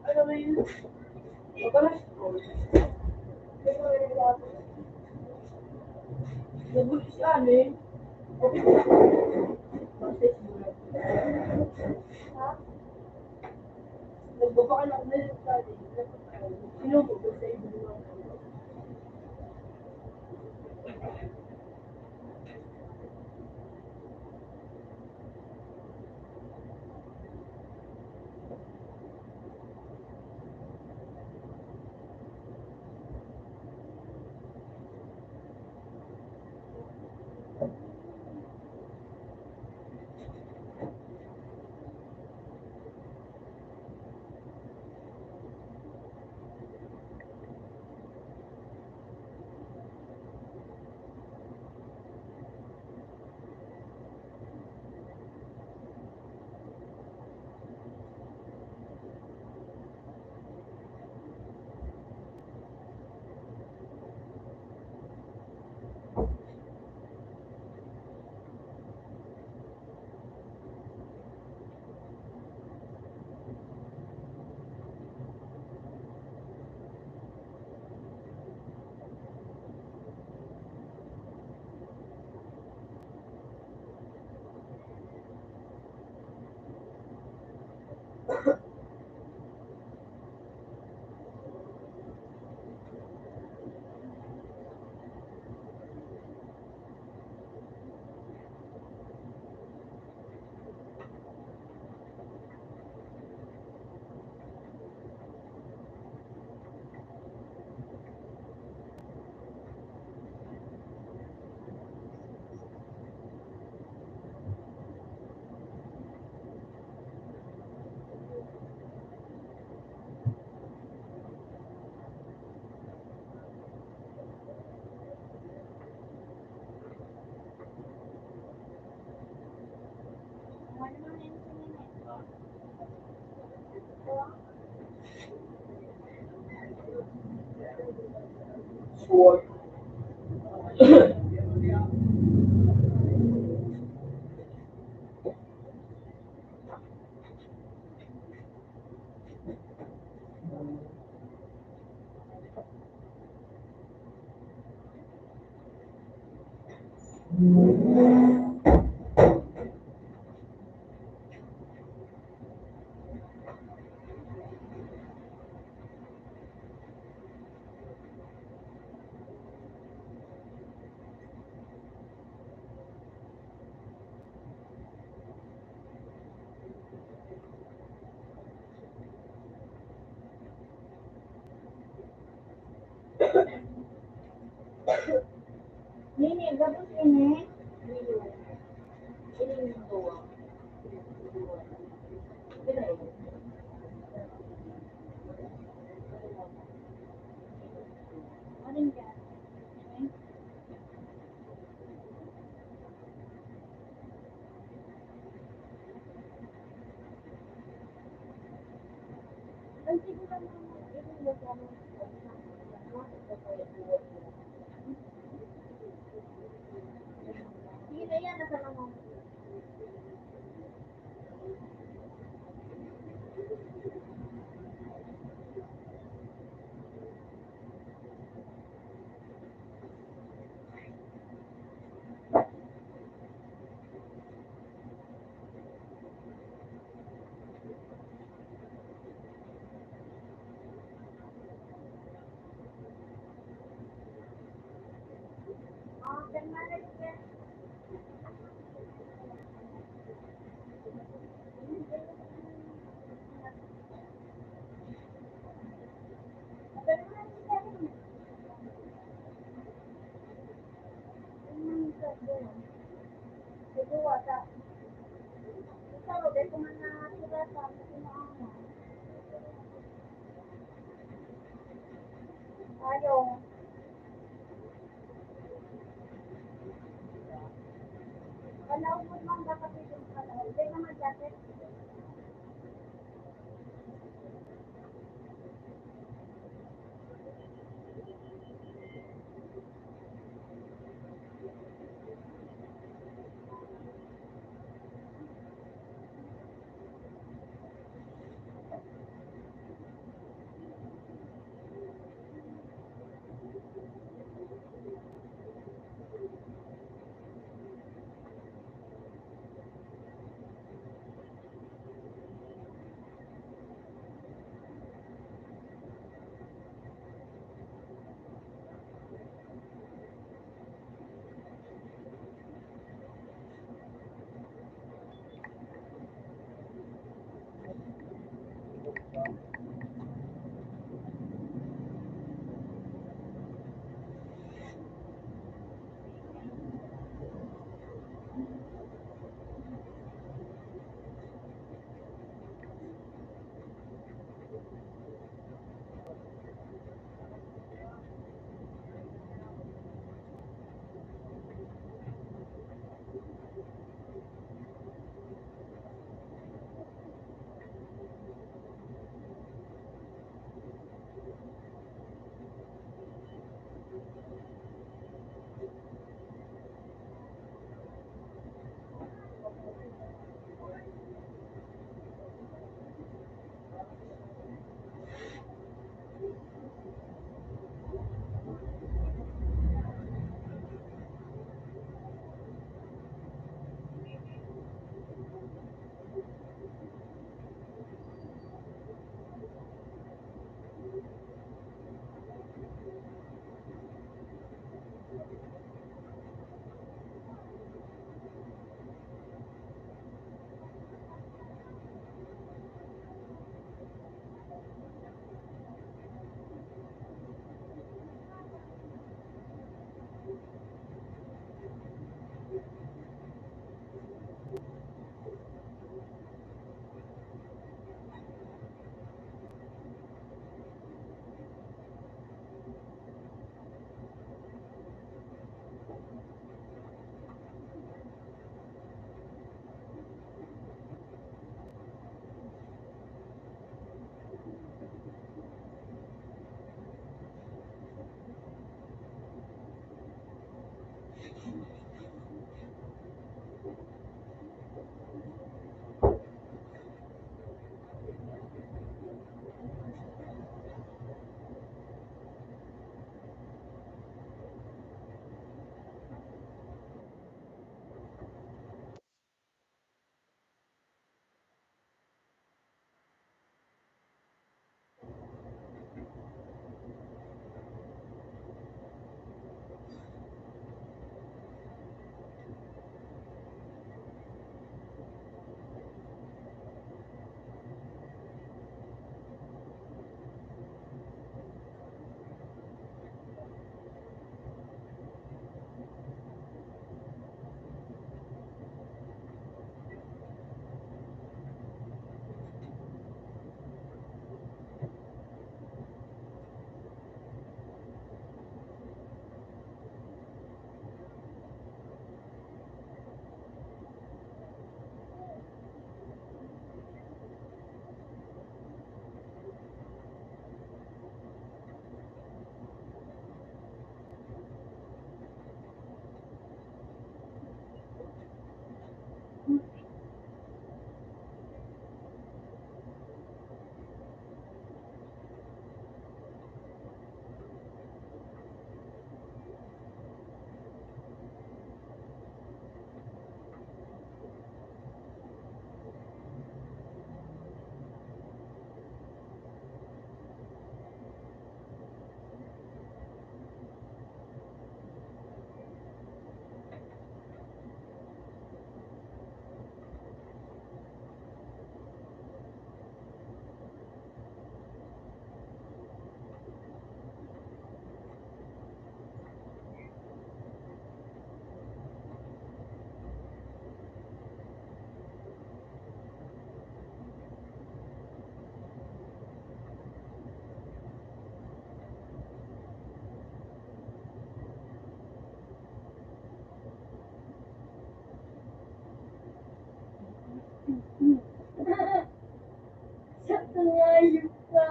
Ano ba yun? Pagkalas ko. Nagulis si ano eh. Okay. Message mo na. Ha? Nagbaba ka lang na study. Sino mo ba sa ibang sword? Nini, gabos ini. Ini yung doa. Ano ka? Ang siguro naman, ito yung gano'n. Sige na yan, nasa lang ako. Kenmarin ya. Kedua, tak. Kalau dia kemana sudah sampai semua. Ayo. Kalau mau dapat itu kalau dia nama jaket. Sa pangayog ka.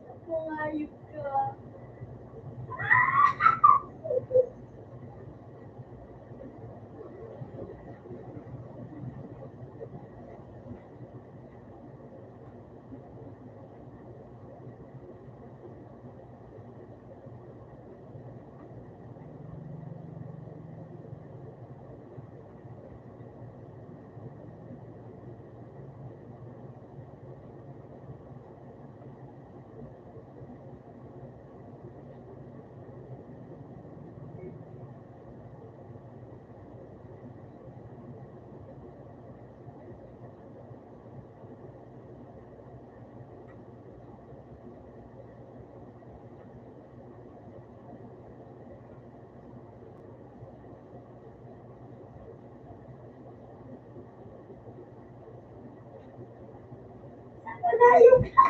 Sa pangayog ka. Pangayog ka.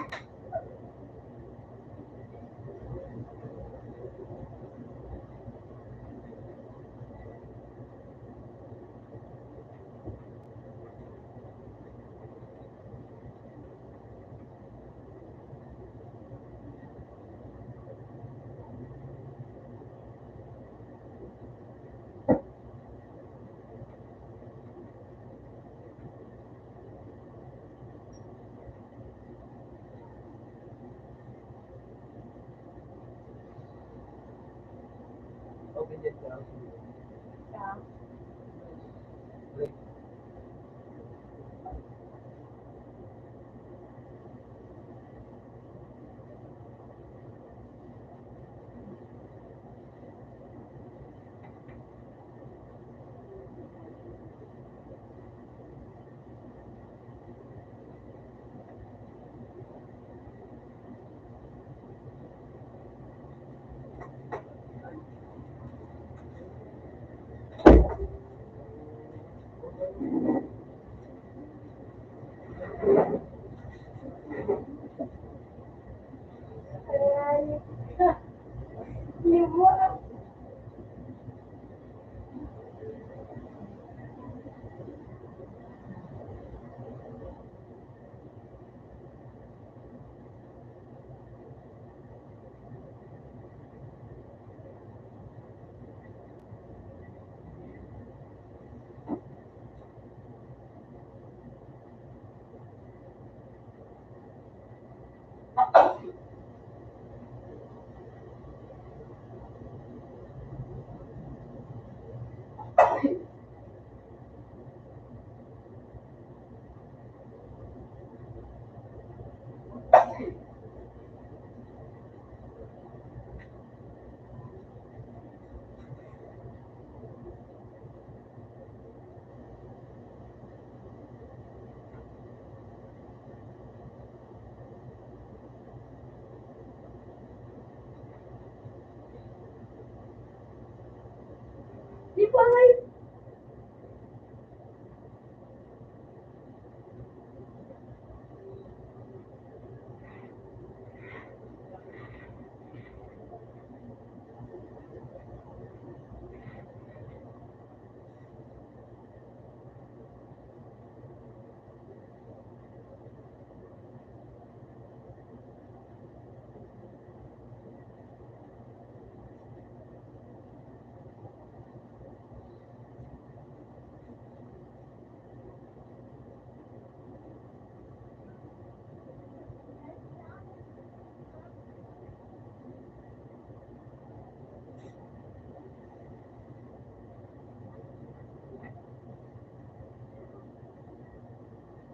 Open it now. Ka. Wait.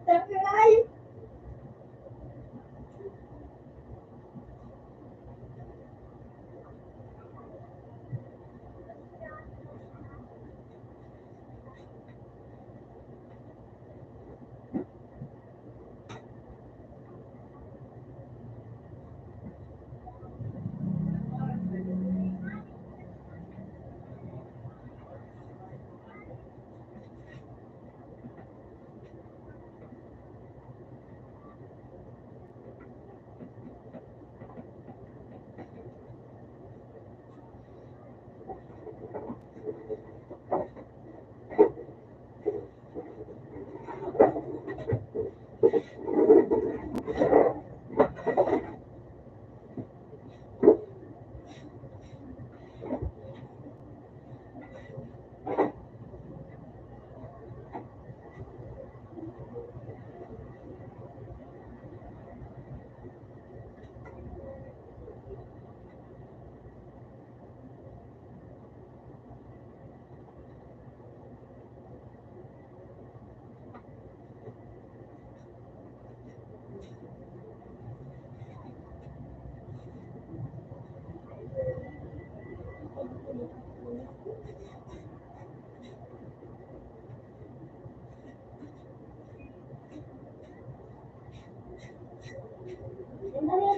Sakay!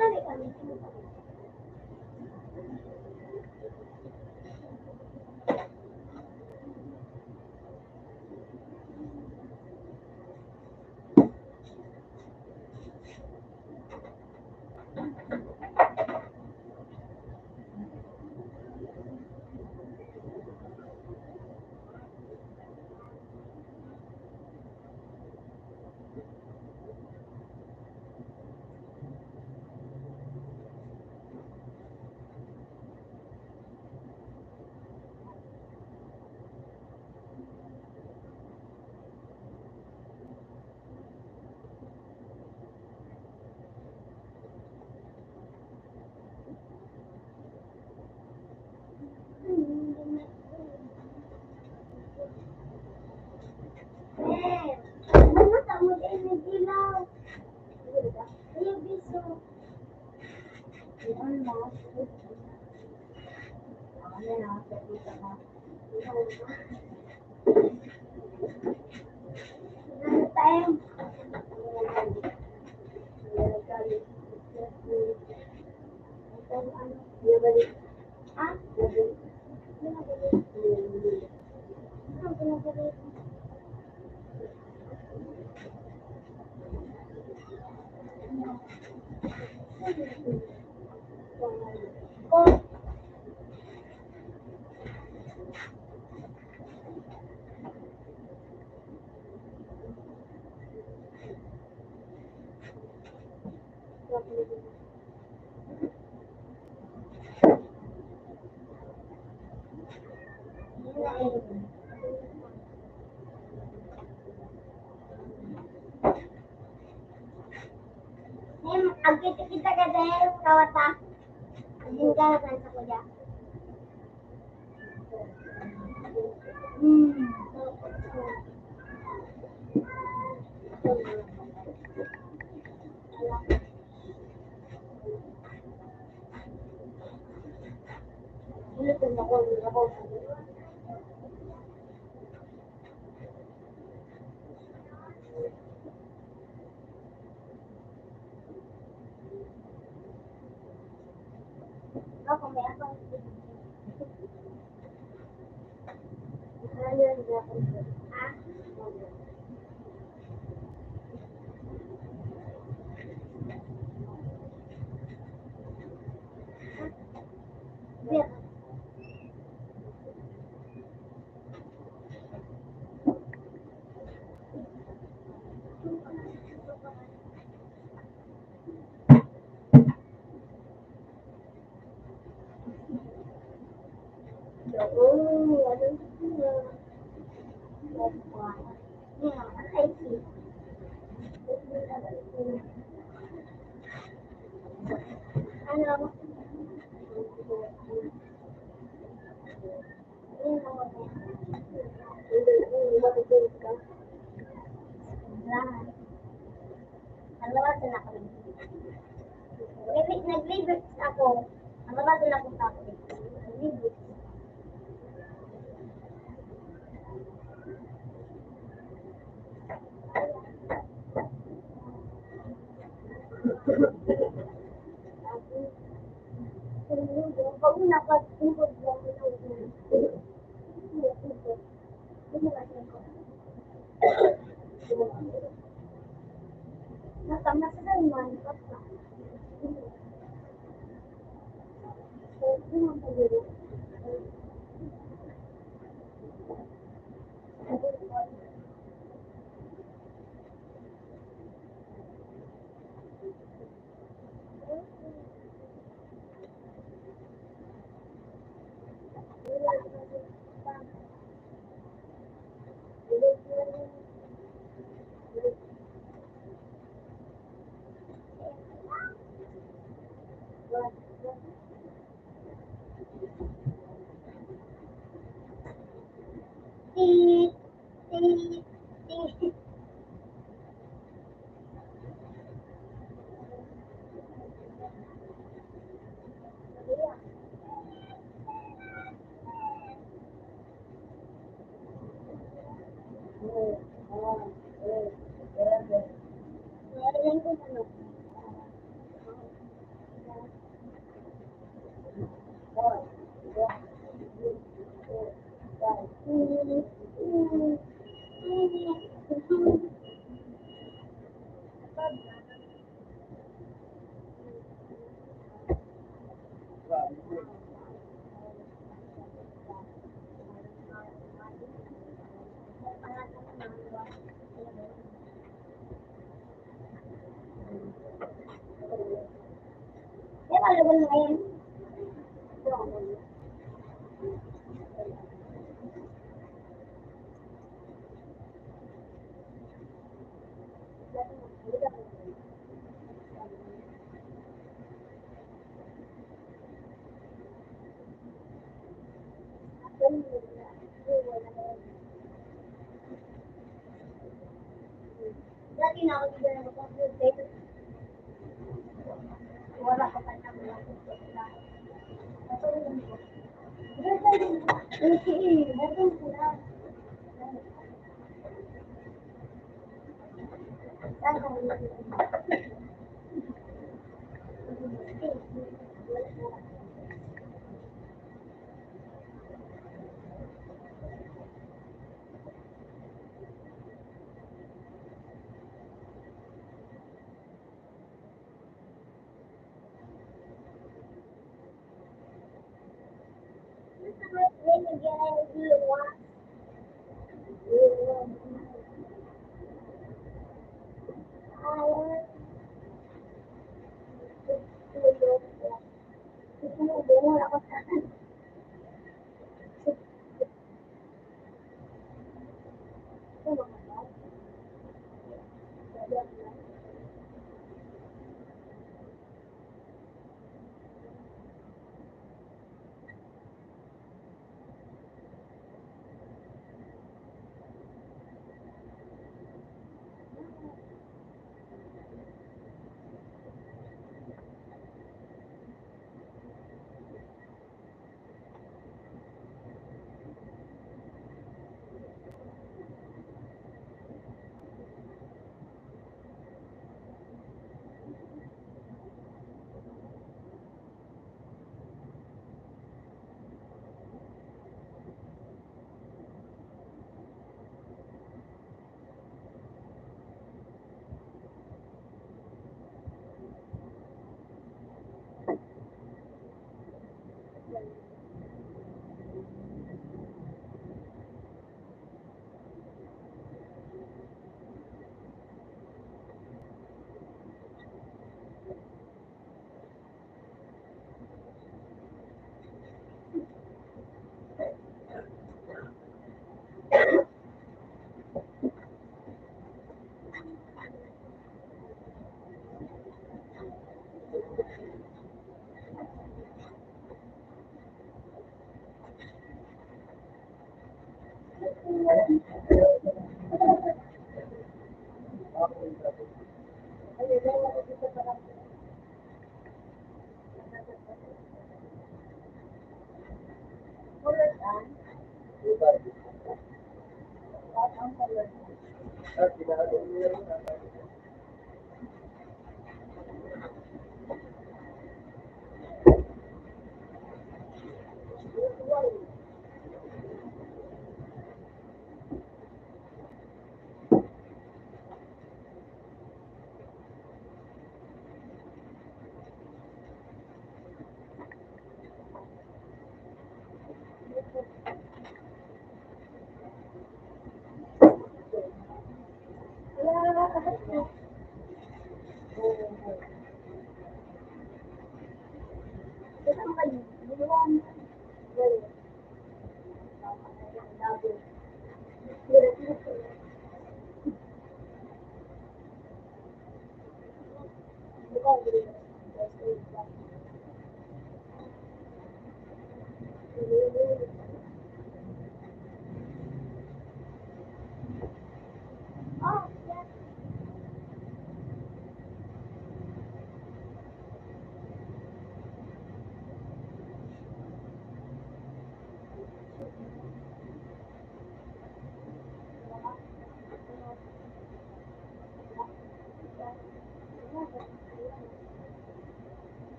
Dali kami. Ano tamo din ng ilaw? Ayaw biso. Yan na. Ano na, sa na. Ano time? Ah? Oh, kita kadang kawata. Tinggal kan saja. Ini tenda ko ni ako. Ako may ako. Ayun, ah. Biar. Oh, ada semua. Ya, I see. Ano? Ini Nalabasan ako. Nag-libit ako. Nalabasan ako sa akin. Nag-libit. Pag nakatungkod lang nasa naman. Tit, tit, tit. Kalau bermain, dati na ako dito na computer. Wala ka pa na wala.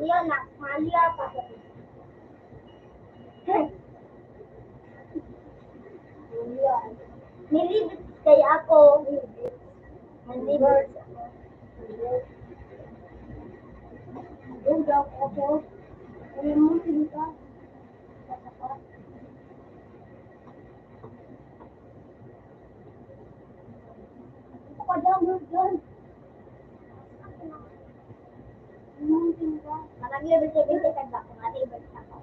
Iya nak, mali apa? Nilibit kaya ako. Nilibit. Yung daw ako. Ay mo sila. Ako daw mo dyan. Naglibit sa binti sa dako. Naglibit sa ako.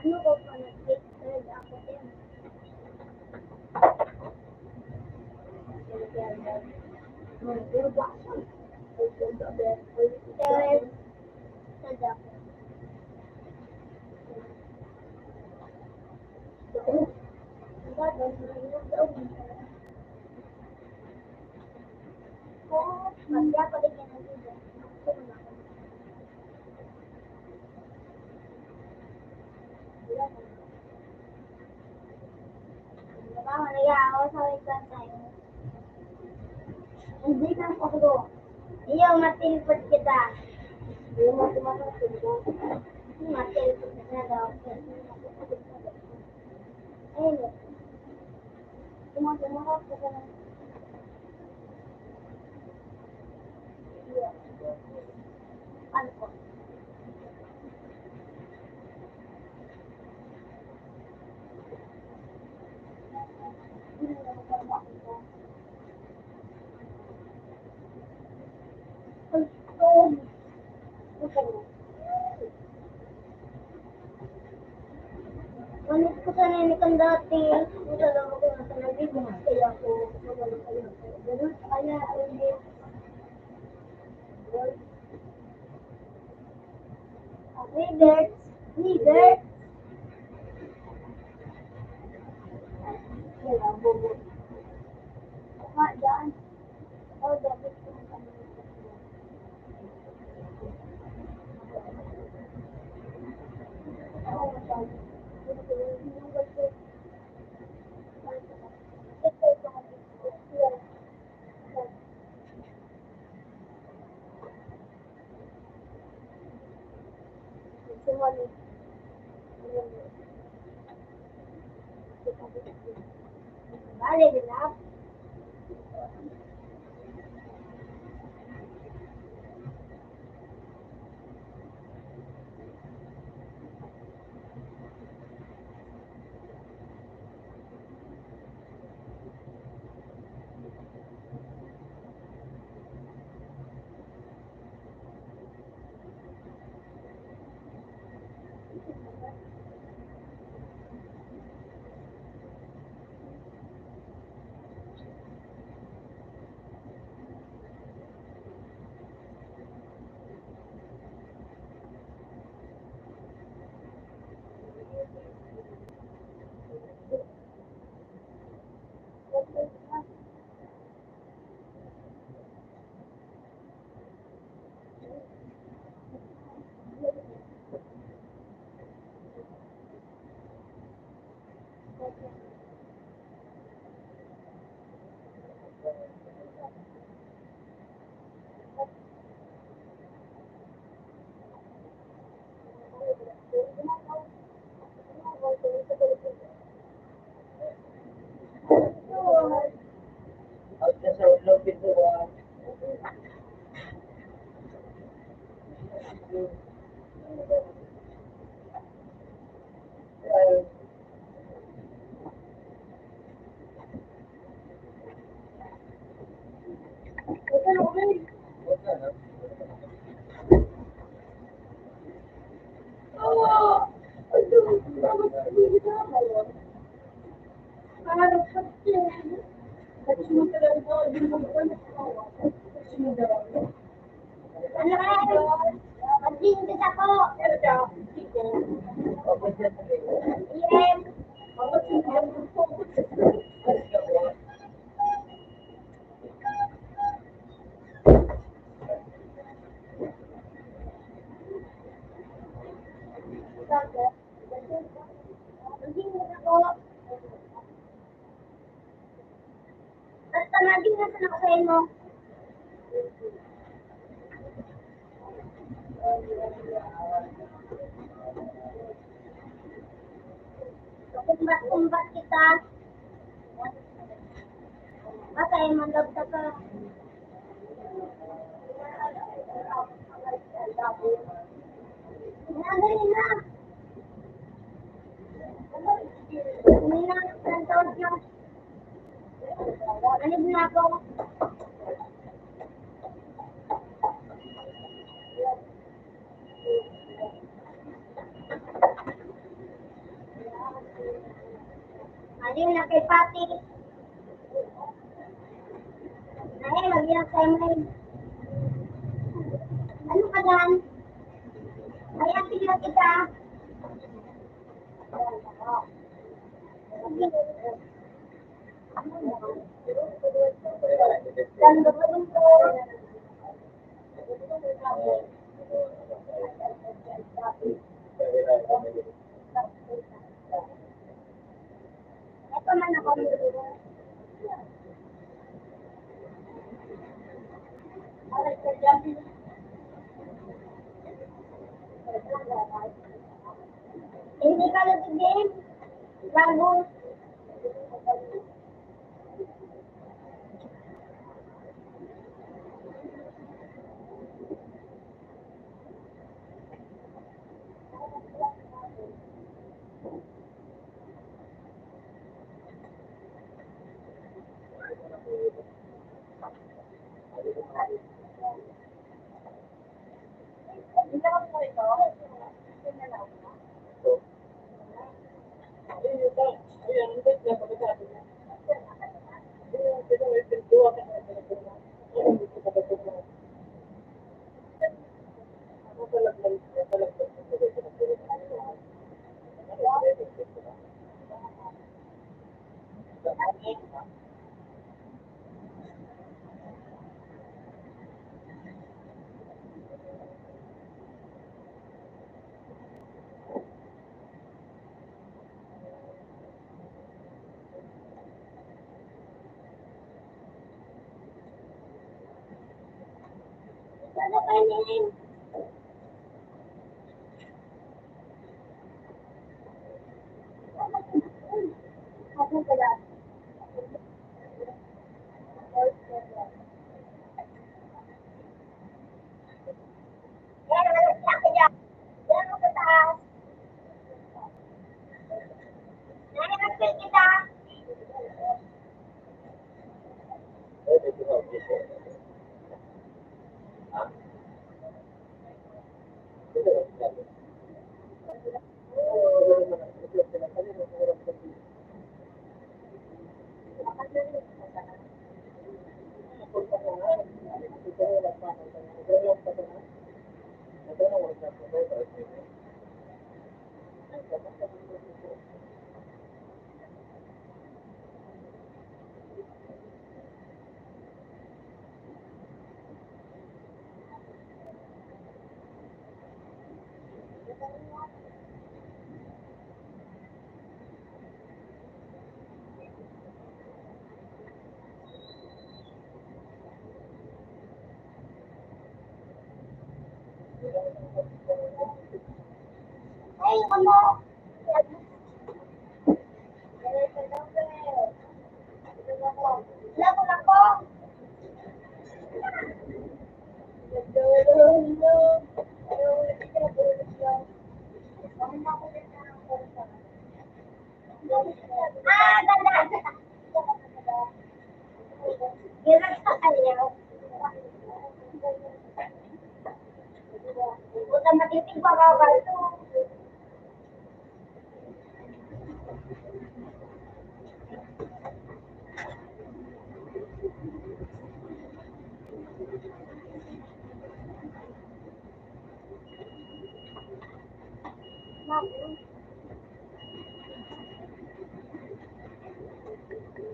Ano ko pa nag-take ako din? Hindi na ako. Iyo, matilpot kita. Iyo, matilpot kita. Matilpot kita daw. Ayun. Tumatumahap ka na. Iyo. Ano ko? Manit ko sa nanikan dati. Wala lang ako nasa nalibong. Kaya ako. Ganun kaya ulit. Reader. Reader. Wala, bobo. Kuha dyan. Oh, dapat ko ng kanila. Vale, ¿verdad? Parang pati. Ano kaya? Pagding kita po. Open dyan na kayo. Yes. Pagding kita po. Basta naging nasa nakasayin mo. Kumbat-kumbat kita. Basta yung mandagta ka. Nandali na. Hindi na. Nandawad na. Anib na ako. Ayun na kay Pati. Ay, mag-ilang timeline. Ano ka dyan? Ayan, tignan kita. Ganda pa rin to. Ito man ako. Hindi ka nagiging bago. Hindi ka po ito. Ano pa yun? Ano pala? Yan, malas laki dyan. Yan mo sa taas. Yan, nag-feel kita. Ay, ano? Lago na ko. Ah, ganda. Hirap sa kanya. Buta matitig pa ka ba ito?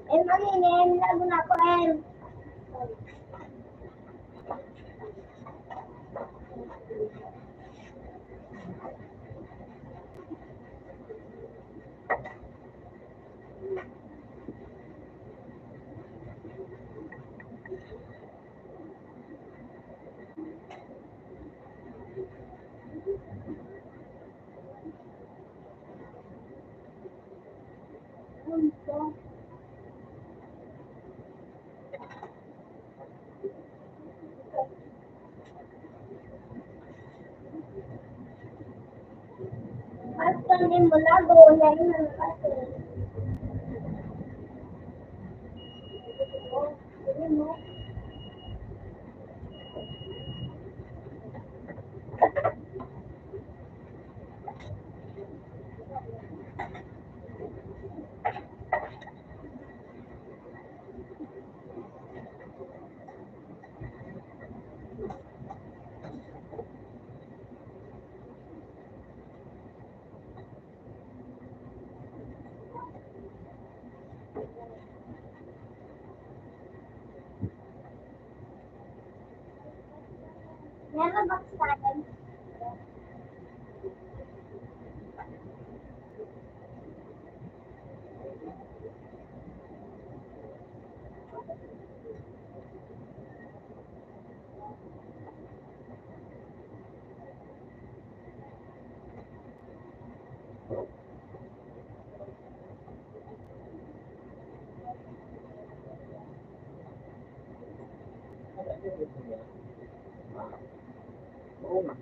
Magiging lago na ko Hasta ni mo lago na yun kasi. Meron ba sa akin? Oo nga.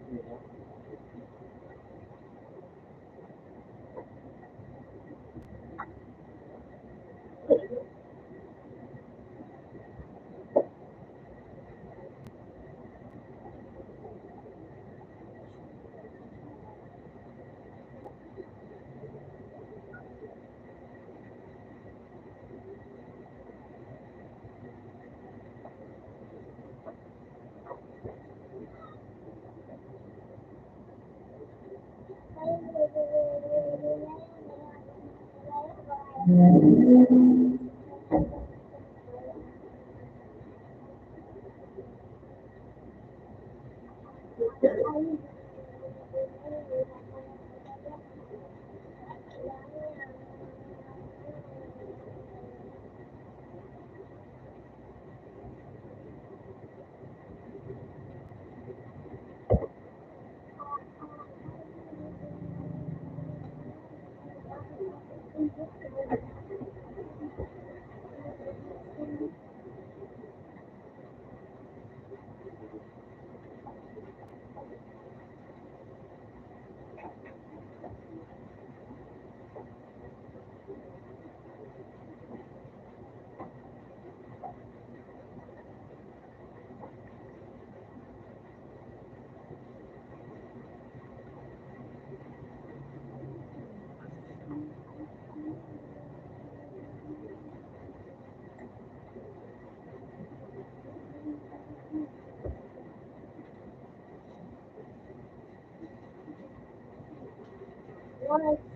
Yes.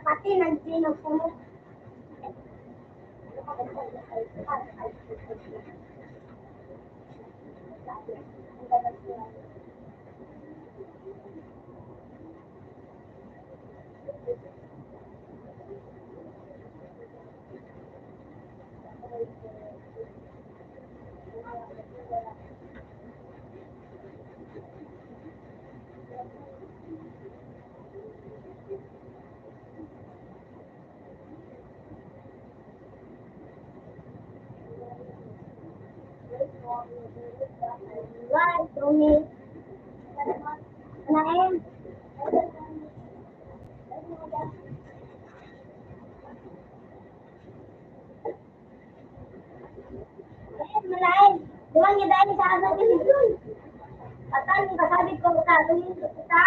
Pati nagsinog po. Right, Tony. Naim. Malain. Doon niya dahil sa asa din yun. Atan, kasabit ko sa atin sa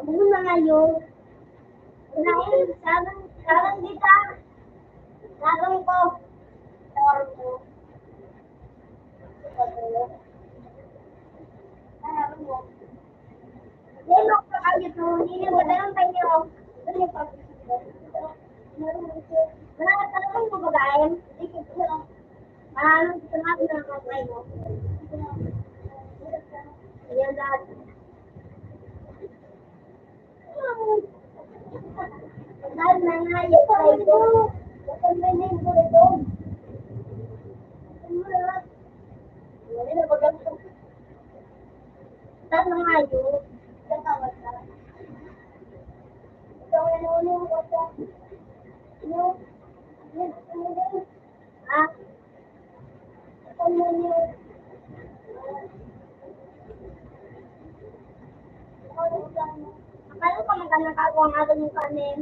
buong na ngayon. Naim, sarang dita. Sarang ko. Sarang ko. Lelok ka kayo to. Hindi mo dalang tayo. Malakat ka naman mo bagayam. Maraming salamat na kapay mo. Ayan lahat. Dahil na nga yung kayo ko. Kapag may name ko ito. Wala na bagang Tan nga yun. Tatawag ka. Ito ang nanunin ko sa yung ah ito mo yun akala ko magandang kagawa nga doon yung kanin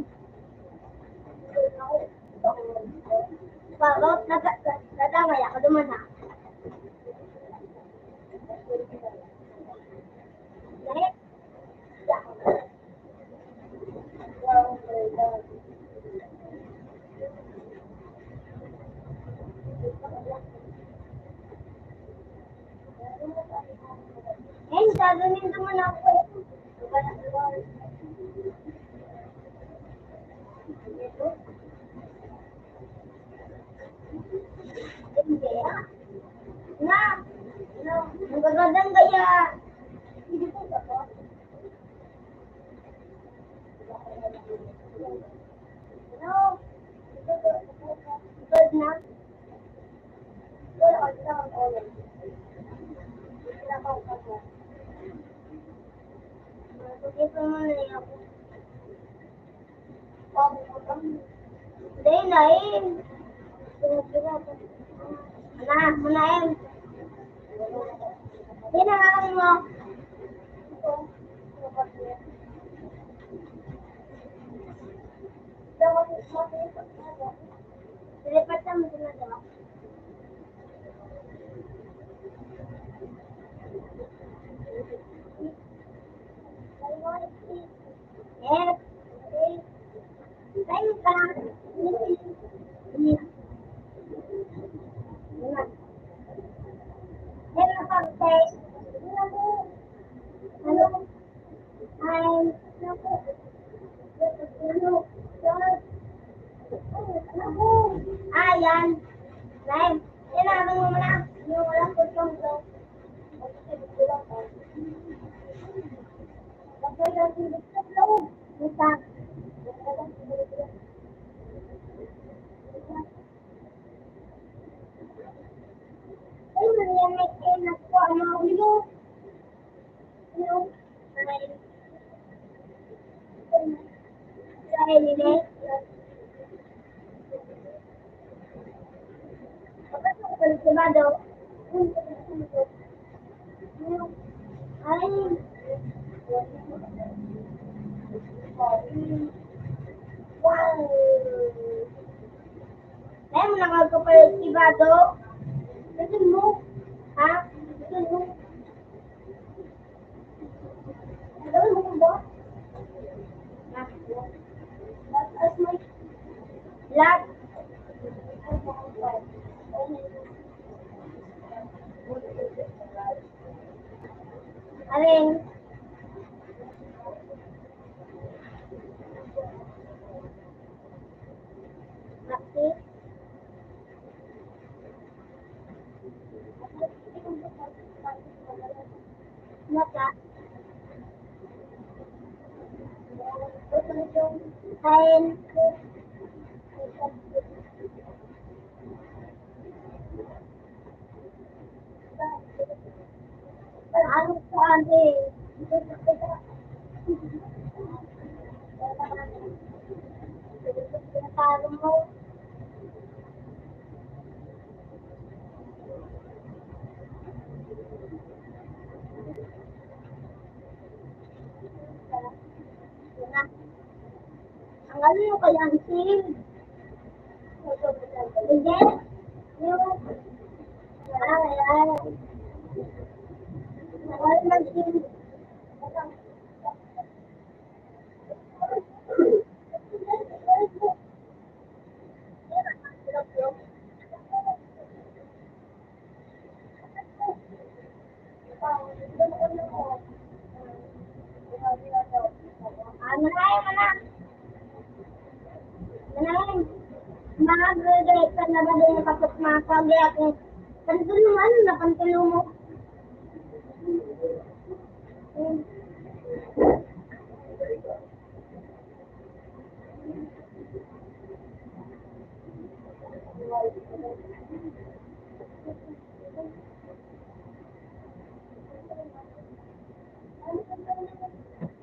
parot nadamay ako duman ha gagawin naman ako na magagandang gaya no good na ito mo na ako. Hindi, nain. Manain. Hindi na nga mo. Silipat na mo sila daw. Yes. Thank you. Hello, Pagpay. Hello. Ayan. Live. Tinabang mo na. Yung walang putong to. Ay, mo nang agkapalibado. Gusto mo? Ha? Gusto mo? Gawin mo ba? Aring. Bakit? Mata. Kain. Ano sabi? Talo mo. Ang ano yung kaya ang sim? Hindi? Yung... ayan. Wala nang sim. Manay. Mag-graduate ka na ba din kapag makakagi ako? Pantulo mo, ano na pantulo mo?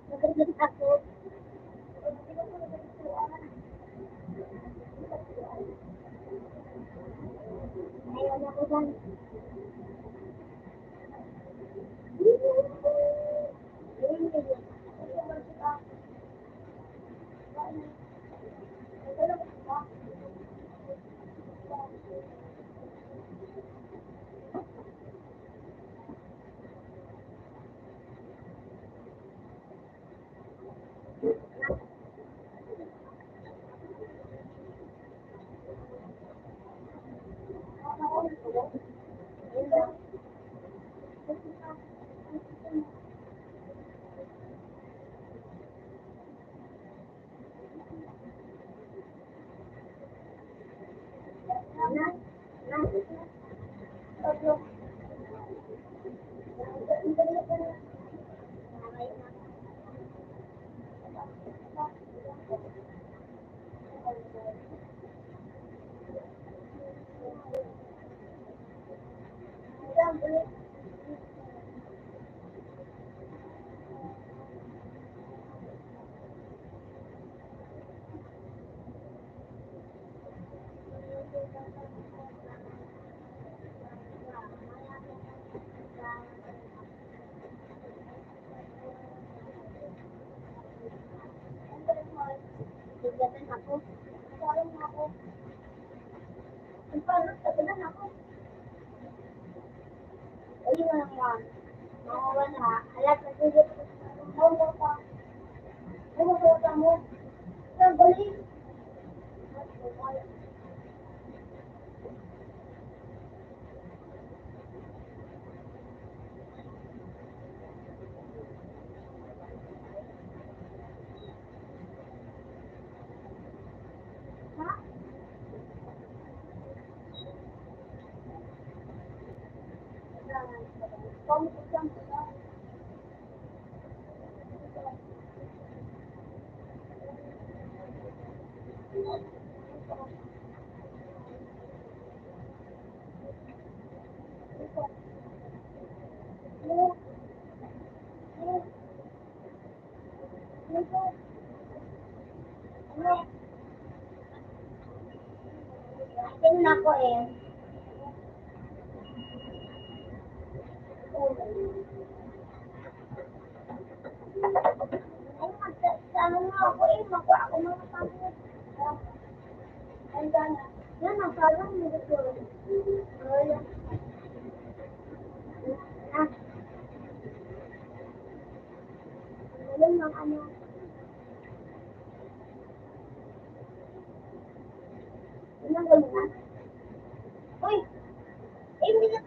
Nag-graduate ako. Ayaw ako dyan. Bigyan ako. Parang ako. Parang sabihan ako. Ayun na naman. Mawawala. Alam, nagigit ko. Mawawala pa. Mawawala mo. Ang galing. Ha? Tingnan ako eh. Ay, magsasama nga ako eh. Makuha ako mga pangit. Ay, gana. Yan, nasalang mo dito. Ay, ah, ayun lang ano. Yun ang gawin na. Uy, eh, hindi na.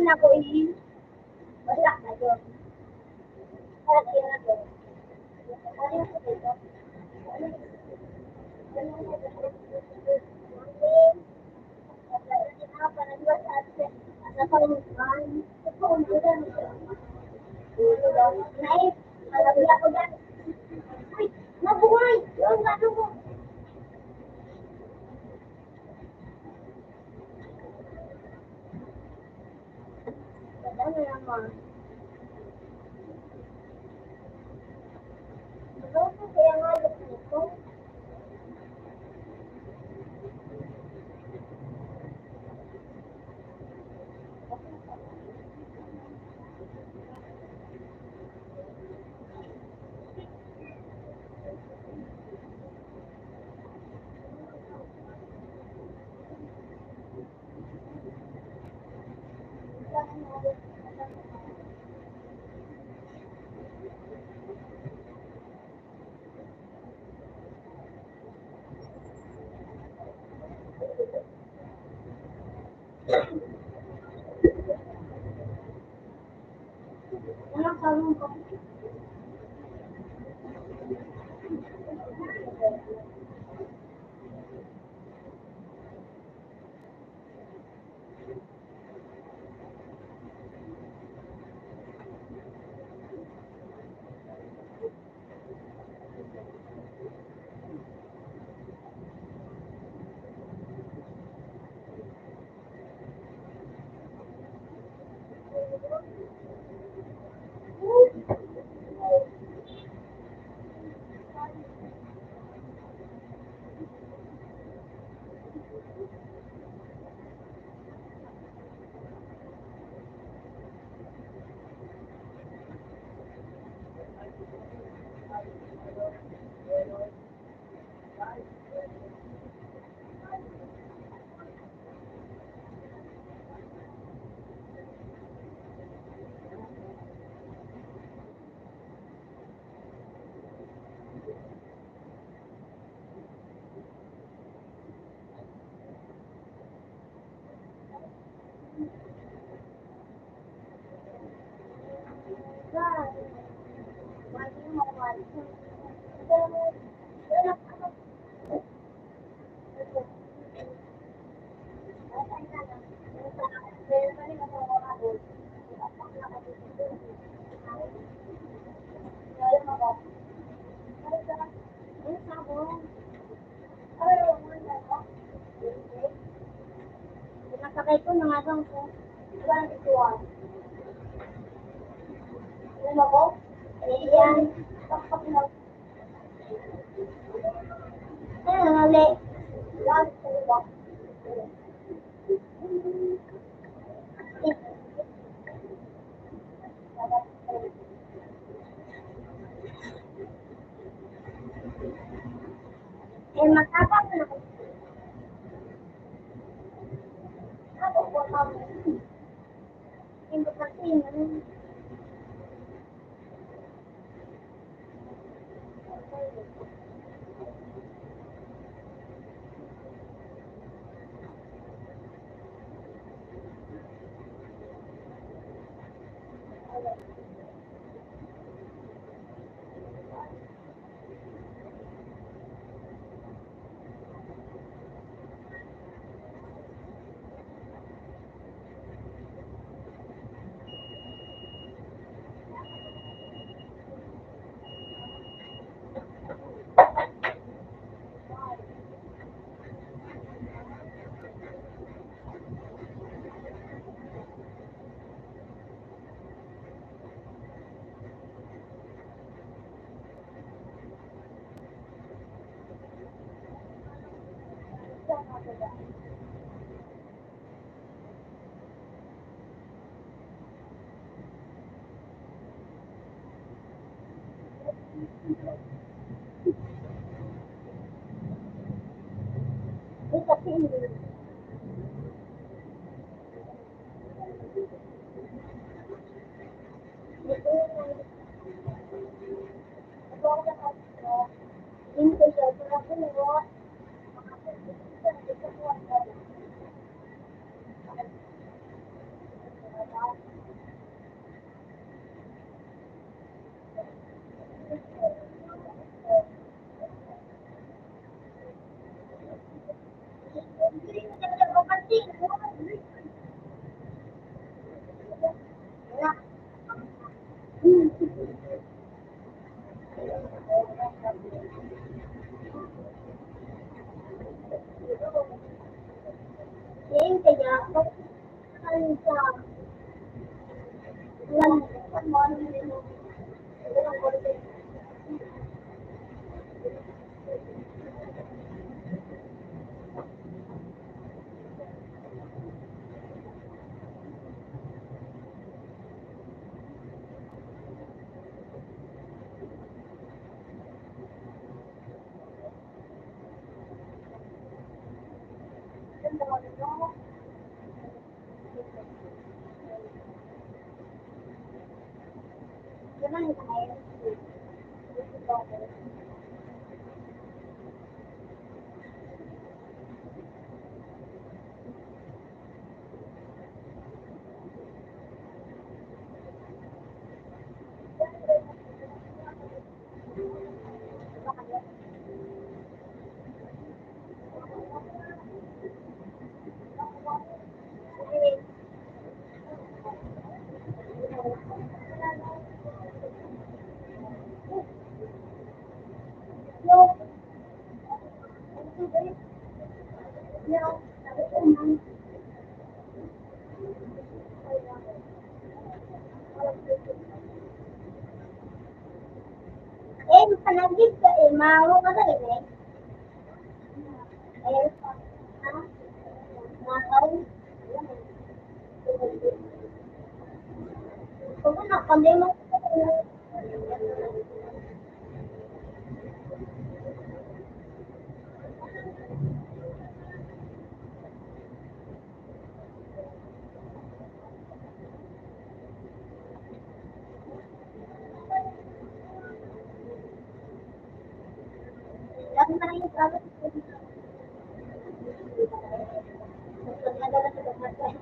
na ko wala na doon. Wala na doon. Ano yung dito? Nabuhay! Yung ano mo? Ano naman? Ano ko kaya nga dito? Ano sabi ko? Nakakay ko ng abang ko. Wala na ito. Alam ako? Ayan. Ayan, nali. Lahat ko ba? Eh, matapang na. Ako po kami. Hindi kasi yun. Eh, kasi hindi. Panagib ka eh, maho ka talaga eh. Eh, makaw. Kung ano, kundi mo. Lang na yung sabi. Nadala sa kapatid.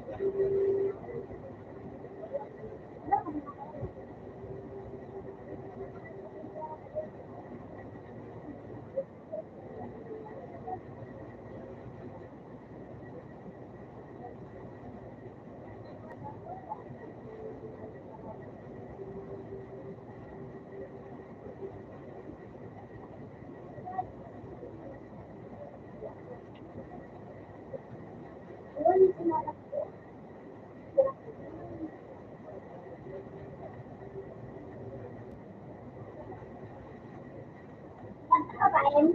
Kain.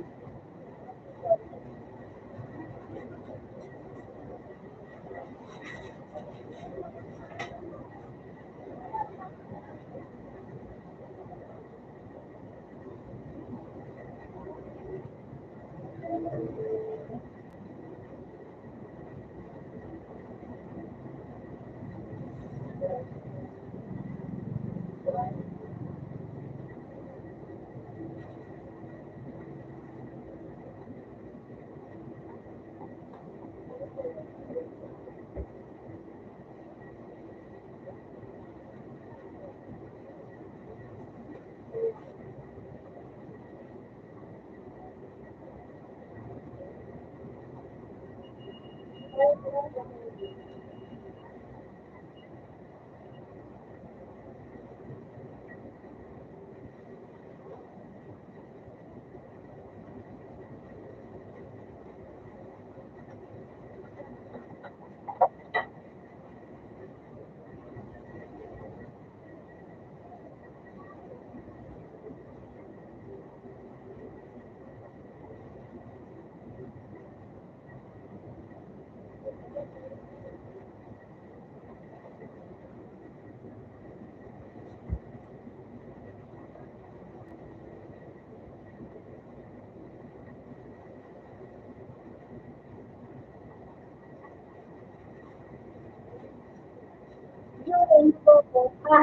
Yung info ko pa.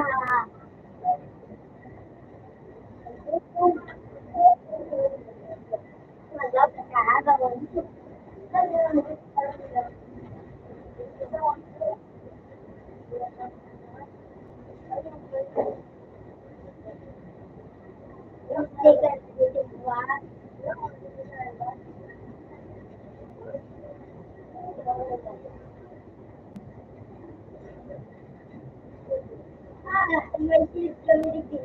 Malap ka, bawal. Yung sticker dito ba? May silip kami dito.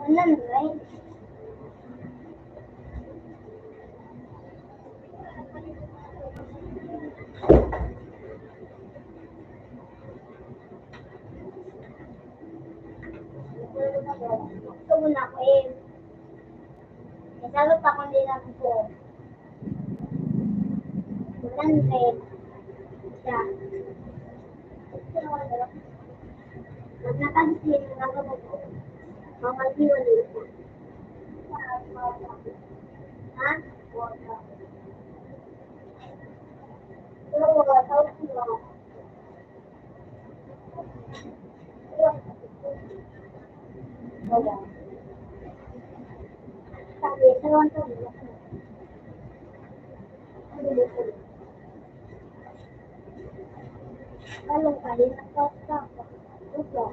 100. Gusto mo na ko eh. Sagot ako nila ko. 100. Siya. Pag nakansin, nagagawa ko. Mga liwan ito. Ha? Pero wala tao sila. Wala. Sabi, sawan to. Kalong kali na pasta. Ito.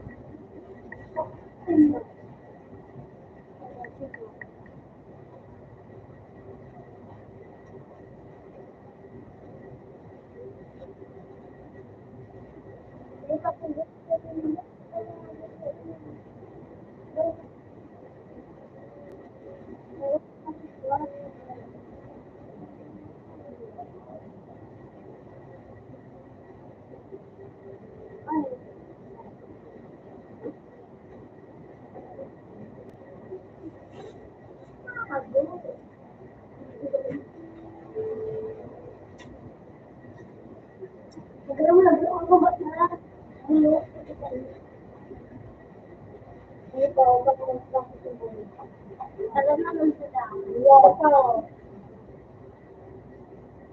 Alam naman sila. Wow.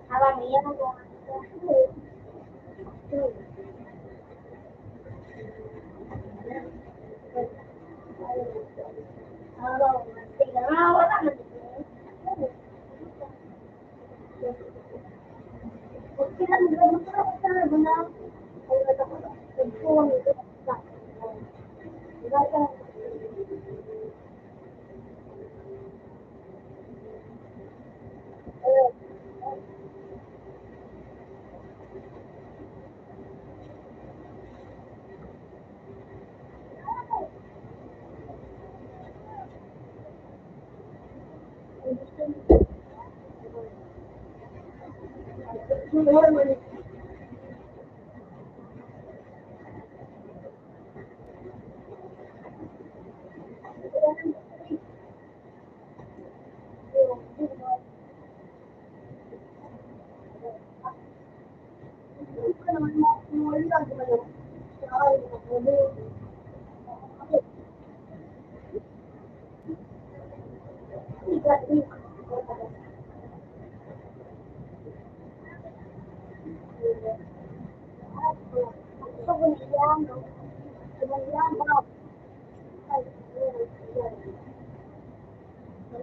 Alam niya ang mga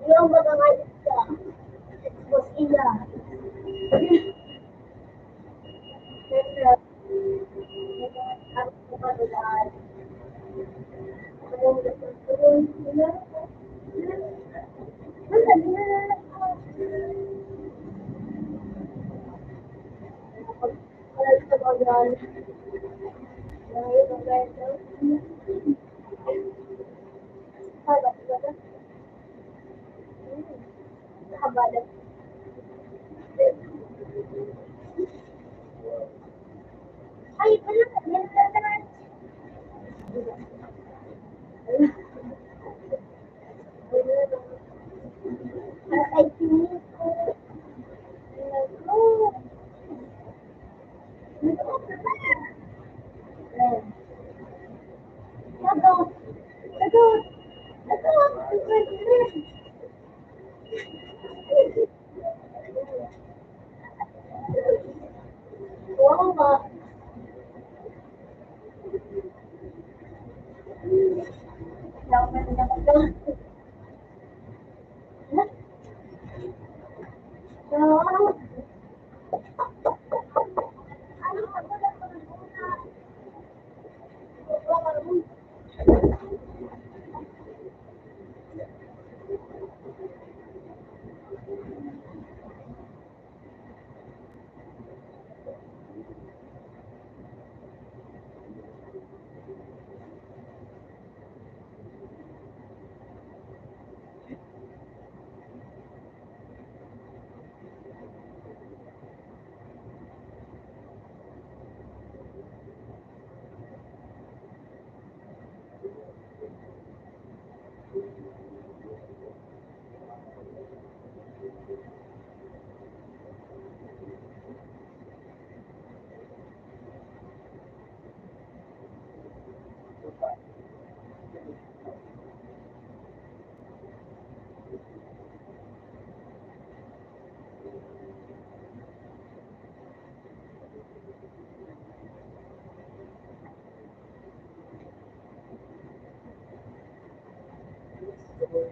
yung mga bos ila. Ay, So,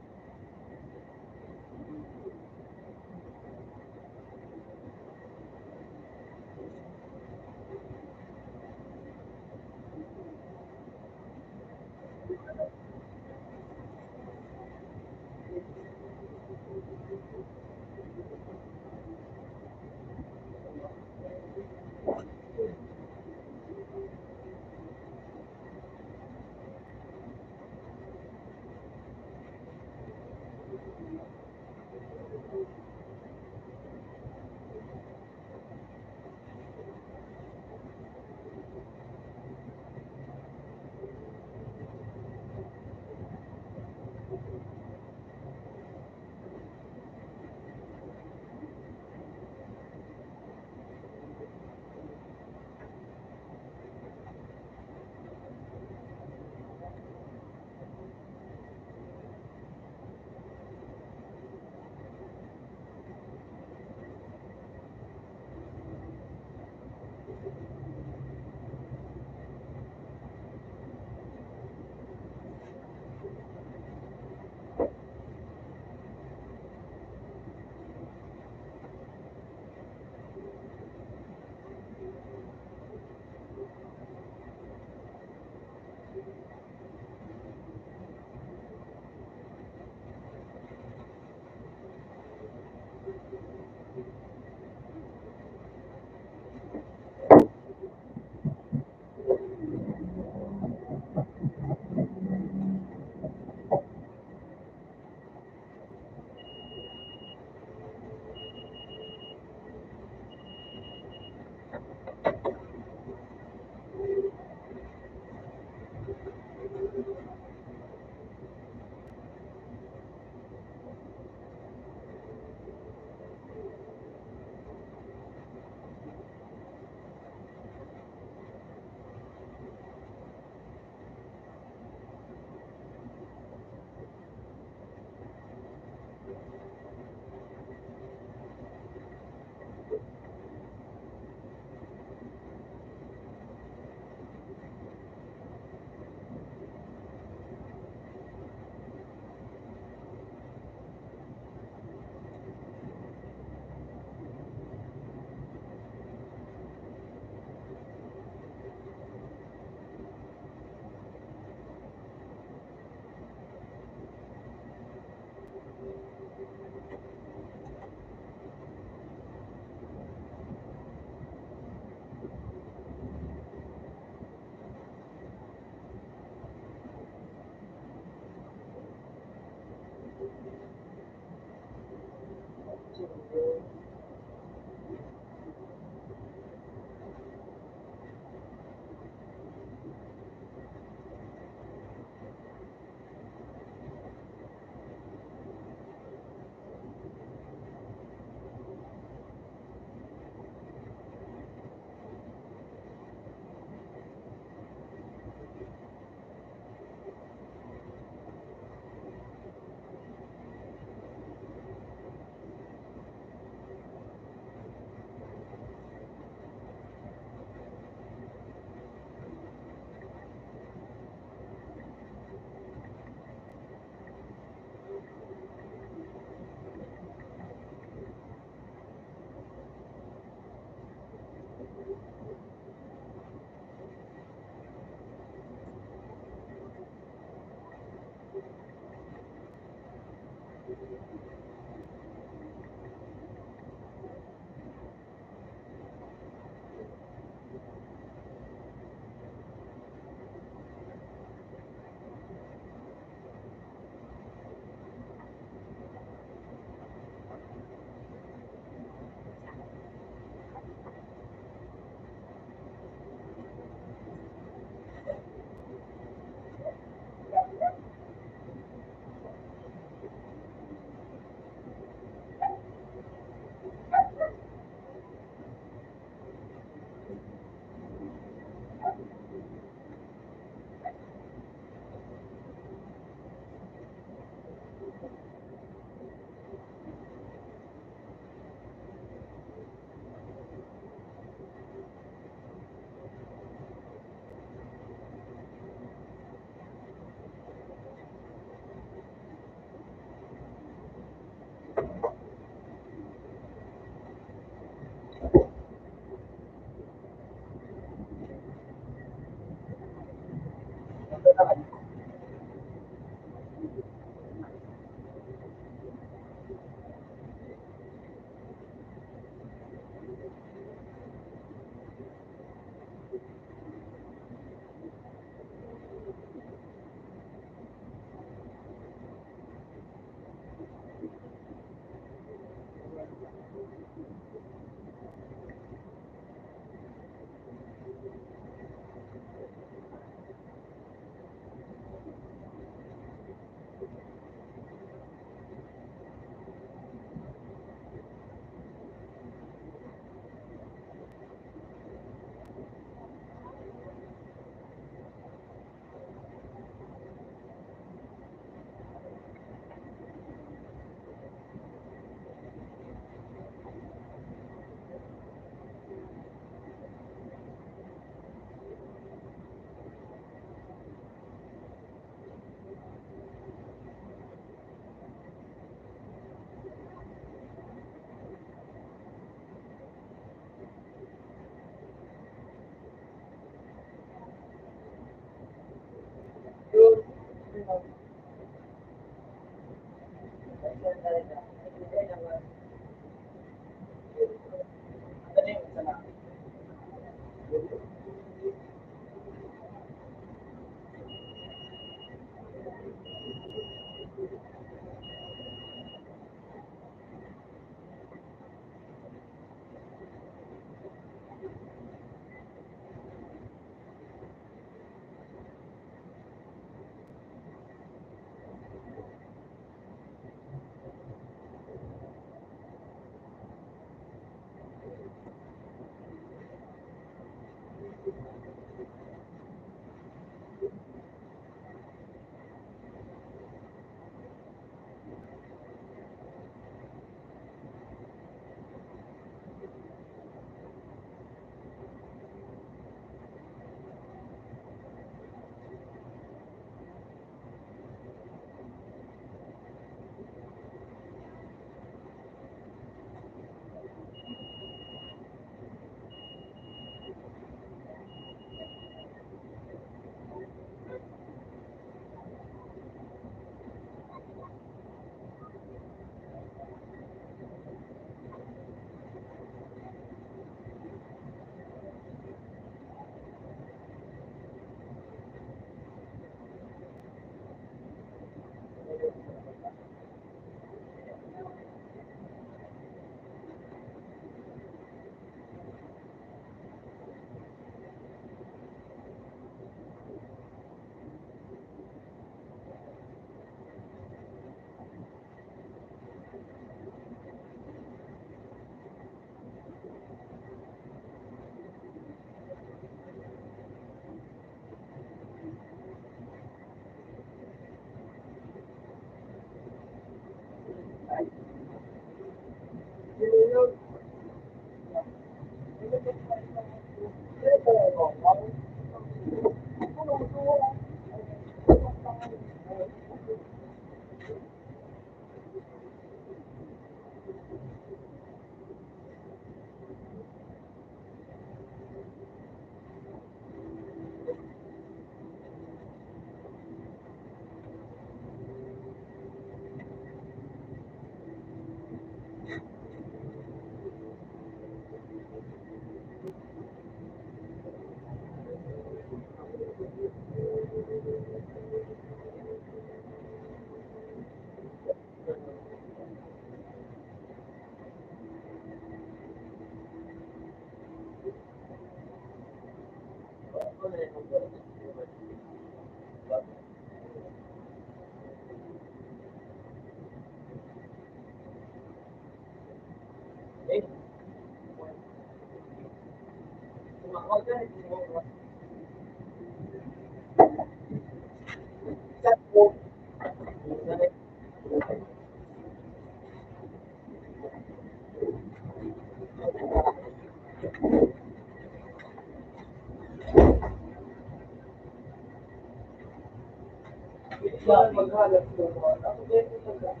Maghalap ko mo. Ako din ito pagka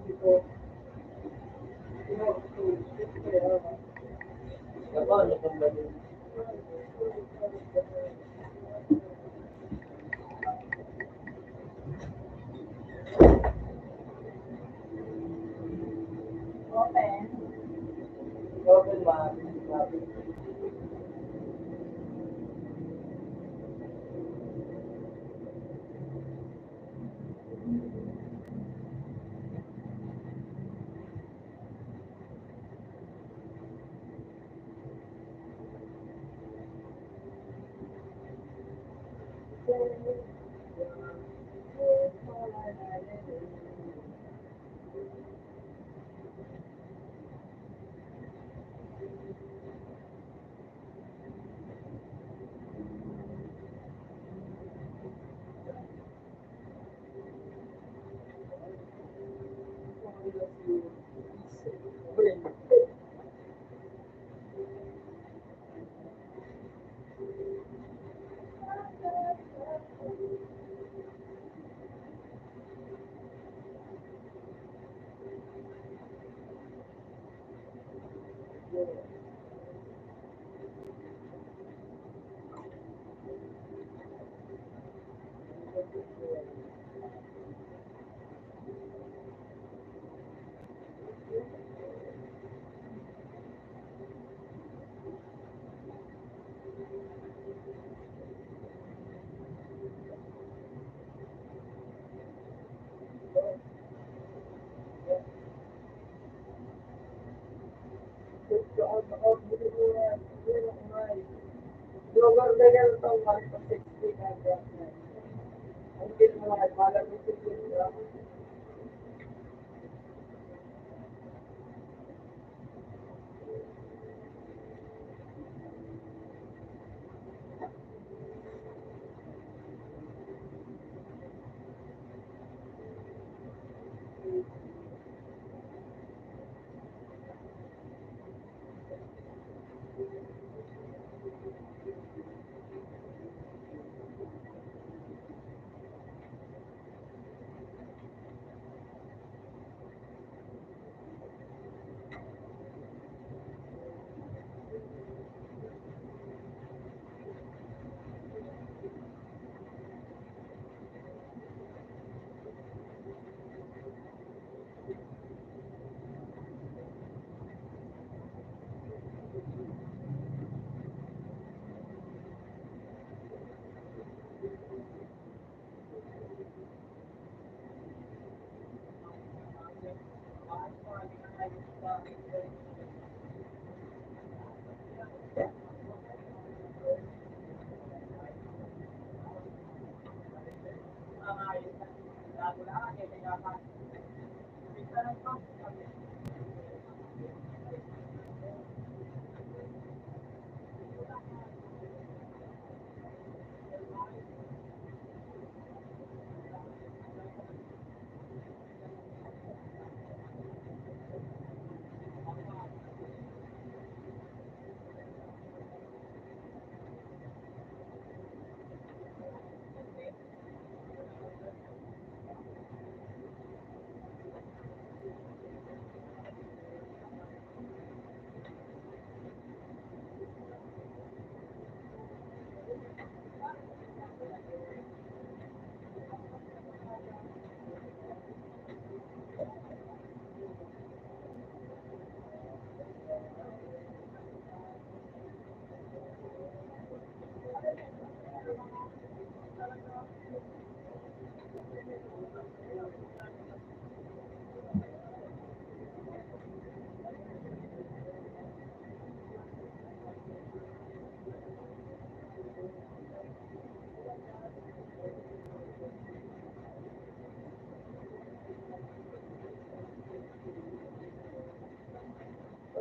dito. Open ba?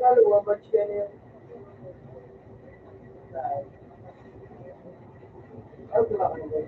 Lalu wabacheni dai. Aku lah ini.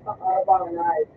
Abang night.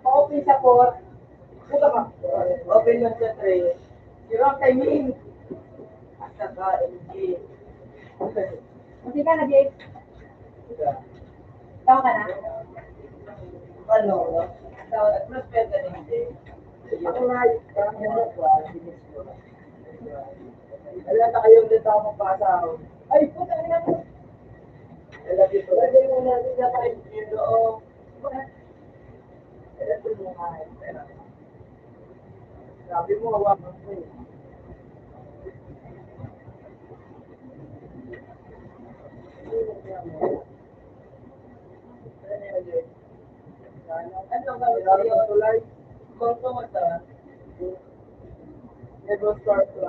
Open sa 4. Buka ka. Open lang sa 3. Yung timing. At saka LG. Hindi ka na, Jake. Tawa ka na? Ano? Prospect ka din. Ako nga, parang yung bilis ko. Wala na kayong dito ako magpasaw. Ay, puta na mo. Wala dito. Wala mo na din na kayo yung loob. Wala dito mo nga. Sabi mo, hawakan ko eh. Ano ba yung tulay? Kung tumata, never start to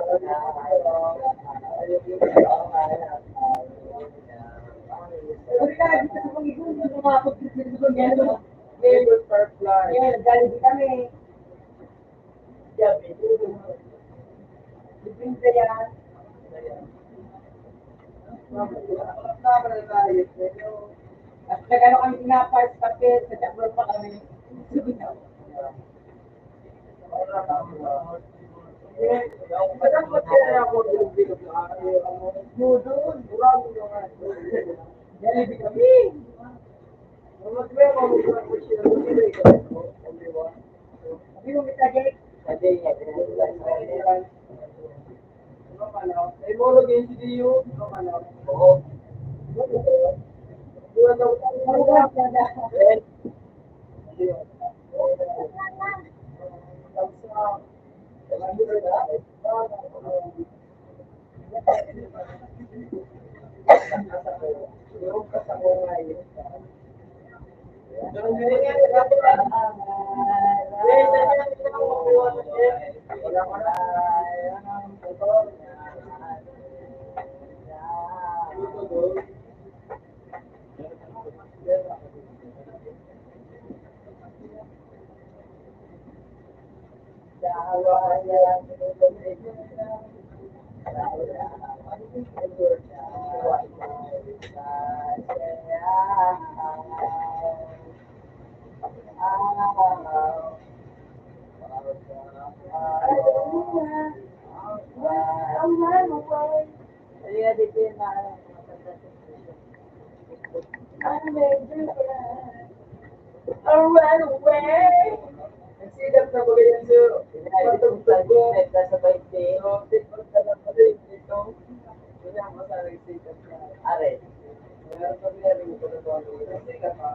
never start fly. Yan, galing kami. Sabi, Dipinsa yan. At nagano kami tinapay sa kapit, sa chakbol pa kami. Galing kami. Sabi mo kita, Jake. Ano ba? Run away! Nagsilap na ba ganyan sir? Patugtog ko. Kasabay dito. Tikot ka na pa rin dito. Kaya ako sa nagsilap na. Are. Meron pa rin ko na doon. Kasi ka pa.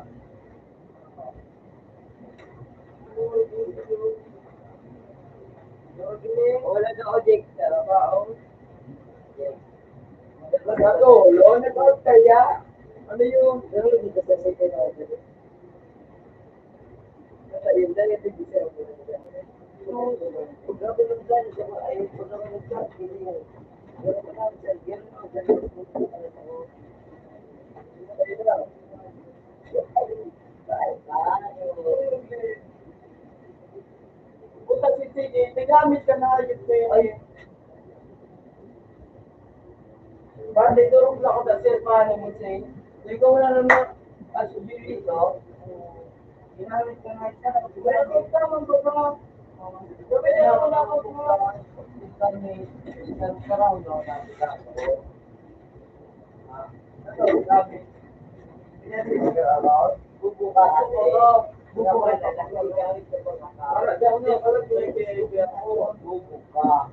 Wala na object. Tara ba? Ako, loan account kaya? Ano yung? Pero hindi ka sa second order. Sa inda, ito yung bisa ko. Kung grabe lang dyan, siya mo ay kung naman nag-chat, hindi yan. Pero kung naman siya, gano'n ako dyan. Puta si Tini, nagamit ka na ayun ko yun. Bande, turong lang ako sa sirpahan mo siya. Hindi ko wala naman asubili ito. Ginamit ka nga siya. Wala ko tamang ko ba? Gawin na ako na ako mga kami. Nagkaraw na ako. Ano, sabi? Bubo ka kasi. Bubo ka talaga. Para di ako na alam ko yung pinag ako. Bubo ka.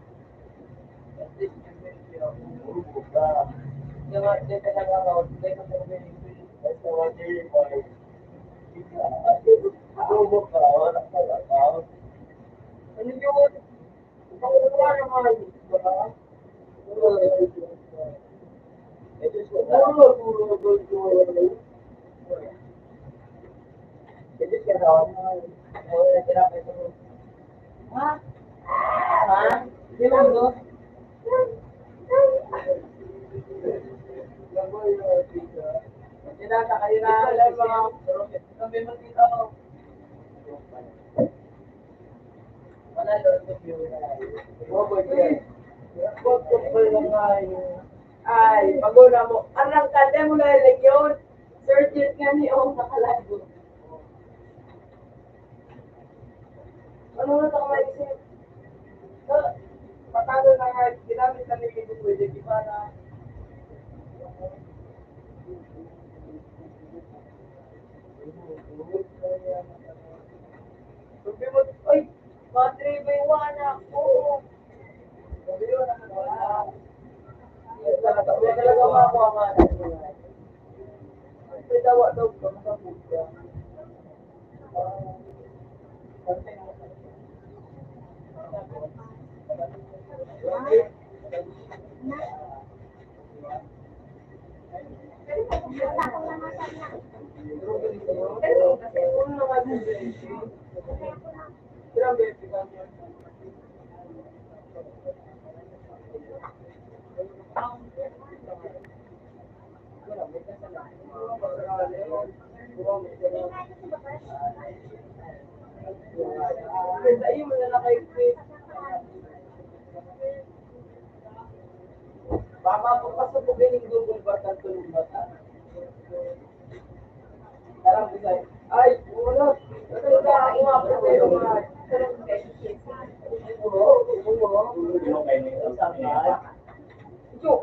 Bubo ka. Kaya nga, di talaga ako. Hindi ko pinag-ibig. Bubo ka. Wala ka lang. Ano yun? Wala naman. Diba? Ha? Ha? Di ba ito? Sinata kayo na alam mga kami magkita ko. Wala doon sa view na. Ay, paguna mo. Anong kante mo na yun? Searches nga ni Ong nakalago. Ano na ito maisip? Patalo na nga, ginamit na ni Pico Pwede, di ba na? Sabi mo, ay, mga 3 by 1 ako. Sabi mo, wala. Wala talaga makuha nga na. May dawa daw ko, nakabuka. Ayun mo na naka-equip. Baka papasok ko din yung Google Bata tulong bata. Tarang bisay. Ay, wala. Ito na ako nga po kayo mga. Ito.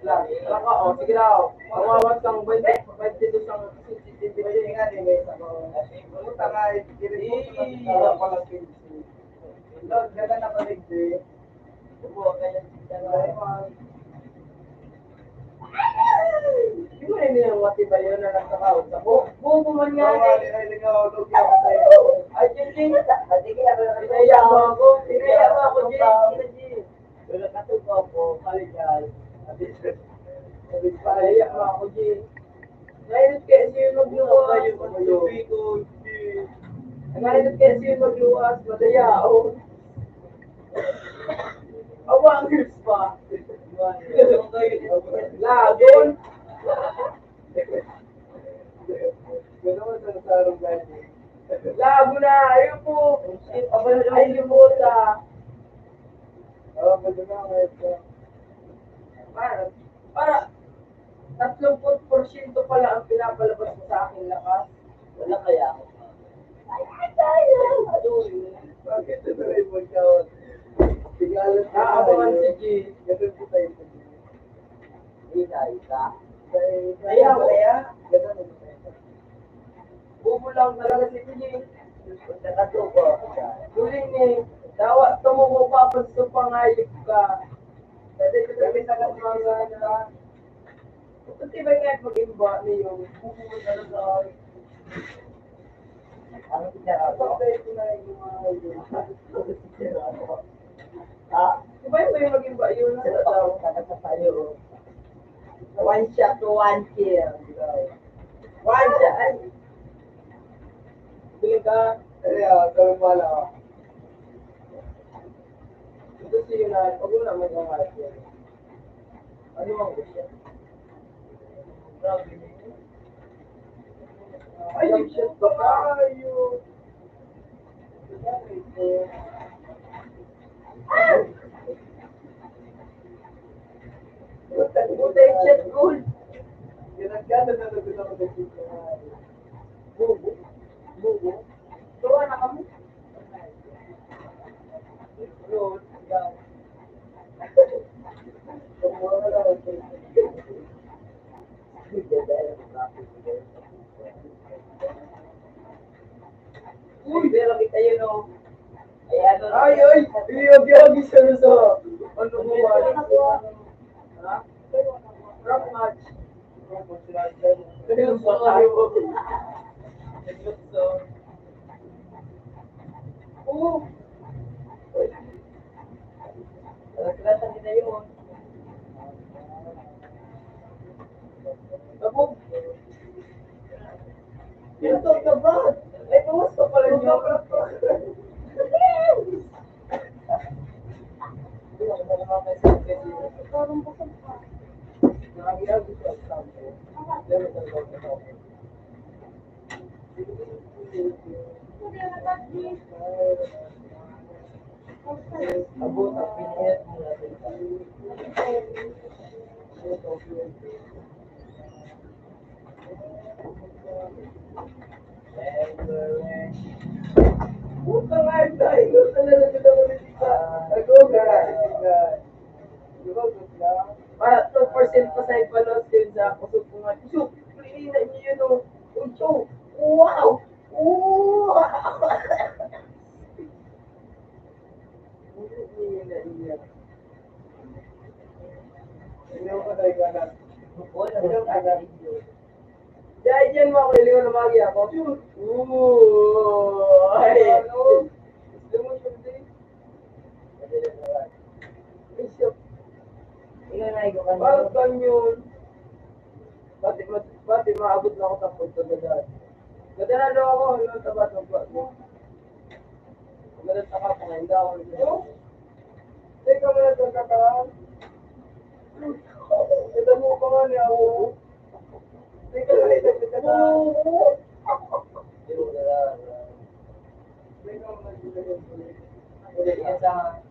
Lang, ka, o, sige lang. Mawawag kang 22 ang CCTV nga ni may sabaw. Pumunta nga, i-report ko na pala pinsi. Lord, ganda na paligdi. Buo, kaya hindi mo rin yung matibay yun na nagkakaot sa buo. Buo mo man nga. Ay, Jin, pinaya mo ako. Pinaya mo ako, Jin. Pero katuto ko, kaligay. Pinaya mo ako, Jin. Ngayon kasi yung magluwas. Ngayon kasi yung magluwas. Madaya ako. Awa ang grips pa. Lagon. Lago na. Ayun po. Ay, limuta. Para 30% pala ang pinapalabas mo sa akin lakas. Wala kaya ako. Ay, tayo. Bakit ito na yung magkawat? Naabangan si G. Ganun po tayo sa G. Isa. Kaya, kaya. Ganun po tayo. Bubo lang talaga si G. Tuling ni, dawa, tumuko pa pag sa pangayip ka. Dati ko sabi sa mga na. Kasi ba nga mag-imba niyo? Bubo mo talaga. Ano siya ako? Ito na yung mga diba yung mag-imba yun? Sa tayo. One shot to one kill. One shot. Ay. Sige ka. Kaya, gawin mo lang. Ito siya na, huwag mo na mag-angat yan. Ano mang gusto? Grabe niyo. Ay, shit ba kayo? Buta yung shit gold. Ginagana na natin ako na shit gold. Bubo. Bubo. Tuwa na kami. Road. Yan. Tumuha na lang. Uy, pero kita yun o. Ay, ay, iyag-iyag isa na sa ano mo ba? Ha? Rock match. Ganun ba tayo? Oo. Kalatan nila yun. Tapos, pinatog ka ba? Ay, buwas ka pala niyo. Parang busog pa. Hindi na tadi. Abot ang pinayat mo natin. Puta nga, tayo talaga kita ulit isa. Ako ka. Para 2% pa sa ipalos yun sa kusog ko nga. Kusog, pilinan niyo yun o. Ucho. Wow! Wow! Dahil dyan mo ako, iliw na magi ako. Ooh! Ay! Gusto mo siya din? Bishop. Bakit ganyan? Bati maabot na ako sa pagkagadan. Gadanan daw ako, ano sa ba't magbago? Gadanan sa kapang, hindi ako nagagawa. Teka mo na sa kakaan. Ito mo pa nga niya ako. Teka mo na sa kakaan. Teka mo na sa kakaan.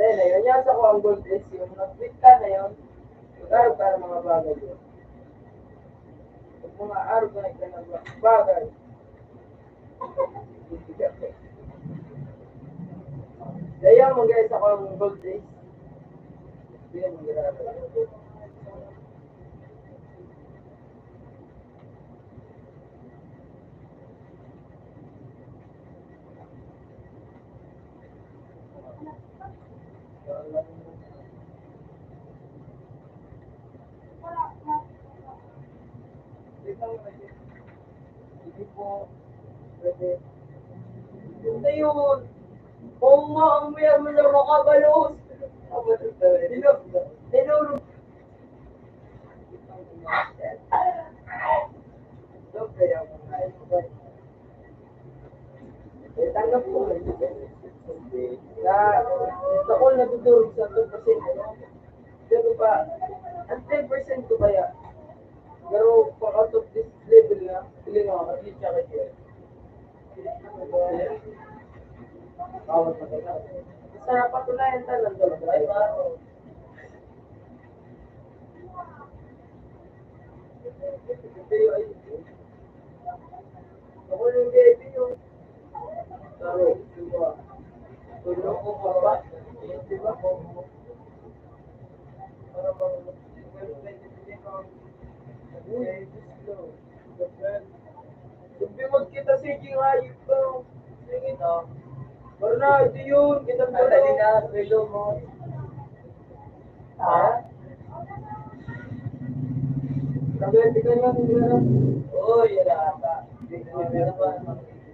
Dahil na yun, yan sa ko ang gold is yung nag-tweet ka na yun, mag-arap ka ng mga bagay yun. Pag mga arap ka ng bagay, dahil yan mga guys ako ang gold is, hindi yan mga ginagawa. Hindi po, pwede. Hindi yun. Kung maamaya mo na makabalos. Dinurog. So, kaya mo nga ito. Tanggap ko. Gusto ko natutulog sa 2%. Pero pa, ang 10% ko kaya. Pero pag out of this level na, feeling ako, at least siya kayo. Sa patunayan talang talaga. Ay, baro. Ako yung VIP yung laro, diba? Tulong ko pa ba? Diba? Para bang Sumbimod kita si Jing Hayop ko. Sige na. Pero na, ito yun. Kitang ko na. Relo mo. Ha? Sabi, tika nyo. Oo, yan ata.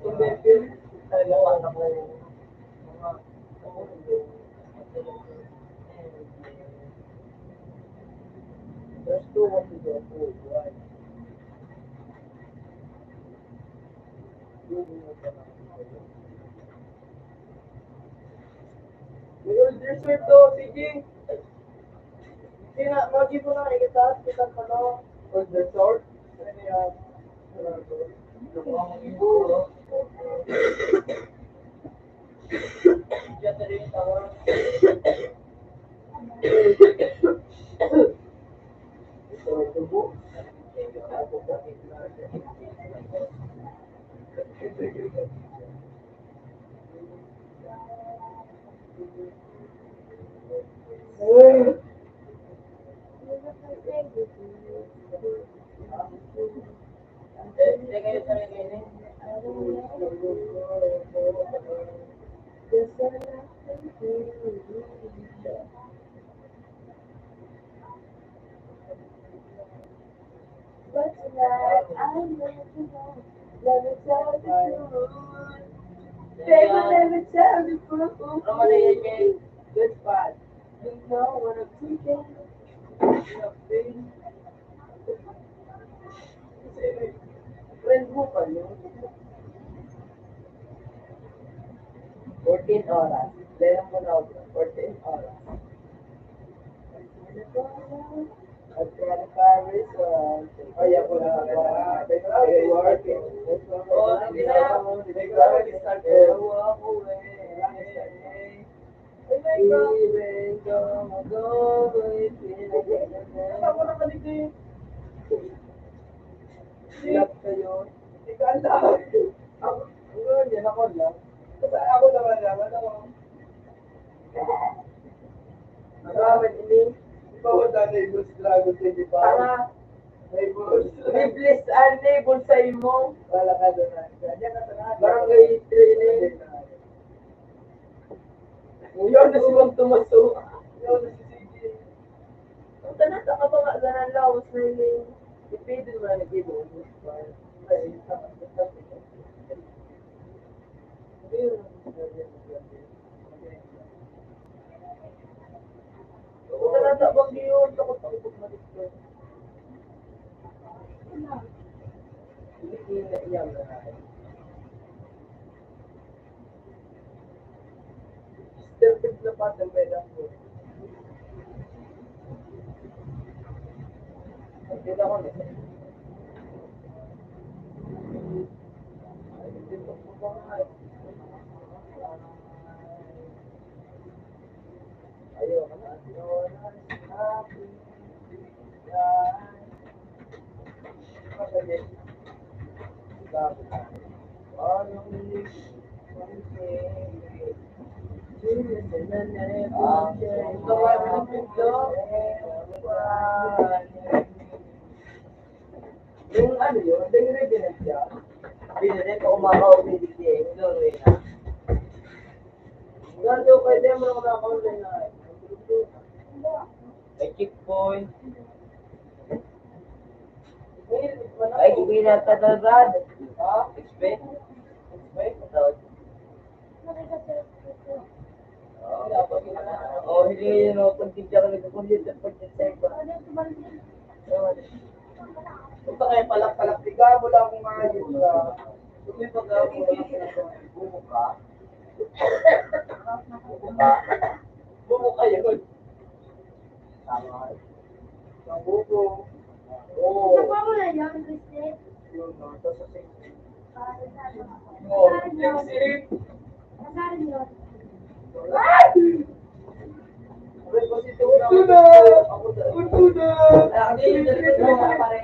Sumbimod. Talaga ko. There's too much to go through, right? Yung dessert to, sige. Sige na, magi po na, ikitas, kita pa no. Or dessert. Ano yan? Diyan na rin yung tawag. kayo sa kainin. But tonight, I let you know. Let me tell the truth. Baby, let me tell the truth. Ano man na yan, good spot. You know what I'm thinking. Friend mo pa yun. 14 oras. Lelang mo na ako. 14 oras. At kaya Paris, ay ako na working. Oh, hindi na. Nag-start ko ako eh. Even though I'm going Ako na kanito eh. Silap kayo. Ikaw lang. Ako, yan ako lang. Kasi ako naman ako. Maraming ini. Ikaw ang neighbors dragon 25. Tama. Neighbors. Biblis ang neighbors sa imo. Wala ka doon na. Barangay training. Ngayon na silang tumaso. Ngayon na si Sige. Ang tanas ang kapanga sa ng laos na yun. Ipidin mo na nag-ibon. Ay, Kung talata bang yun, takot ako pag malikot. Hindi na iyang na natin. Stupid na pa ng pwede ako. Pagkita ko na. Ay, dito po ba nga eh. Ayoko na. Yung ano yun, ready na siya. Binili ko kumakaw PDK, Norway na. Gando, pwede mo naman ako na ay checkpoint. Ay, hindi na tatagad. Ha? Expect? Expect? Oh, hindi yun o. Pag-tibya ka nag-computer, pag-tibya ka. Punta kayo palak-palak. Tiga mo lang kung maayos ka. Tumipag ka mo lang. Bumo ka? Bumo ka? Bumo ka yun. Tama. Nabubo. Oo. Napa mo na yun, Christy? Yun, nasa sa safety. Oh, Six. Nasarin yun. Untuna! Untuna! Hindi yun na pare.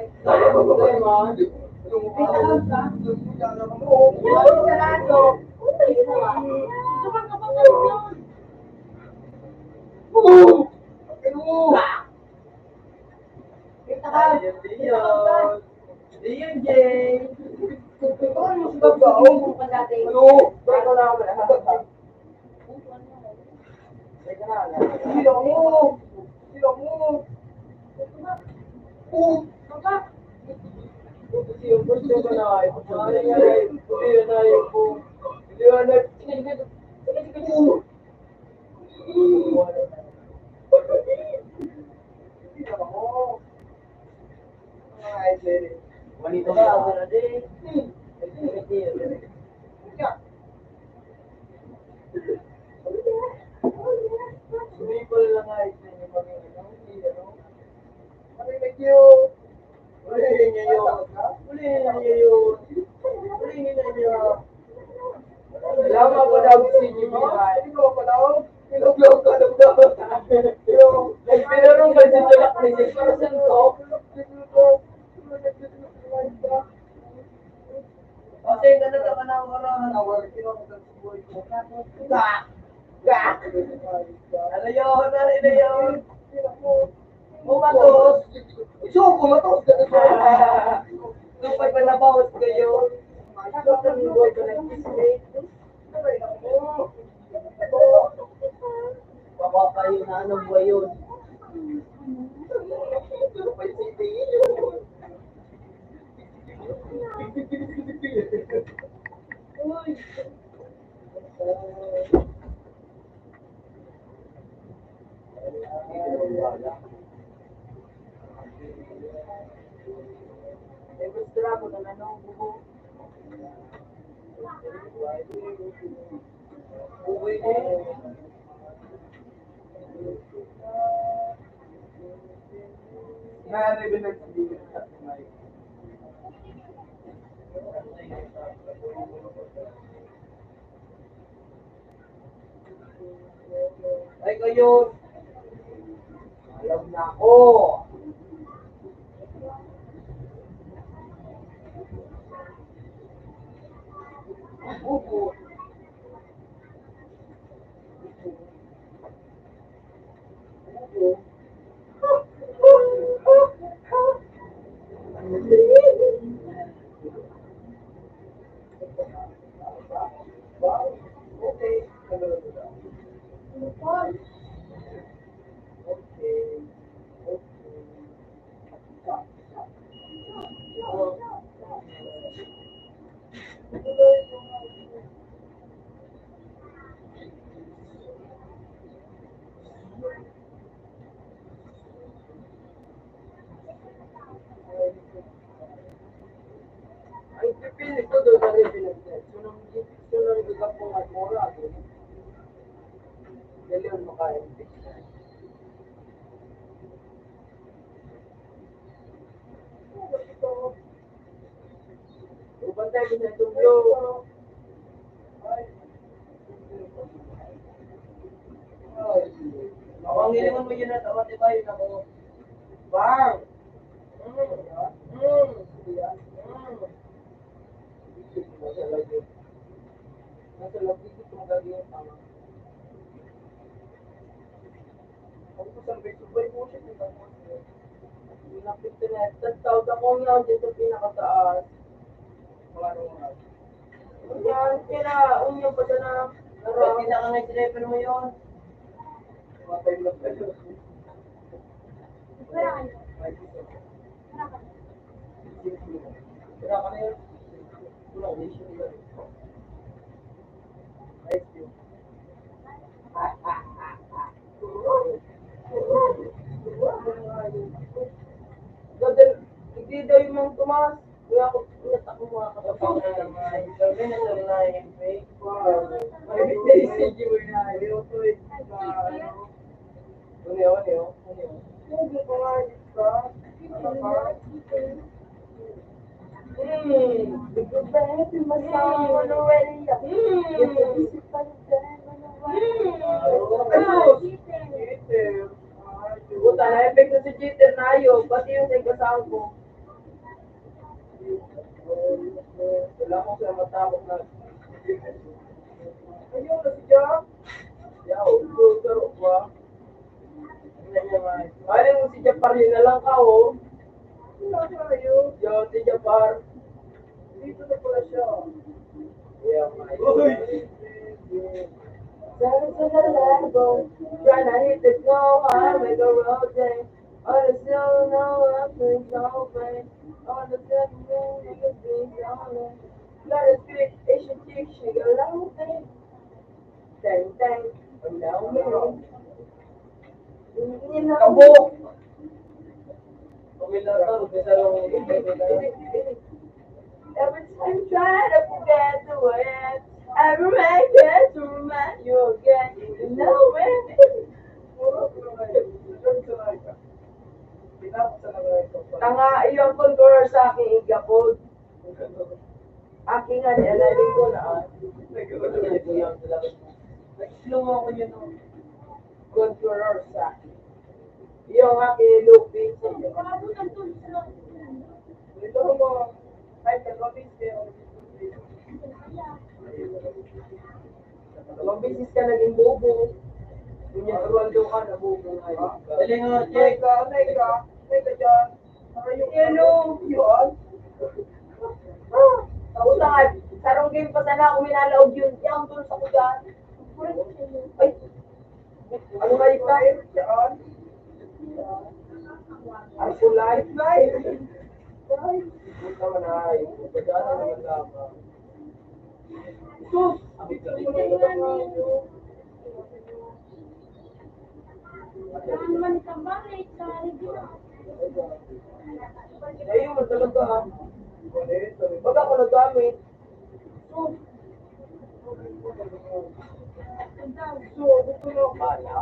Diyan, Jay. Ano? Bago na ako. Sila mo! Sila mo! Kasi yung gusto ko na ay, hindi na yung po. Hindi na Wanito ba? Ako na din. Hindi ko lang ayos na yung mga ano. Marinig yun. Ulihin niya yun. Ulihin niya yun. Ulihin niya yun. Lama ko daw si Jimmy. Hindi ko pa daw. Ilog-log ka daw. Pinarong ba siya sa lakrisik? Para saan ko? Kasi ganun ka na ang oras. Gak! Gak! Ano yun? Ano yun? Bumatos! Ito, bumatos! Kapag palabawas kayo, kapag boy ko nag-display, baka kayo na anong buhay yun. Demonstrate mo na nanong buho. Uwi eh. Narinig na sabihin sa tumay. Ay kayo, alam na ako. Bubo. Okay. Ay, pipili ko doon na rin pinagdad. Sunang lugar ko at mora. Dali yun makain. Upantay ko sa tublo. Mawangilingan mo yun at awat tayo na ko. Bang! Nasa lagi ko magagawin tama. Ako po sa subay po siya. Pinapit na. Tag-tawag ako nga dito pinakataas. Yan, kaya unyong pa na. Bakit na ka nag-driver mo yun? Matay lang kayo. Kira ka na yun. Kulang, hindi siya nila. Nice yun. Gadal, hindi daw yung mga tumas. Kaya ako, ulit ako mga katapang na naman. Sabi na sa line, fake. May message mo na. Yung tweet ka. Ano yun? Hindi ko nga ka. Puta na, epekto si Jeter na ayaw. Pati yung sa kasama ko. Wala ko siya matakot na. Ayun na si Jack. Yaw, laro ba? Kaya mo si Japar yun na lang ka, oh. Yo, si Japar. Dito na pala siya. Yeah, my Seven to the level, trying to hit the snow, I make a road day. On the snow, no, I'm feeling so pain. On the seven moon, niggas being lonely. Let us speak, Asian chick, she got a long thing. Dang, dang, I'm down here. Kabuk! Every time you try to forget the way, every man gets to remind you again. You know it. Tanga iyong controller sa aking igapod. Aking nga nilalagay ko na. Nag-slow ako yun ng controller sa akin. Yung aking looping sa iyo. Ito mo. Ay, dalawang bisis ka naging bobo. Kunya, Rolando ka na bobo. Dali nga, check. Nay ka dyan. Yung yellow, yun. Kautangan, sarong game pa sana ako minalaog yun. Yang doon sa kuyan. Ay, ano nga ito? Ako life na eh. Punta mo na ay. Pagdaan na naman lamang. Sus! Saan man ka ba? Ayun, talaga ah. Baga ako nagamit. Sus! Gusto mo kaya?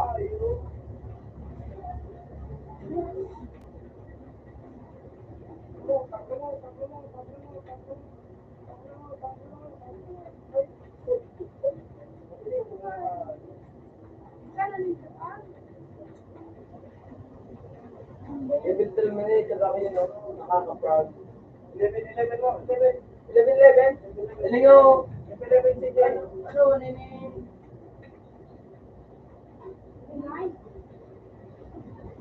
Level terminator ako yun, no? Nakaka-proud. 11-11 mo. 11-11? Ano yung 11 si Jen? Ano, nini?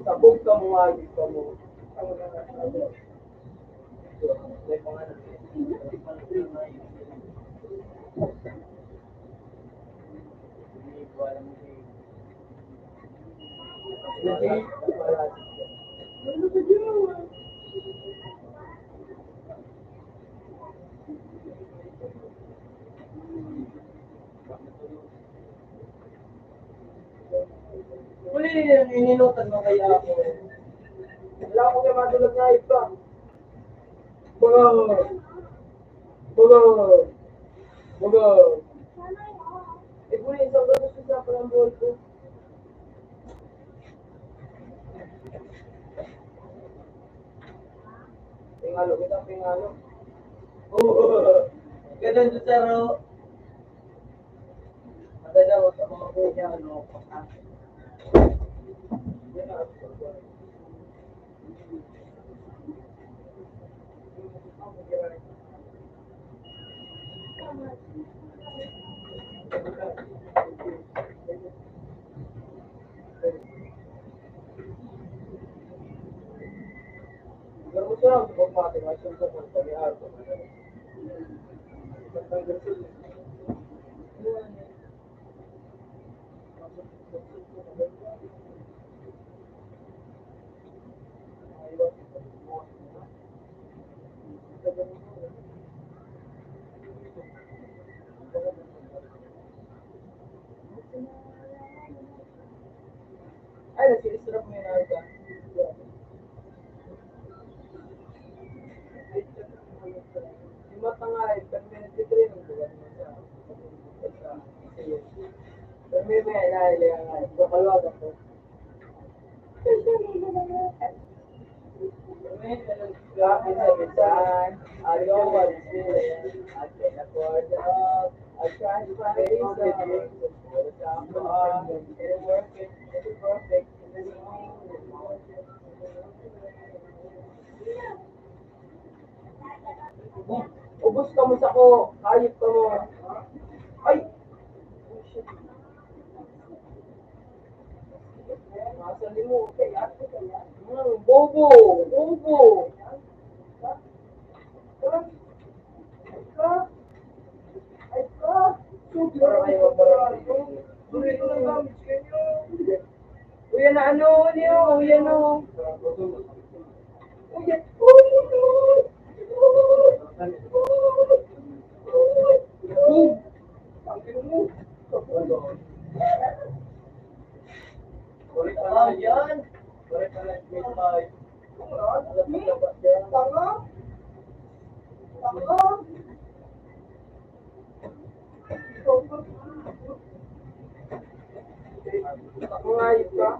Sabog ka mo, agit ka mo. Uli, ininutan mo kaya ako. Wala akong kaya matulog na iba. Baga! Baga! Baga! Eh, uli, isang ganun sa palang buhay ko. Pingalo kita, pingalo. Oo! Ganun sa saro. Madala ko sa mga kuya, ano, Pero siya, kung pati, may siyempre kung pag-iar ko. Ay, nasilisirap mo yun na ito. Yung mata nga eh, pag may nagtitraining ko, ganun siya. Pero may nailayan nga eh, kakalwag ako. Grabe sa bisan, ayaw ko I can afford the help, I try to find a reason, but it's not far, it'll work it, it'll be perfect, ubus ka mo sa ko, hayop ka mo. Ay! Nasali mo, bobo! Bobo! Ay ka! Para kayo mabarang. Dito lang gamit kayo. Uy, na ano niyo? Uy, ano? Uy, yan. Tanga? Tanga? Ako ngayip ka?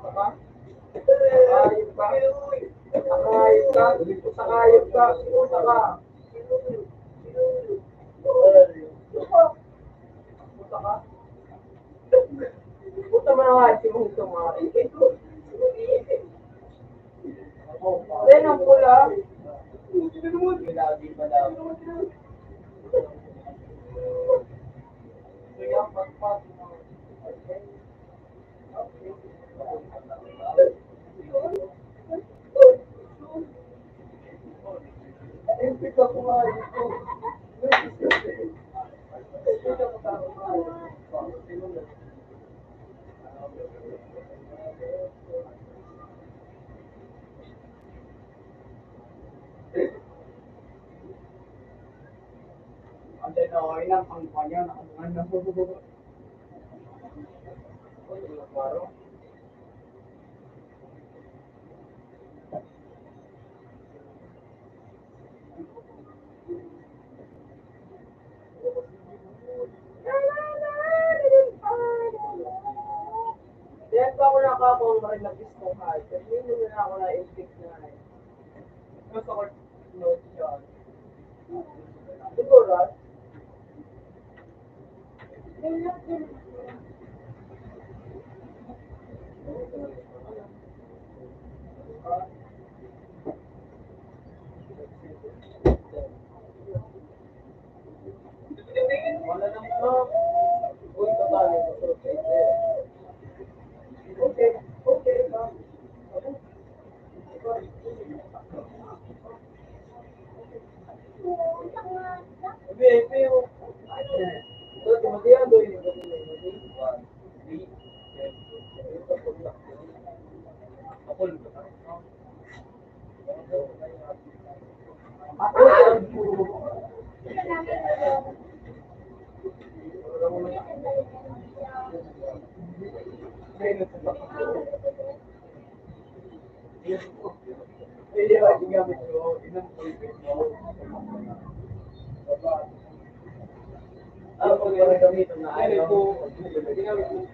Saka? Ngayip ka? Ngayip ka? Sakayip ka? Saka? Puta ka? Puta mo na nga si mong sumari. Then ang pula. Lagi pa daw. Kaya pagpas mo. Okay. Ang okay lang, ang kanya, nakamungan na po. Kaya pa ako nakakuha rin na pistol hard. Kasi hindi na ako na-inflict na eh. Mas ako note yun. Siguro, wala nang uy, tatali mo. Okay, okay, ma'am. Pero, so, tumatiyan doon yung ano po yung gamitin na ayaw? Ginamit mo.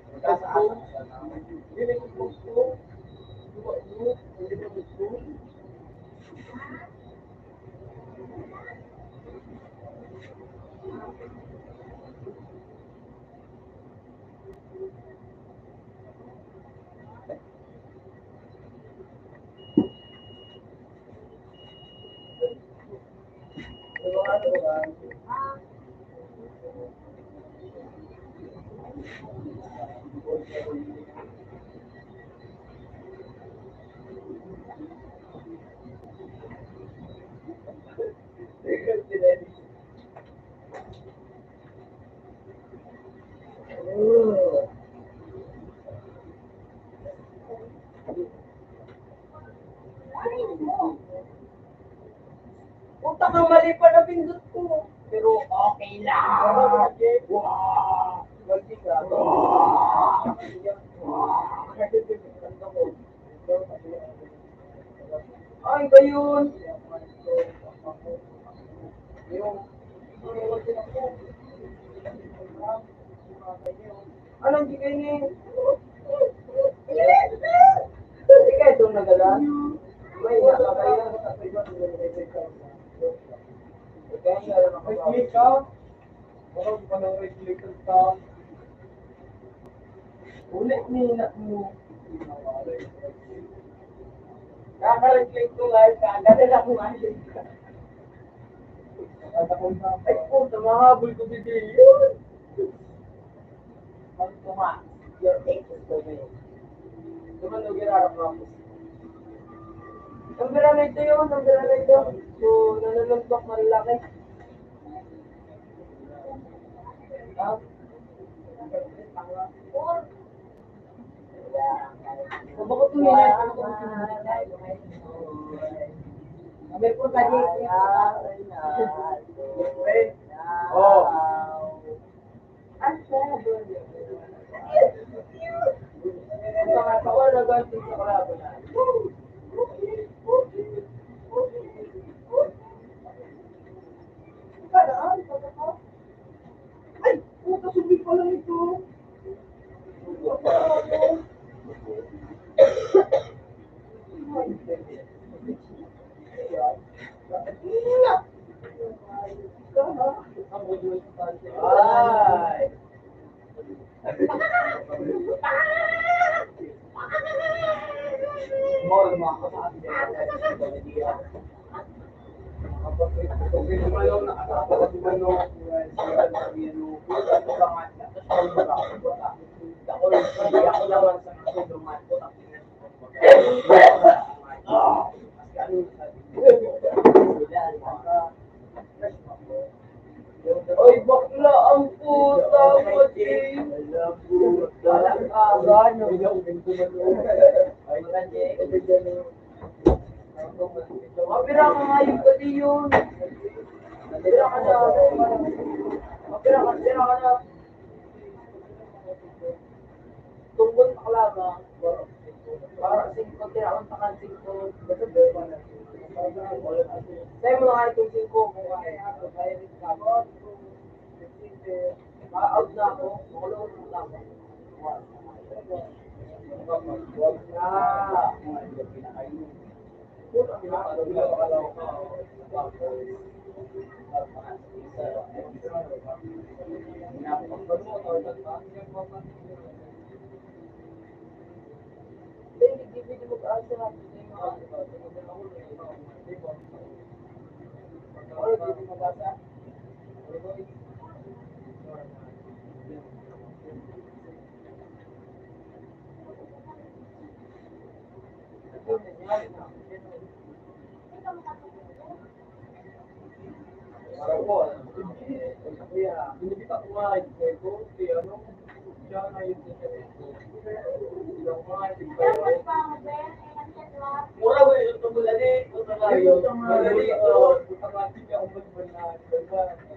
Puta kang mali pa na pindot ko. Pero okay lang. Wow! Waldi ka. Ay, ba yun? Anong gigay ni? Sige, itong nagalan. May nakakayan sa private click ka? Baka pa nang click ka. Ulit nila mo. Kaka-click ko live ka. Dati na kumasin ka. Ay po, mahabol ko si Dion. Ang tuma. Your take is the way. Tuman nung ginarap ako. Ang na ito yun, ang na ito. So, nananuntok malaki. Ha? So, bakit ito nila? Kami po tayo. Oh. Asa? Mga tao na ganti sa kalabo na. Ay, puta subi pala nito. Ay. More mga kasabi. Oy, bakla ang puta ko, Jay. Walang araw. Ay, kasi dyan yung... Mapira ka nga yung gati yun. Mapira ka na. Mapira ka na. Tungkol sa kalama. Para 5, tinakon sa kan 5. Tayo mo na nga itong 5 kung kaya. Kaya rin ka. Out na ako. Makulong na ako.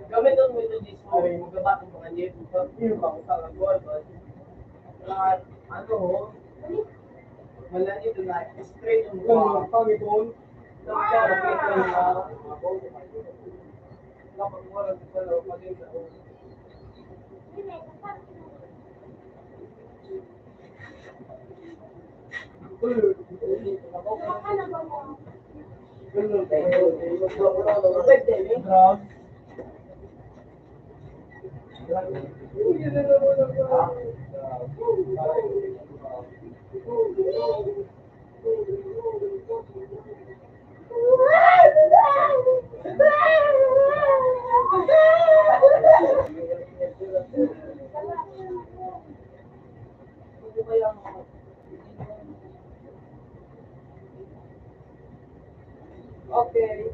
Gamit ang methodismo, magbabatong mga dito. Yung bang sa ano ho? Wala nito na straight on wall. Pangipon. Okay.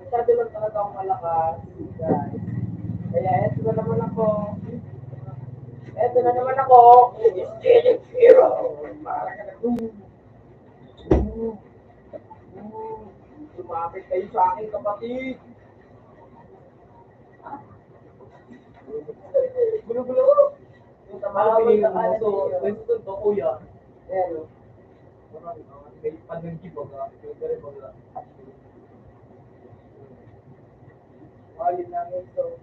Masyado lang talaga akong malakas. Guys. Kaya eto na naman ako. Eto na naman ako. Aesthetic hero. Para ka na. Lumapit kayo sa akin, kapatid. Gulo-gulo. Yung tamawag na kanan niyo. Ito to, kuya. Ayan o. May panangki ba ka? May gari ba ka? Walin lang ito.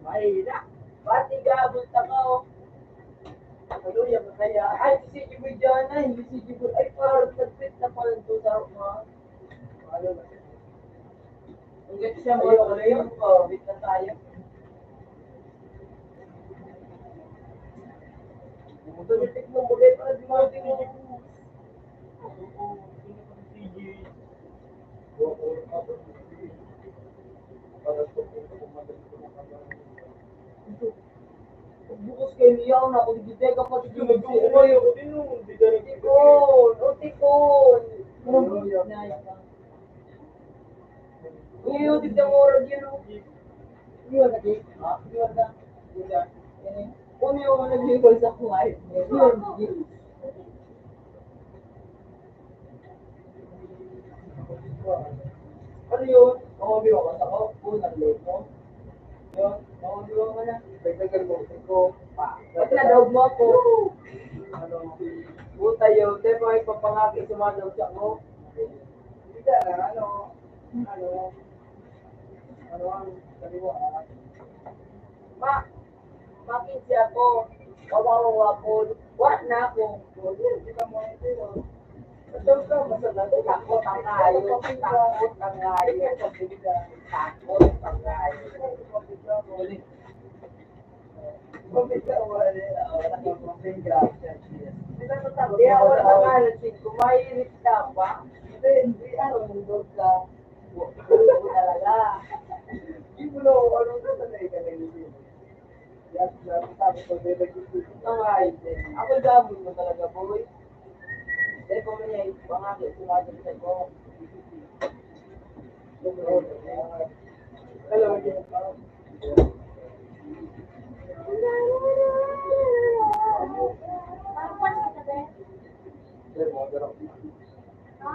Ay, na. Pati gabot ako. Hallelujah, masaya. Ay, si Jibo dyan na. Hindi si Jibo. Ay, parang nag-fit na pala ito sa mga. Ano na. Hanggang siya mo. Ano yun? Wait na tayo. Tumitik mo. Bagay para di mo. Bukas kayo niya ako na kung hindi ka pa dito mag-uumay ako din nung tikon, o tikon. Ngayon, tignan mo oras yun o. Yun, lagi. Yun na. Yun na. Kung yung nag-libol sa kuhay. Yun, yun. Ano yun? Makabiwa ka sa ako. Unang load mo. Yun, makabiwa ka na. Dagdagan mo ko. Ba't nadawag mo ako? Ano? Buta yun. Di ba ipapangaki sumadawag siya ko? Hindi ka na, ano? Ano ang kaliwa? Makinsi ako. Kawawa ako. What na ako? Hindi ka mo ito. Takot ang ngayon. Takot ang ngayon. Takot ang ngayon. Hindi ako nakakalasin. Kumahirit ka pa. Hindi, ano, nandun ka. Puro ko talaga. Hindi mo lang, ano ka sanay ka na yun. Ang ayos din. Ako gabon mo talaga, boy. Dahil pa mo niya, pangakit, sumadagdag ko. Hello, Ha?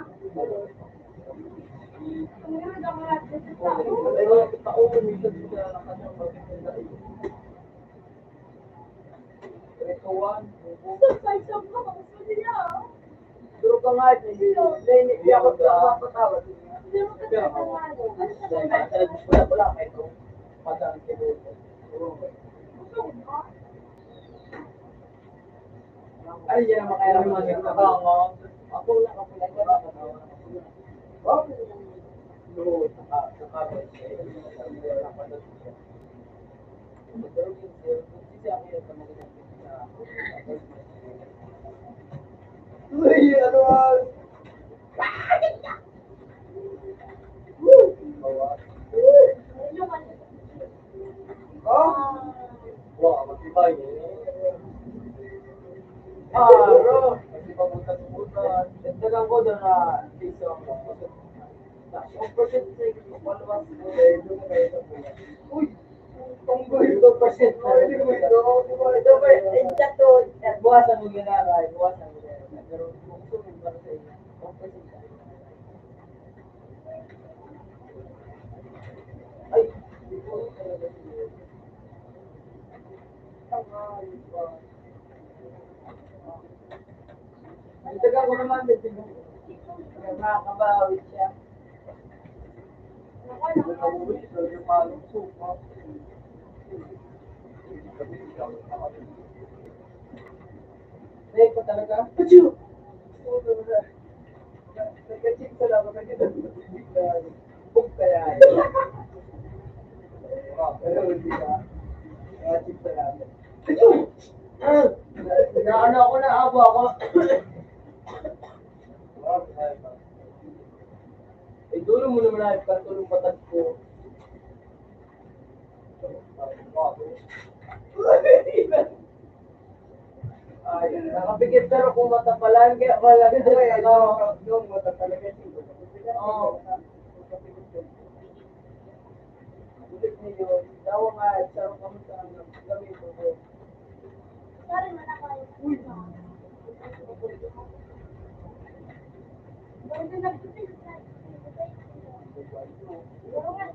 Ang yun, ako natin sa tao. Saysam ka, gusto niya. Duro ka nga, hindi ako napapatawad. Hindi mo kasi kasalanan. Ano sa Wala ka ito. Padang kilo. gusto mo? Ay, yan ang makailang mga nagtatango. Ako lang ako lang yan. Oh, no, saka ba siya? Uy, ano ah? Ano man? Oh? Wow, matibay eh. Bro. Dagdagan ko doon na piso ang ang percentage ko paluwas ko doon kayo sa buwan. Uy! Tunggoy 2%. Hindi ko ito. Ito ba? Exact to. Buwasan mo ginagawa. Buwasan mo ginagawa. Pero kung sumin para sa inyo. 1%. Ay! Hindi ko talaga siguro. Tanghali pa. Itaga ko naman din. Nakakabawi siya. Hindi ko talaga. Achoo! Nagka-chip ka lang. Book kaya. Pero hindi ka. Nagka-chip ka lang. Achoo! Ano ako na abo ako. Eh, dulo mo naman na ka, tulong patas ko. Ay, nakapikit pero kung matapalan, kaya wala ka yung mata talaga. Oo. Ulit niyo, dawa nga, sarong kami sa gamit ko. Sorry, manakay. Uy! Hindi nagtitig. Pero nga,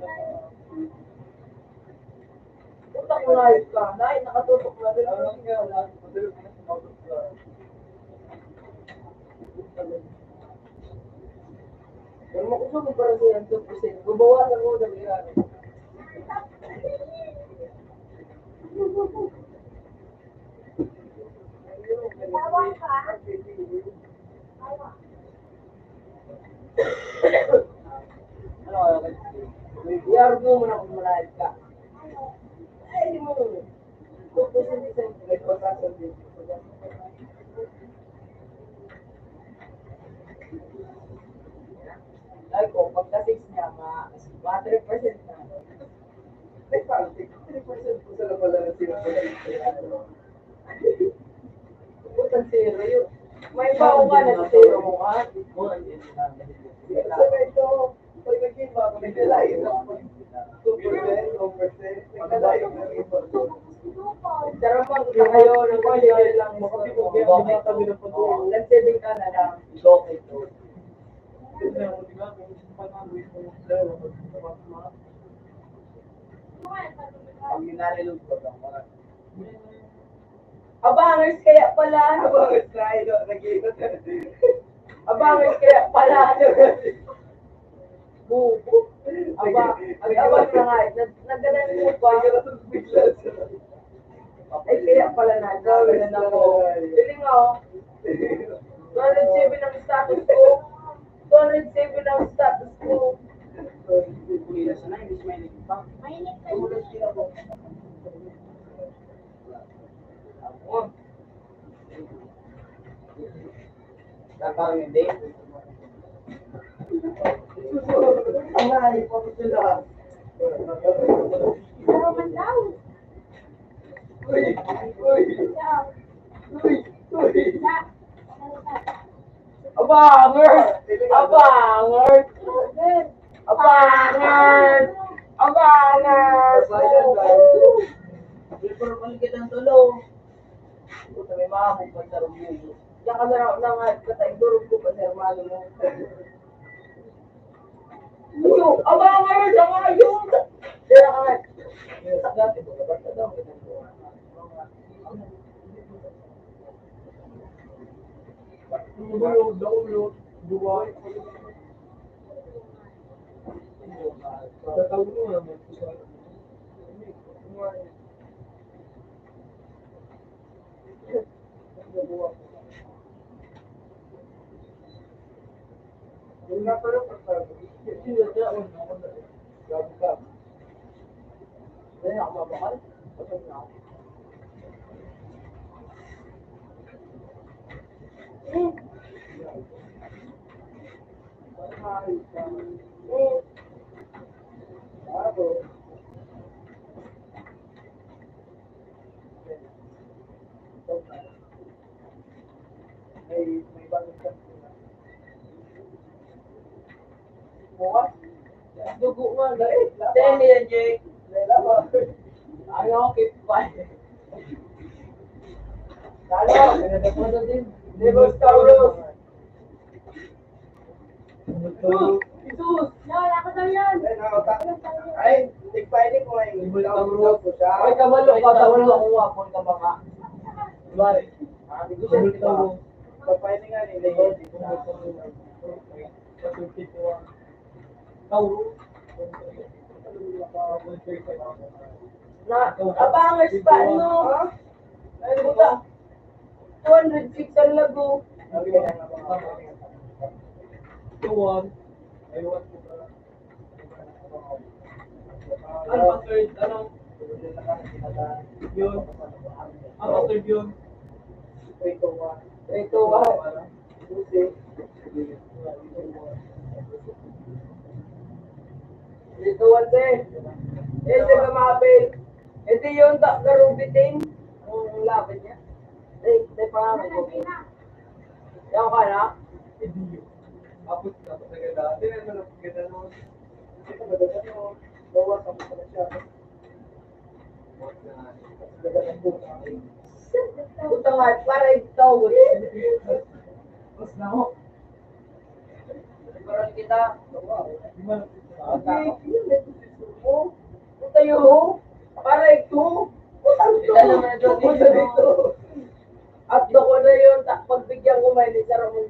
Utak mo live ka, dahil nakatutok na rin. Ano nga, madulog na sumagot ka. Pero makuha mo para sa yan, 2%. Bubawasan mo na yan. tawa ka. Tawa. Ano kaya kasi? I-argue mo na kung malahit ka. Ay, hindi mo. 2% isa yung nagpapasal din. Ay ko, pagka 6 niya, mga 3% na. Ay, parang 3% po sa pala na sila. Putang zero yun. May bago ka na sa zero mo ka. Sabi ito, pag naging bago, may dalayin na 2%, 1%. Nagdalayin na rin. Sarapang ka kayo, nag-level lang mo. Nag-saving ka na lang. Okay to. Ang ginalilog ko lang. Abangers kaya pala. Abangers kaya nag-iikot. Abangers kaya pala. Bubo. Abang na nga. Nagdanan mo pa. Ay kaya pala na. Gawin na ako. Piling ako. 207 ang status ko. 207 ang status ko. Mainit ka yun. Parang hindi. Ang mahali po sila. Pero man daw. Uy! Uy! Daw. Uy! Uy! Da. Abangers! Abangers! Abangers! Abangers! Pero paligid ang tulong. May mahamog pa sa rumo. Diyan ka na lang nga, katay-durog ko pa sa hermano mo. Uyo, aba ngayon, siya nga yun! Diyan ka nga. Yes, dati, baka ka daw. Ulo, ulo, buwan. Tatawag mo naman. Wala pa rin pagsabi. Sino siya? Gabi ka. Dahil ako mabakal. Pasal na ako. Bago. May bagong kasi na. Bukas? Dugo nga, dahil. Dahil yan, Jake. Ayaw, keep quiet. Lalo, pinadapunan din. Devos Taurus. Jesus! Wala ka daw yan. Ay, tigpainin ko ngayon. Taurus. Ay, kabalo ka, kabalo ako wapon ka baka. Bari. Tigpainin nga nila yun. Taurus. Na, abangers pa, ano? Ay, buta. 206 ang lago. Tuwan. Aywan ko pala. Ano ang third? Anong? Yun. Ano ang third yun? 321. 321. Buti. 321 din. Ito ka mapil. Ito yung garubitin. Ang lapit niya. Hindi pa nga ko. Yan ka na? Apos ka pa sa ganda. Hindi na naman ang ganda nun. Hindi ka maganda nun. Bawas ako sa siya. Punta nga, para ito. Mas na ako. Parang kita. Punta yun. Para ito. Punta ito. At doon na yun, pagbigyan ko may nisara mo.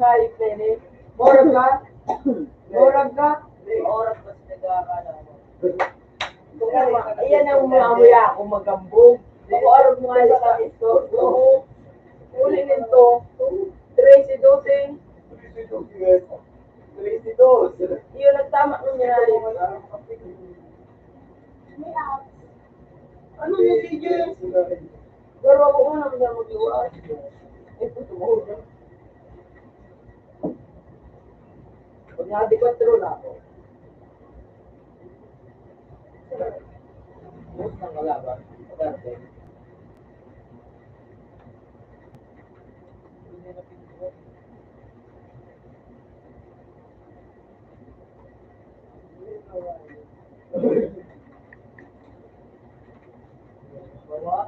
Hayop na yun eh. Morag ka? Morag ka? Morag pa sinagkakala mo. Ayan ang mamuya ako magambog. Ako arog mo nga sa ito. Uli nito. 13-12. 13-12. Yun nagtama ko niya. Ano yung DJ? Pero ako muna mo na mag-iwas. Ito tumulong. Pag nadi 4 na ako. Bus ng kalaban. Pagkarte. Bawa.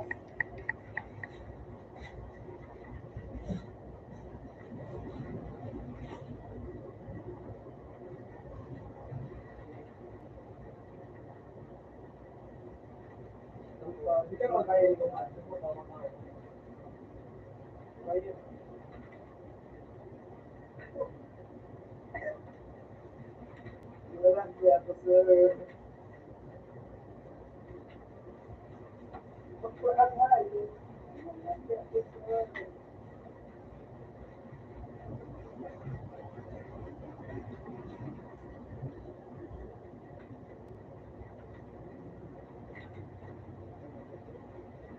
Hindi ka makaya ito. Wala siya ako sir. Pagpuan nga yun.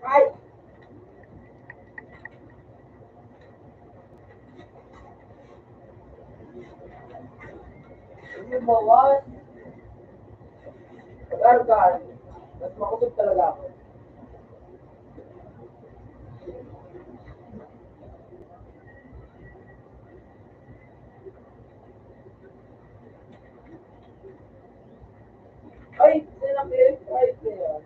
Ay! Hindi bawas. Pag-arkan, mas makusog talaga ako. Ay, sinakit. Ay, siya.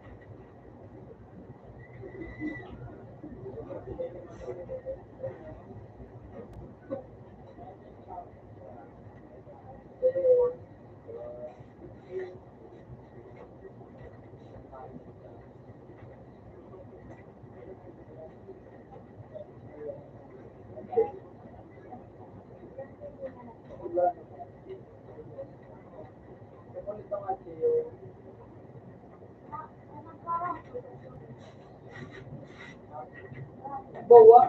Bawa.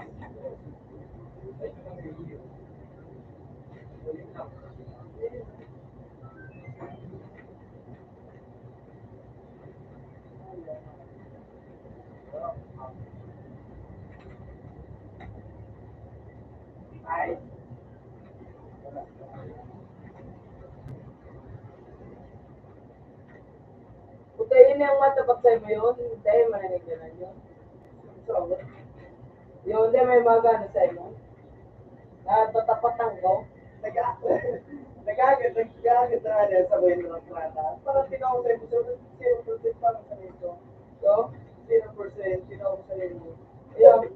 Ay. Puta yun yung matapak sa'yo mo yun. Dahil maninig ka na yun. So, yun, di may mga gano'n sa'yo mo. Natatapatan ko. Nag-agad na rin sa buhay ng plata. Parang tinawag sa'yo mo, 0% parang sa nito. So, 0%, tinawag sa'yo mo. Ayun.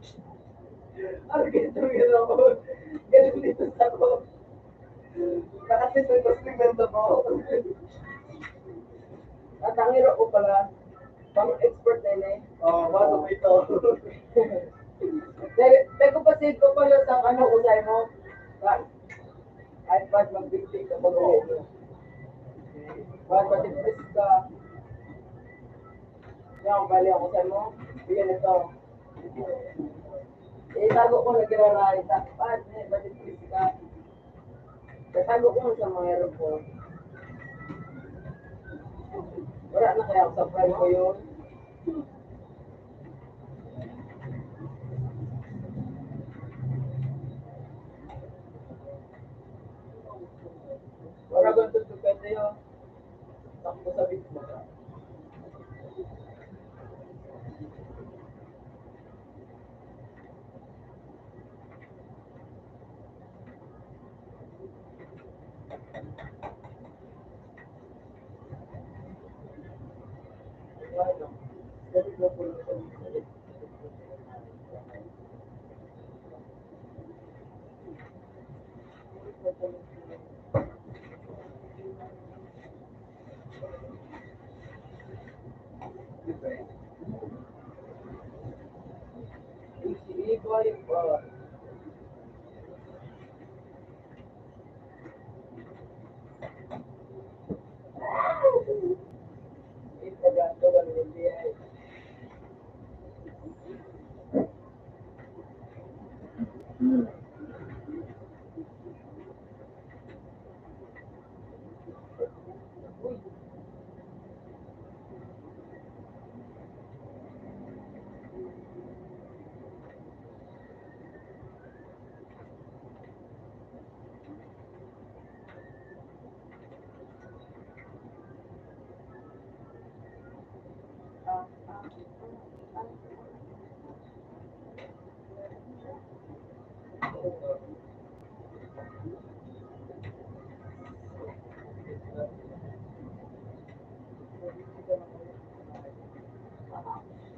Ano ganito yun ako? Ganito dito sa ako. Nakasito ko sa mo. At ang hero ko pala, pang expert din eh. Oo, bago mo ito. Pero kasi ko pala sa ano usay mo. iPad mag-bigting ka pag uwi mo. Ba't matipis ka? Yan, bali ako sa mo. Bigyan ito. Itago ko na ginarahita. Ba't matipis ka? Tatago ko sa mga aeroport. Wala na kaya ako sa prime ko yun. Wala ganito pwede yun. Takbo sa bitmo. Iboy, ipagando ka ng NBI.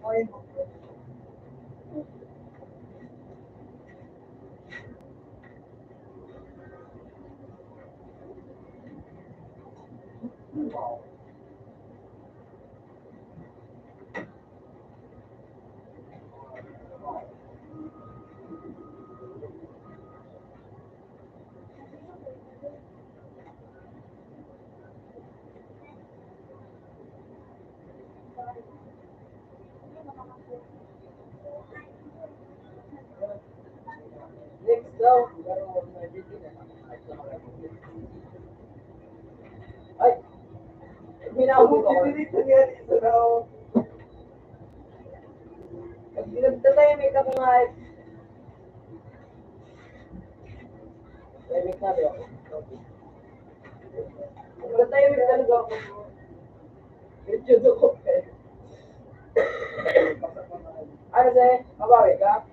Ay, next daw, garo mo na dito na. Ay, hinahuli ko. Dito niya dito daw. Pag nagtatahimik ako nga, tahimik na rin ako. Nagtatahimik talaga ako. Medyo ko eh. Ano sa'yo? Mabawi ka?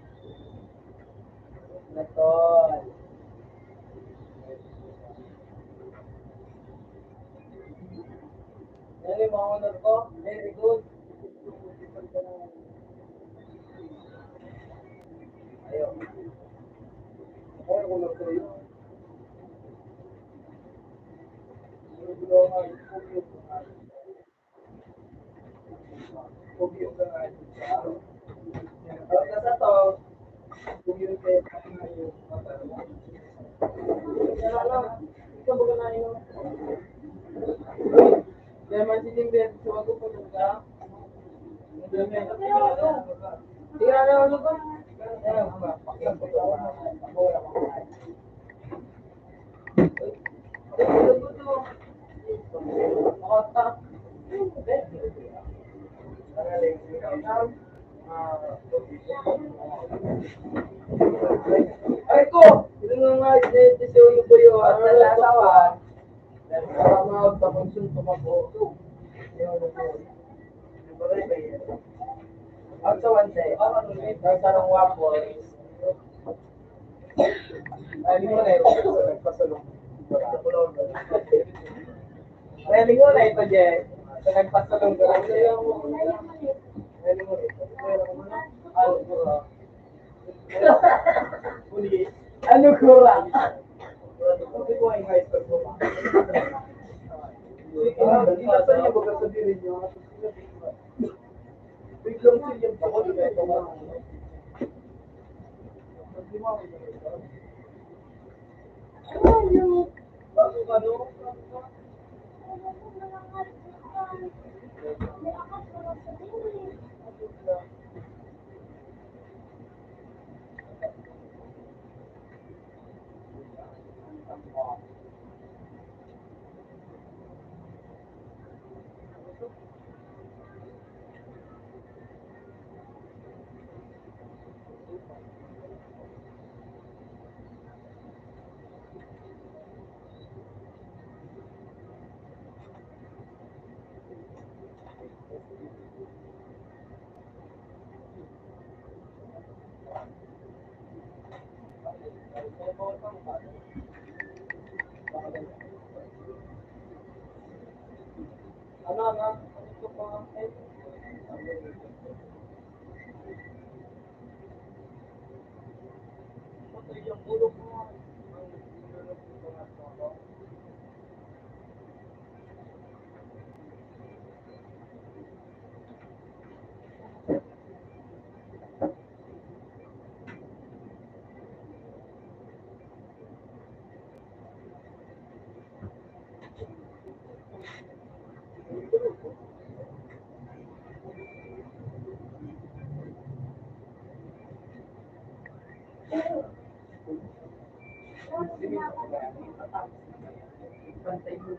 Natol. Yan yung mga honor ko. Very good. Ayaw. Ako yung honor ko yun. Pugyo ka nga. Sa to, pugyo ka ngayon. Yan lang. Ikaw ba na yun? Kaya man sining Ben, suwag ko po ka. Tira na ulo ko. Ayun, pakyan ko lang. Ako wala akong kain. Ay, ulo ko to. Makata. Ay ko! Ito nga nga, ito ko yung nasasawan. Tama, tapos yung tumakbo. At sa one day, nagtarong waffles. Ay, hindi mo na ito. Nagpasulong. Ay, hindi mo na ito, Jay. Nagpasulong ko lang siya. Ay, hindi mo na ito. Ano kura? Hindi ko ay high school ko. Inasal niya baga sa diri niyo. Biglang siyang pa ko na ito. Ano? Ano? Ito pa. Yung ulo ko. Pantay mo.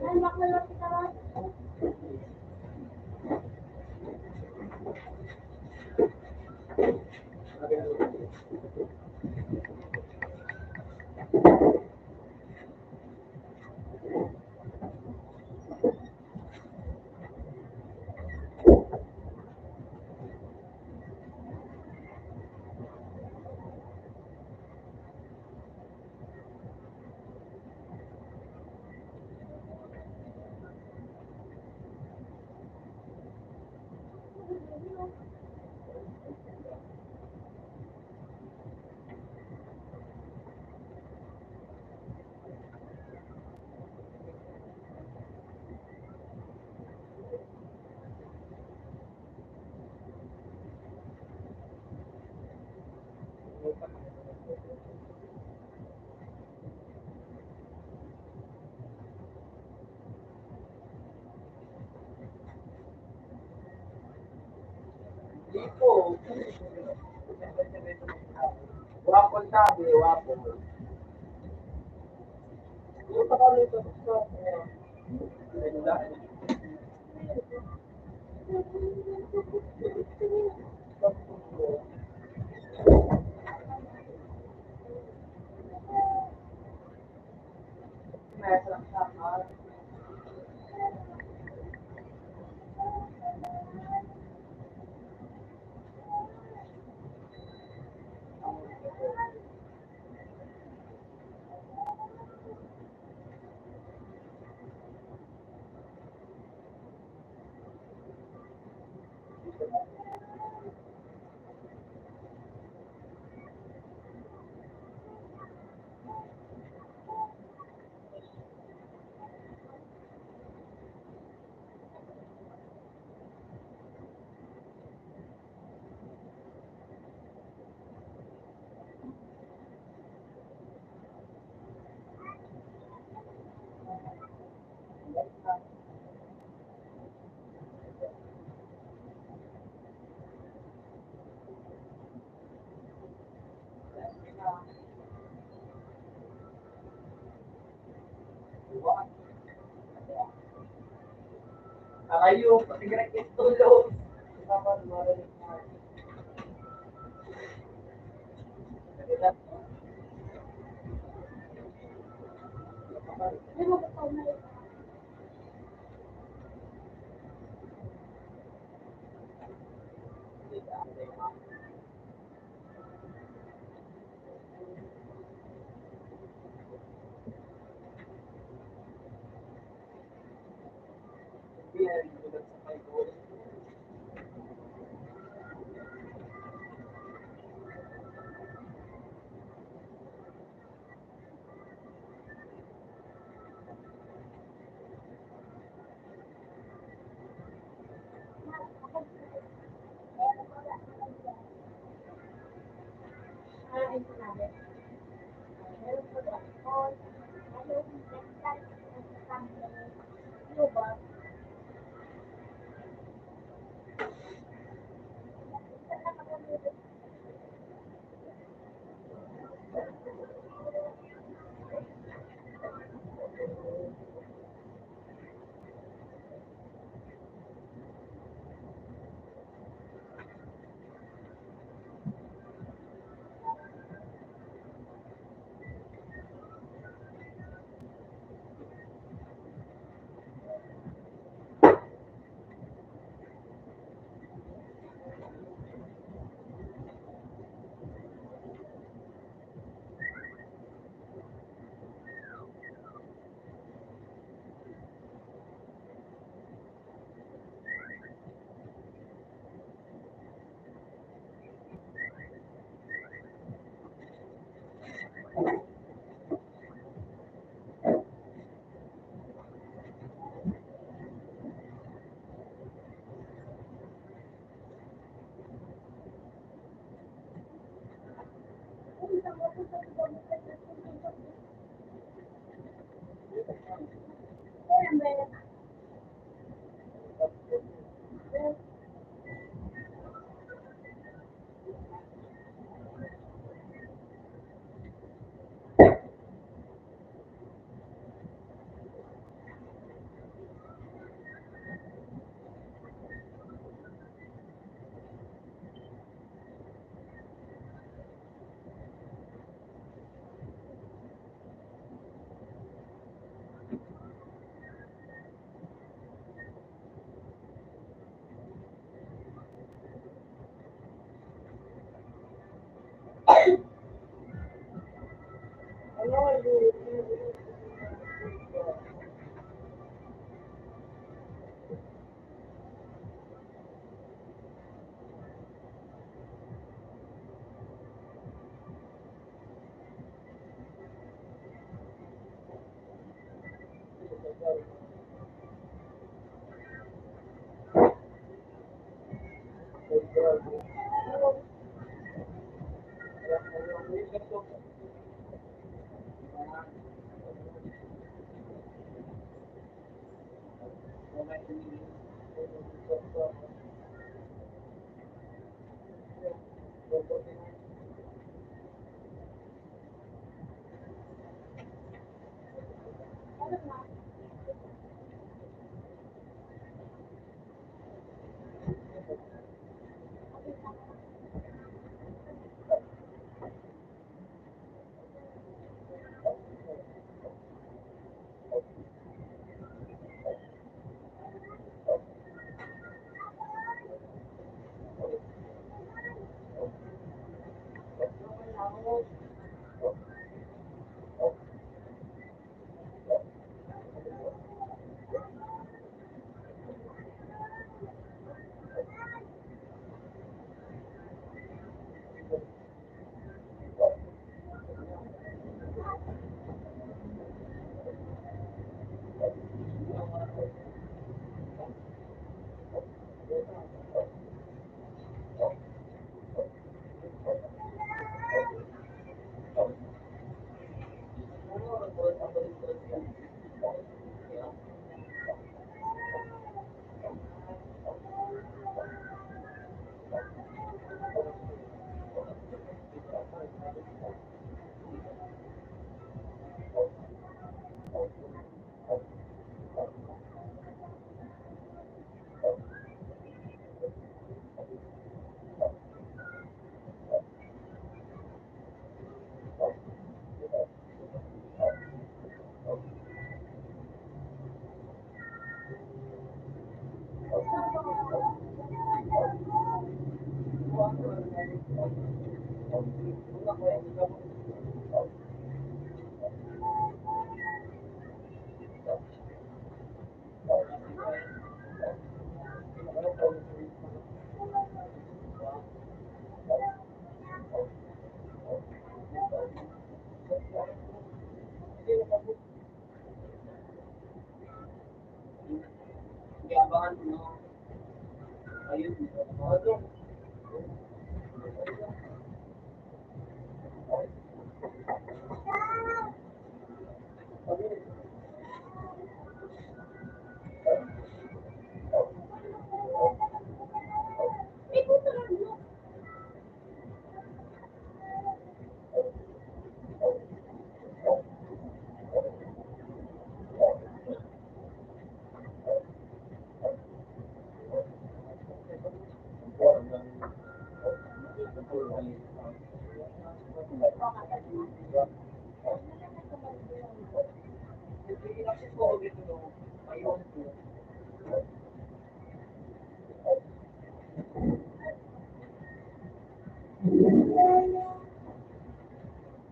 Ay, makalapit ako. Dito. Wapol sabi, wapol. Yung pakalo ito sa kayo, pati ka nagtitulog. Dapat marinig mo. Di ba ikaw na ito natin. Meron po doon. Meron mental ano ba? Abangan mo, ayun, ano, May puto lang mo. kasi po, dito, ayun po.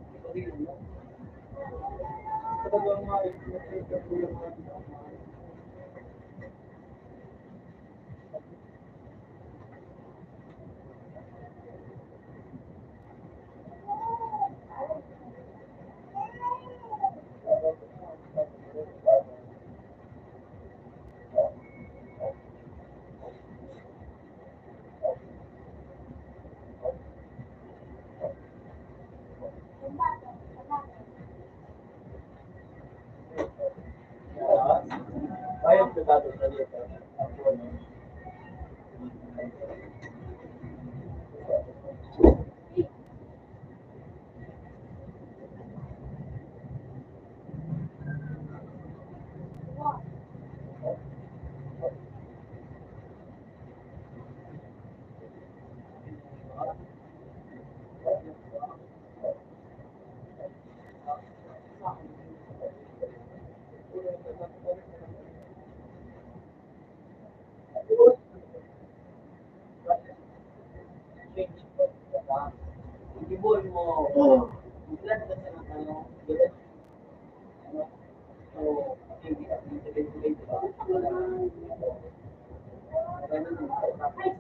Ito din, no? Talagang nga, ito po yung mga ayun po tayo sa dito. Ako, no? Change po, diba? Ibon mo, ilan ka sa ano, ilan, ano, so, hindi ka tuloy-tuloy, diba? Ganun din, tapos,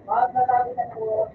Mahal na tayo na po.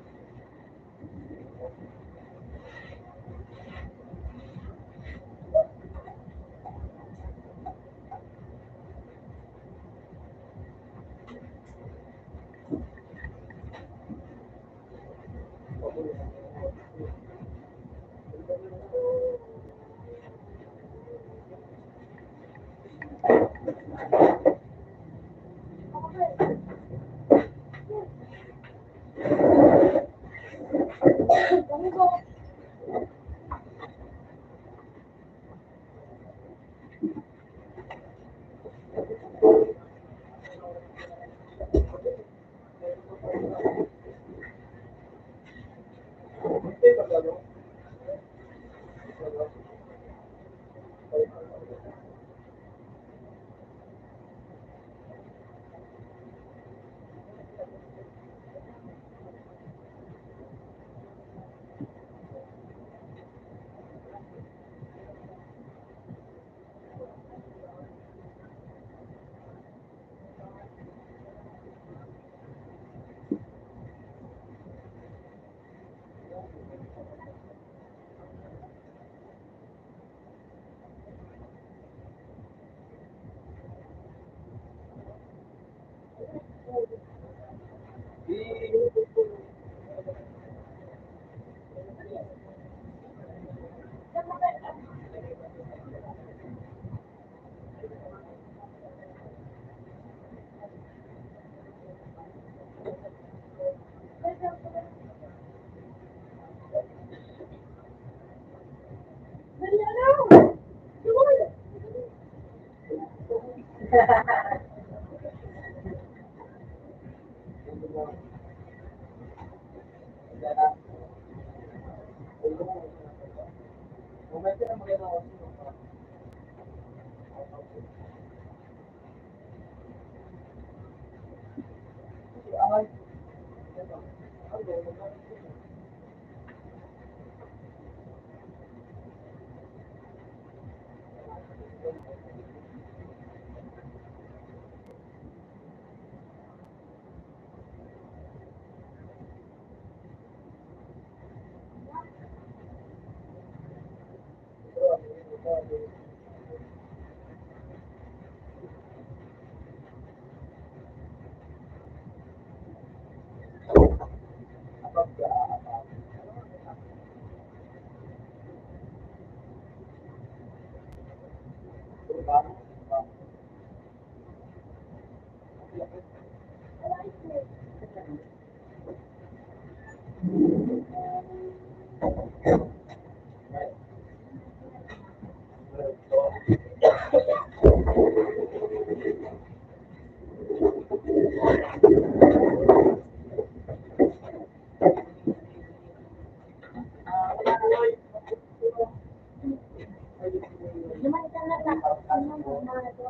Naman ka na tapos naman mga to.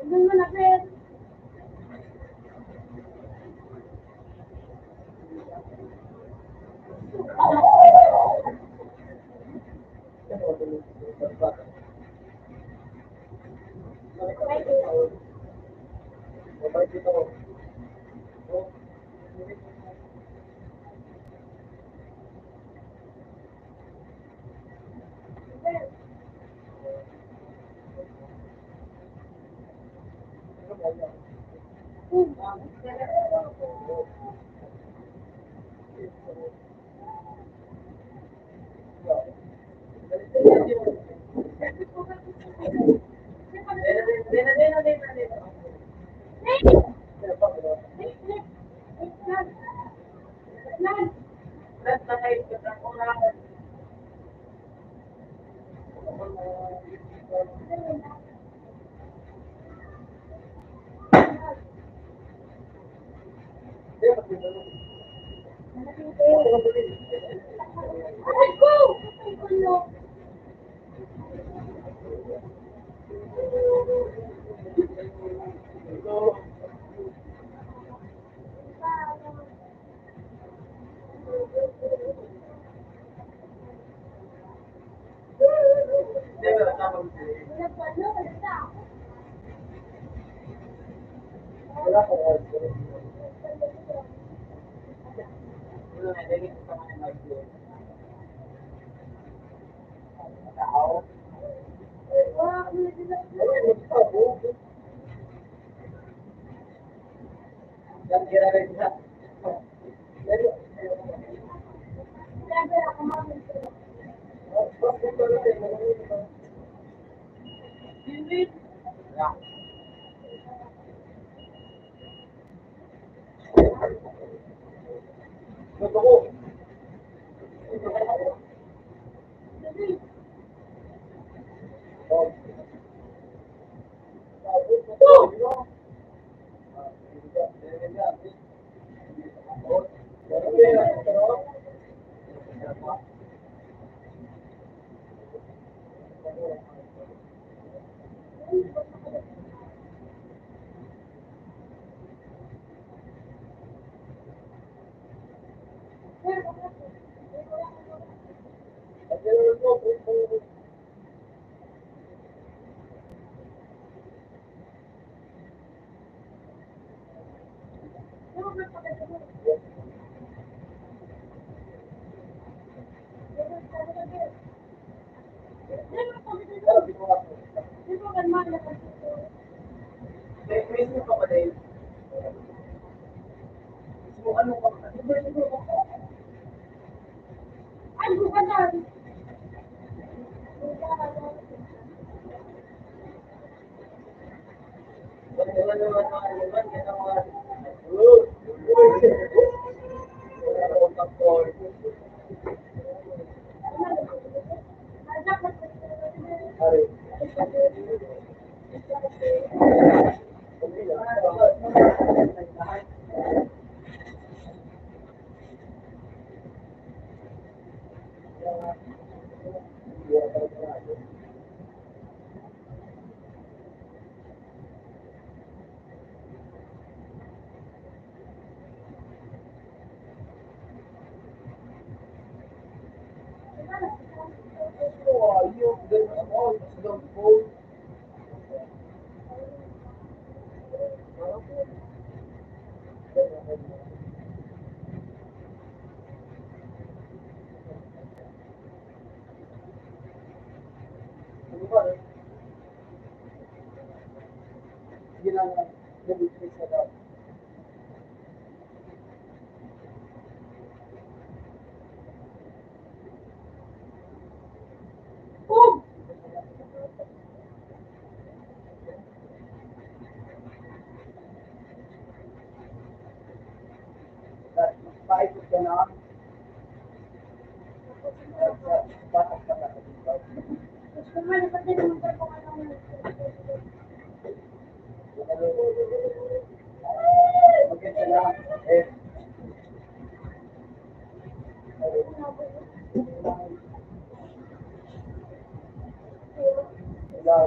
Doon mo na, sir. Aray ko! Ano? Wala ko order. Wala, nilagay ko sa mga nag-vlog. Tao. Ay, magtabo. Yan, ginagay niya. Pero, bakit ba natin? Yeah. Gusto ko. Oh. May pa ba dahil? So, ano ka? Ay, bukan na! Paikot ka na. Batak ka na. Gusto mo, dapat din naman ko kung ano. Maganda na. Eh. Wala.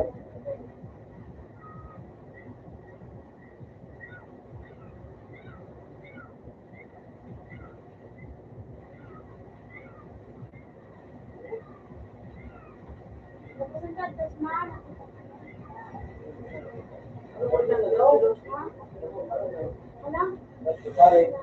Sorry.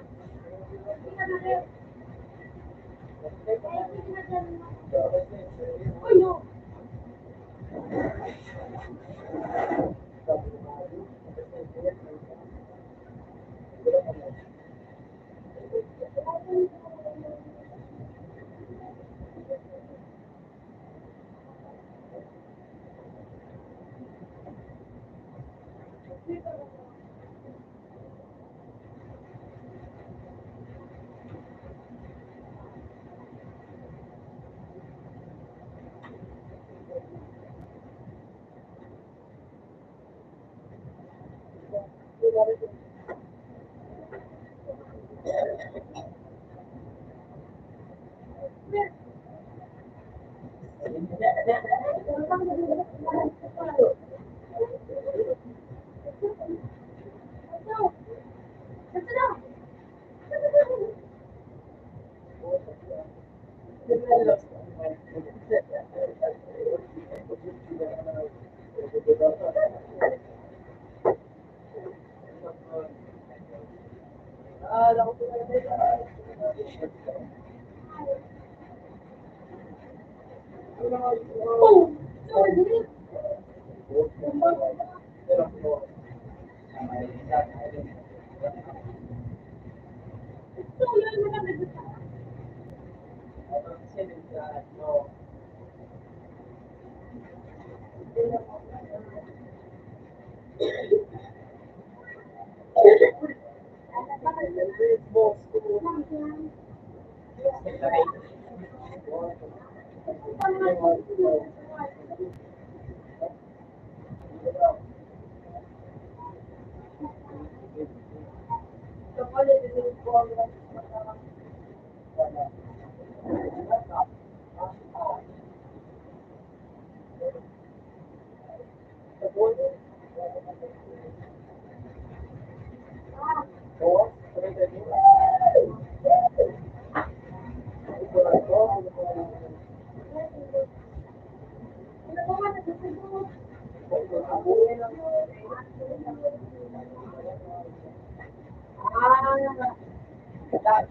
Ako po na Oh! Sorry! So, yun mo na nagsasabi.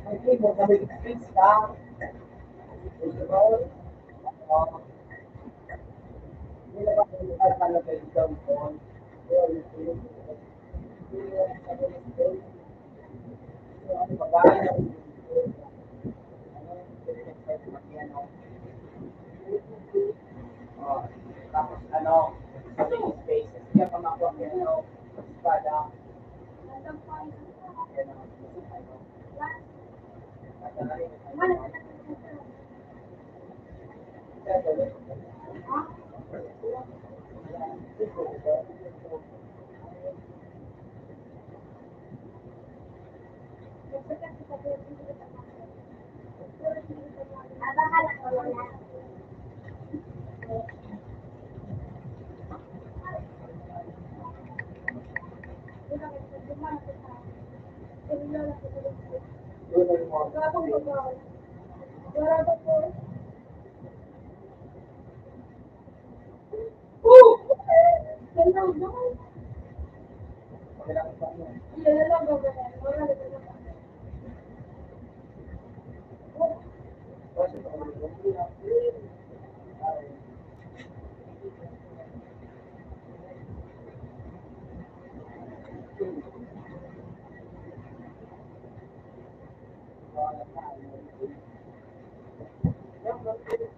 Hindi mo kami fix ka. Hindi na ba kung talaga yung phone? Tapos ano, spaces niya pamakuha niya, espada, yun ang mga place.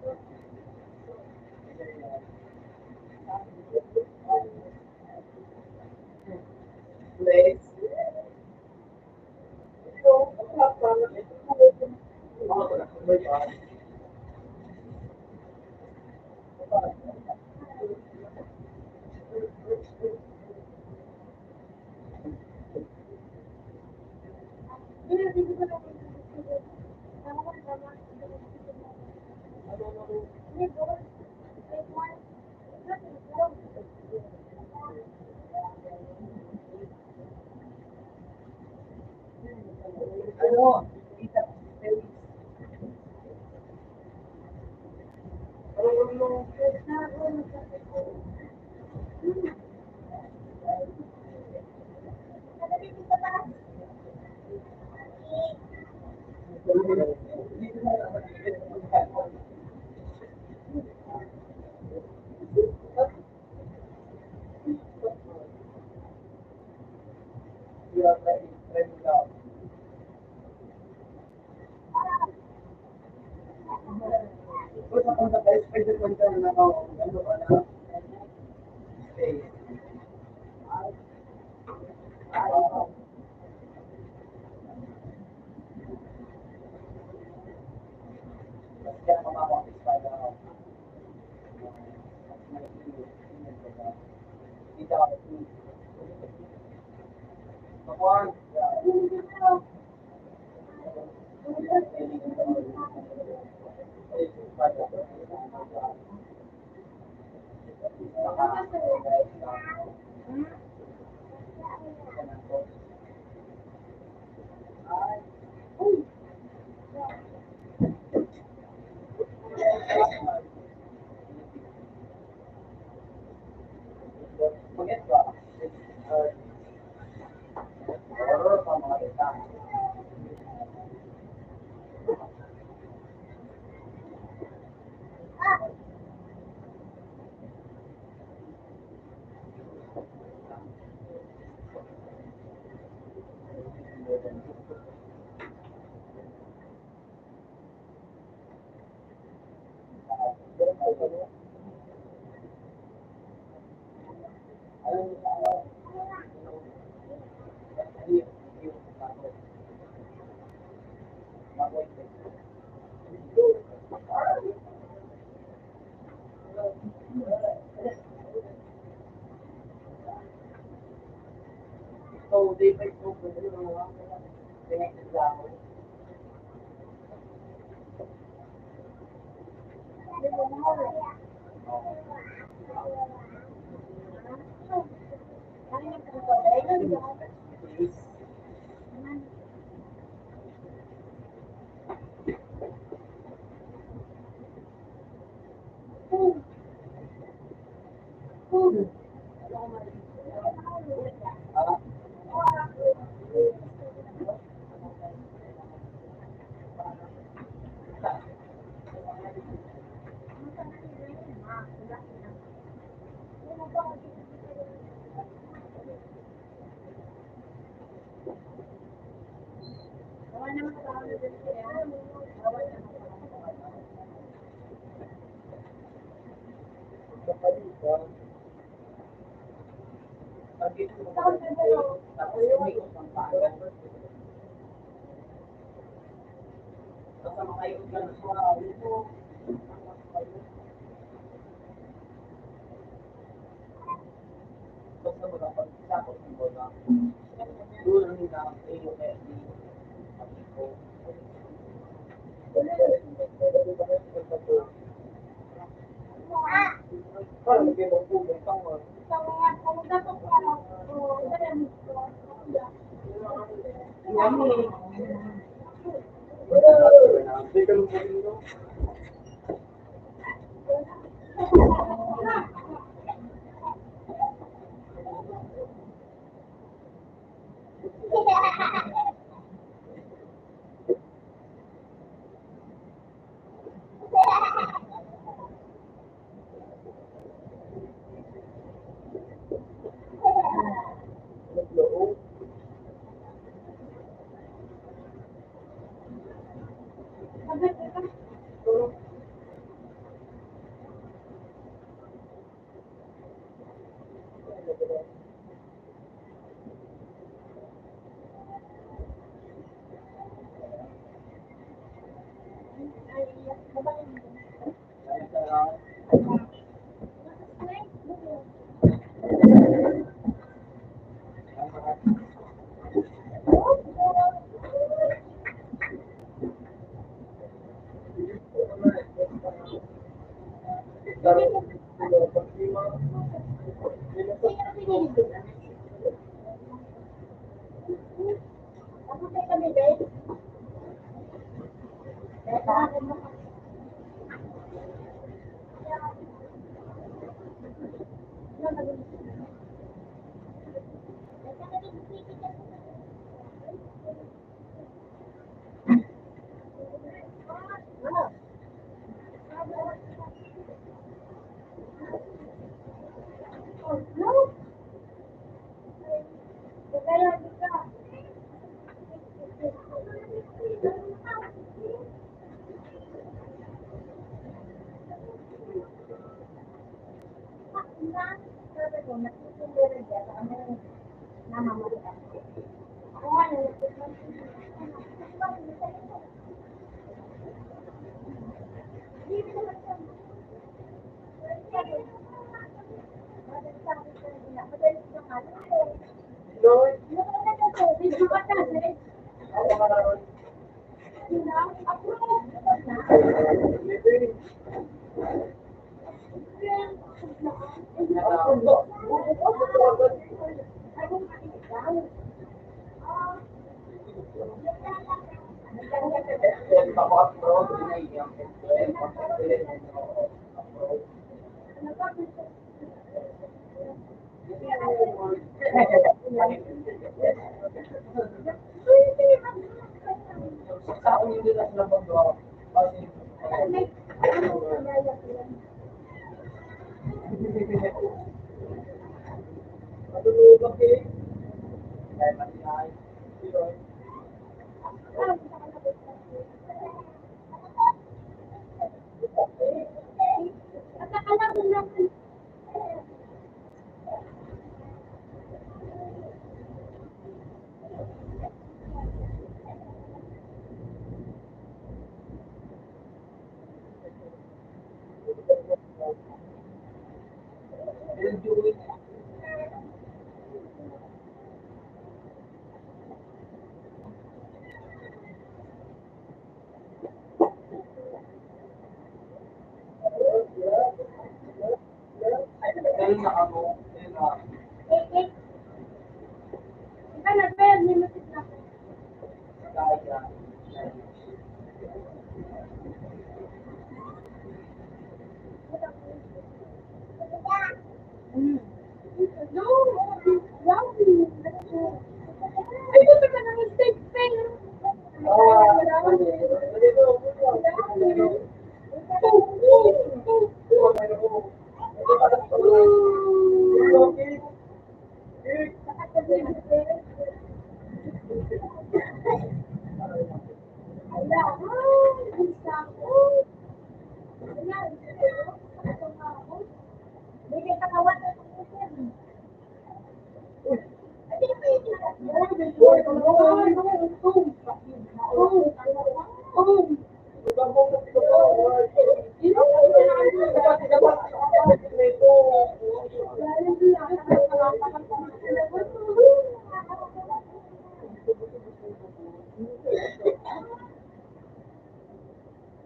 Ano, isa space. Kung kung naka-spider man ka na ano ka na space. Kaya mamakuha ang spider ako. Kita ako. Makuha. Forget ba? So, they may go for the connected lang. Ayun na ako. Ayun na. Ikaw na, pero limited na. Kaya. No, ay, ito ka na ng steak pen.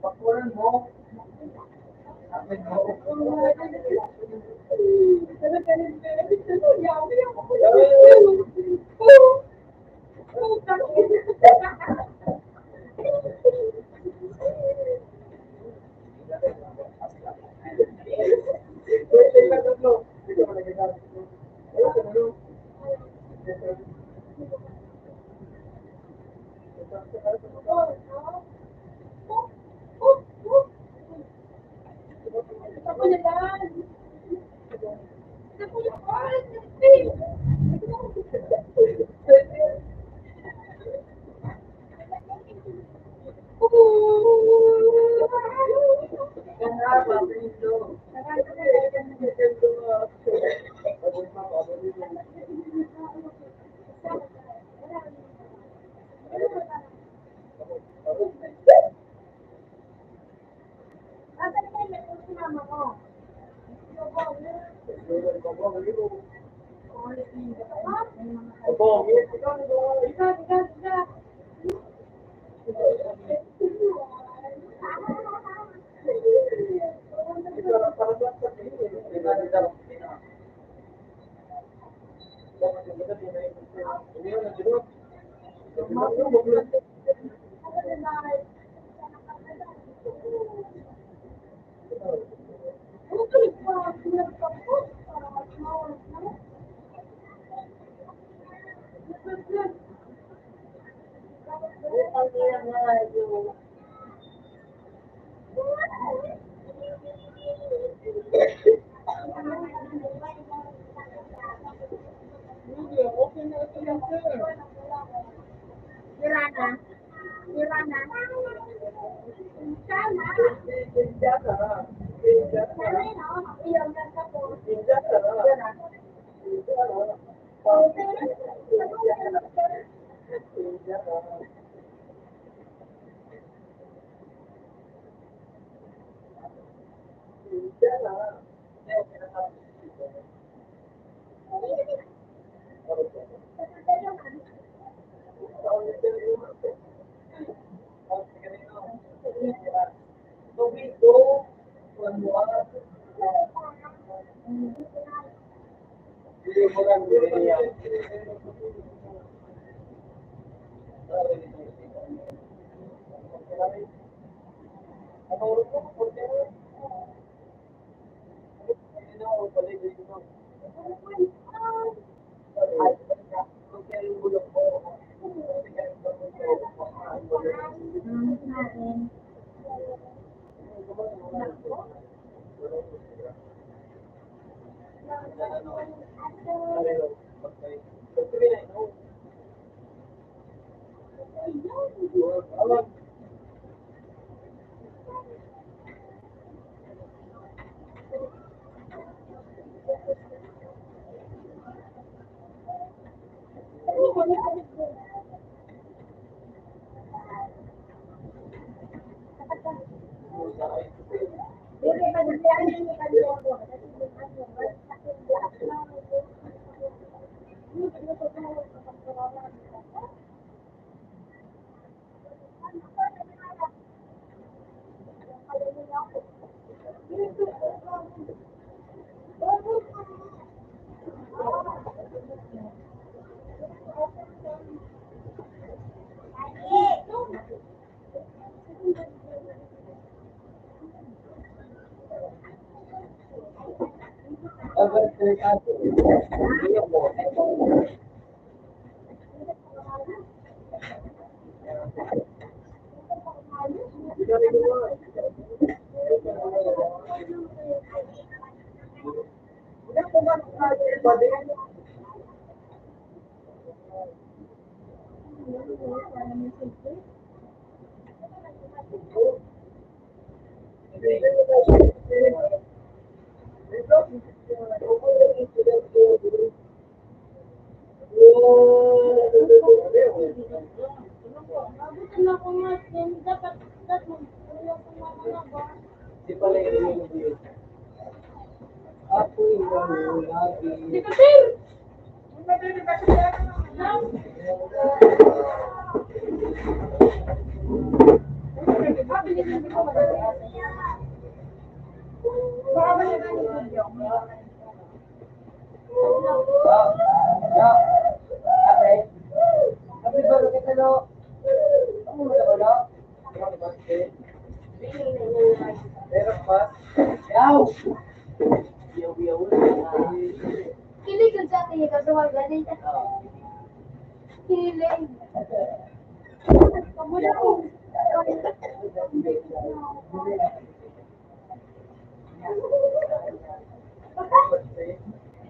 Pakulan mo. Sabi mo. Alam, agad delikado. Hindi po. Hindi ko Hindi po ba iba din? Mabuti na ako nga, dapat, wala ko na mga ba? Di pala yung apoy ng lagi. Ya. Ate. Sabi ba kita lo? Ano mo na wala? Pero pa. Yaw. Yaw. Kilig ko sa atin, ikaw sa galing. Kilig. Pabula ko.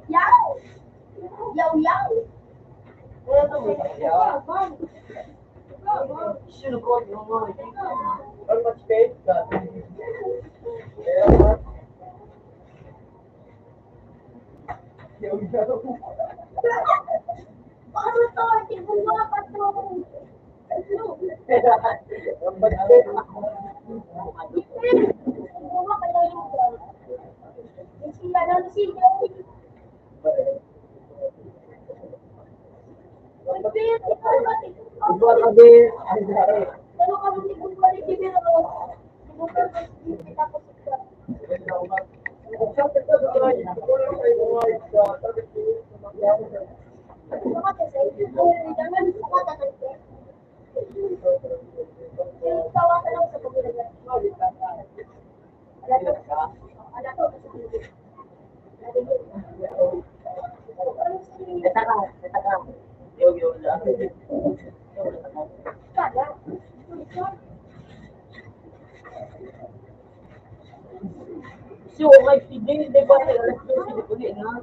Yaw! Yaw! Sinukot mo mo. How much paid ka? Pero pa. Yaw. Ano to? Tigbuwa pa to. How much paid? Tigbuwa ka lang yung sila lang sila. Iba kami. Pero kami tigbuwa ni Jimero. Tigbuwa ka tapos ito. So, may pidin, di ba? Alas 12 ko din, ha?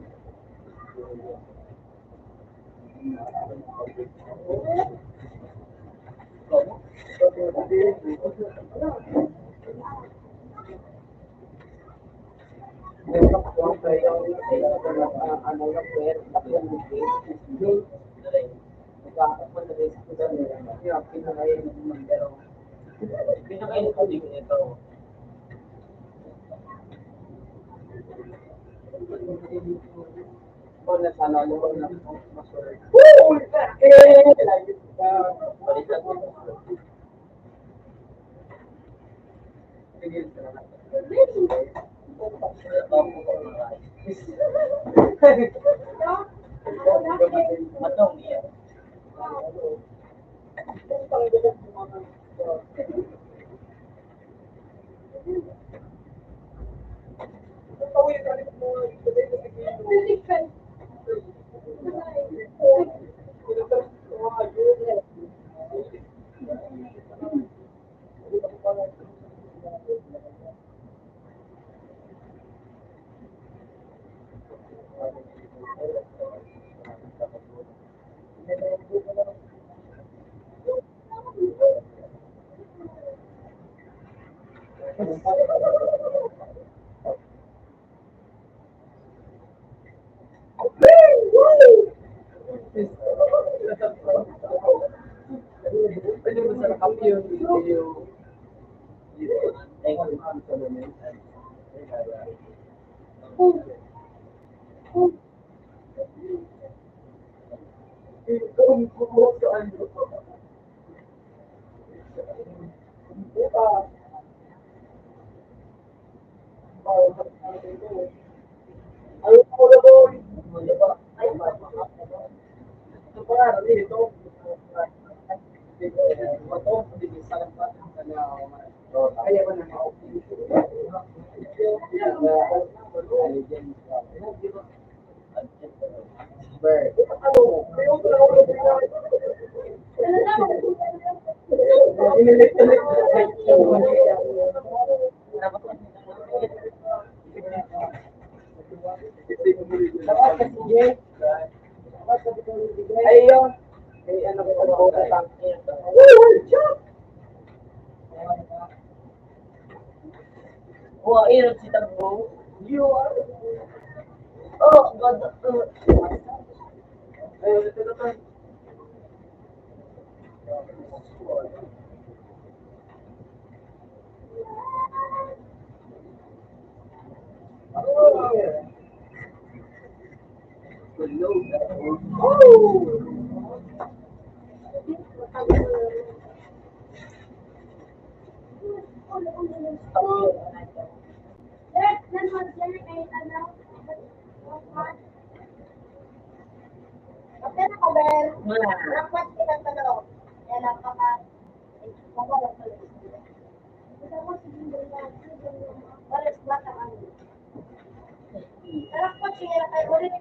Pinakain ko din ito. Kung nasana mo na masuri. Woo! Balikan mo. Tigil ka na. Matong iya. Pwede mo sa kampiyon yung kaya ko na ayun. Ay, ano ko ba sa tangke? Wah, iya si Tanggo. You are. Oh, God. Ayun, ito. Rapat kita kalau dalam pakai balas batang ano. Rapat sila kay ulit.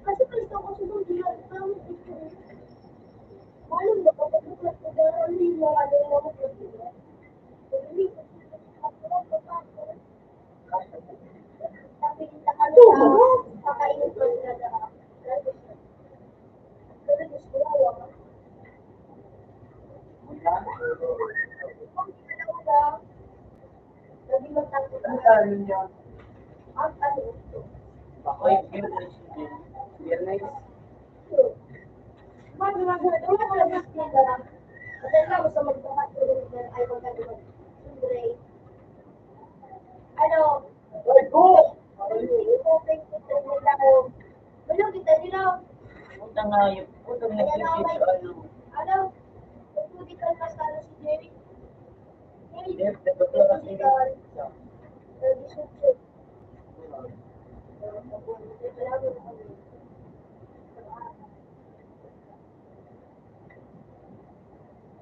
Kasi gusto ko siguro ginagawa ko. Malam ba kapag nagpapagawa hindi mo ano mo magpapagawa. Hindi ko sabi kita kami kakainin ko na daw. Pero gusto ko lang. Sabi mo tanto Ano niya? ang ano. Ako'y Viernes. Ano? Ay, go! Belum kita bilang. Punta nga yun. Punta nga yun. Ano? Medical masalah si Jerry.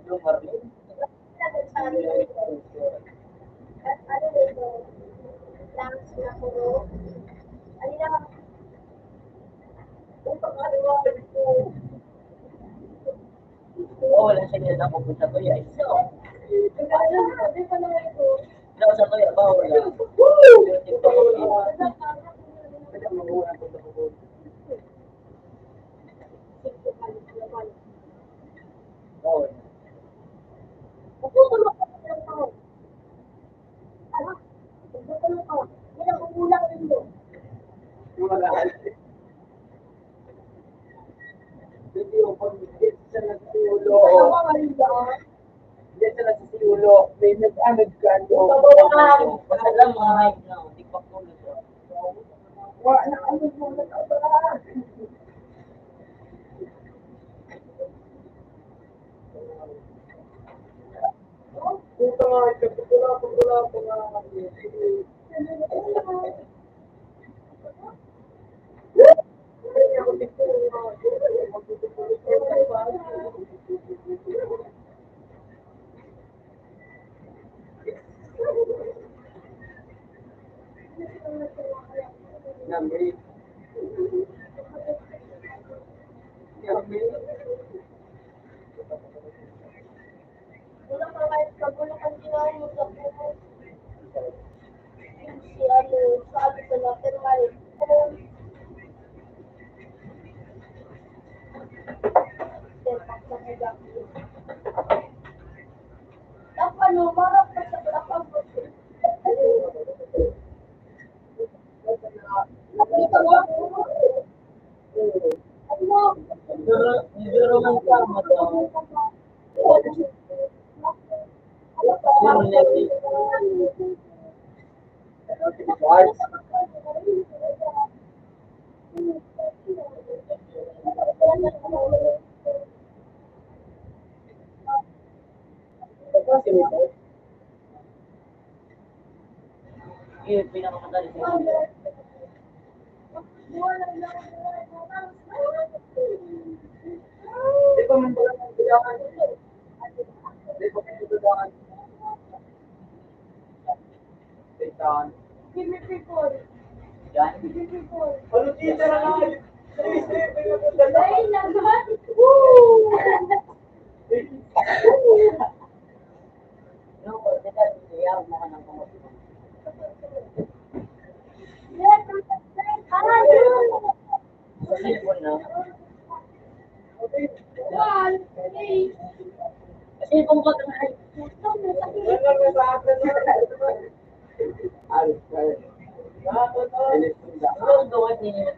Yung Marlin. Oo, wala siya nila ako punta ko yan. So, daw sa kuya ba wala? Bawal. Wala. Hindi yung pag-hit sa nagtulo. Yes, sila sa Siulo. May nag-ano. Basta lang mga hype na. Hindi pa tulog. Wala ano mo nag-abala. Puta nga, kapitula pa nga. Wala ka kahit kagulo kang ginawa mo sa buhay. Si ano, sabi ko na, pero mali. Tepak na nagagawin. Tapos ano, marap pa sa lakang buti. Nakita mo? Ano? Siguro man tama to. Yung pinakamadali siguro. Di ba man pala ng bilangan? Di ba man bilangan? Titan. Give me people. Yan. Give me people. Ano tita na lang? Sige, pinagpunta Ay, naman! Woo! No, dito siya mo ka ng kumot. Yes, ah, yun! Sa cellphone na. One, three. Kasi kung ka na ay siguro doon din yun.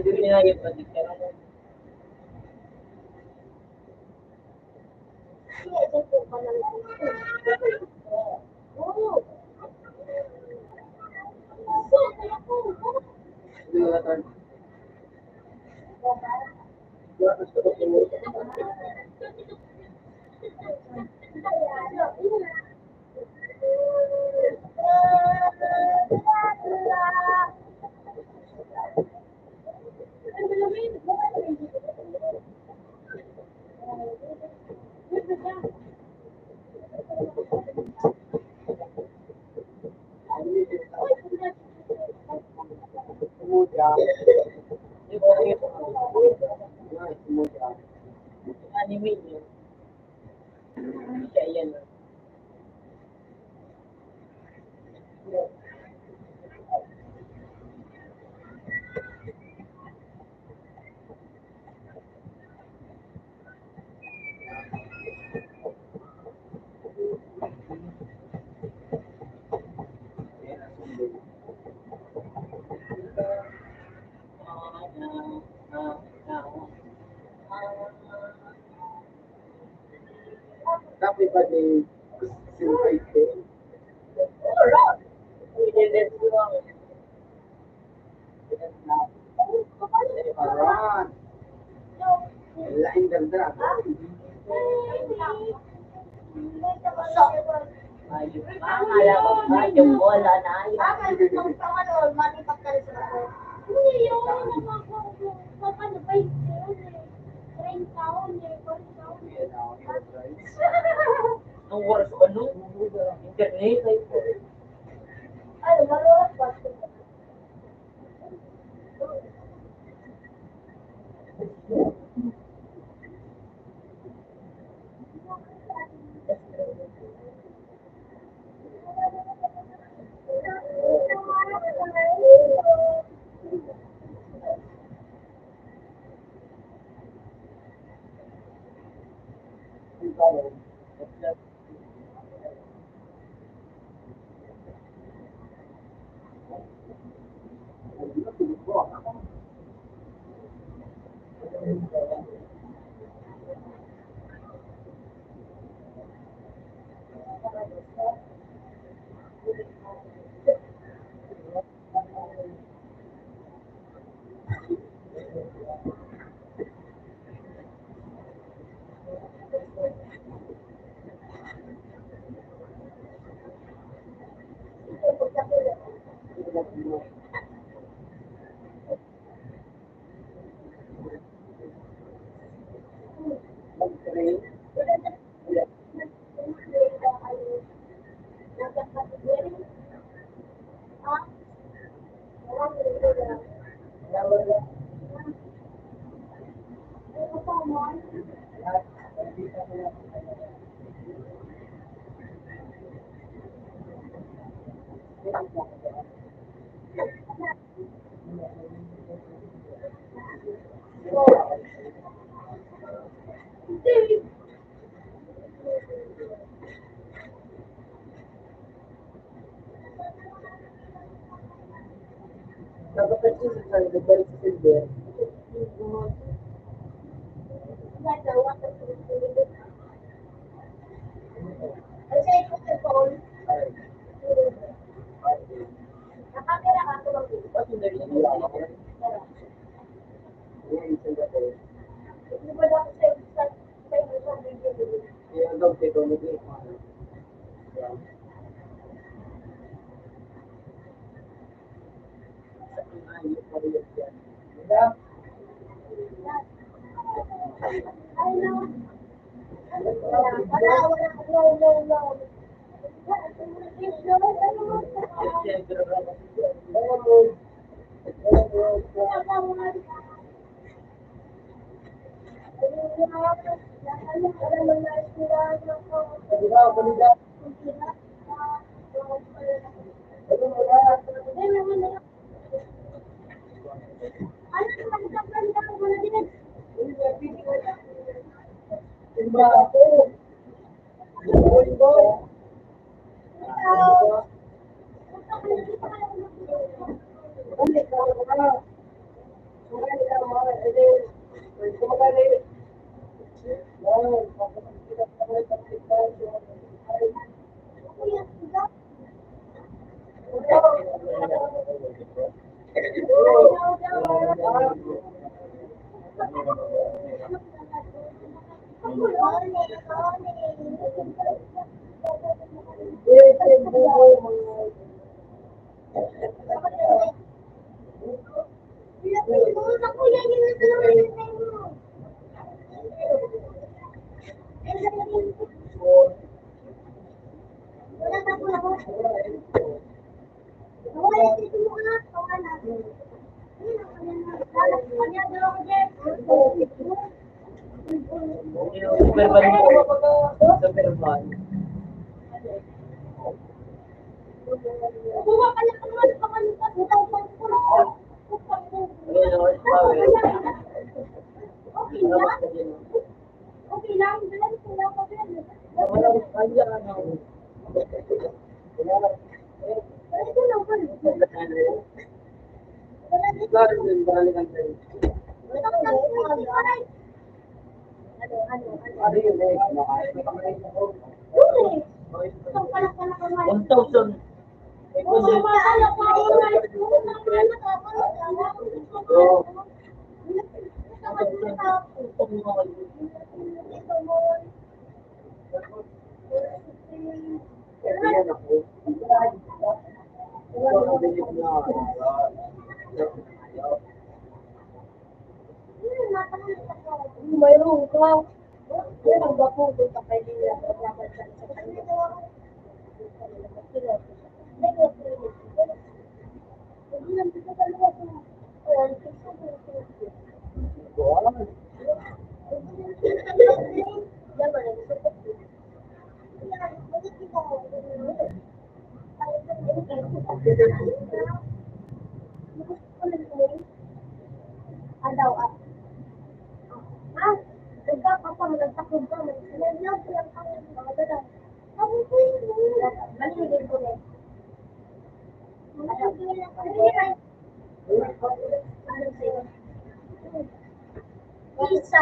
Pinayot pa din ka. Yes, ito pa lang. Oh. Di ba ito? Anime yun. Siya yan. Tapi pa din silpay ko. Aran. Lain ganda. Ayun. Akala ko ba yung bola na ayun. Hindi yun, ano ba yun? 30 taon eh, 40 taon eh. Ang worst pa no? Internet ay po. Ay, malulot pa. Dapat kasi sa nagbalik sa silver. Kasi hindi ako. Ngayon, Singapore. Kaya daw, ito, nag-iwan. Diba? Superman mo. Superman. One thousand. Mayroon ka. Mayroon ba po kung kailangan sa kanila? Adaw ah. Ah, nagkakapang nagtakod ka. Nagsinaglaw ko lang ang mga dada. Ako po yun. Maligid ko rin. Isa.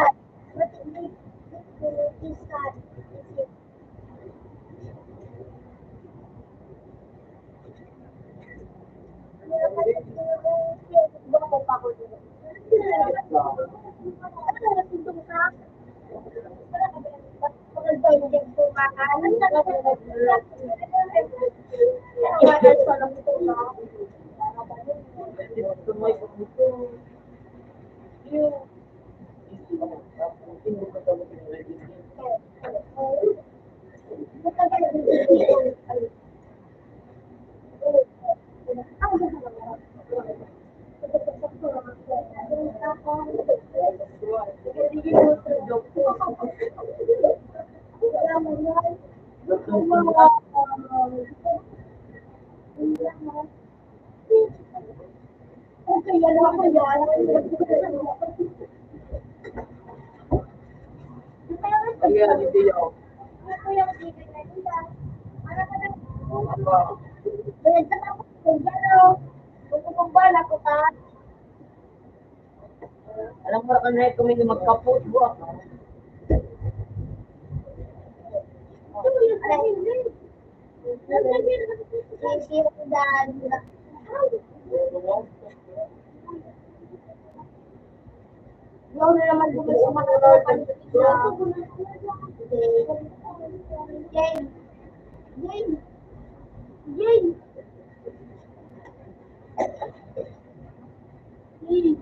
ano ako, yun. Kaya hindi ako. Ano po yung ibig na nila? Ano ka lang? Ako. Binagsak ako. Gano'n. Gusto kong bala ko ka. Alam mo ka na kami na magkapot buwak. Sisira ko dyan. Yung na naman kung sa mga Jane. Jane. Jane. Jane. Jane.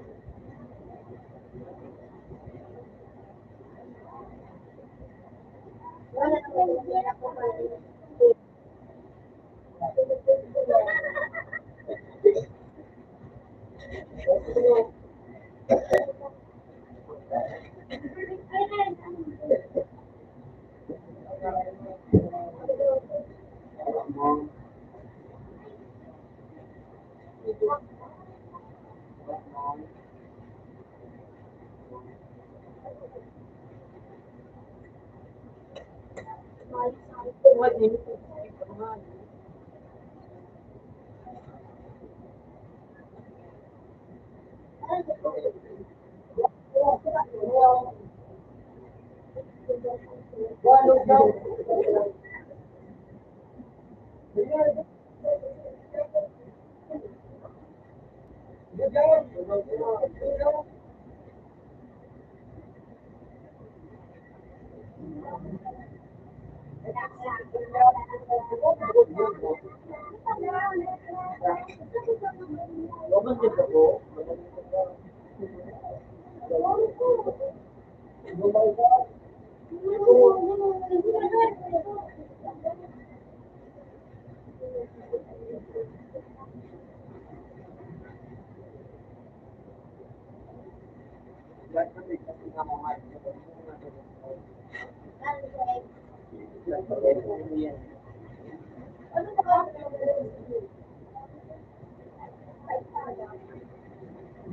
Wala naman hindi ako mali. What do you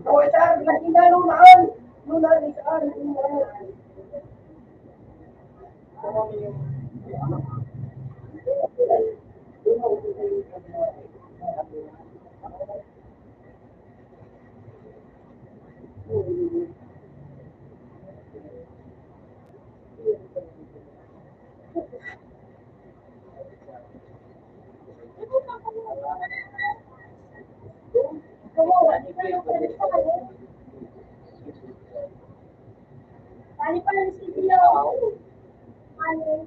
Oh, saan? Nakita nung naan. Nung naan, saan? Nung naan. Kali pa lang si Dio. Ano?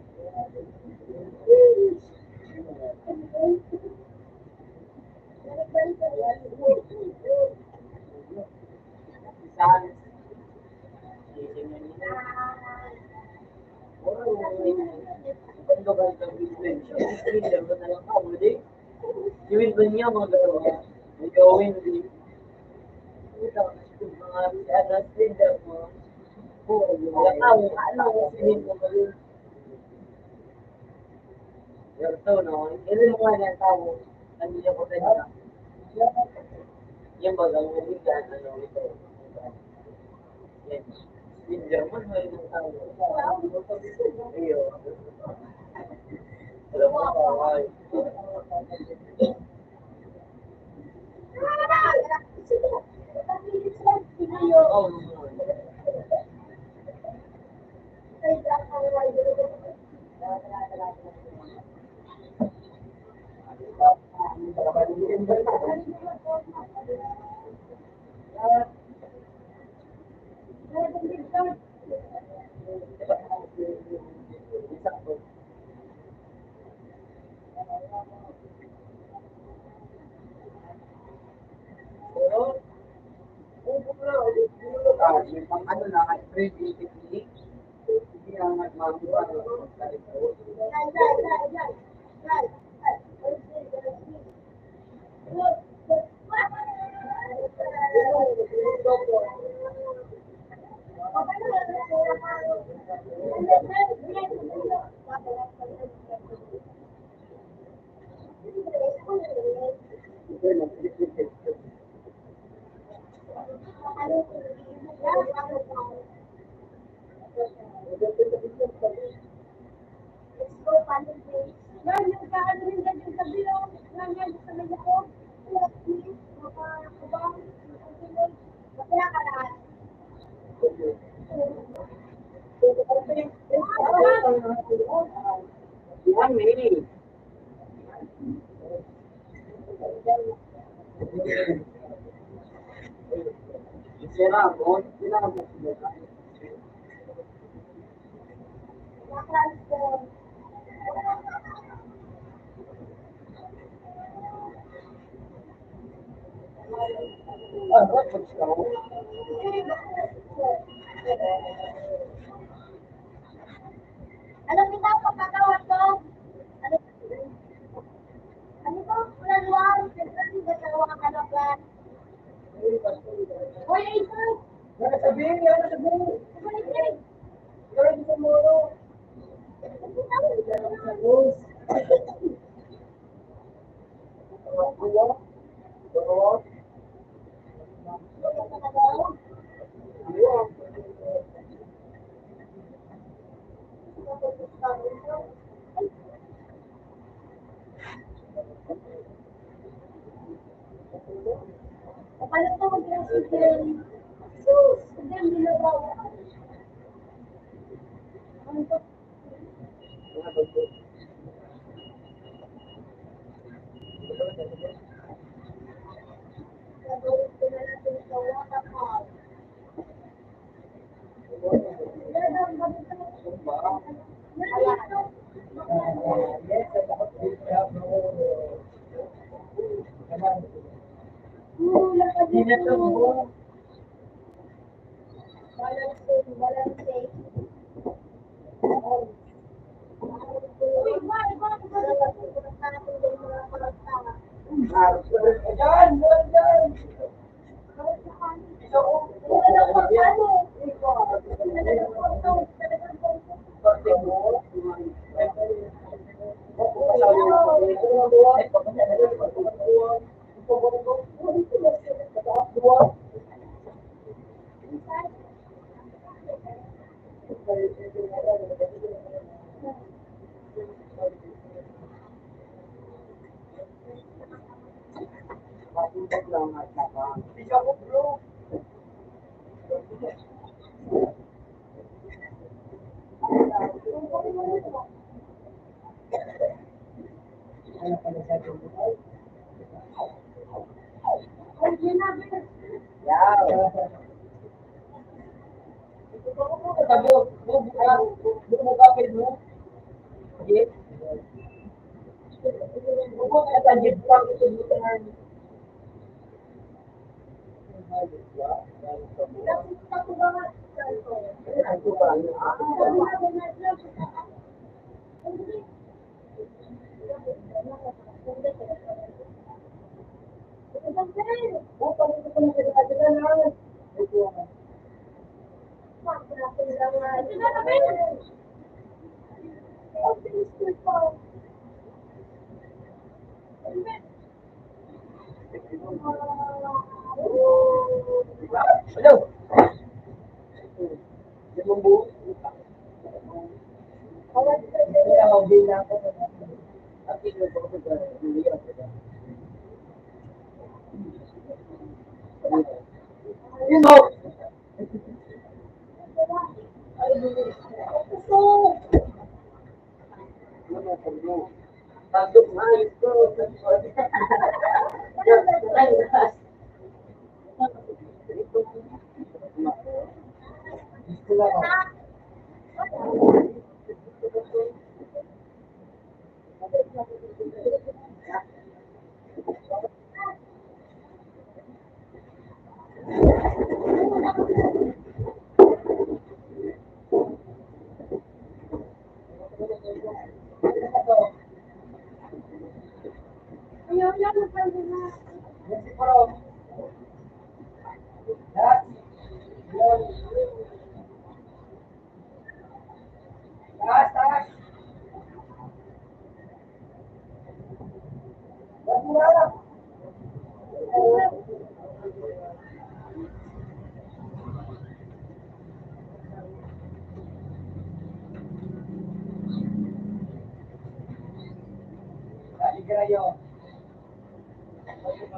Gawin ba niya mga gano'n? May gawin din. Ito, mga alas din mo. Wala ka, ano, sabihin mo ba yun? Ito, no? Ilan mo nga yung tao? Ano niya ko tayo? Yung bagang mabigan, ano, ito. Yan. Yung German, may yung tao. Ayun. Alam mo, kaway. Oh, Ano na, creativity. Hindi na magmagawa ng ganito. Yan, yung kaano rin dyan yung sabi yung nangyay sa may ako. Makakabang. Masaya ka na. Yan, eh. Sira ako. Sira ako. Nakatransform. Ah, ba't gusto ko? Alam niyo daw pagkakawat ko? Ano? Ano to? Wala luwag. Siyempre, ba tawa ka na ba? Hoy, Acer! Yan ang sabihin, yan ang sabihin. Sumalig-lig! Gawin sa muro. Yan ang sabihin. Dalawa. Dalawa. Dalawa. Paano to mag-resident? Sus! Hindi, hindi na ba? Ano to? Gagawin ko na natin sa waterfall. Gagawin ba dito? Ayan. Yes, ang dapat siya, bro. Naman. Wala pa Hindi na to, dito. bro. Balancing, balancing. Uy, iba, iba. Balancing ko na sana kung hindi mo lang palagtama. Diyan, diyan, diyan. Isa ko. Wala na po, ano? Talagang photo, talagang photo. Isa ko, bro. Ano pala sabi mo? Ay, sinabi na. Yaw. Sabi mo, bumukapil mo. Yes. Bumukapil ka, jeep lang ito dito na. Tapos ako ba nga? Ako ba? Sabi natin na lang. Hello. Yung buo. Kaya magbilang ko. At ito ko sa Julia. You know. Tandok na ito.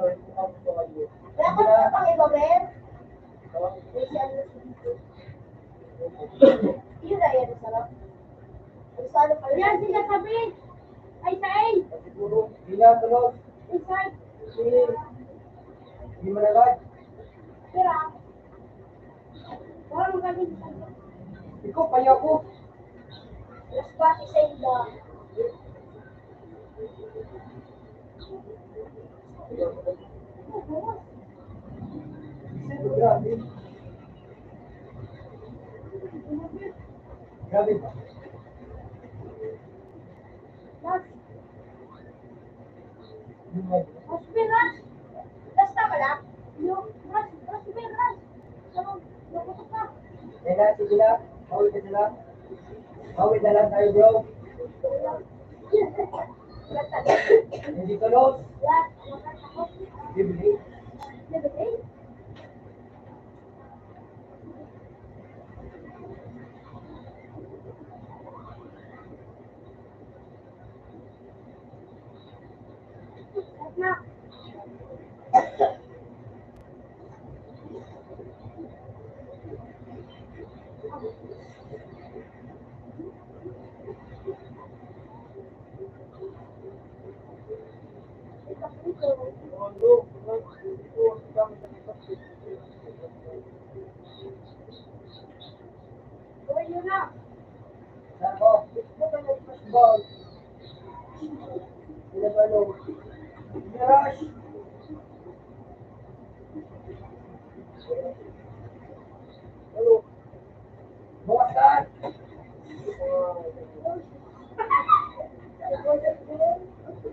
Wala ka na pang iba, Ben? Yun na yan, sarap. Ang salo pa yan. Sila sabi. Ay, sain. Siguro, hindi na tulog. Inside. Hindi mo nagad. Tira. Wala mong gagawin sa iyo. Ikaw, kaya ko. Let's party sa inyo. Grabe. Grabe ba? Rush. Rush, Ben, rush. Rush ka pala? Yung, rush, Ben, rush. Nakutok ka. Kaya na, sige na. Bawi ka na lang. Bawi na lang tayo, bro. Hindi ka los. Bibili. Sako. Ball. Pinagano. Rush. Ano? Bukas ka.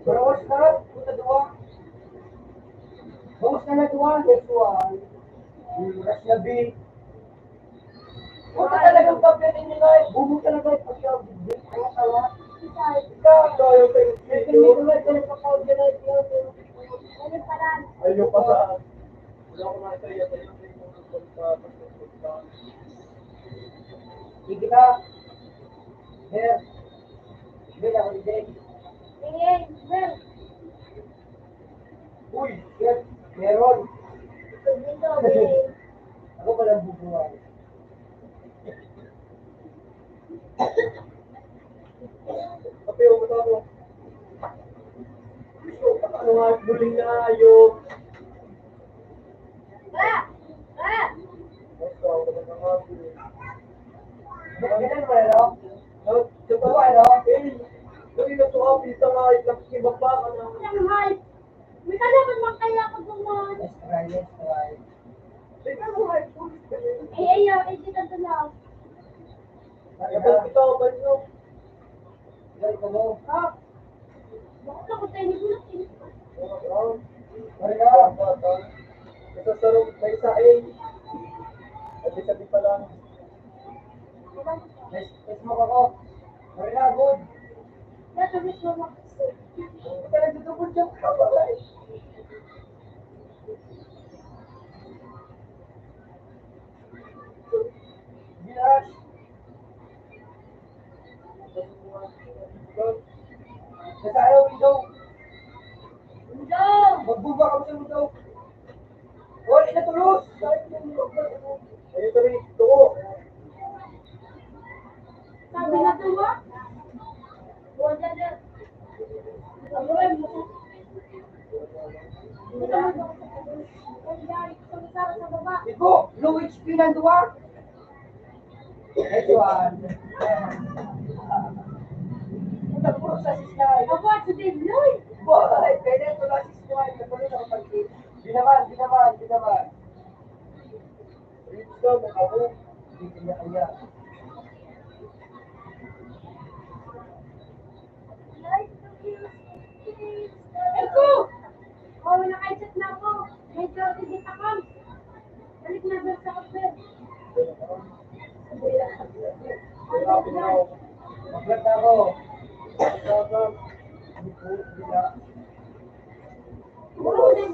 Bawas na. Punta dua. Bawas na dua. Next one. Rush na B. Punta talagang kapyanin nila. Bumo talaga. Pagka big ang tawa. Ikaw. Tayo kayo. Ayaw pa sa... Wala ko na sa'yo. Sige ka. Mer. Mer ako ni Jake. Uy, yes. Meron. Ako palang bubuhay. Kape ako matamo. Ano nga, buling na ayok. Ganun mo na, no? Ito ba, ano? Dali na ito, pisa nga, nakikibag pa ka na. Let's try, let's try. Tingnan mo, ay, pulis ka rin. Kapag ito, balik mo. Balik mo. Balik ka. Nasasarong, may isa A. At isa B pa lang. Let's mo ako. Balik na, good. Ito na tutupod siya. Kapalay. Bilas. Nasa ayaw, window. Magbuba ka mo sa window. Oh, inatulos. Ayun tuloy, tuko. Sabi na ito ba? Wala na. Abuhay mo. Sa baba. Iko, low HP ng duwa. Next one. Punta ko sa sisay. Ako at si Dave Lloyd. Boy, pwede ito lang sisay. Kapag ito ang pag-tip. Binaman. Rich daw, may ako. Hindi kanya. Eko! Oh, naka-chat na ako. Medyo tigit ako. Balik na doon sa kapit. Mag-vlog na ako.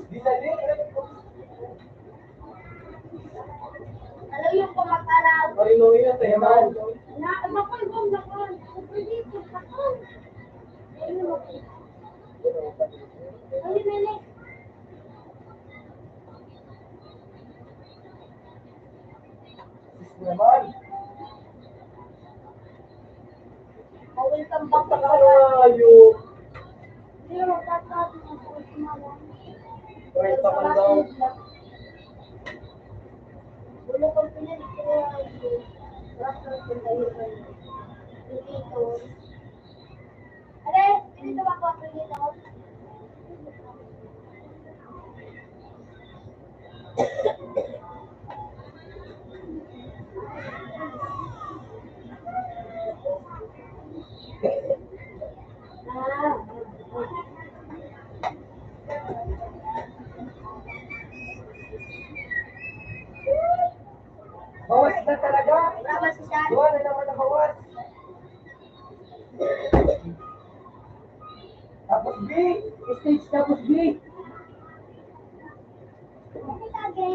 Bisa din. Alam yung kumakaraw. Marino yun, tayo man. Nakakapal ko, nakakapal. Pwede ko, nakakapal. Ayun mo. Ayun, Mene. magkakaroon ng pagkumalang. Right, taman daw. Wala kang pinag-iwan. Rasa ng pinag-iwan. Dito. Are, pinito ako ako dito. Bawas na talaga. Wala si Shan. Doon na naman ang bawas. Tapos B. Stage tapos B. Okay, lagi.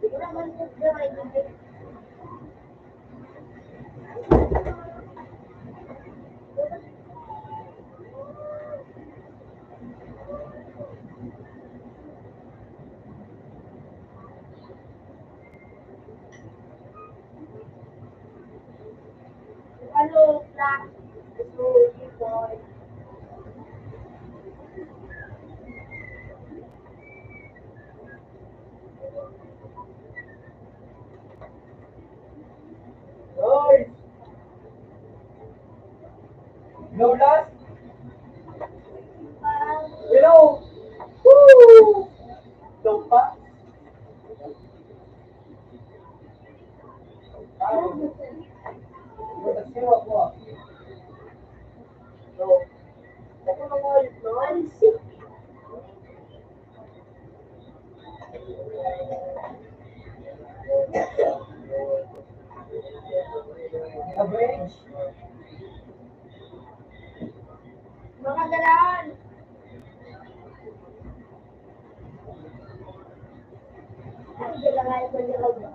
Wala man sa gawin. Hello, class. Boy. Nice. No last. Hello. Woo. So pa. Sino ako ah? So, ako na nga yun, no? Average. Mga galaan. Ang galaan ko niya ba?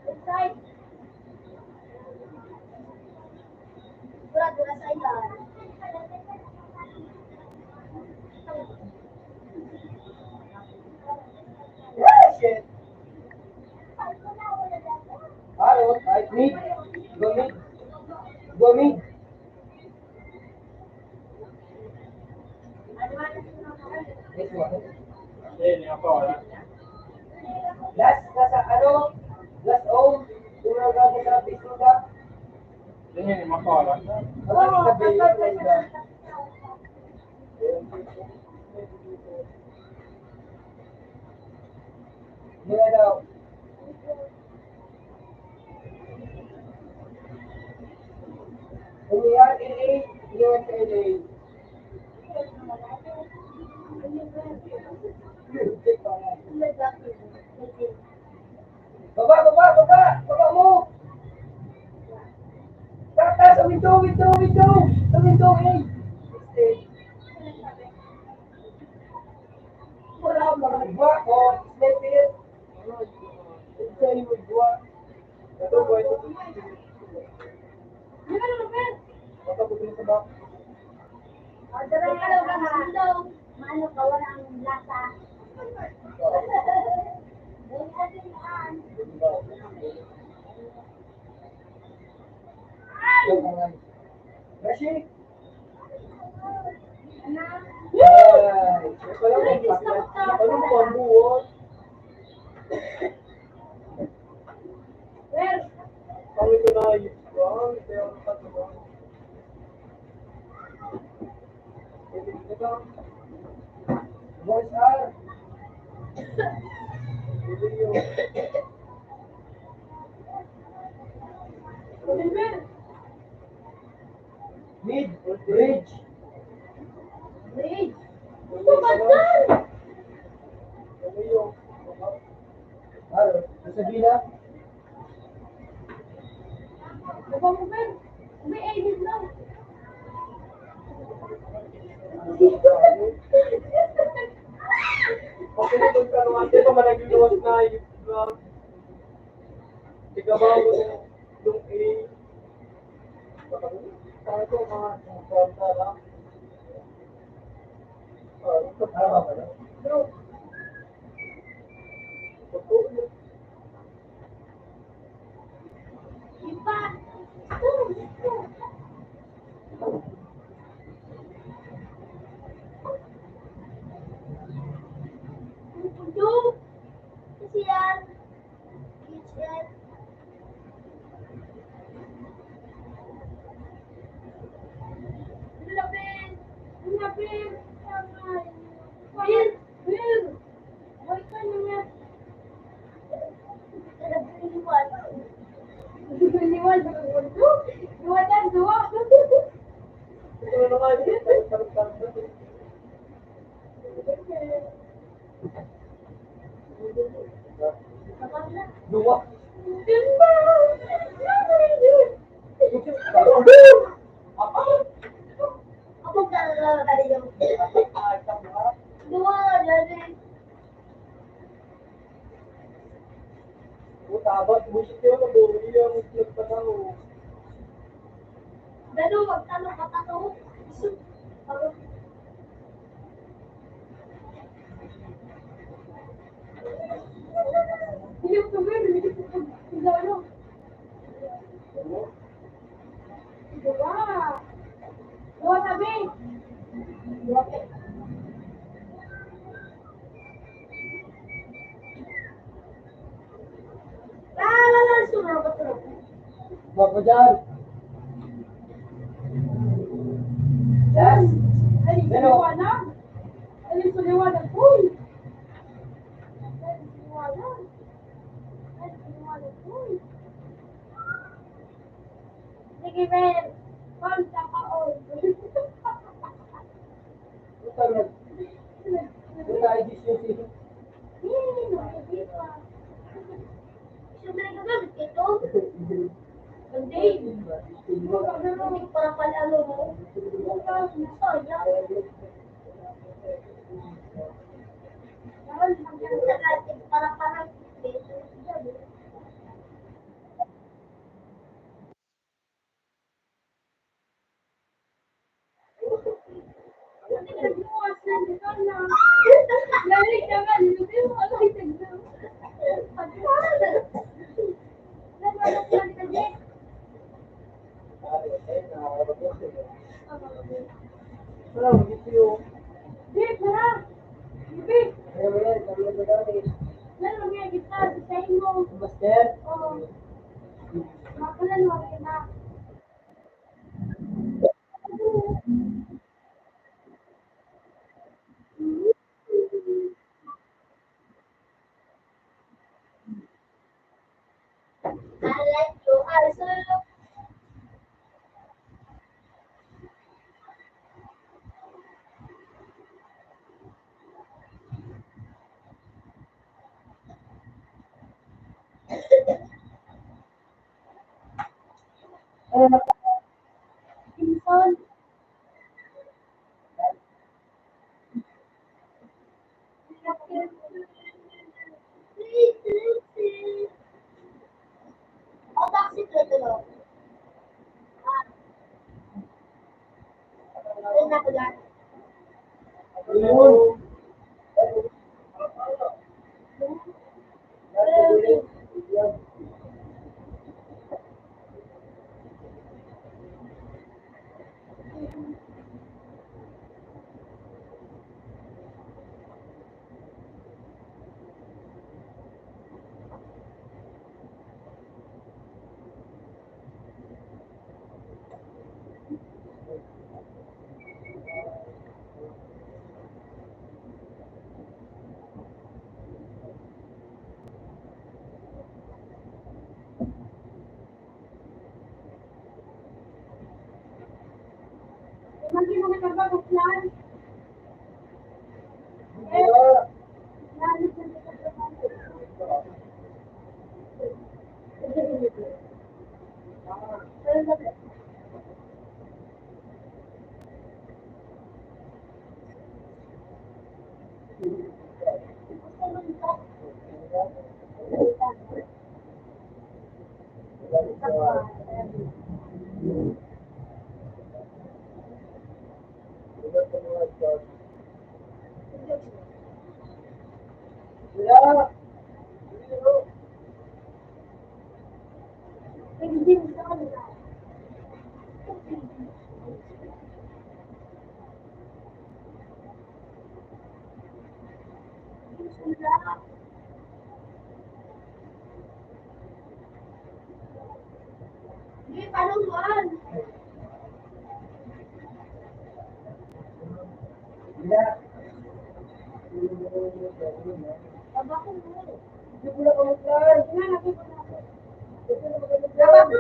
Inside. Berat sa ilan. Shit. Hello, right mid. Go mid. Go mid. This one. Last, nasa ano? Last home. Una gabi sa Pisuda. Oo, Mira daw. Umiyan LA, iyan sa LA. Baba, baba, baba! Baba mo! Tata, sa window, window, window! Sa window, eh! Wala akong magagwa ko. Snapper. Ito yung magagwa. Ito po, ito. Baka butin sa box. Mano ka wala ang lasa. Rashid! Anak. Ay! Anong pambuot? Well, Kami ko na ayos ko. Kaya ako nakatuwa. Voice R. Video. Mid. Bridge. Bridge. Tumagal! Video. Halo. Sasabihin na? Diba mo, Ben? May edit lang. Okay na doon pero hindi pa man nagluluwas na yung tigabago yung A. Para ito mga konta lang. Ito para ba? Bro. Totoo yun. Liwan, dua dan dua. Ito na naman, tarap-tarap. Dua. Apa? Ako tadi yung dua dari Utabat, busit yun, nabuli yung itlog pa daw. dalo magtanong katanong. Yung tubig, dalo. Dua. Dua sabi. Dua. Sunod ba sunod? Bapa dyan. Yes. Ay, Pero, liwanag. Ay, liwanag. Uy! Ay, liwanag. Ay, liwanag. Uy! Sige, Ben. Kom, kakaon. ito na. Ito tayo discussing. Siyempre ka gamit ito. Hindi. Hindi ko parang pala mo. Sayang. Parang Lalit naman, hindi mo alam tignan. Wala, dito yung. Big, tara! Big! Ayaw mo yan, sabi mo dami. Lalo nga kita sa inyo. Master? Oo. Mapalan mo kita. I like you, I love you. Son. Oh, taxi ko ito, no? Ayun na ko dyan. Yun. Magi mo ka ba ng plan? Kaya, Lalit na kita sa kaya, Hindi mo sa kanila. Hindi, paano doon? kaya. Baba ko mo. Hindi ko na kamuklan. Tingnan natin kung natin. Ito na maganda. Baba ko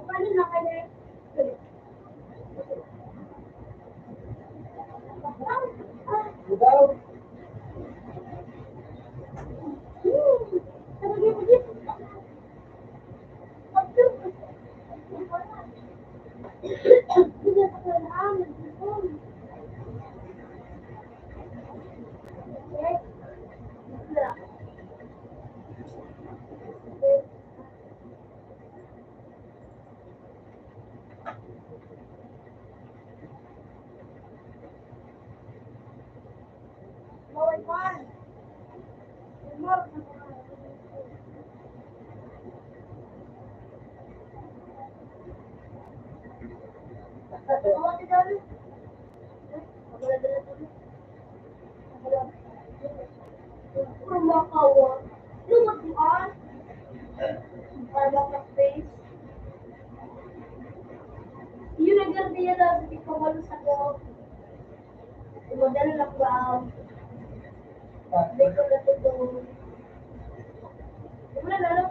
Paano na kaya? Ikaw? Yun ang ganda yan na hindi ko malo sa loob. Model na ba? Hindi ko na ito. Wala na lang.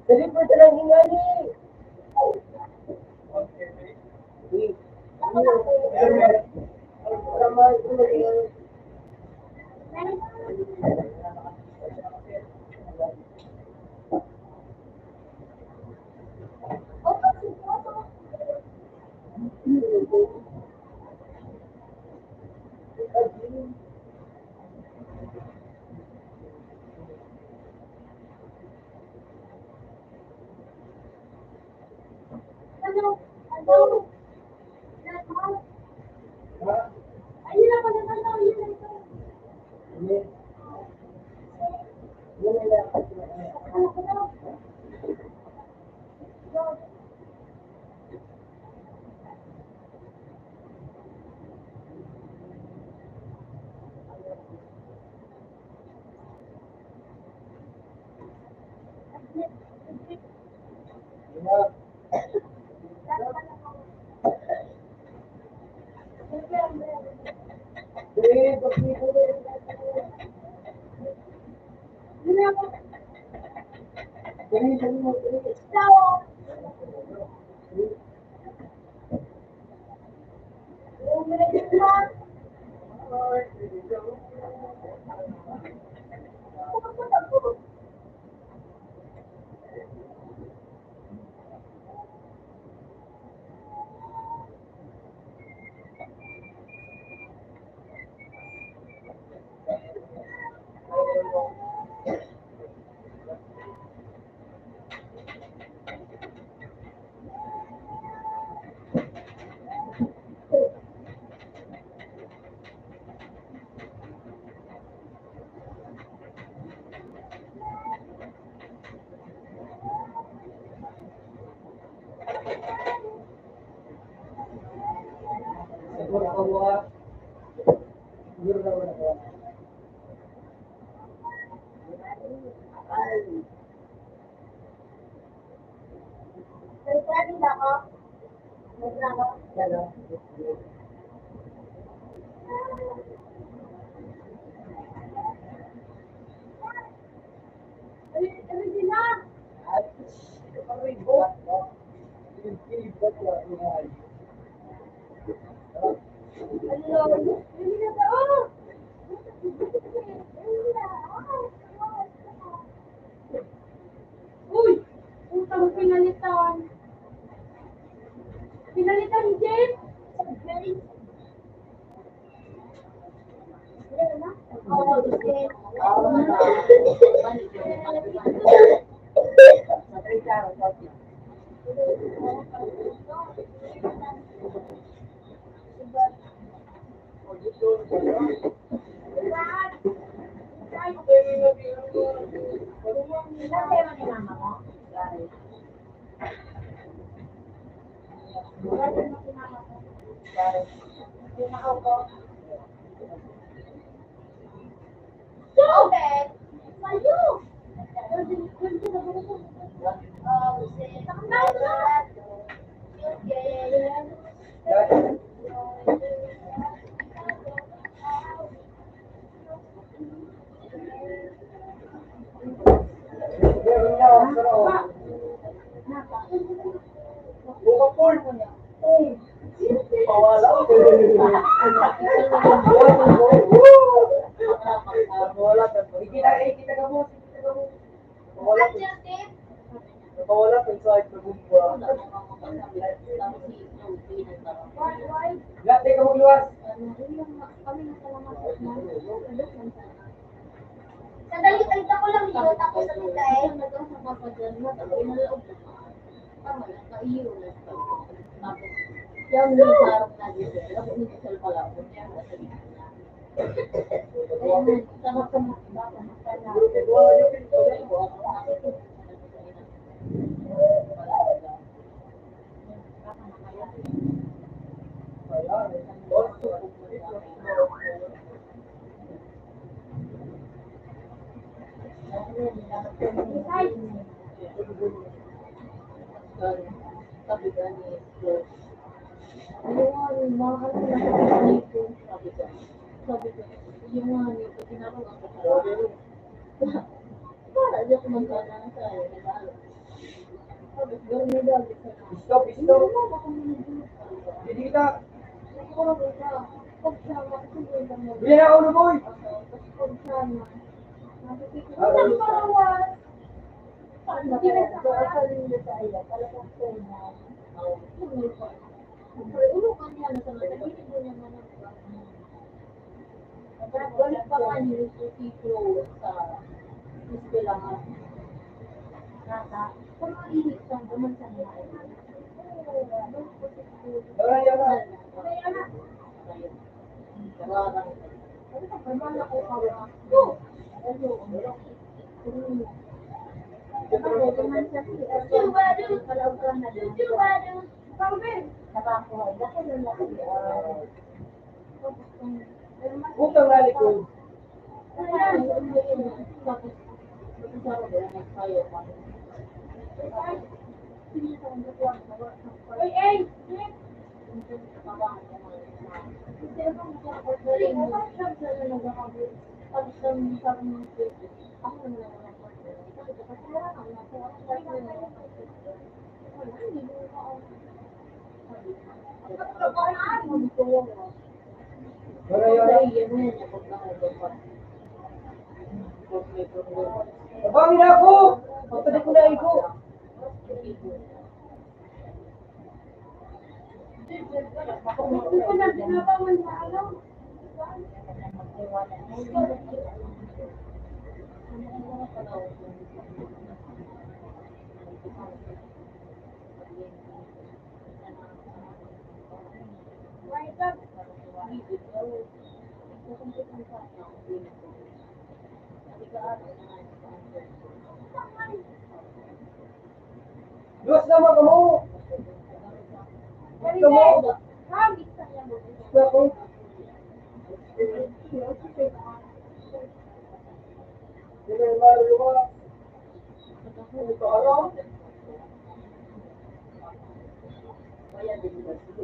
Dali po talang ingani. Ayun na pala na lang, yun na ito. Ano ko na? Uy! Utang Salita ni James. Lahat ka magluwas. Sandali-talit ako lang dito, tapos sa kita eh. Stop, stop. Hindi kita. Bili na ulo, boy. Wala yan na. Bukang nga likod. Wala yan na. Abangin na ako! Pagpatid ko na iko. Luwas naman ka mo! Ka mo! Ako. Hindi na yung Mario ka. Ito ano?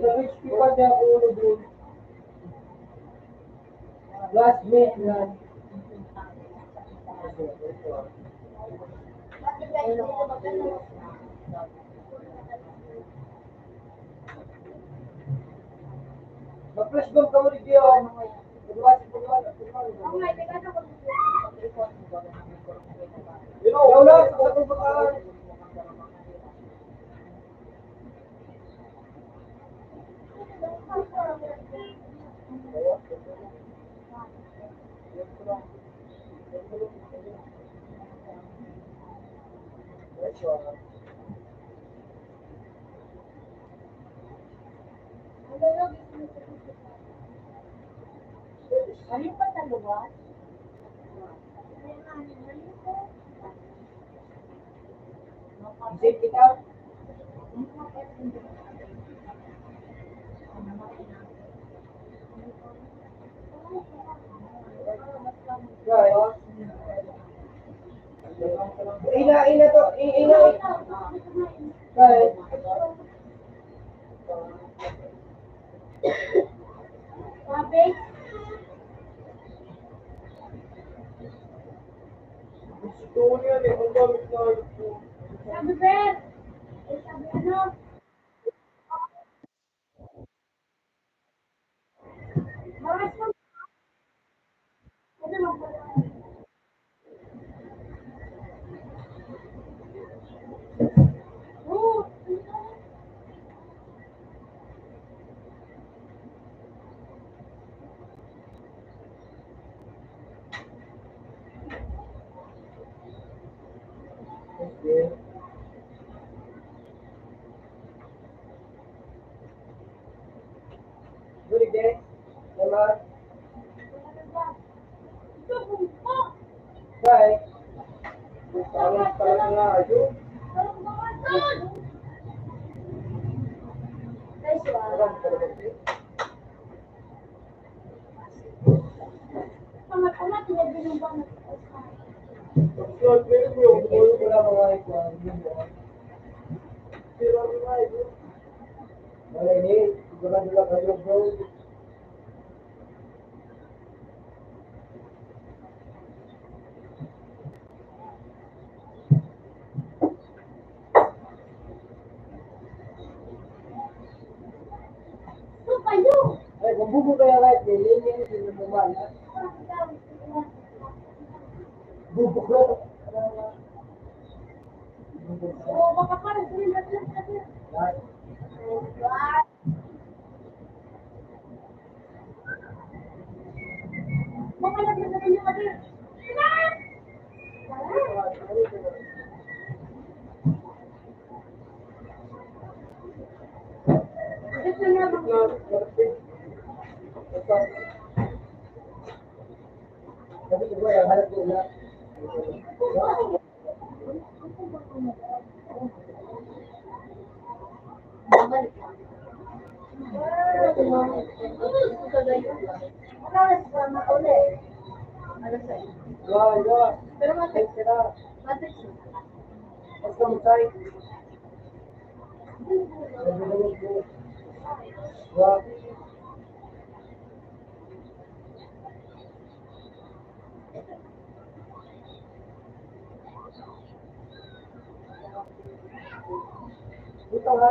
Sa-HP pa niya ako ulo doon. Last minute na. Mag-flash bomb ka mo rin diyo. Yaw lang, sa kumbakaan. Ano pa sa luwas? Isip kita. Right. Ina to. Ina. Right. Sabi? Gusto ko yan eh. Ang gamit na ito. Sabi, Ben? Sabi ano? Maras mo. Ano magpala? Oo. Okay. Good day. Salamat. Ito, bumpa. Right. Parang nga ayun. Parang mga doon. Nice one. Parang talaga. Pangat-pangat, tinagin ba na? Lord, pero mo yung ulo ko lang mga ikuan. Pero ano nga ito? Wala ini. Sigurado lang kayo bro. Ito kayo. Ay, kung bubo kaya kahit nilin, sino mo man. Bubo ko. Oo, baka parang sumilat lang kasi. Right. Baka nagdadala niyo kasi. Ito na lang. Tapi ko ba hanap ko na. Babalik lang. Oras ba mauli? Alas 6. Wah, ya. Pero matik. Kira. Matik siya. Basta mo tayo. Wah. Ito nga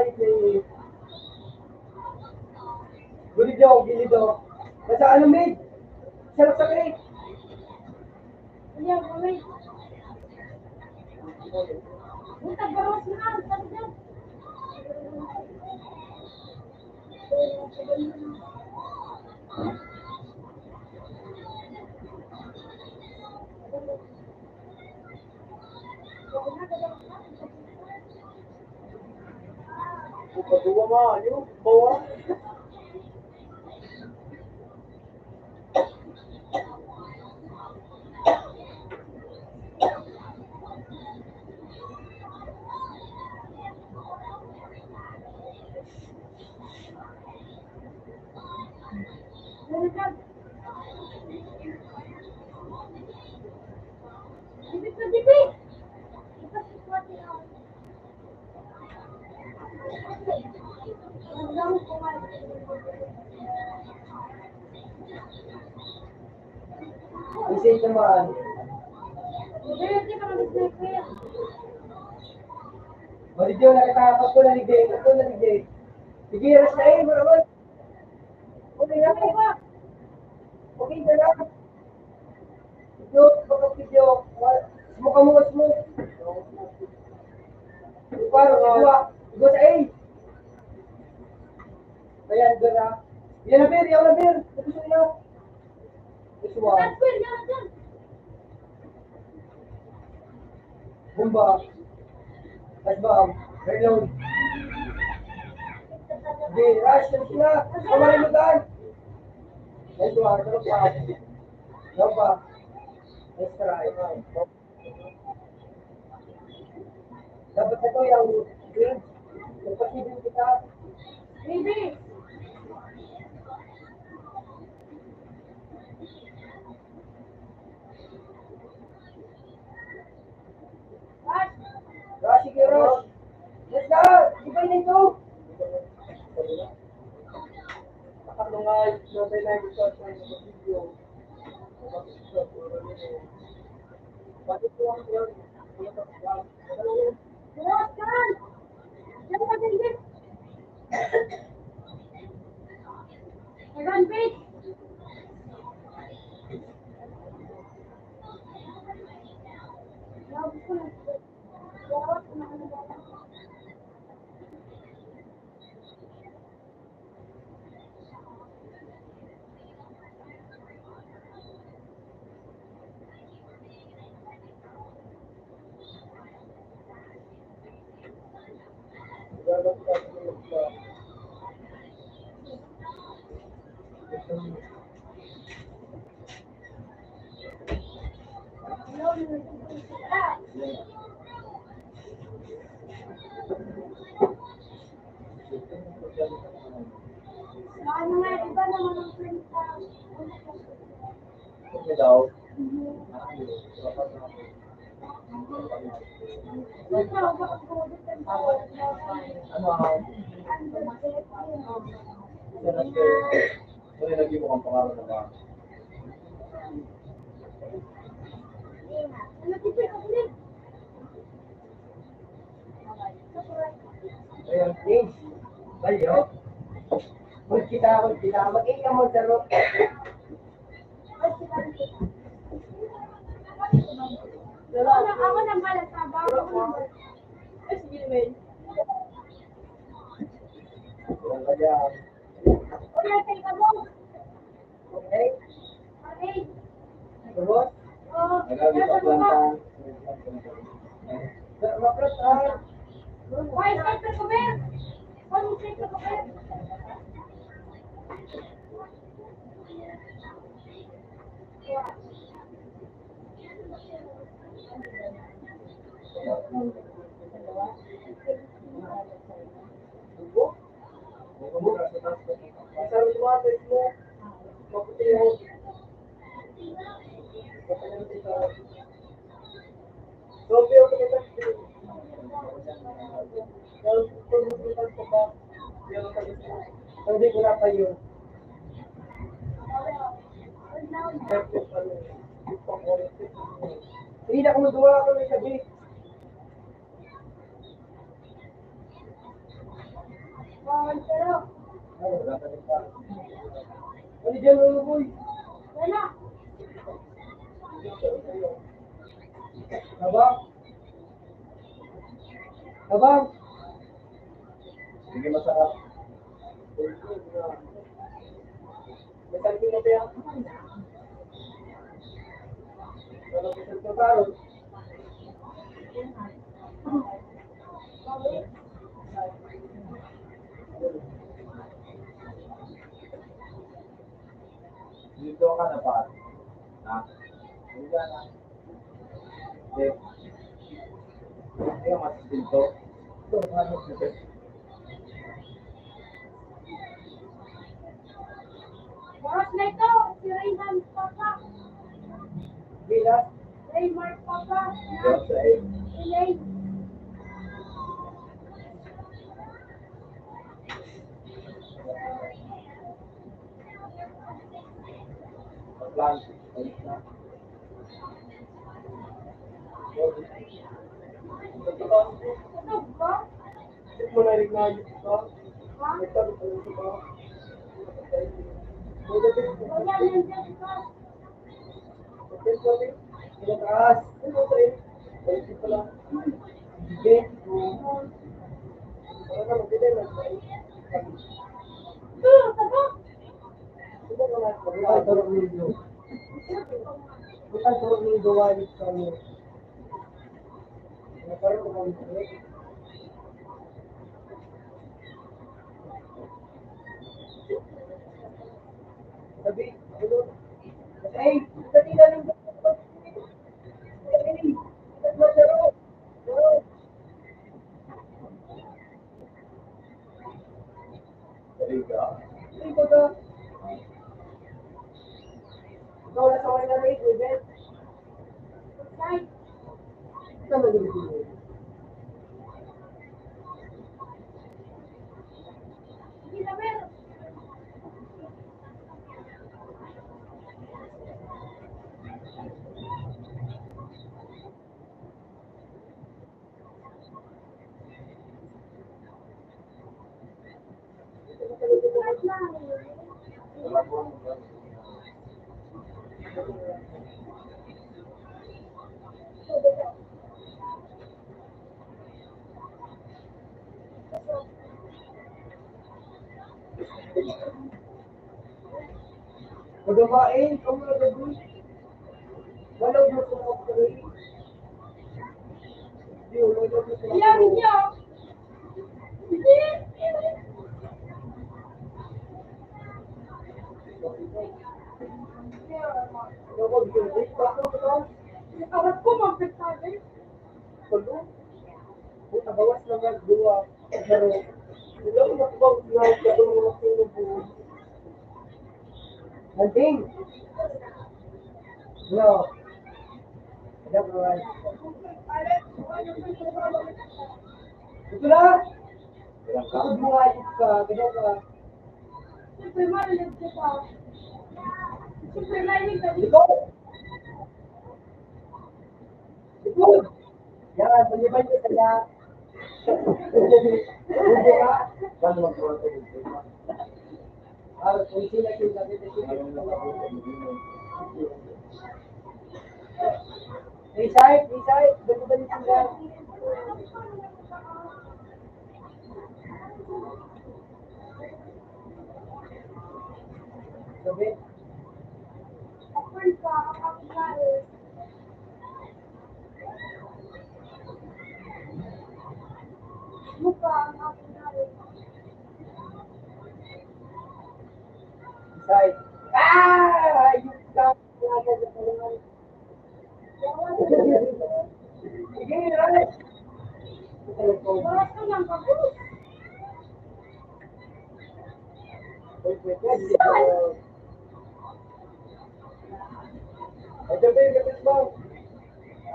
yung gilido. Nasa ano, maid? Sarap sa cake. Iya, boleh. Buta baros na, sabi niya. Padua nga, yun. Bawa. Dibit na dibit. Ipas sesuatu yang Ang ko nga. Isip naman. Hindi ka mag-snake. Malidio, nakatapos ko na ni Jay. Ako na ni Jay. Sige, aras na mo naman. Okay na ba? Okay na lang. Video, pagka-video. Smoke mo, smoke. Parang igwa. Igwa sa A. Ayan, doon na. Yan na, Bir. Yan na, Bir. Gusto niyo. Gusto mo. Transfer, yan. Bumba. Touch bomb. Reload. Hindi, rush na sila. Kawalan mo daan. Nice one. Ano pa? Ano pa? Let's try. Dapat ito yung green. Kapatid kita. Baby! What? Rush, sige, rush. Let's go. Ibay na ito. Nakalungay. Notay na ito sa video. Bakit ko ang yun? What? Kan? Yan pa din din. Meron, Pete. Love ko na. Lawat ko na ano ba? Love mo na. Baka mga iba naman ang friends sa Ito daw. Ano ang ano lagi mo ang pangalan ng mga ayan, James. Bayo. Kung kita, mag-ika mo sa rock. Ako nang balas sa bago. Ako nang balas. Ay, sige naman. Ayan, kaya. Wala tayo ka mo. Okay? Okay. Sabot? Oo. Nagabi sa planta. Mapras, Why is that the bear? What is it the bear? Masarap yung mga test mo. Maputi yung Sophie, okay kita. Kalau pagbubutan ko ba, yung kalis mo. Hindi ko na kayo. Hindi na kumuduwa ako ng sabi. Pero, Ano dyan, Luluboy? wala. Abang? Abang? Sige, masarap. May talpi na ba yan? Wala ko sa pagkarot. Dito ka na pa. Ha? Hindi na. Hindi. Hindi ka mas dito. Ito, ano dito? Oras na ito. Si Rayman Papa. Bila? Raymar Papa. Dito sa eh. Elaine. Plan. Alis na. Ano ba? Ito mo na rin na yun ito. Ha? Nagsabi ko ito ba? Wala nandiyan ka. Taas. Ano ba eh? Balik ko lang. Sige. Ano na, magdala na. Taga. Ito na lang. Bukan turong nindo. Bukan turong nindo walit kami. Nagkaroon ko kami. Sabi, ano? Ay, dali na lang. Ay, maglaro. Oo. Ay, baga. Ikaw na sa kanya rate, Ruben. Ikaw na gusto. Magawain, ikaw na gagawin. Walang mo sa mga Hindi, walang mo sa mga Arat ko, magpagsabi. Palo. Buta bawas naman dua. Pero, wala mo matubang na ito ng mga pinubuo. Handing! No. Ada kawan. Ito na! Ako bumayit ka. Kaya ka. Siyempre, malilig kita. Siyempre, malilig ka. Ito! Ito! Yan, paliban niyo kaya. Hindi ka? Paano magkawa ito? Kung sila sila Reside, reside, balik-balik sila. Sabi, Apple ka, kapag-kain. Mukha, kapag-kain. reside. Ah! Ayun ka. Sige, right. Bawas ka lang, kapag.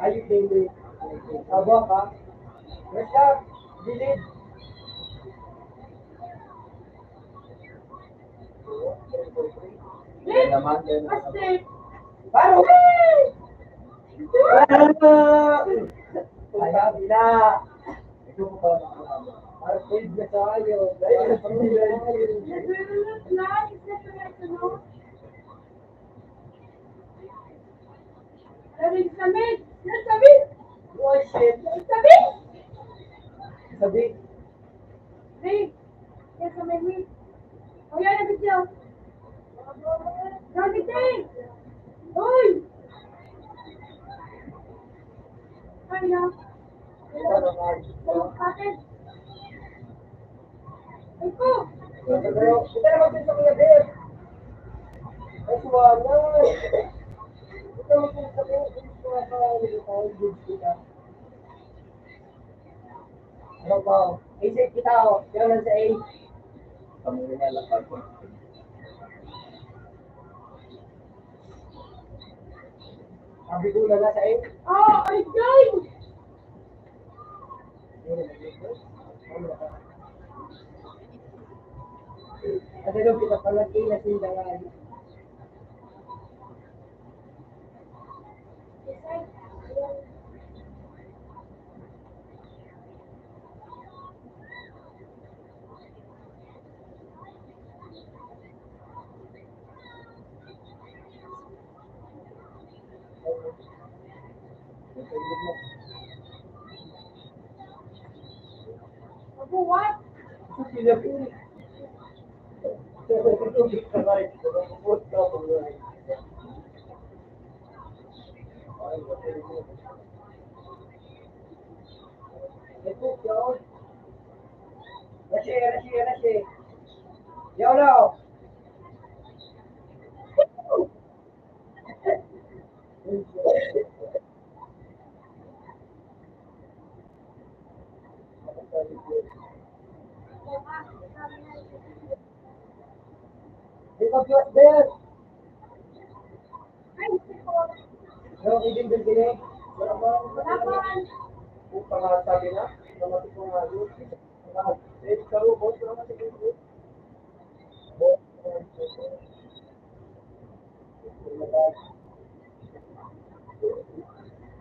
Ayun din. Aba ka. Rest up. Dilid. Wait! Asip! Paro! Ayaw na. Ito po pa nakalama. Para pwede na tayo. Dahil na pamilya tayo. Nagulunod lang, isip na ito, no? Sabi, samid! Nasabi! Oh shit. Sabi! Sabi. Wait! Kaya sa may wait. O yan, nabit niyo. Nabitin! Uy! Ay, na. Bakit? Ay ko! Kita naman din sa mga bear. Ay, suwala. Kita naman din sa mga bear. Ano ba? Isip kita o. Kaya lang sa A. Kami na lakad ko. Sabi ko na sa A. Oh, ay, guys! Kasi nung kita pala na sindangan. Ako, what? Sila po. Rashi. Yaw now. Di ba cute din? Ay, Yung ibig din din eh. Laban. Kung pangasabi na, namatid ko nga yun. Eh, karo, boss, namatid ko yun.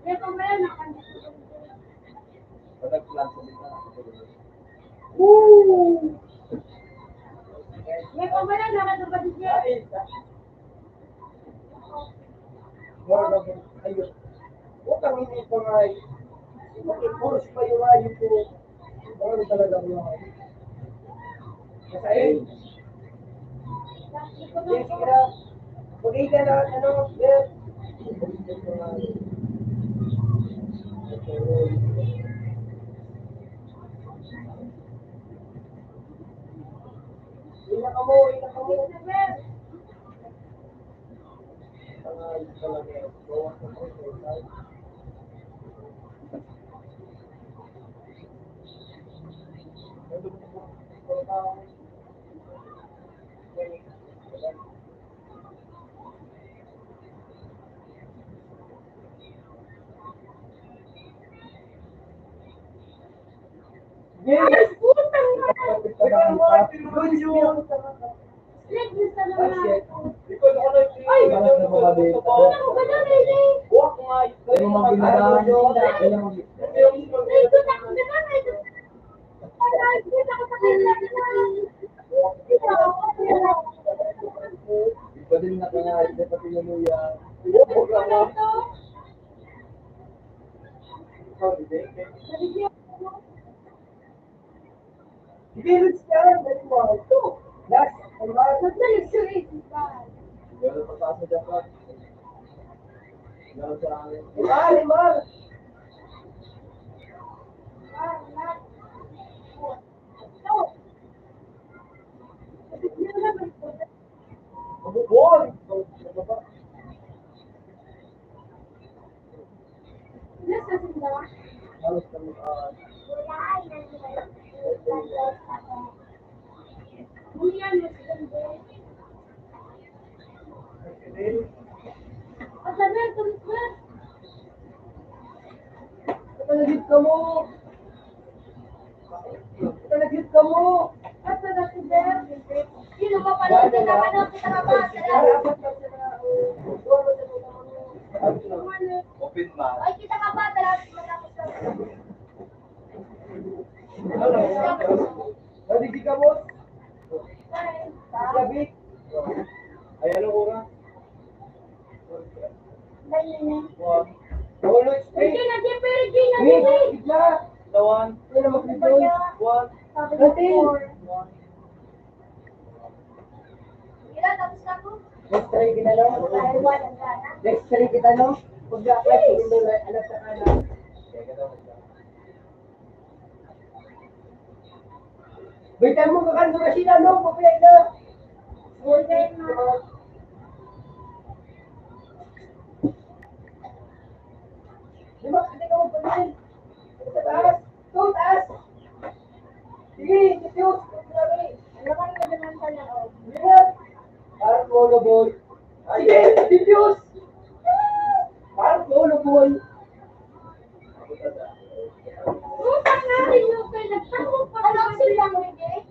Yan pa ba yan? Nakandito. Nagplan sa bisa. Woo! Yan pa ba yan? Nakandito din yan? More than ayun. Huwag kang hindi pa nga eh. Mag-enforce pa yung ayun ko. Ano talaga yung ayun? Kasain. Yes, kira. Pagay ka na, ano, yes. Ina ka mo, ina ka mo. Yes! Putang ina. Good yun! Leg, gusto naman ako. Ay! Balat na mga babe. Ano mo ba na, Lele? Ano mga ginagawa nyo? Ano mga Ay, gusto ako na na. Ay, gusto ako sa kanya. Iba din na kaya, iba pati yung luya. Ano to? Gigilit siya, dali mo. Ito. Last, ano ba? Nagdalig sa leg, ba? Meron pa sa Japan. Meron sa amin. Imal, imal! Mabukol! Halos kami, Katalagit ka mo! Katalagit ka mo! Sino ba pala kita ka na kita ka ba? Open man. Ay, kita ka ba? Naligi ka mo? Sabi? Ay, ano oras? Ulo, straight. Regina, Jeppe, Regina, Wait, Jeppe. bigla. Tawan. Ano na mag-rejoin? One. Natin. Ilan, tapos na ako? Next try kita no? Next try kita no? Pag na-apply ko dito, alam sa kanan. Baitan mo kakando na sila no? Papayag na. Di ba? Hindi ka magpagin. Sa taas. Ito, taas. Sige, diffuse. Sige na. Parang polo ball. Sige, diffuse. Parang polo ball. Utang natin yung kay nagtawag pa lang sila mo eh.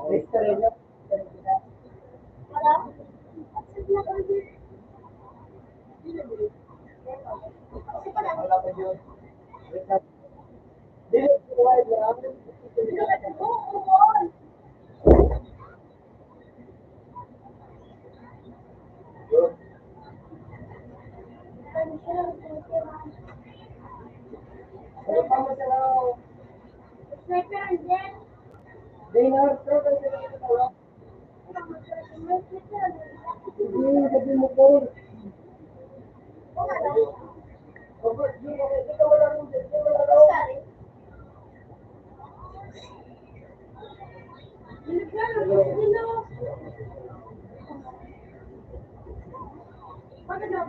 Next try na. Wala. Wala pa yun. Dili, wide lang. Yun. Ano pa mo sila? Sniper and then, Dinar, throw ka sila sa tawa. Hindi, sabi mo po. Ikaw wala rin. Ikaw wala rin. Bakit daw?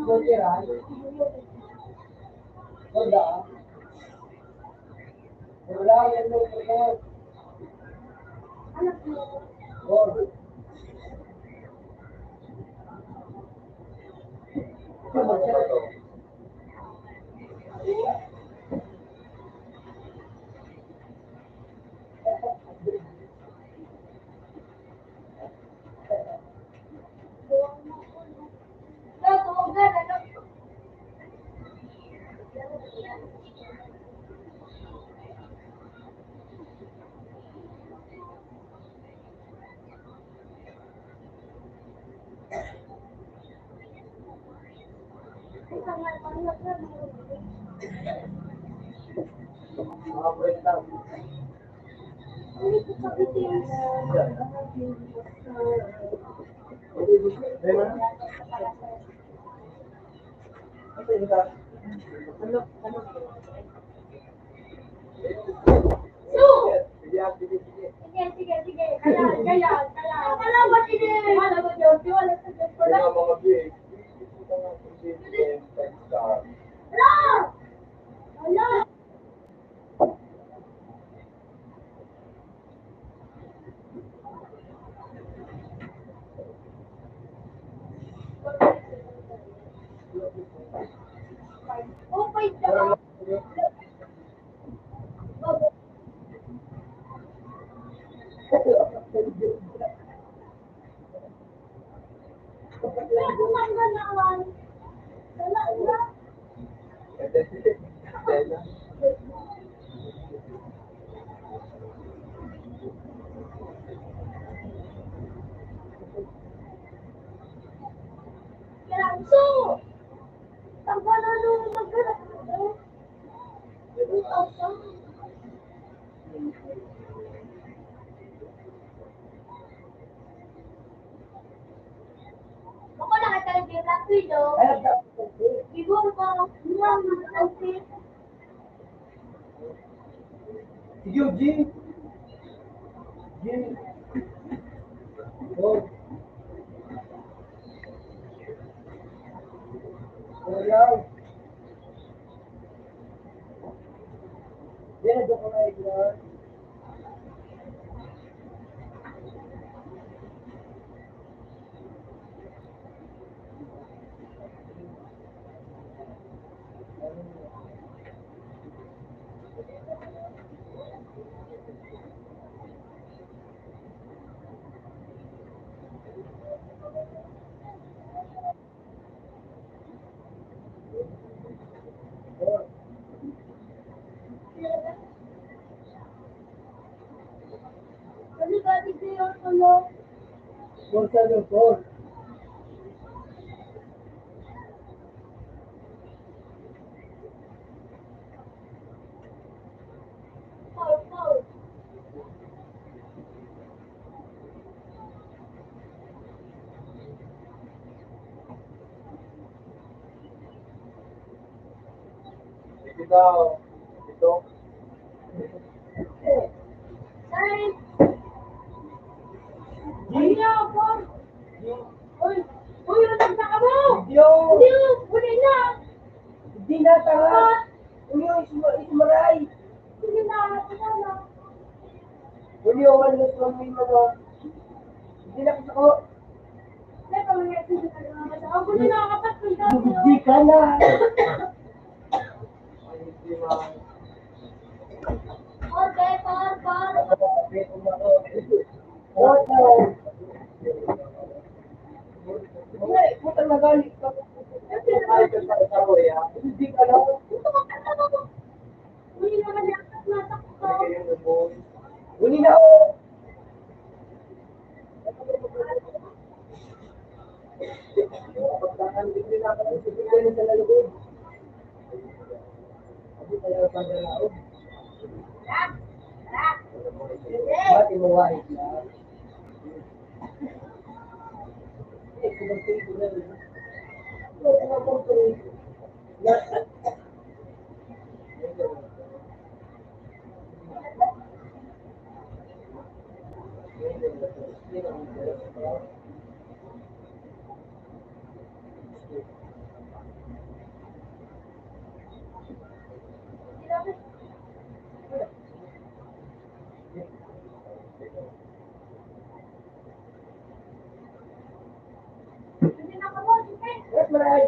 Motiran. Wala. Wala yan mo po. Anak mo. Oh. Natugan, anak. Mga kwenta. Sige, sige, sige. Kaya. Kalaban ini. Wala ba yun? Wala sa Diyos ko lang. Hala! Hala! Oh, wait, daw. May kumangga naman. Wala, wala. Ganso! Tanggalan nung magkaroon. Ako nakatalag yung Black Widow. Alam na. Siguro ko, lumang outfit. Si Eugene. Jim. Oh. Wala. Yan, doon ko na ilan. Kasi dati ko yung tulog. Porta ng Paul. Paul. Ito. Sorry. Jim. Ano, Paul? Uy, natanda ka mo! Yung. Hindi, huli na! Hindi na tanga. Yung ismaray. Sige na, natanda. Huli yung ano sa mga mga. Hindi na gusto ko. May pamangyasin sa kanya. Ako gusto nakakapatid ka. Hindi ka na. Paul. Opo. Ay, puta nagalit ka. Hindi ka na. Huli naman yung natakot. Huli na ako. Pagkakan din ako ng sibigyan sa lalubog. Hindi kaya pagdalaog. Bakit mo wahid na? Eh, kumagpili ko na rin. Ito, kumagpili ko. Yes, Maray.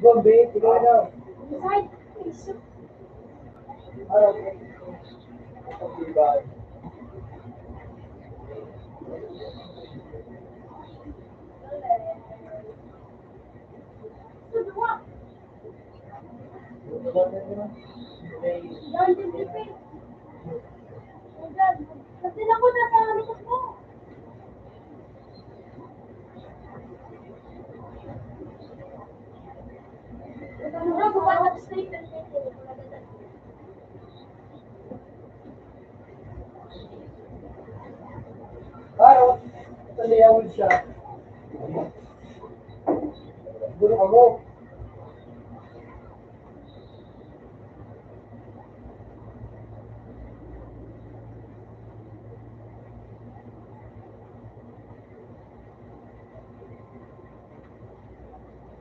Gombe, ikaw na. Okay. Kasi ako nasa likod mo. Ako ba nag-stay ka Ano? Taliyawin siya. Siguro ako.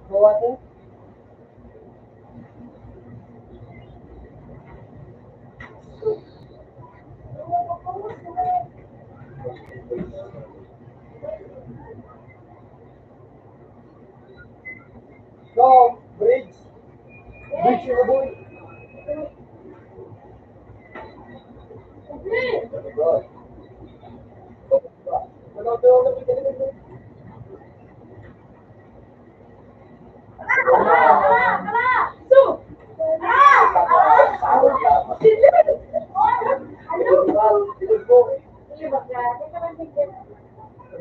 Bawate? No, bridge. Bridge yung boy.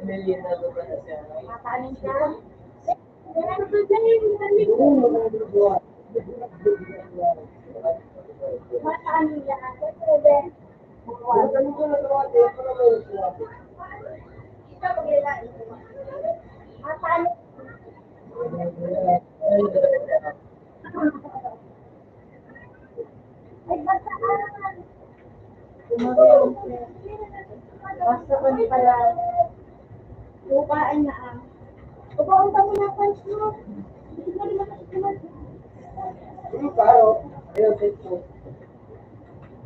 Million na ba na siya? Basta ko ni pala. Lupain na ang. Upaon ka muna punch mo. Hindi ka rin makasimulan. Hindi karo. Ayun, take po.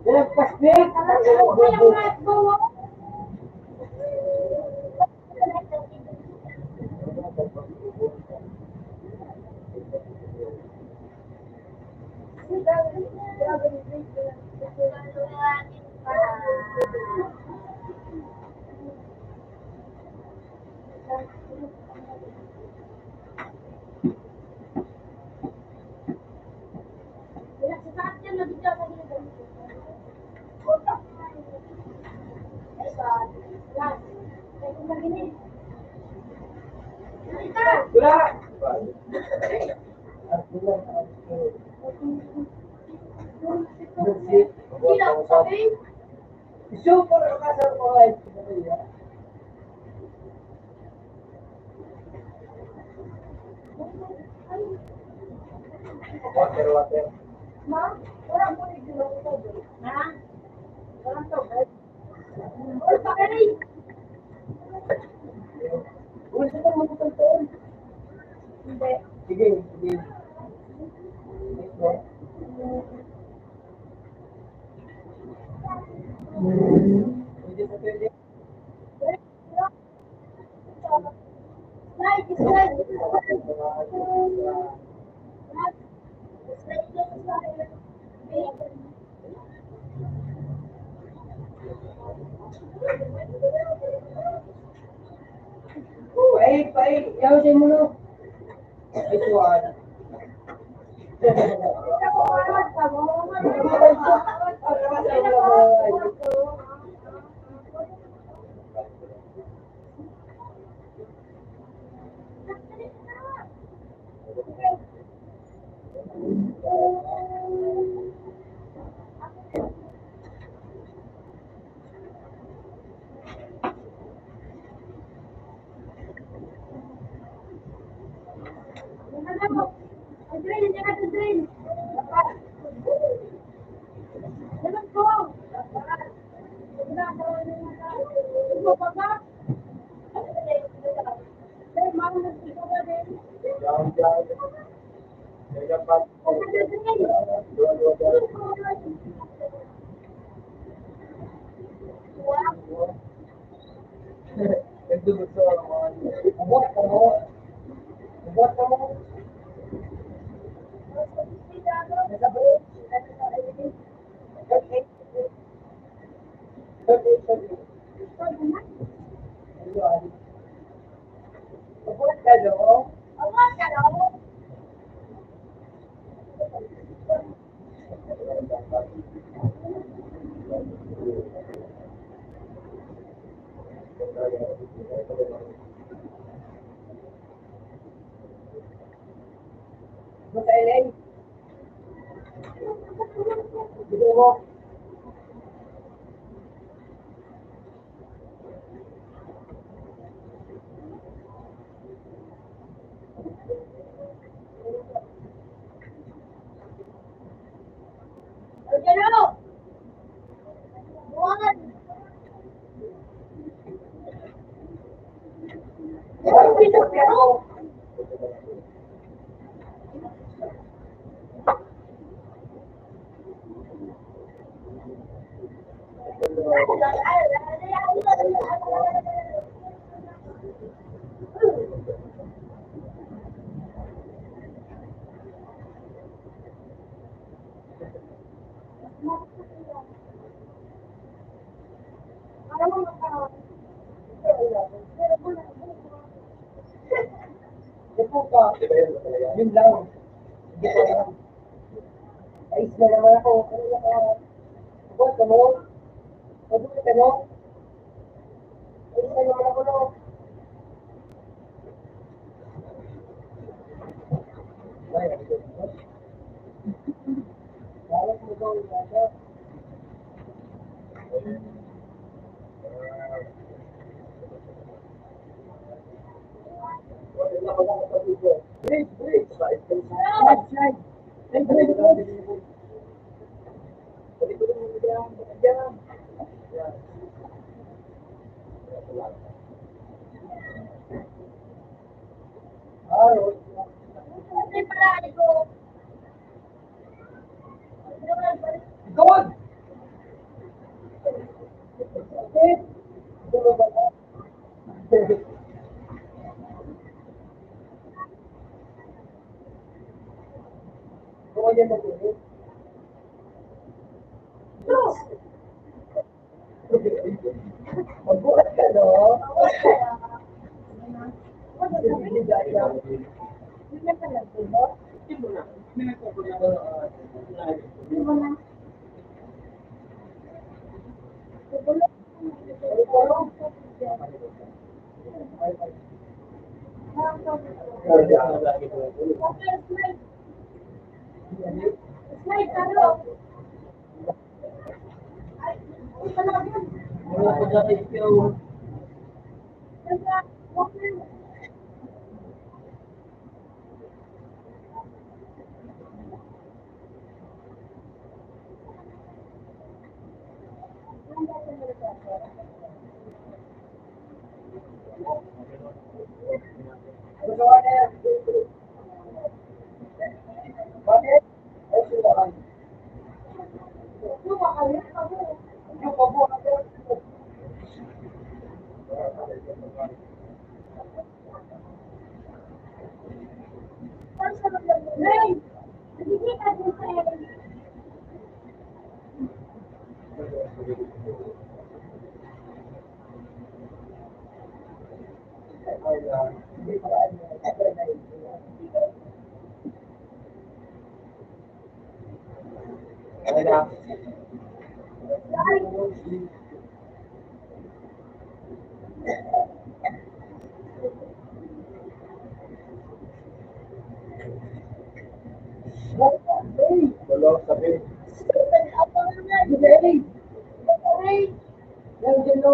Yan, pasnik. Ano ko yung mat mo? Wala! Super kasar mo ay. Water. Ma, wala mo rin ginagawa ko. Ha? Wala to, guys. Oy, pakay! Gusto ko magtutuon. Hindi. Sige. Pwede sa pwede. Slide, slide. Paik. Yaw siya mo no. Ay, tuwan. Adrian, jangan Adrian. Jangan kau. Buat kamu. Buat kamu. Buat LA. Gusto mo? Ito ka. Yun lang. Hindi ko alam. Ayos na naman ako. Ano lang ako? Buat kamu. Buat kamu. Ayos na naman ako no. Balas mo daw yung nasa. Bridge. Slide. Good. Kemudian begini. Membuat kan dong. Hindi na pala dito. Hindi mo na. Hindi mo na. Slide, ano? Ay, talaga yun. Wala ko na ikaw. Bakit? Ay, silakan. Yung makalimutan ko. Yung pabuhat ko. Saan siya maglagay? Hindi ka din sa Hindi pa ano. Ano na? Wala, sabi. Yan, yan, no.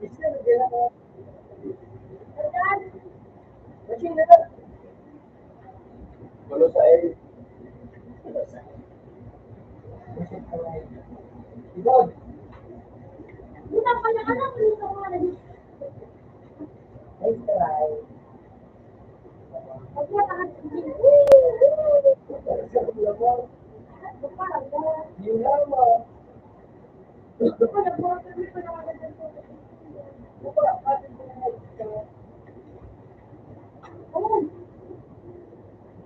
Isa, yan ako. Kasi na. Wala sa L. Ibag. Nice try. Yun lang mo.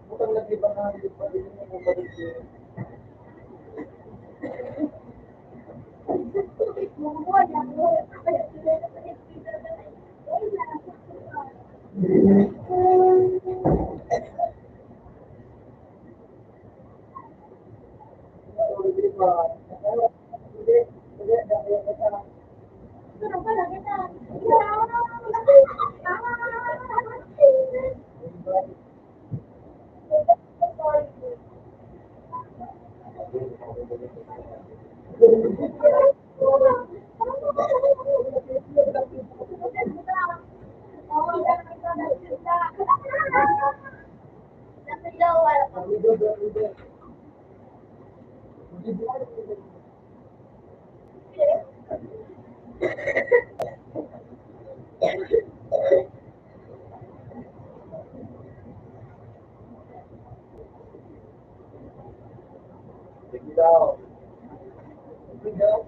Bukang naglipan na hindi pa rin mo kung balik yun. Hindi pa. Hindi. Hindi. Hindi. Biglaw. Biglaw.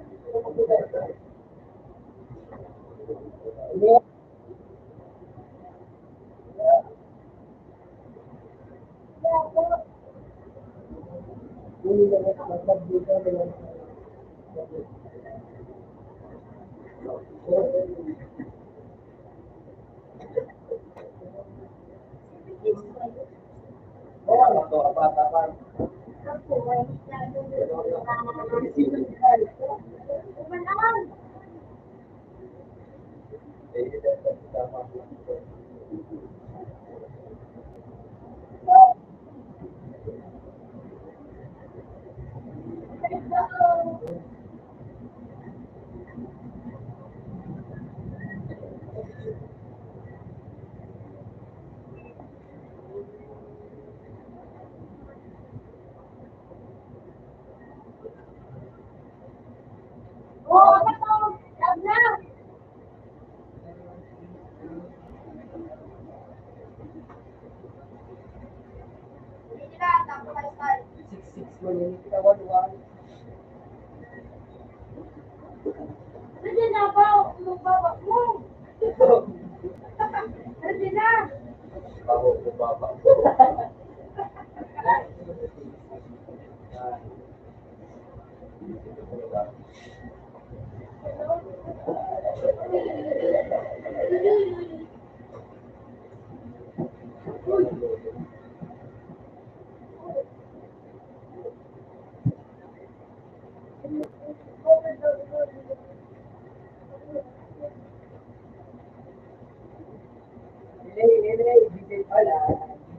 DJ pala.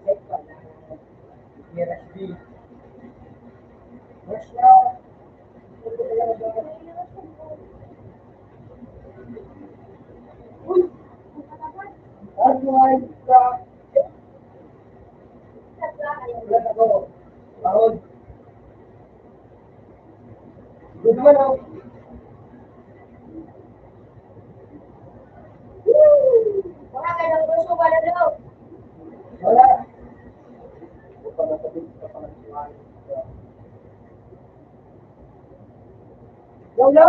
DJ pala. Miras B. Mas na. Uy! Ano ay ka? Wala ako. Bahod. Good man ako. Wala kayo ng gusto ba na daw? Wala. Wala.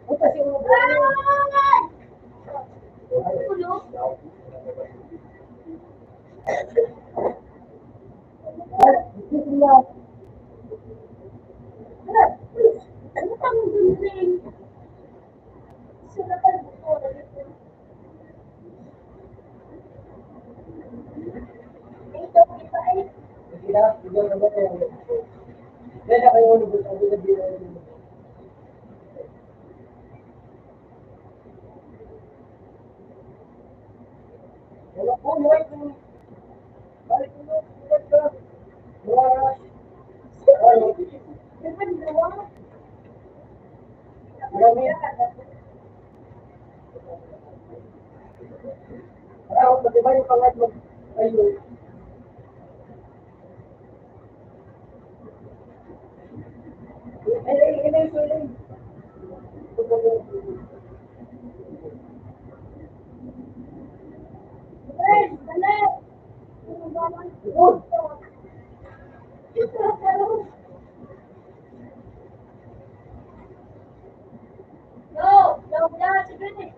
Ito kasi ulo. Ano pang dundin? Sila pa buko. Ito kita ay Sige na, sige na ba kayo? Kaya kayo ulo. Sabi na bilang ulo. Wala po, wala po. Balik mo, balik ka. Wala. Ano? dapat dalawa. Marami. Ano, matibay yung pangat mo. Ayun. Ay. Ay, dali. Good. No, wala si Gani.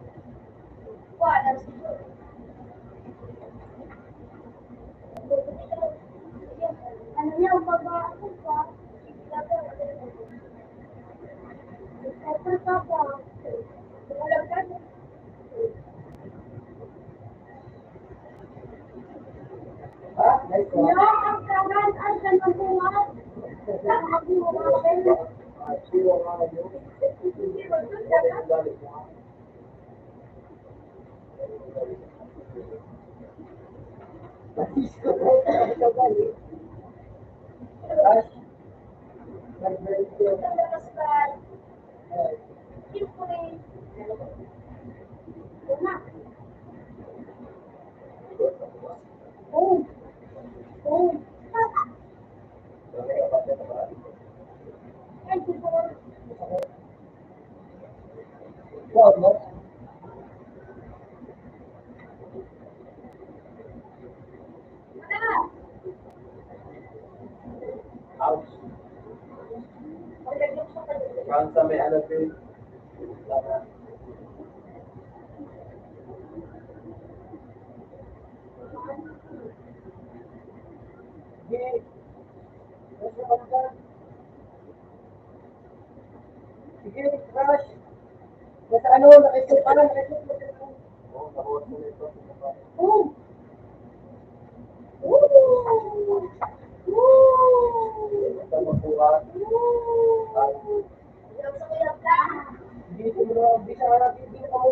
Wala si Gani. Ano niya, babae pa. Kapag ka pa, wala ka na. Ha? Nice one. No, ang kanan ay ganang buwan. Ang magbuwan. Sino ang mga yun? Oh, oh, ay, siguro. Wow, no? Wala. Ouch. Round sa may ano din. Sige. Sige, kapatid. Sige, crush. Nasa ano, nakisip pa lang, nakisip pa lang. Oo, nakuha ko nito. Oh, oh, Basta makuha. Hindi ko na, bisa ka natin, hindi na ako.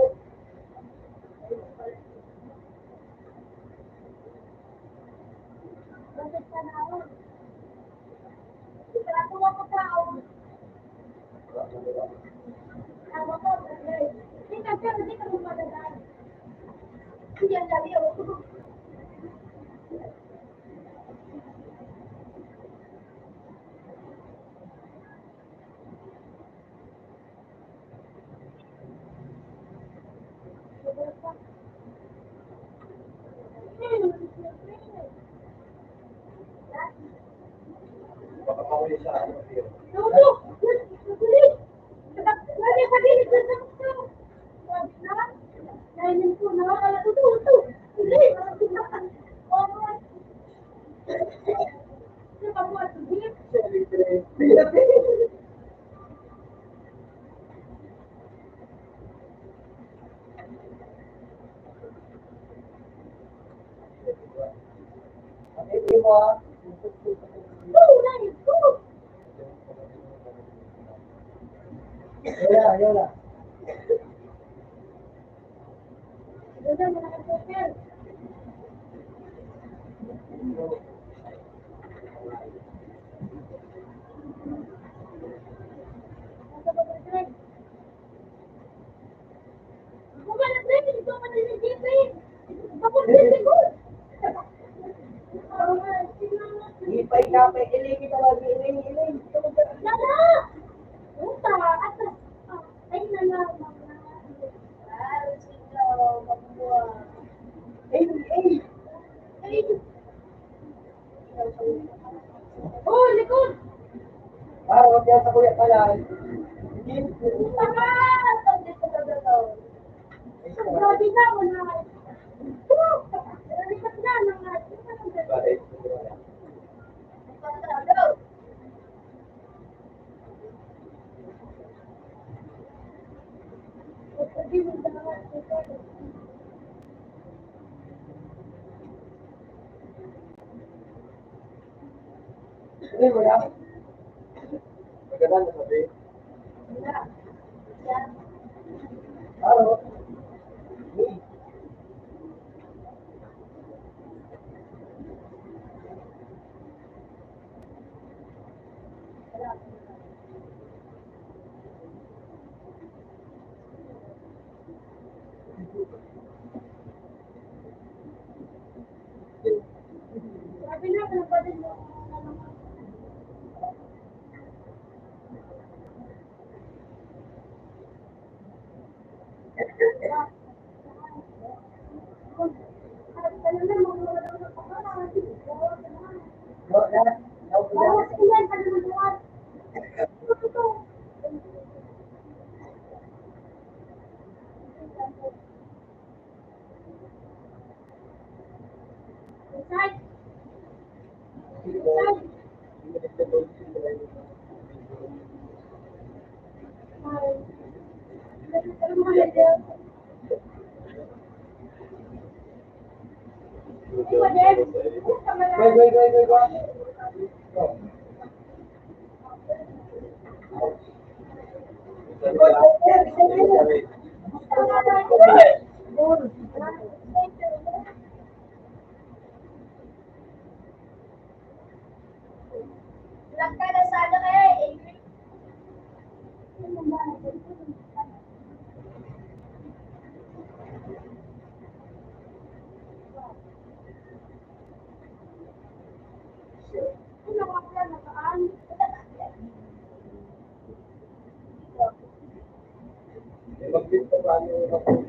bakit ka na ako? Ikakuha ko tao. Tama ko, hindi ka pero hindi ka magmadadaan. Hindi ang dali ako. Baka pauwi siya, ano, Pio. Tuto! Tutuloy! Lagi pa din! Sabi na? Kainin ko na. Tuto! Tuloy! Oo. Sa kabuhat, tuloy. Hindi mo ah. Oo, nice. Oo. Yola. Ganda mo na ang hotel. Nasa ba ba, Dre? Bumala, Dre. Ito ka na yung jeep, eh. Bakit jeep, eh, good? Ipay ka pa, iligi ka lagi, iling. Lala! Puta, atas. Ay, nala, mga. Ah, sino, mabuwa. Ay! Ay! Oh, likod! Para wag yan sa kuya pala. Puta ka! Sabi ko na daw. Grabe na, wala. Lipat na, mga. Ano? Sabi mo daw, Hindi mo yan. Maganda na sabi. wala. Yan. Araw. Sabi na, pinapadal mo. Ano na, mga wala na pa. Wala. Bawas iyan, pag lumawas. Ito. Inside. Inside. Ay. Ano mga medyo? Ay, Madem. Go. Lang ka na sana eh. Ano ka pala nakaan? Mag-fit pa yung kapatid.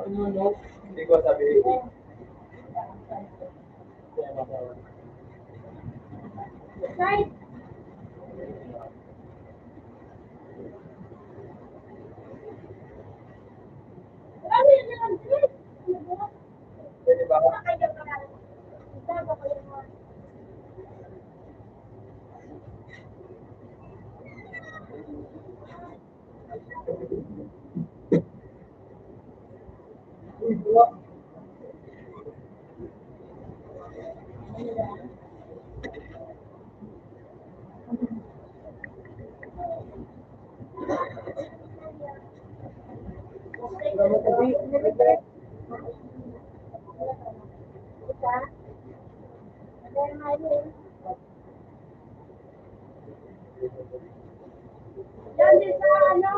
No. Hindi ko sabihin. Right? Ano yun naman? Pwede ba? Kaya ka na. Bago ko yung mga. Uy, buwa. Yan din sa ano.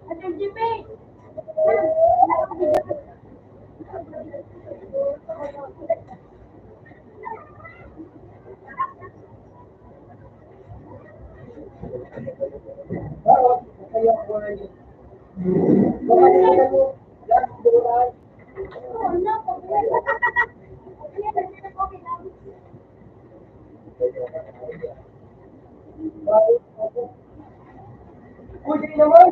At yung GP. Bawat, kaya ko na yun. Baka mo, yan, duran. Bawat, ako. Uy, di naman.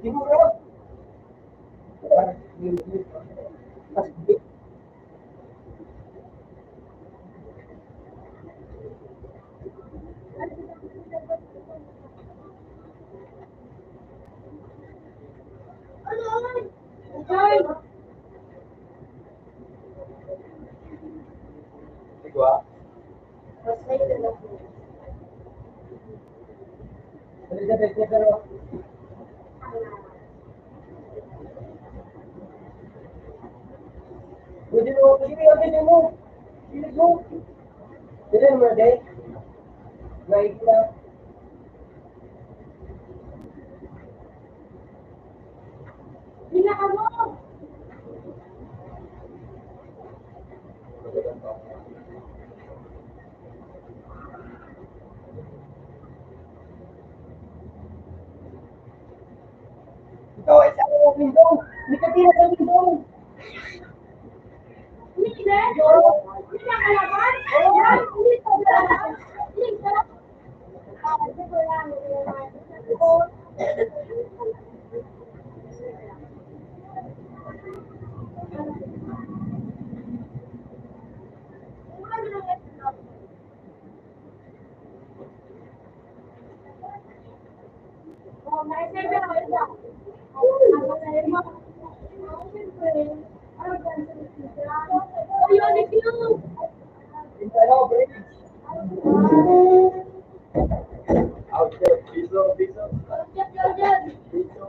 Siguro. Mas, Ikaw? Mas may dalawa. pero, pwede mo, pwede mo. Pilit mo. Pilit mo, day. Maigi na. Pinaka mo! Ikaw ay sa window. Hindi ka tira sa window. Hindi na! Hindi na kalaban! Hindi ka kalaban! Hindi ka Ano, break. Out there. Piso, piso. Piso.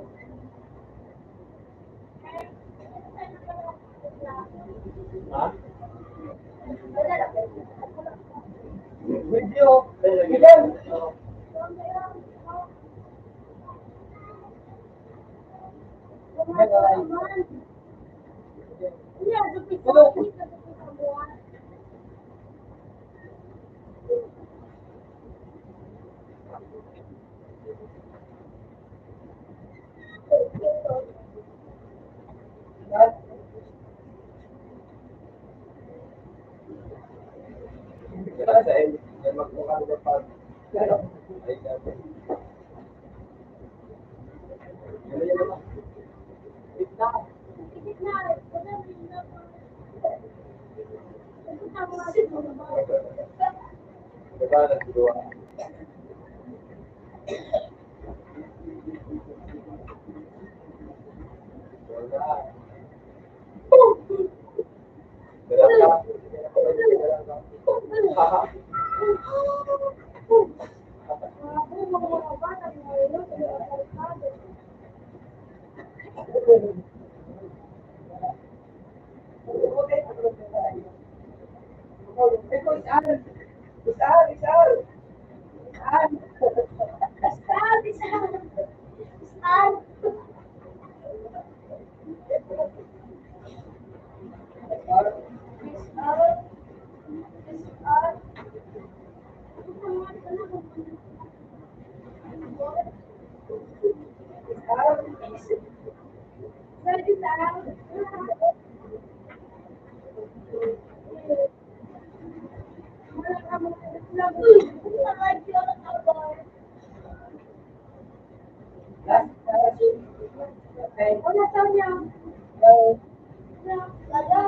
Ha? Video. Ilan? Kaya sa end. Kaya magmukha na pa. Ay, sabi. Ano yan naman? Diba, nagdua? Wala. Dalang ka. Dalang ka. Haha. Ikaw, isaan. Isaan, isaan. Isaan. Last, okay. Ano sa niya? Now, Lalo.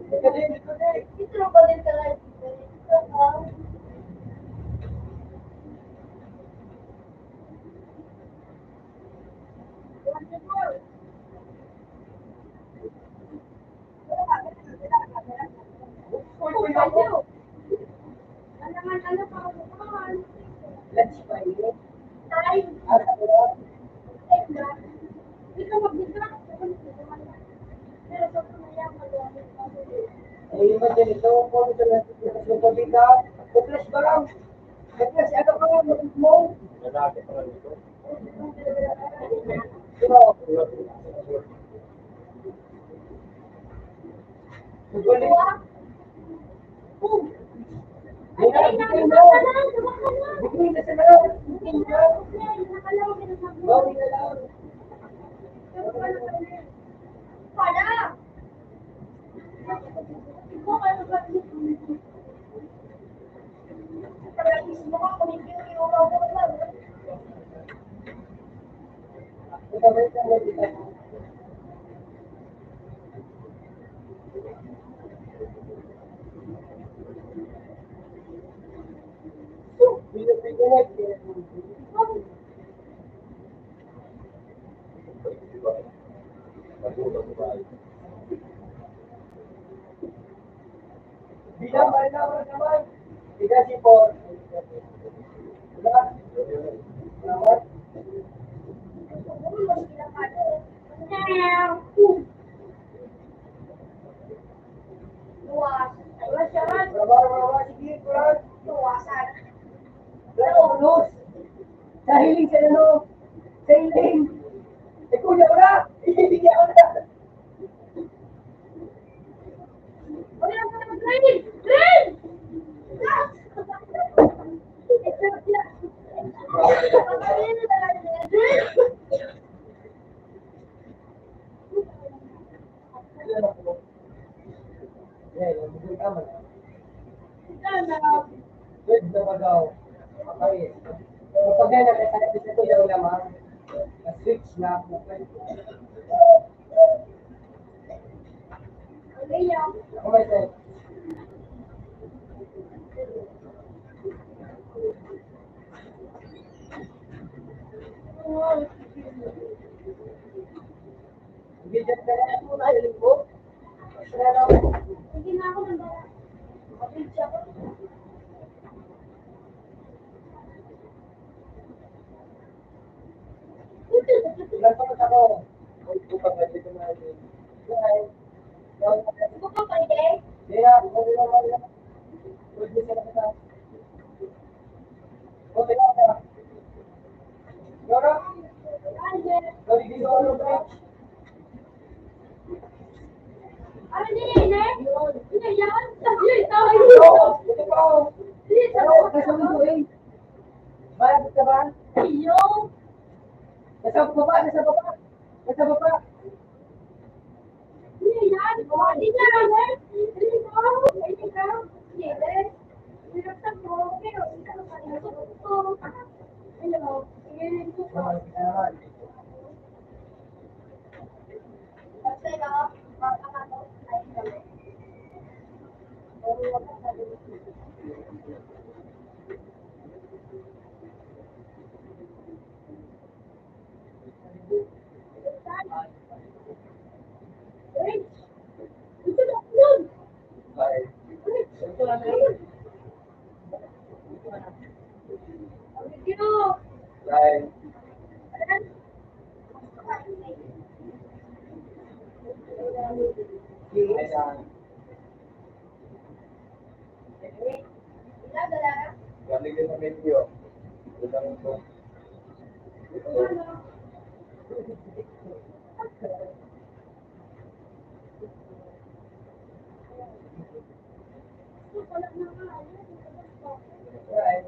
ikaw din, ikaw din. Ito ba din talaga? Ito ba? Uy, uy, ako. Ano pa ako? Lunch pa yun. Time. At ako, Hindi ka mag-distract. Pero sa kumayang mag-distract. ay, iba din ito. Kung ito na, yung pabigat. Focus ba lang? Focus, ano ka nga, matig mo? Lalaki pa lang ito. Ito. Magbalik. Ay, nakakalaw ka lang. Bigay na sa lang. Bigay na. Bawi na lang. Pada! Bilang malinaw naman. Bilang si Paul. Bilang. Salamat. Luwas. Luwas yan. Baba, sige, Paul. Luwasan. Wala ko luz. Sa hiling sa ano? Sa hiling. Eh, kuya ko na. Ibigyan ko na. Wala ka naman, Green! Green! Good na ba daw? Okay. Kapag na nakasakit ito yung lamang, na-switch na. Ako may sense. Bigyan ka na po na hiling ko. Hindi na ako nandala. Kapit siya ko. Ilan pa ako? Ay, upang na dito na yun. Ito ka pwede? Kaya, hindi naman yan. Pwede sila kita. Okay lang ka. Yora? Sorry, dito ako bridge. Ano nila? Hindi yan. Hindi tayo. Ito pa ako. Hindi Pero, nasa mundo eh. Bayad ka ba? tayo. Nasa baba, nasa baba. Nasa baba. Hindi yan. Hindi niya naman. Hindi ikaw. Hindi ikaw. Hindi. Pinagtan ko. Pero ikaw pa rin ako. Hello. Tingin ko po. Naman, naman. Kasi na, makakato. Ay, kami. Pero wag ka sabi. Wait. Ito na. Yun. Bye. Ito lang eh. Thank you. Bye. Ayan. Ayan. Ilan dalaga? Galing din sa medyo. Ilang ito. Right.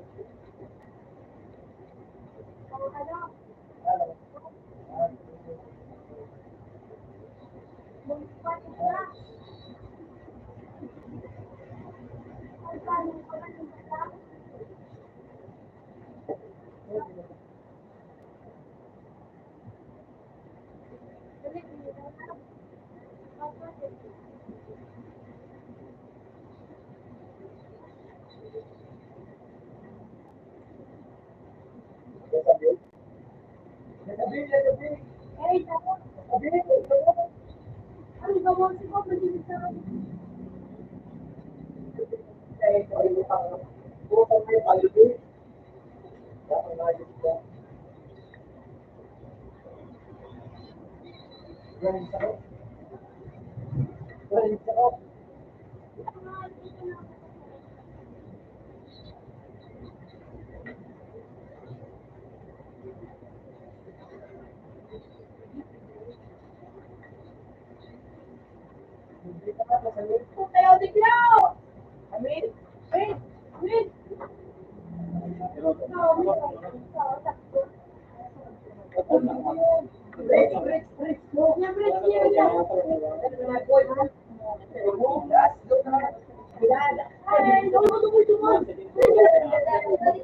Hello. Nasa big, nasa big. Nasa big. Ay, ay, bukan may palibig. Dapat ayos ka. Galing sa ko. Galing sa ko. Hindi ka na masalit. Amin. Break, break, break. No. That's good. Ay, tumutuloy mo.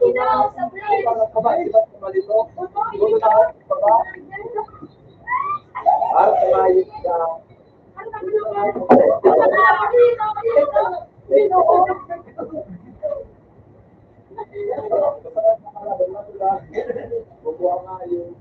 Ikaw, sa play. Kabay, di ba kumalito? Gusto na ako, baba. Para kumayit ka. Bubuha nga yun.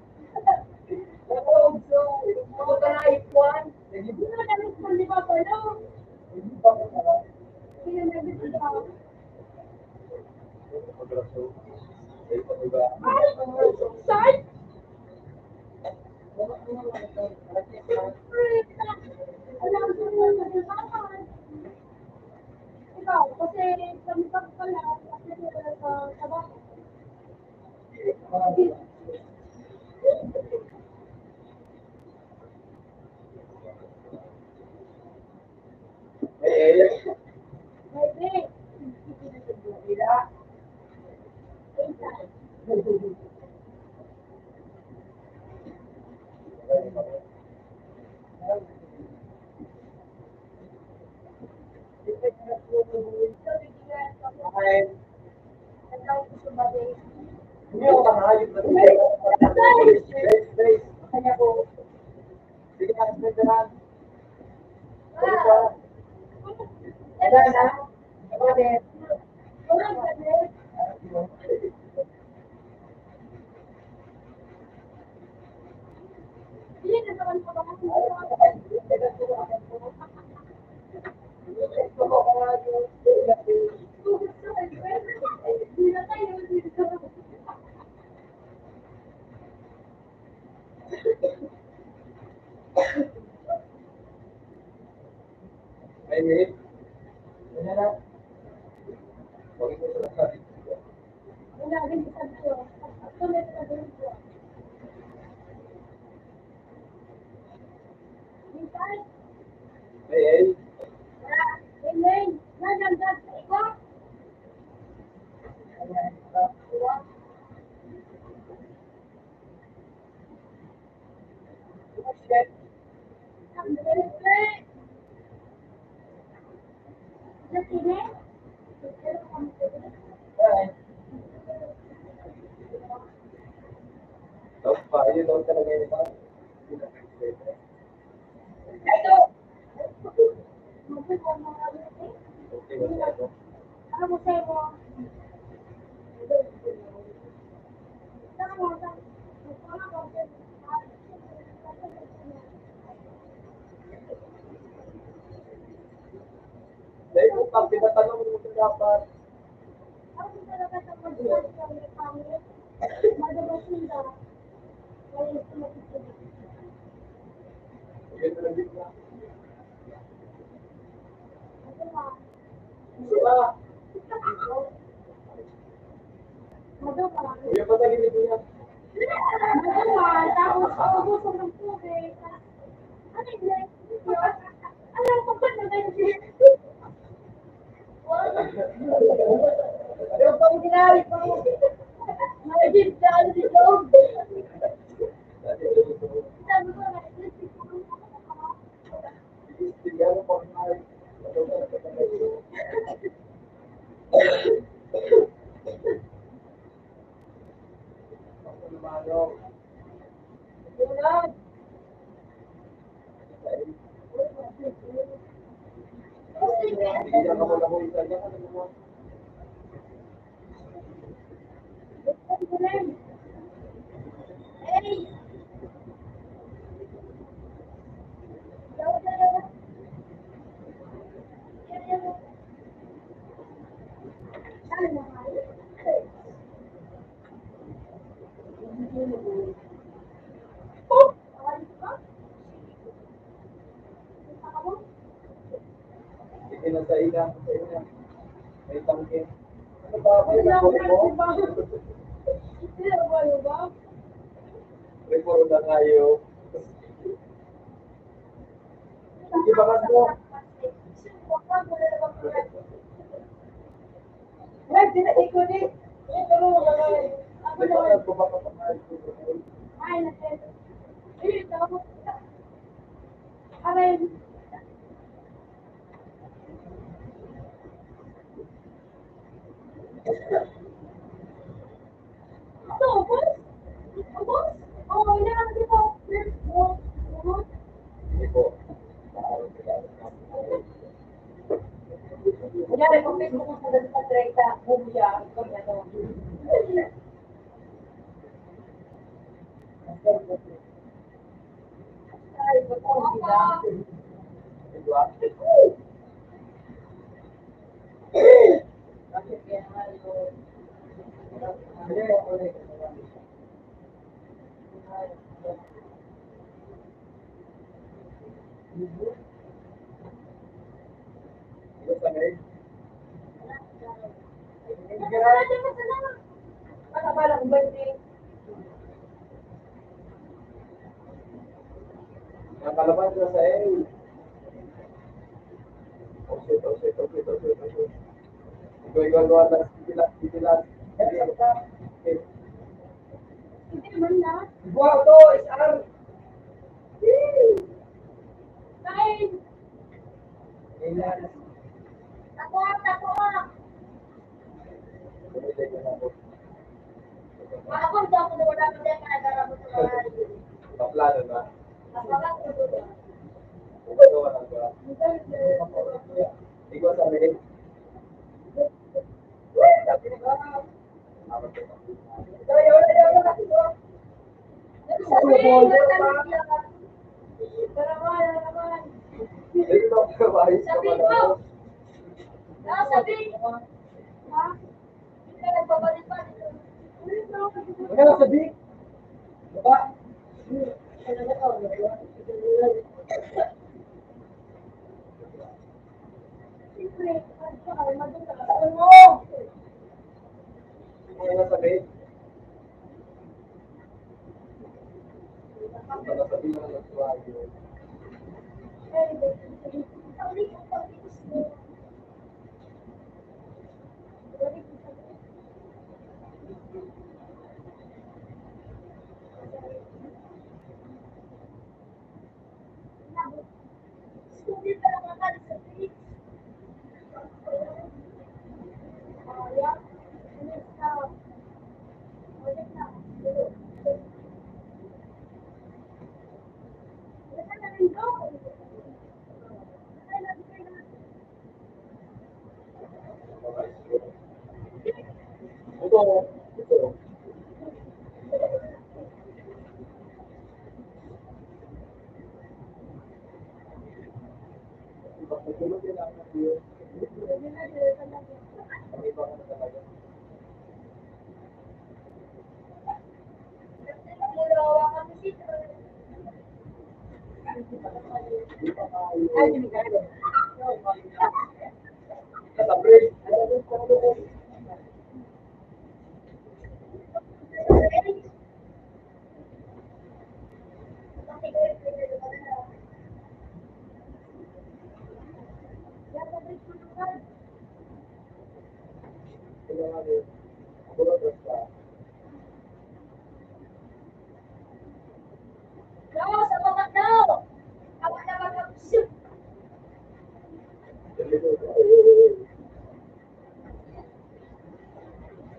Ikaw, kasi kami pa pala, kasi sa trabaho. Maybe. Hindi ako nakahayop na base, base. Kaya ko. Sige na, sige na. Sige pa. Wala na. Bakit? Ay, mate. Ano na? Huwag ito sa lahat. Ay, ay. Top 5, yun daw talaga yun pa. Okay, wala ako. Ano mo sa'yo? Dahil kung pag tinatanong mo ito dapat, ganito na din na. Diba? Kuya pa tayo nito yan. Ayaw pa rin ginari pa mo. Bigyan mo pa rin. Ako lumano. Bigyan ako na ko isa niya. Ano mo? Sige na sa ina. Sa ina. May tangke. Ano ba? May nagpuro mo? Repuro na kayo. Sige ba ka mo? Ay, tinay ko ni. Ito mo mga. Ako na wala ko baka pamahal ko. Ito, boss? Boss? Oo, inaano dito. Boss? Hindi po. Kunyari, kung Facebook mo sa 30, bumya, kung ano. Ay, ba't ako sila? Diba? Bakit kaya nga yun? Akala ko ba hindi? Nakalaban sila sa A. Oh shit, oh shit, oh shit, oh shit, oh shit. Ikaw gawa lang, titilas. Hindi naman na. Wow, to, SR! Kain! Kailan? Takuha! Ako, hindi ako nawala ko dyan ka nagkaramot sa mga Paplano na. Napaka-tuloy. Gawa lang ba? Ikaw sa amin. Sabi ko! Sabi! Ha? Hindi ka nagpapalit pa dito. Ano na sabi? Diba? Siyempre, madun ka. Ano na sabi? Ano na sabi na nagsuwagi? Ito. Pagkatulog din ako ng Diyos. Ang iba ko na talaga. Ay, sinigado. Sabre.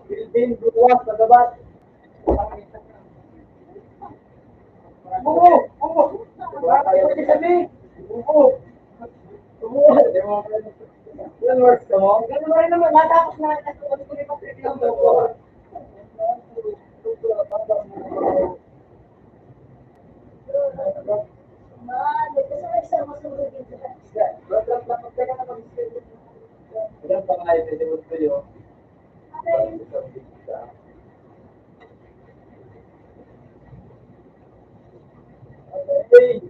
Pilipin, buwas, magabat. Buko! Buko! Pwede sabi! Buko! Buko! Ilan words ka mo? Ganun rin naman, natapos na rin ako. Ano ko rin ang preview ng buko? Ilan pa nga ito ko yun? Hey!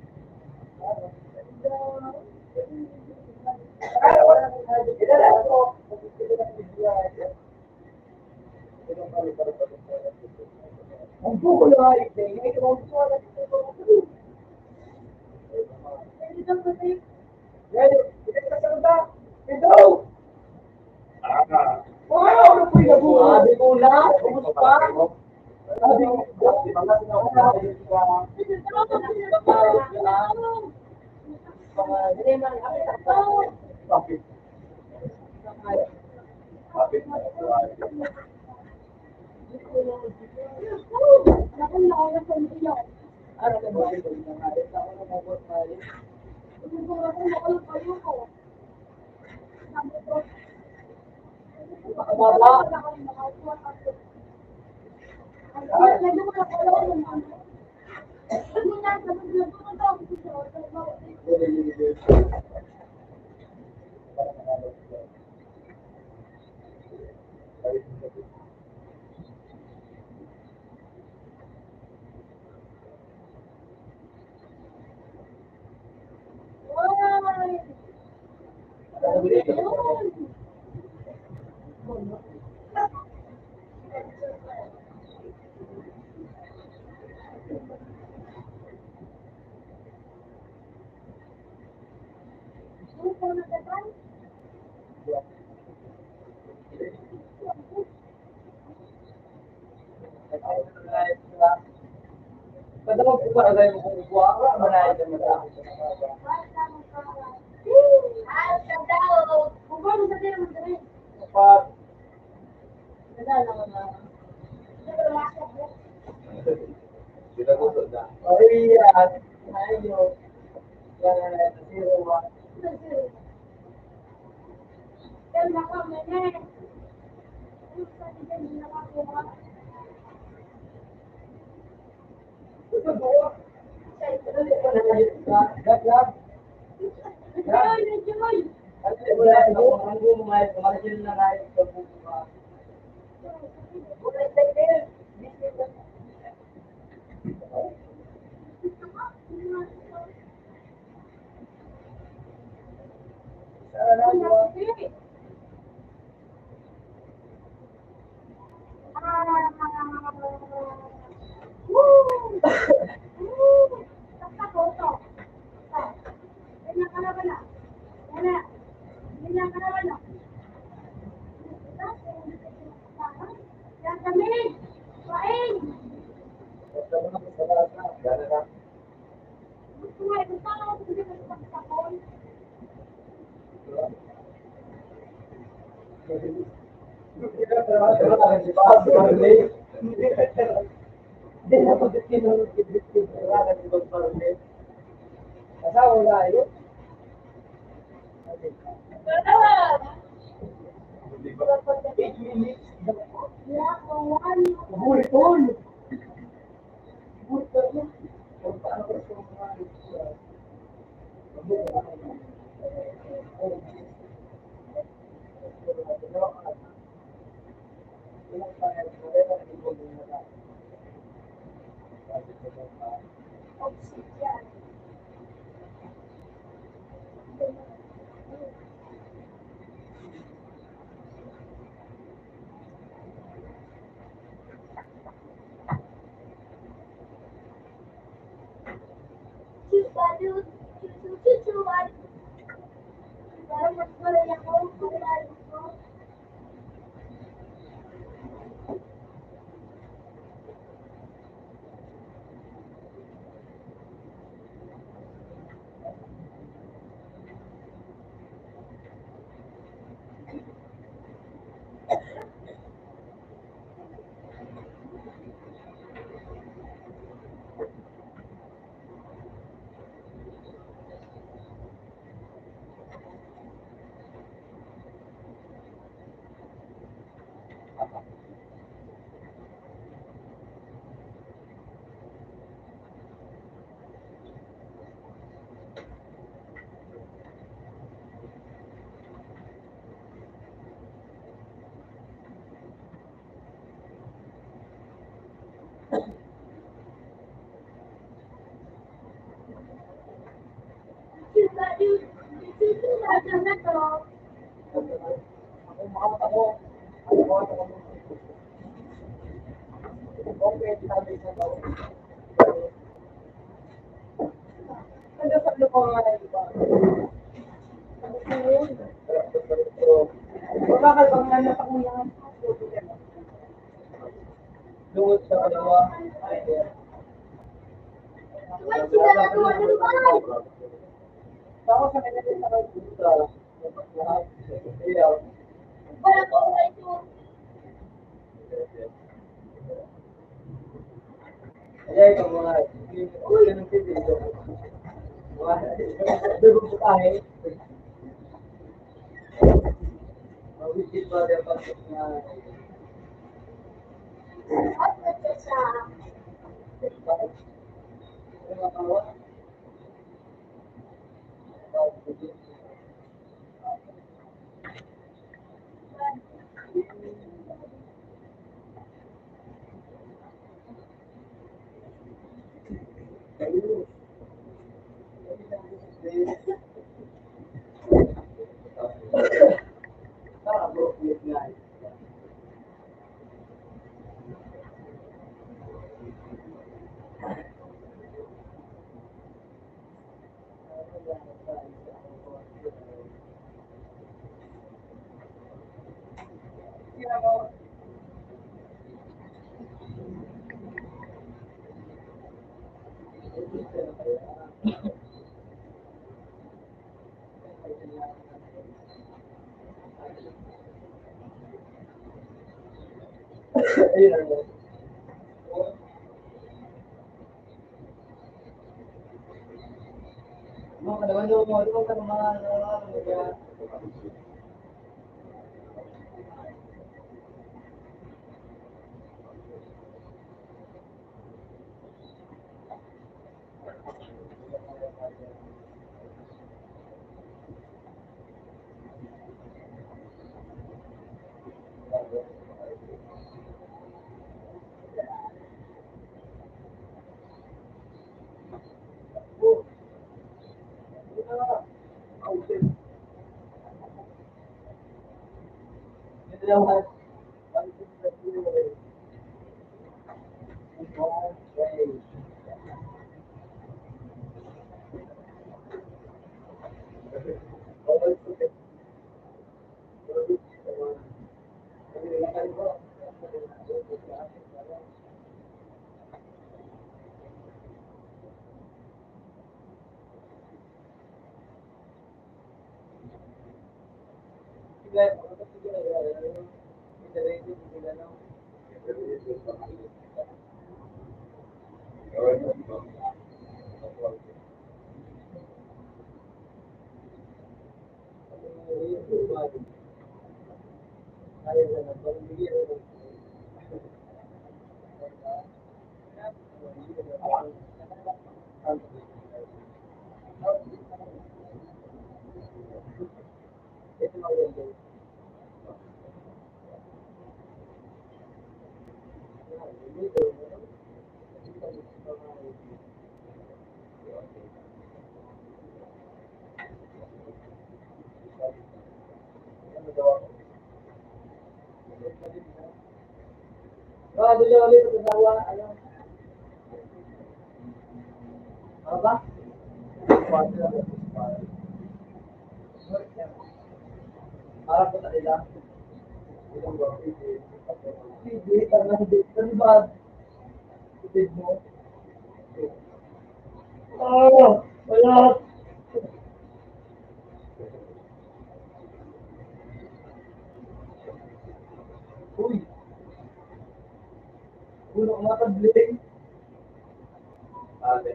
Ang buko na nga ito, hindi ko mong suwala dito. Ngayon, hindi ka sa kanta. Ito! Wow! Ano po yung buko? Sabi ko lang, kumusta? Sabi ko, di ba nga sinabi Hindi man, bakit? Ano ka ba ito? Nangalit ako ng mga malit. Makababa. Kada magkukuha tayo kung kukuha ka, manahin ka mata. Kapag ay, ayaw. Yan, zero one. Ito buo. Gab, gab. At wala ito, ang bumay, kumasin na tayo sa buka. Lungod sa kalawa. Tapos sa kanya din sa kanya. Kaya ikaw mga, uy, ganun din dito. Mga, dugo po tayo. Mawikit ba rin pasok na, At ito sa ano mga kawa? Ayun ang mga naman daw mo, ano ka naman, dulu ulit sa tawa, ano? Ano ba? Para po sa nila. Hindi, tanong dito. Ano ba? Hindi mo. Wala. Uy, puno ka matabling. Ate.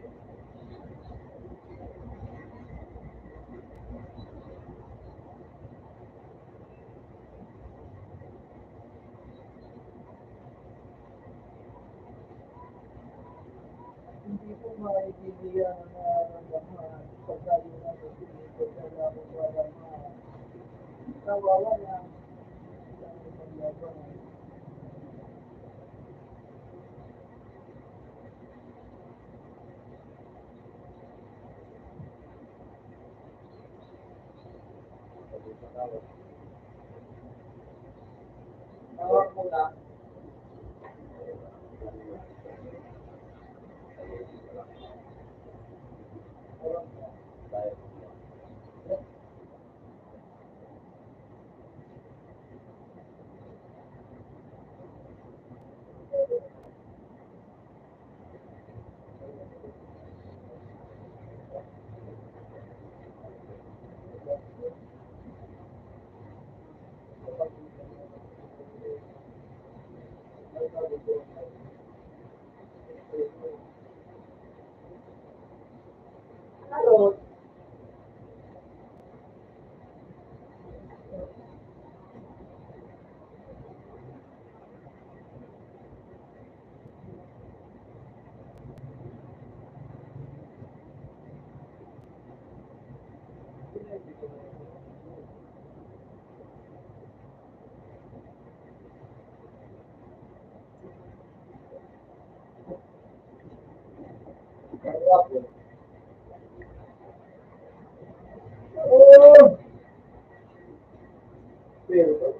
Hindi po maibibigan ang nararamdaman pagkain na sa pinito sa labong walang nawawala. Tawag mo na. Tapos, Oh! Pero,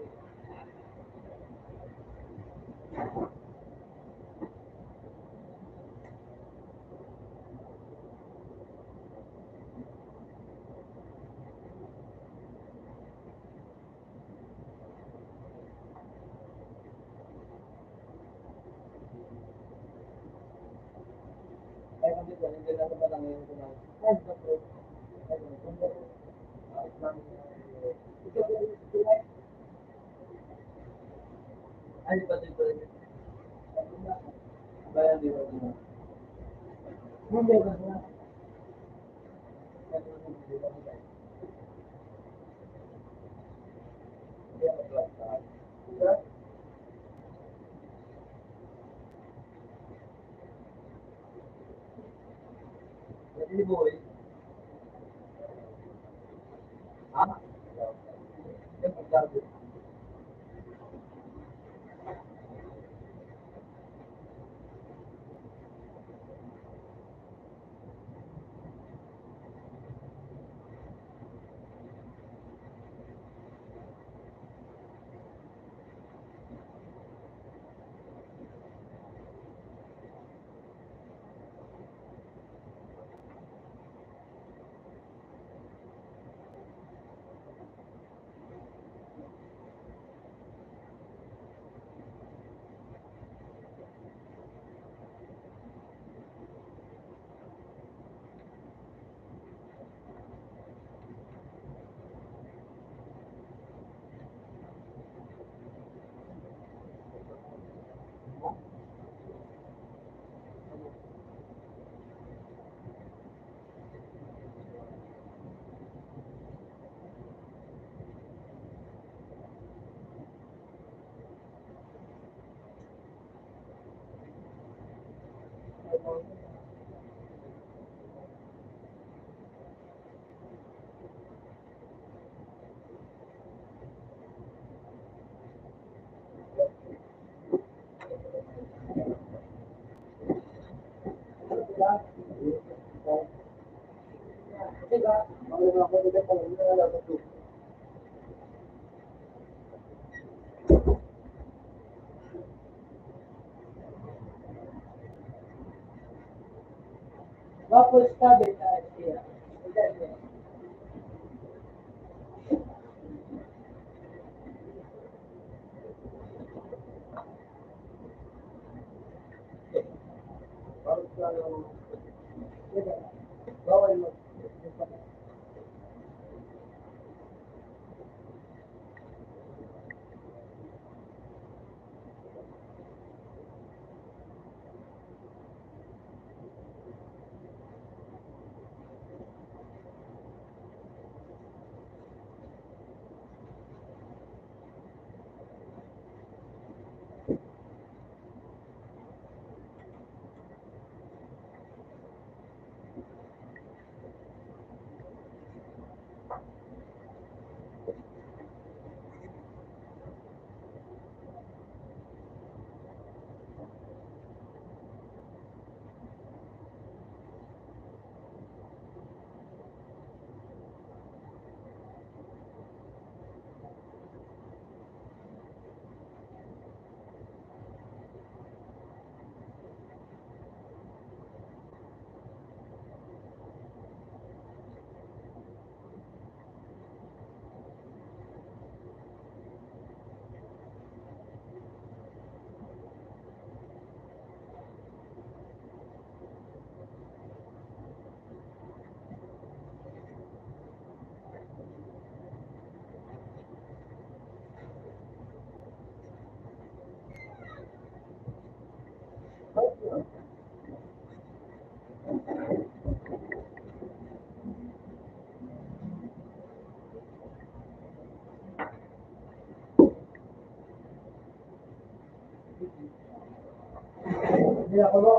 ay kami ko, hindi na sa lang yung kumain. Ay, bakit? Ay, bakit? Bakit lang, ikaw ba yung kumain? Ay, di ba dito rin? Bayan di ba dito? Hindi ba dito? Jadi boy, ah, yang besar itu. Vapor stabil dia. Bawal mo. Hindi ako no.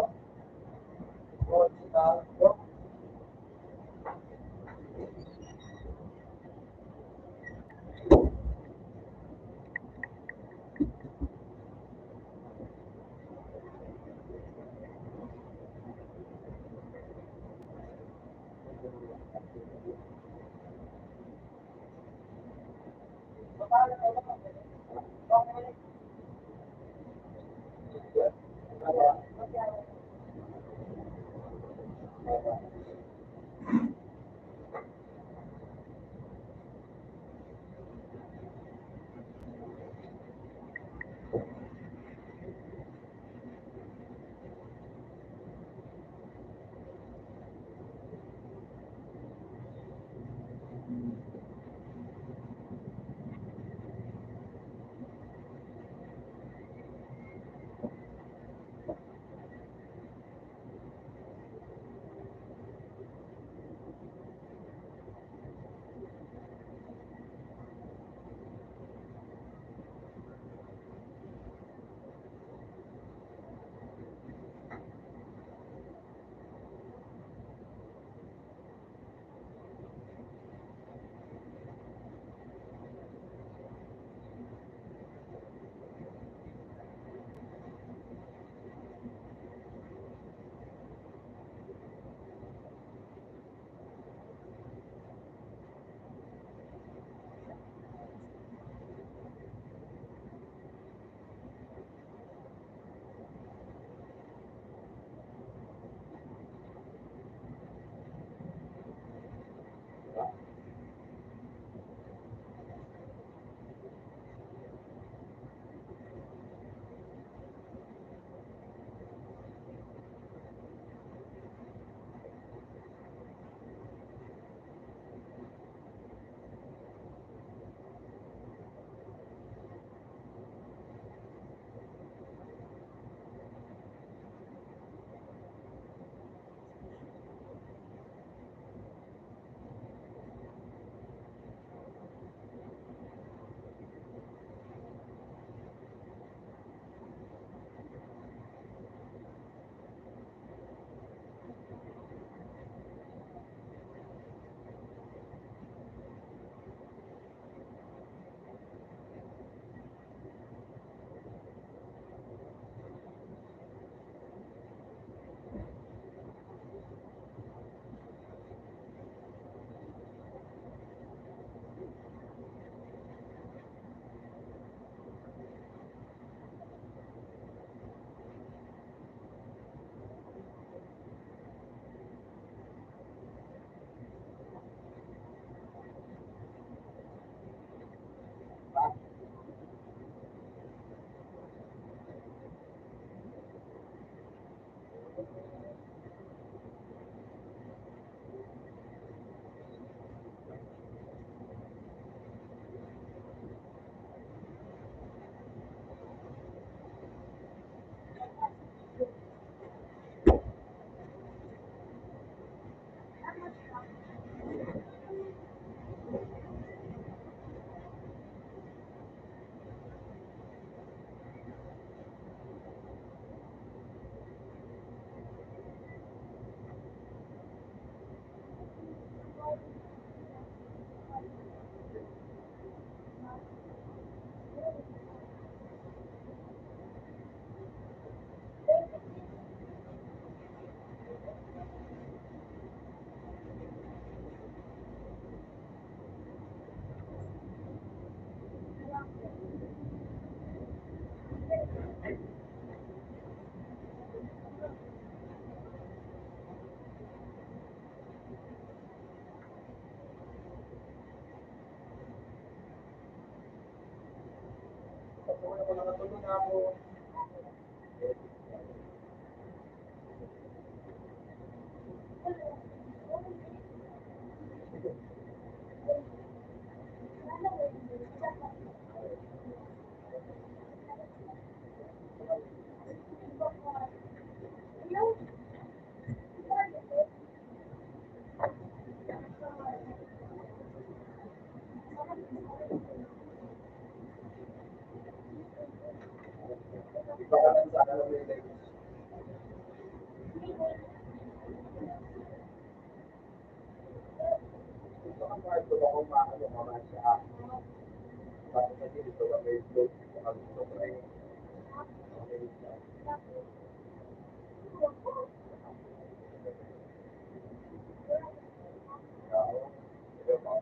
ako nakatulong na ako. Iba ka lang sa alam mo yung like, gusto ka part ko ba kung maano ka man siya. Bakit kasi dito ka may float, ang gusto ko ay okay siya. Ikaw, ikaw ba?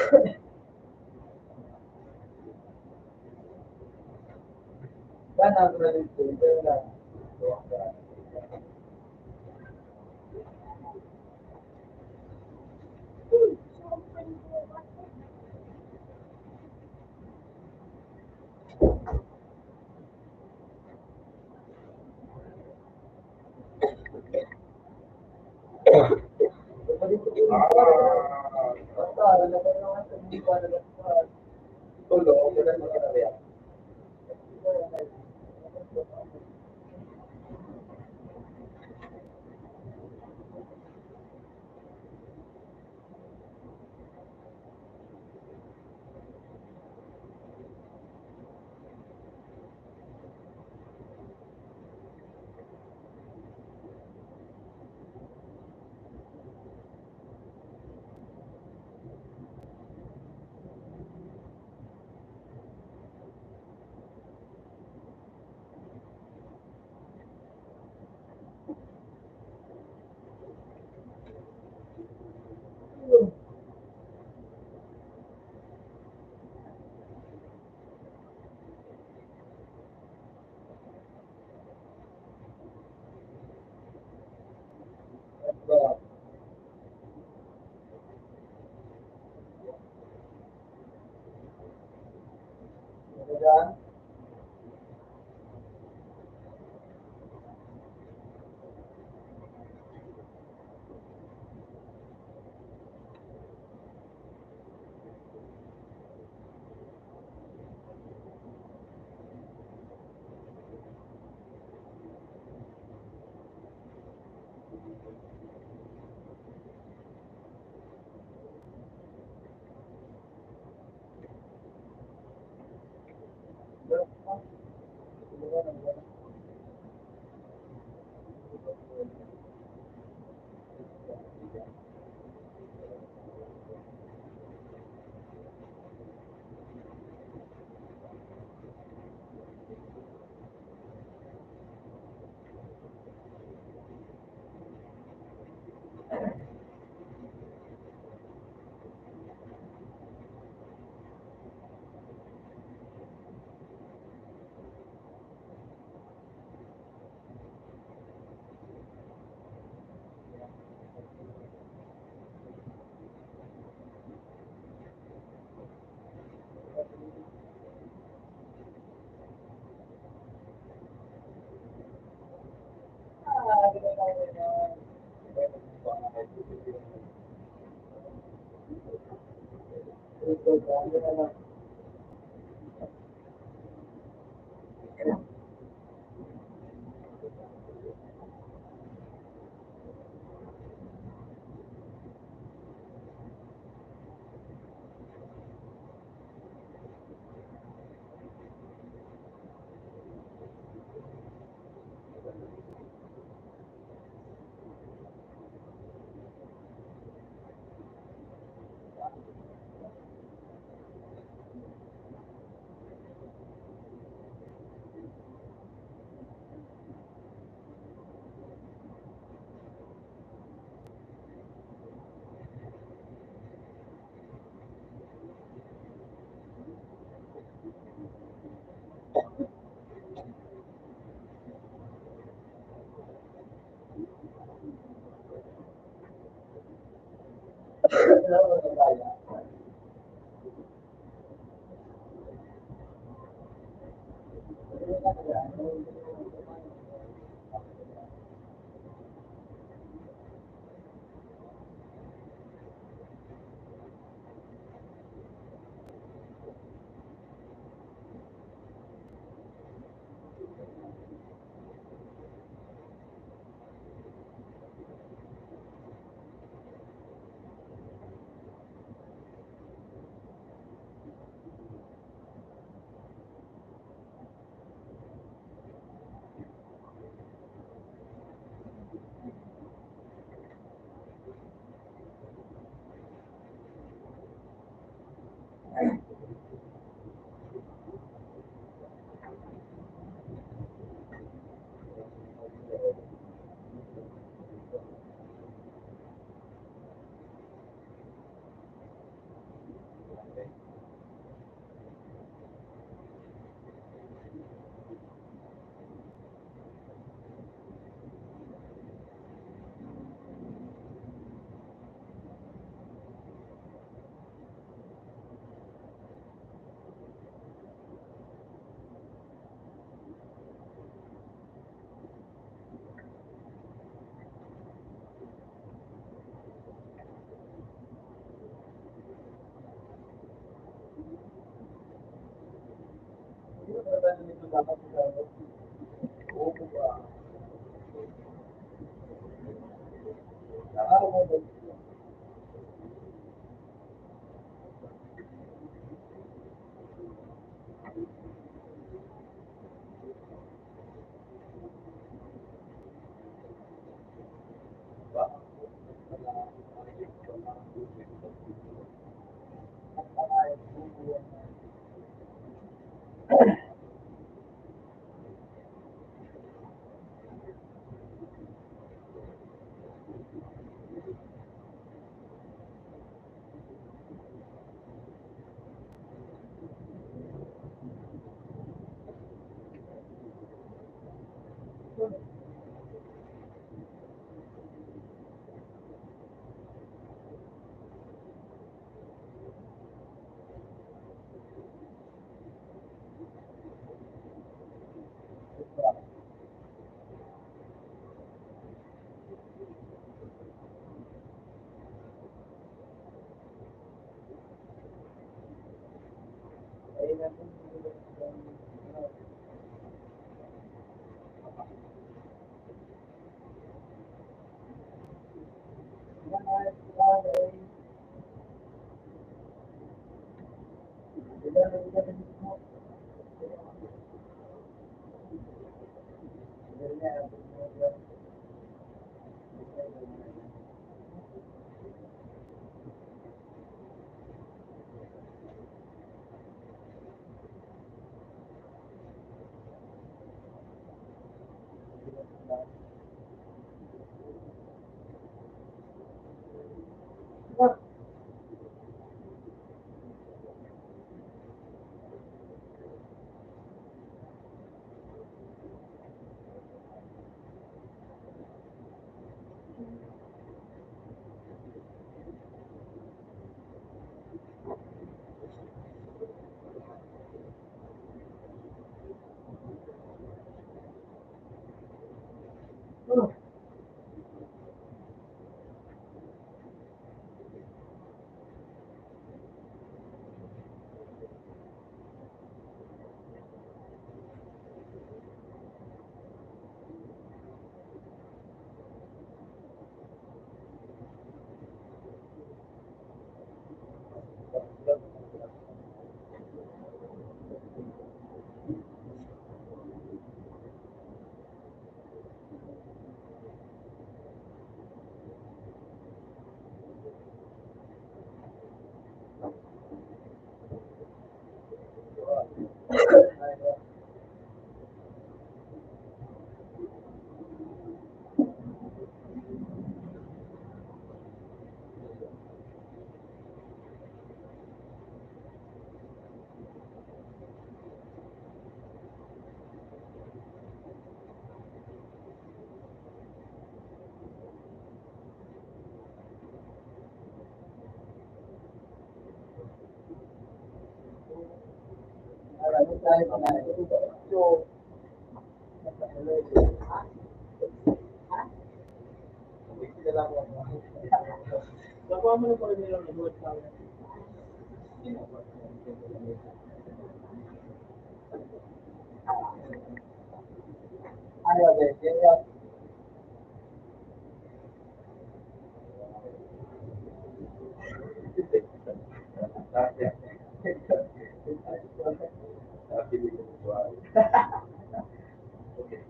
Sana ako na rin po. Ito lang. Tulong, ganun mo kinariya. Diyan.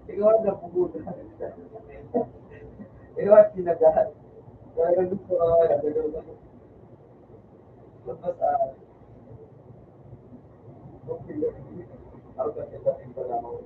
Ikaw ang napugutan. Ikaw ang sinagahan. Kaya gusto ko labas okay. Ako kasi dating pala ako.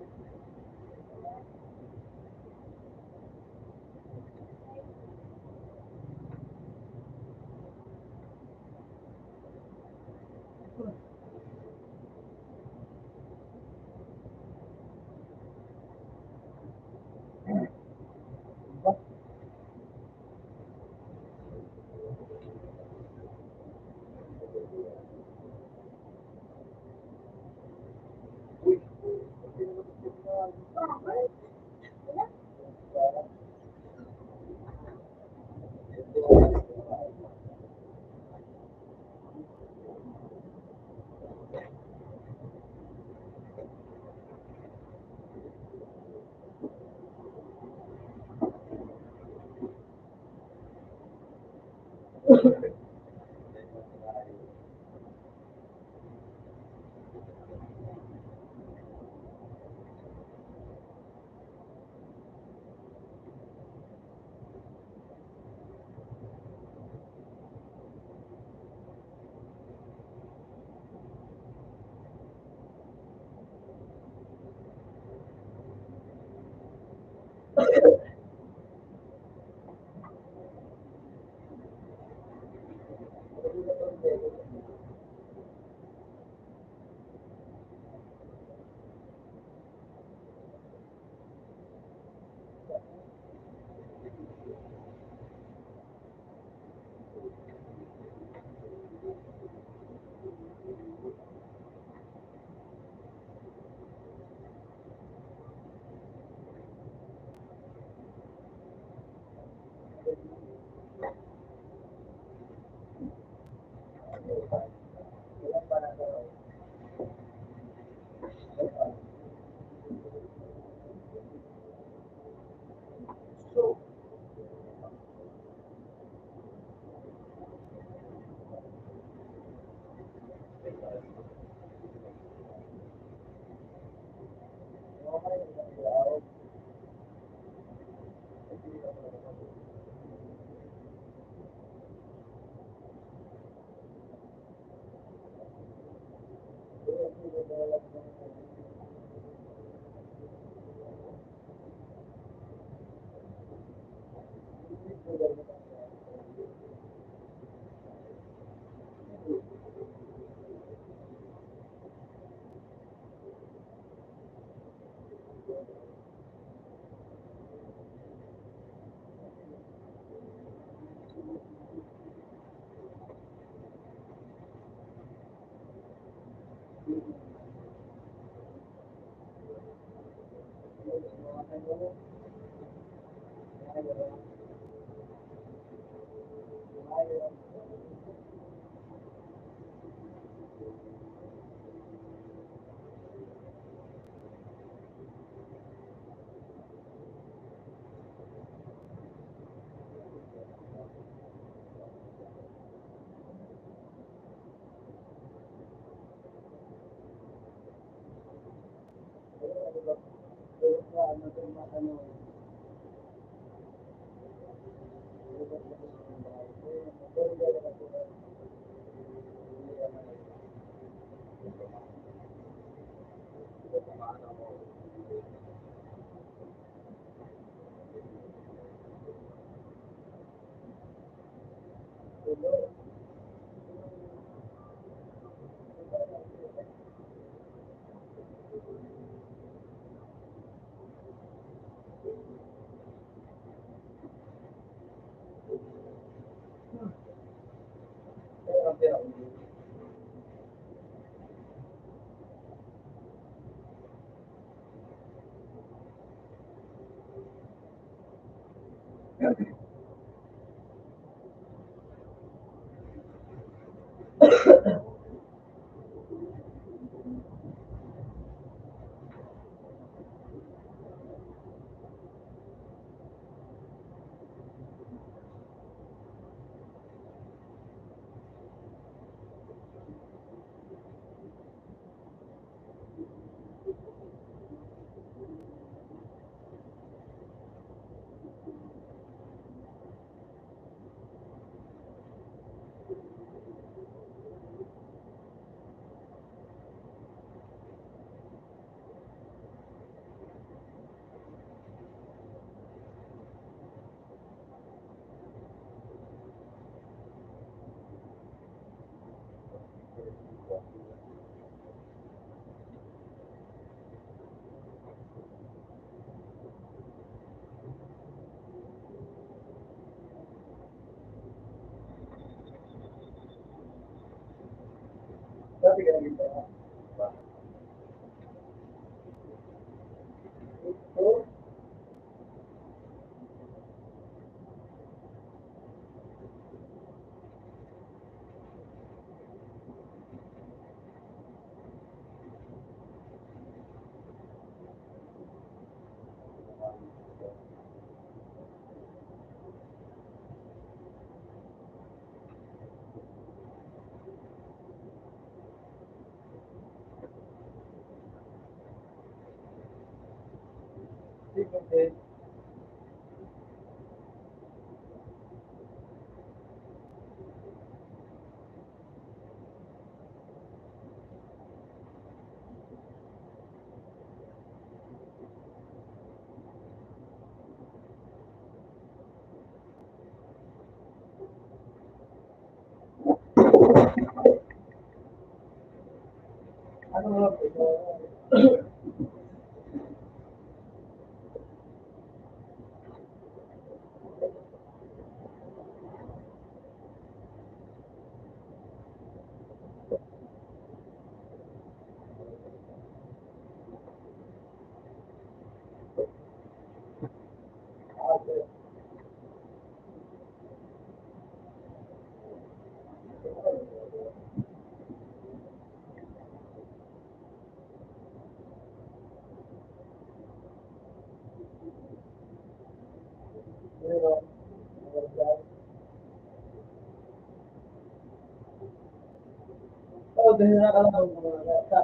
Oh, dahil nakalaman mo sa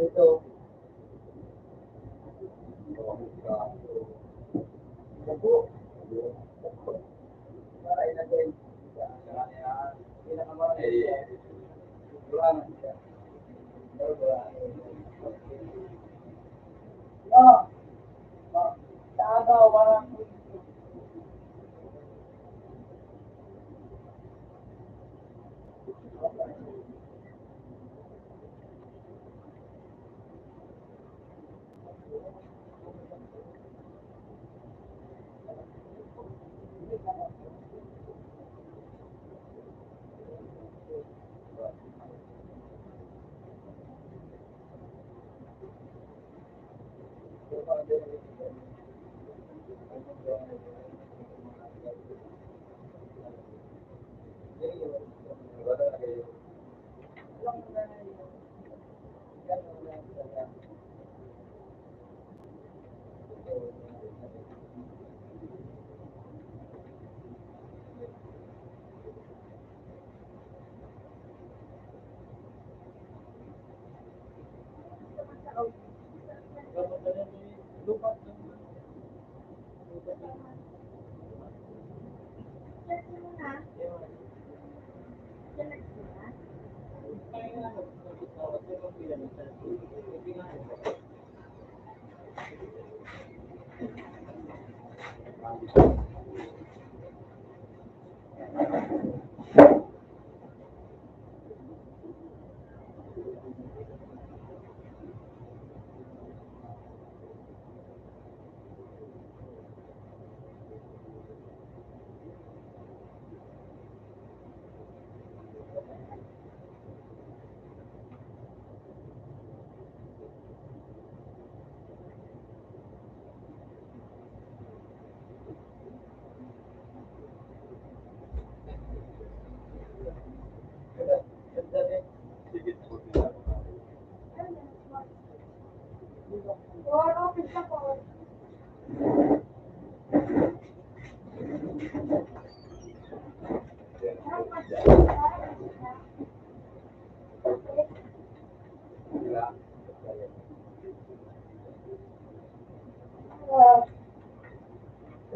dito. Ako, para ilagay. Oh, taagaw, parang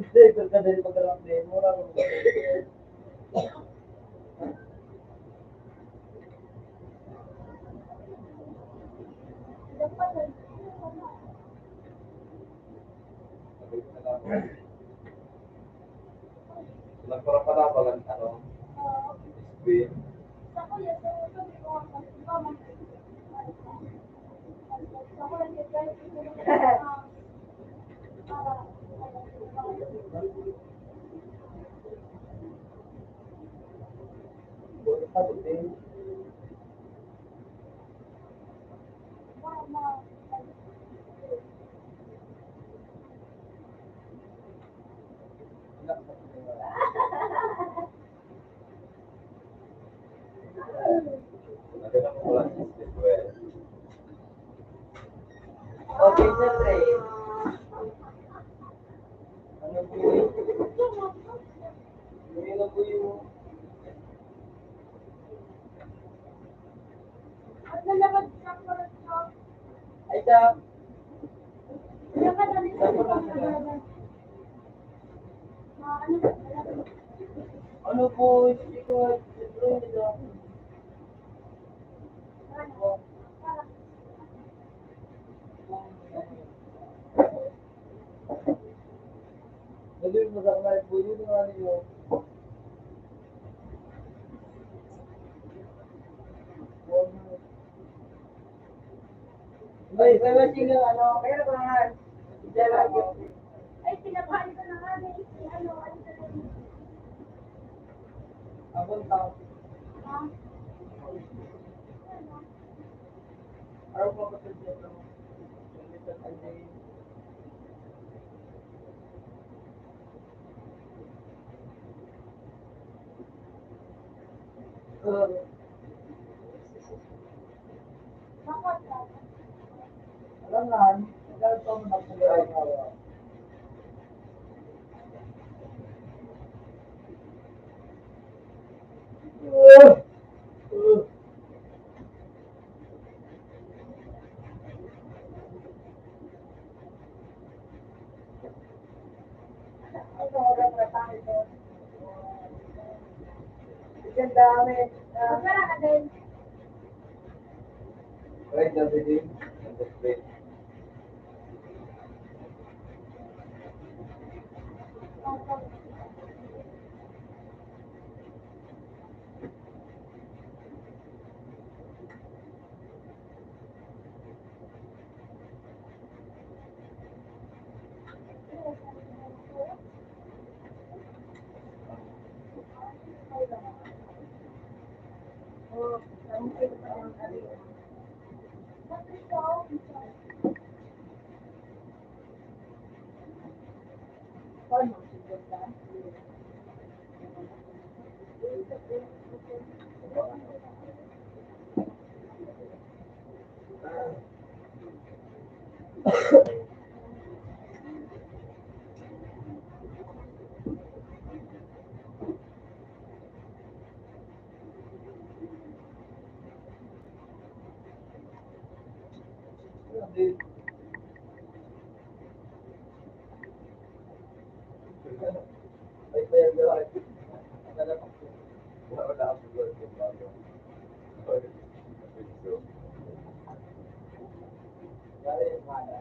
Hindi, pagkadali pagkalang demo, mura mo. Nagkaroon pa na ba ng ano? Screen. Nagkaroon ko lang system ko eh. Okay, siyempre. Ano po? na po yung... Ang lalabas sa kurot ko. Ay, sa... Kaya ka dali sa kurot. Ano? Ano po, hindi ko... Dali mo sa kamay po yun, ano yun? Ay, kaya sige, ano, kaya ko na nga. Ay, pinapaan ko na nga. Ano na yun? Abang tao. Ha? Araw pa ba sa dyan, no? Little Anjay. Bakit ka? Alam nga, dahil pa mo nagpagay ng araw. Ano oras na tayo ito? Ang dami. Wala ka din. Right, everything. That's great. Ay, kaya gawin. Wala ako siguro kung bago. So, Gawin yung mana.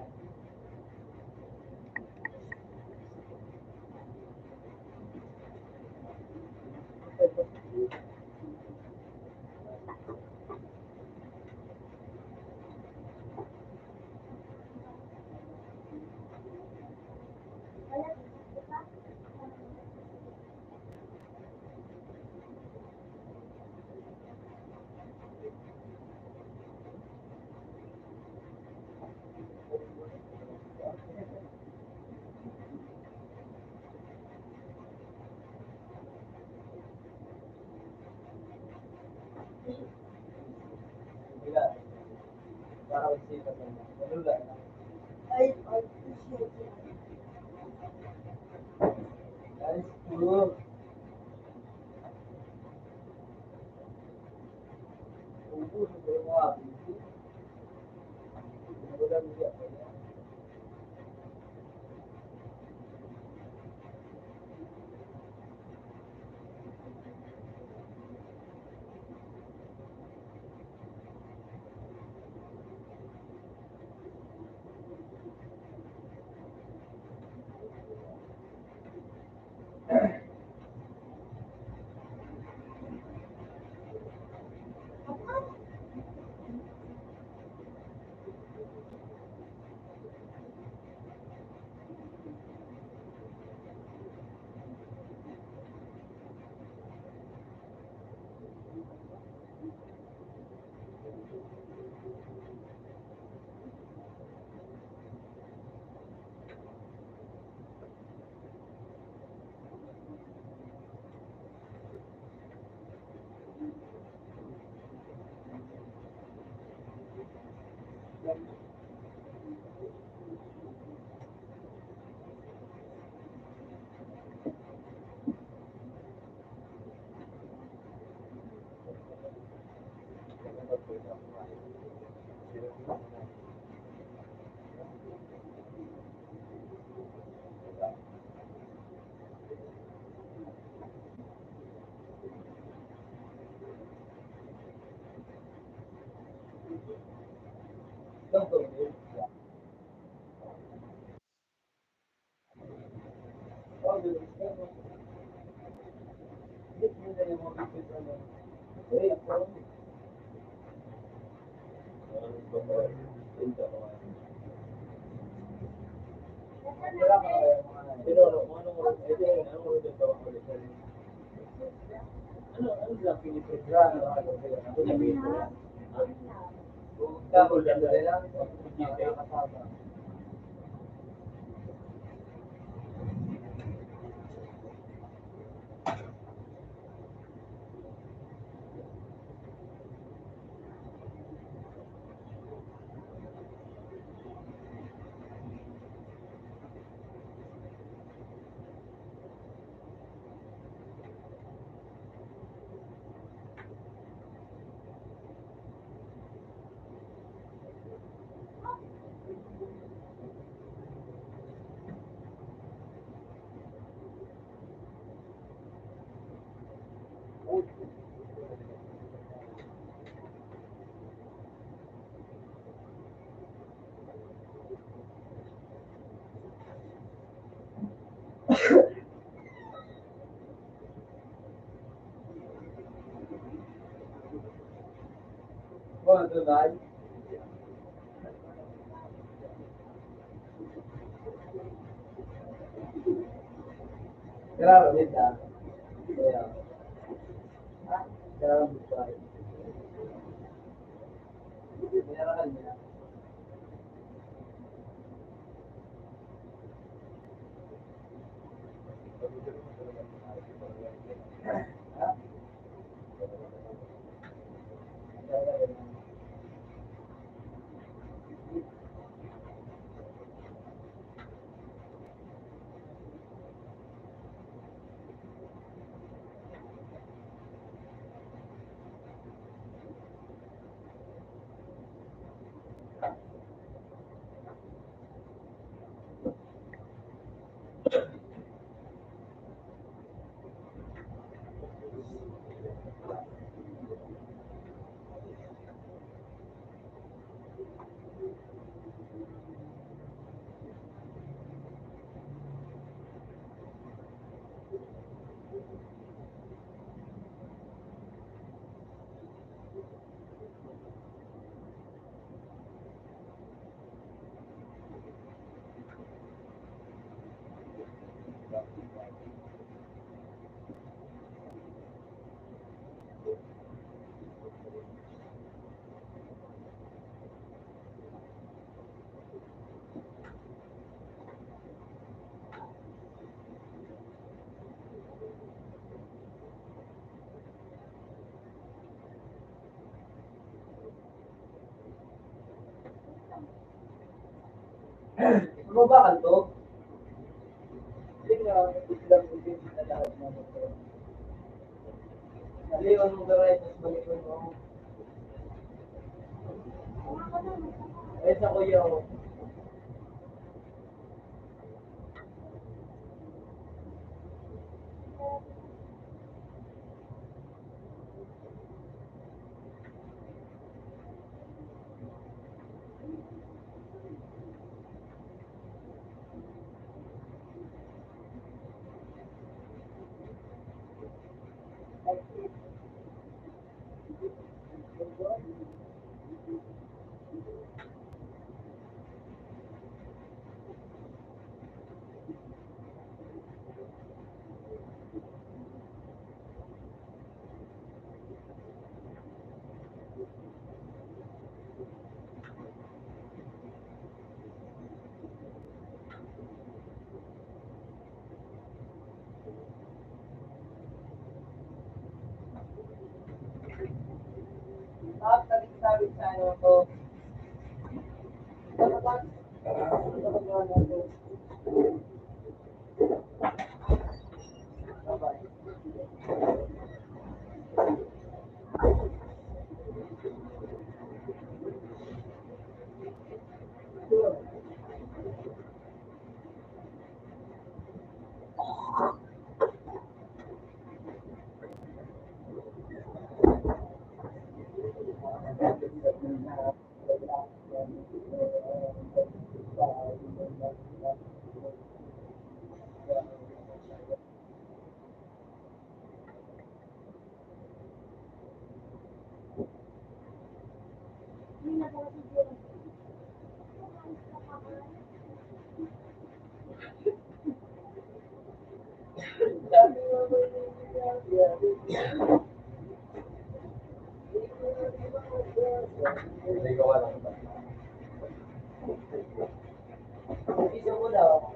Wala. Para magsipat lang. Wala. Ay, appreciate it. Guys, puro. Ubus ko yung mga busy. Wala niya. Oh, ito ba? Claro, ¿verdad? Claro, Ano ba kanto? Hindi nga, biglang ulit na lahat na ito. Aliwan mo garay, tapos balikan mo. Eh, sa kuya ko. Tapos sabit-sabit sa ano ko. Hindi ko alam. Isa mo daw.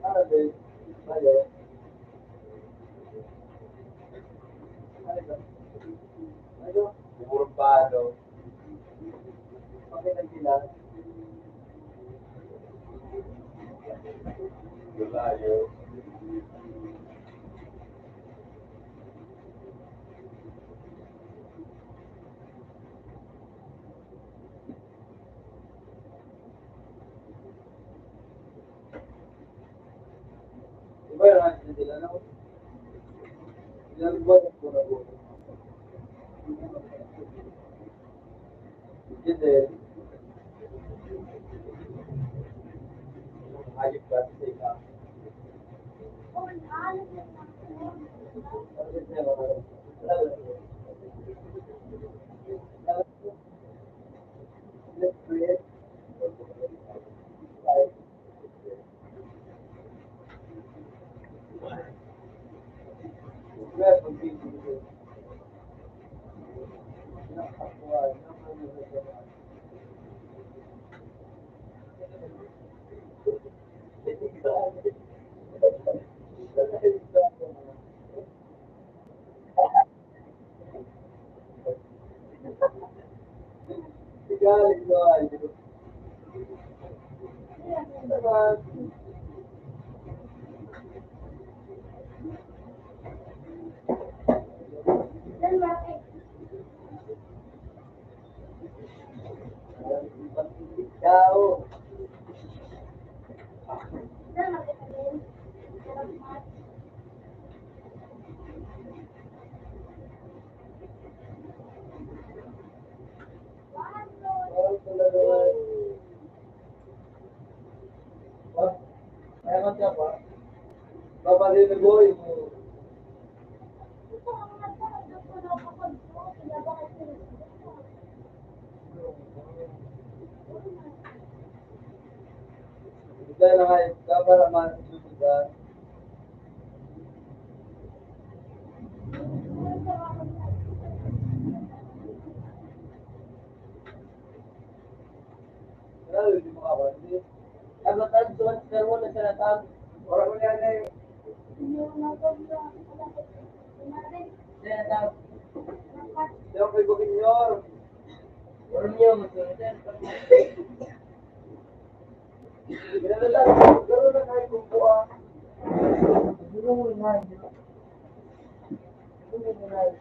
Ano ba? Ano? Ano ba? Ano? Urbano. Okay na sila. Gulayo. Iba yung natin sila na. Ilang buwan ang pura po. Yun din. Hayop kasi sa ika. Let's create. Well, mag-video. Nakakuha. Galing mo ay. Naman. Ikaw. Oh, talaga. Oh, kaya ka siya ba? Babalik na boy. Ito na nga, kamera man, susunod. Ano, hindi mo kakawali. Abatan, transfer mo na siya na tag. Wala ko yan eh. Siya na tag. Hindi ako kay Bukinyor. Wala niyo, magsunod. Ginalala, gano'n na kayo kumpuha. Siguro mo na. Siguro mo na.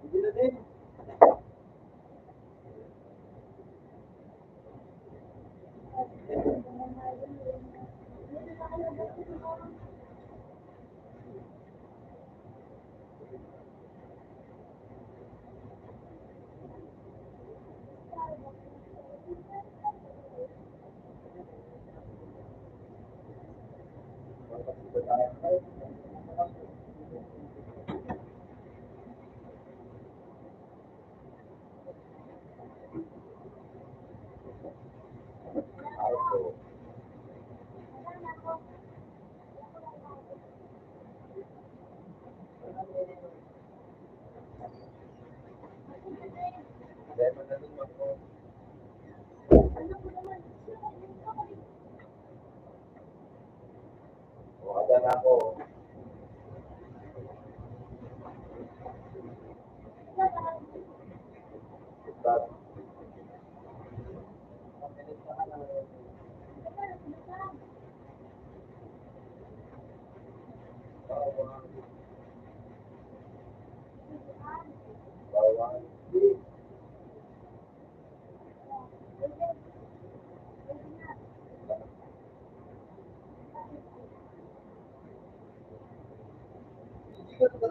Hindi na din.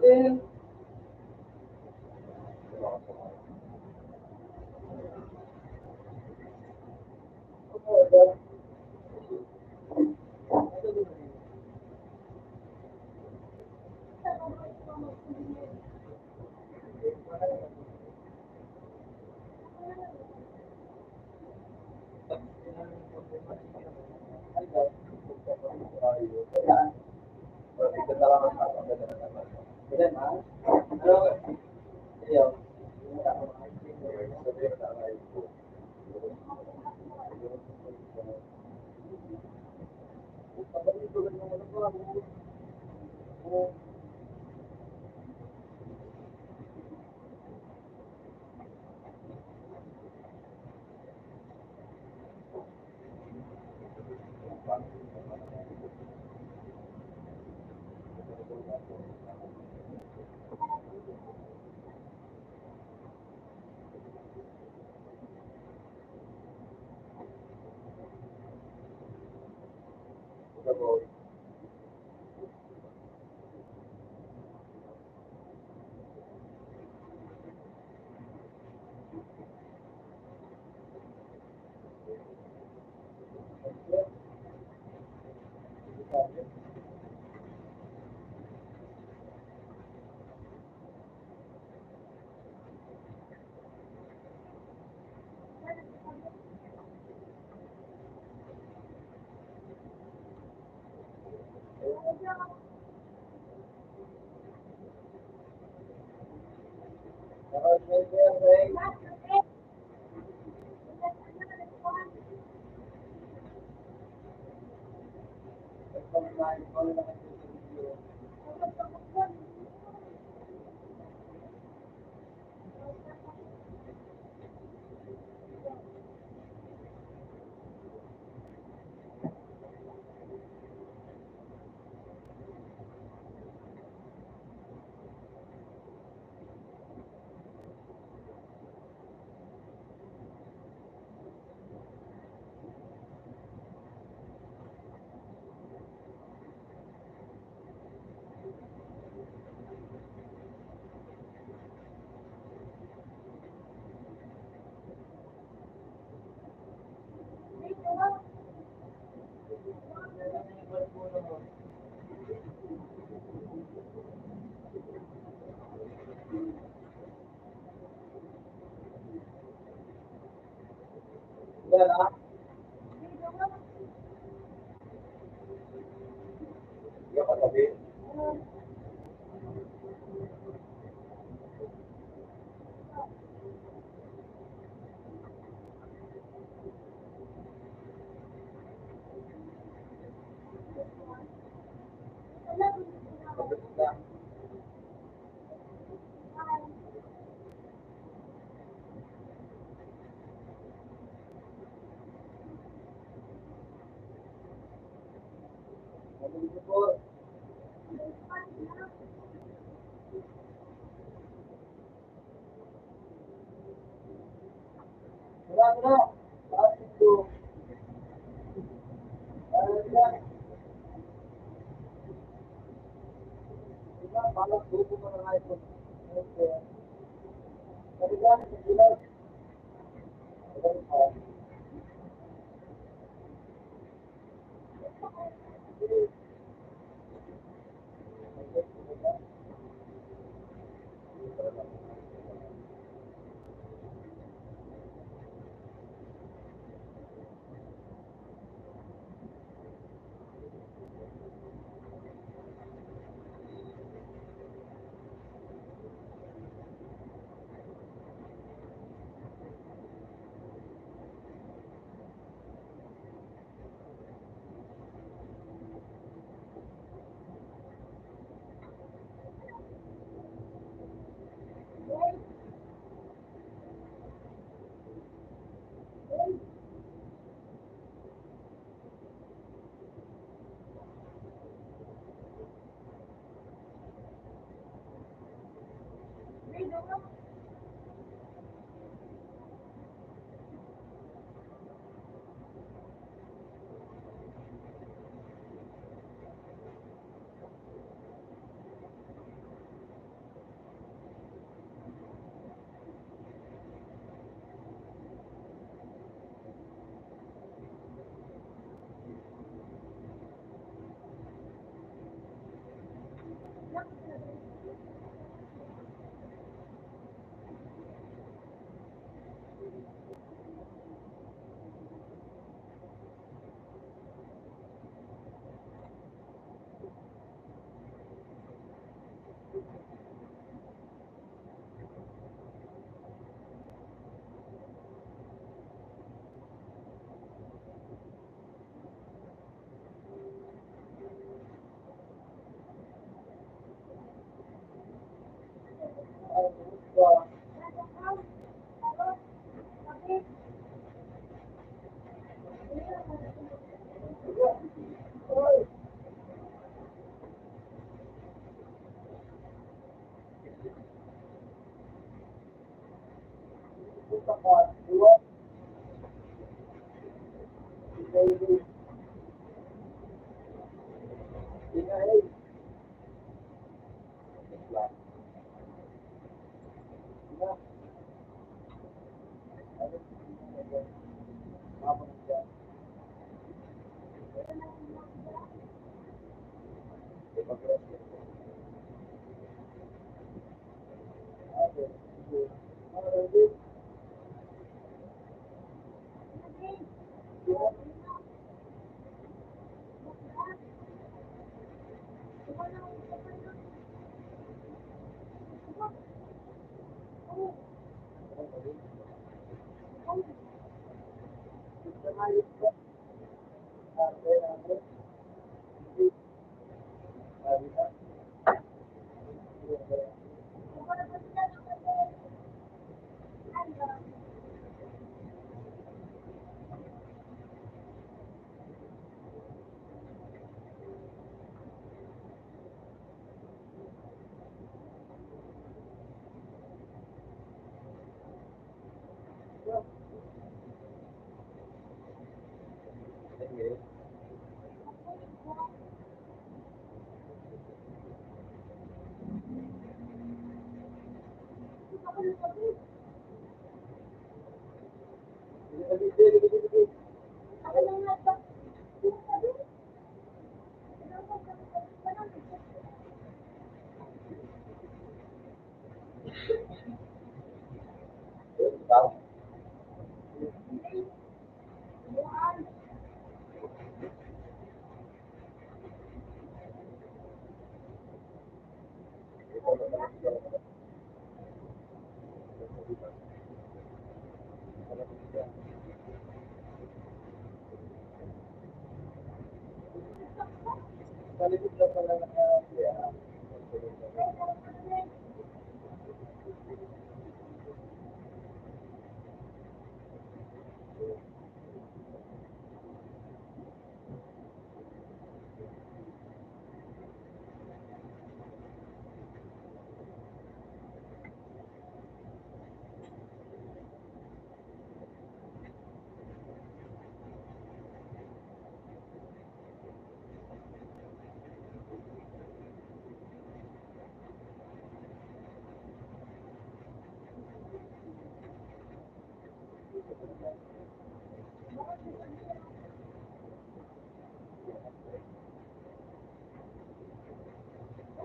din.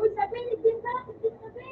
Uy, sabi, hindi ba? Hindi sabi.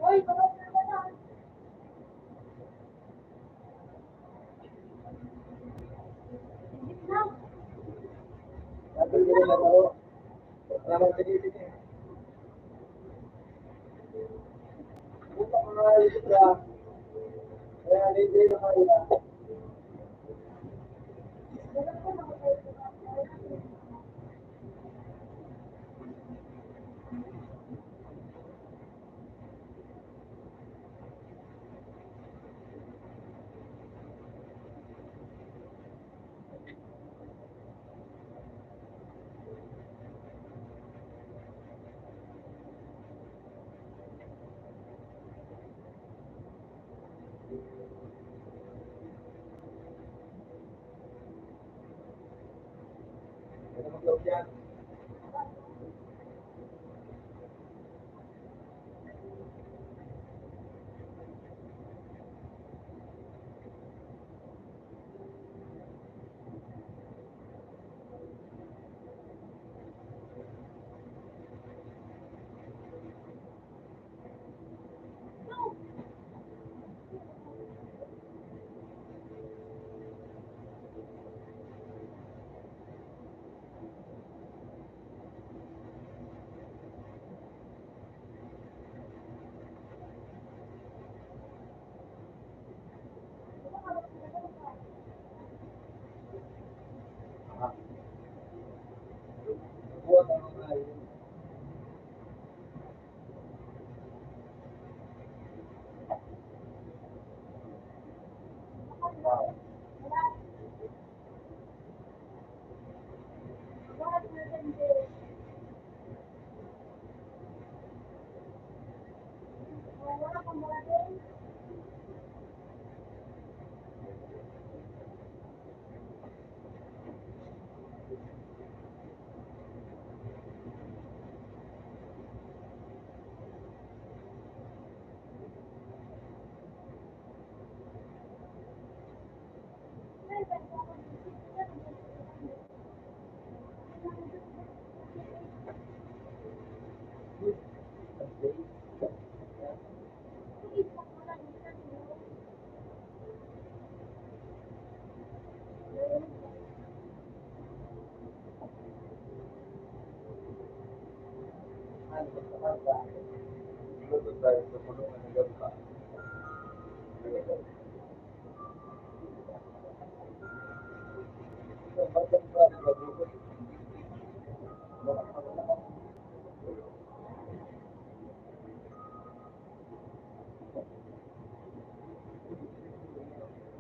Uy, baka na lang. Hindi na. Wala ko, nakapagod. Ano mag-loob yan? Buwan ang mga yun. Ano ba sa Luto tayo sa kulungan ng gabka. Bakit ba nag-luto?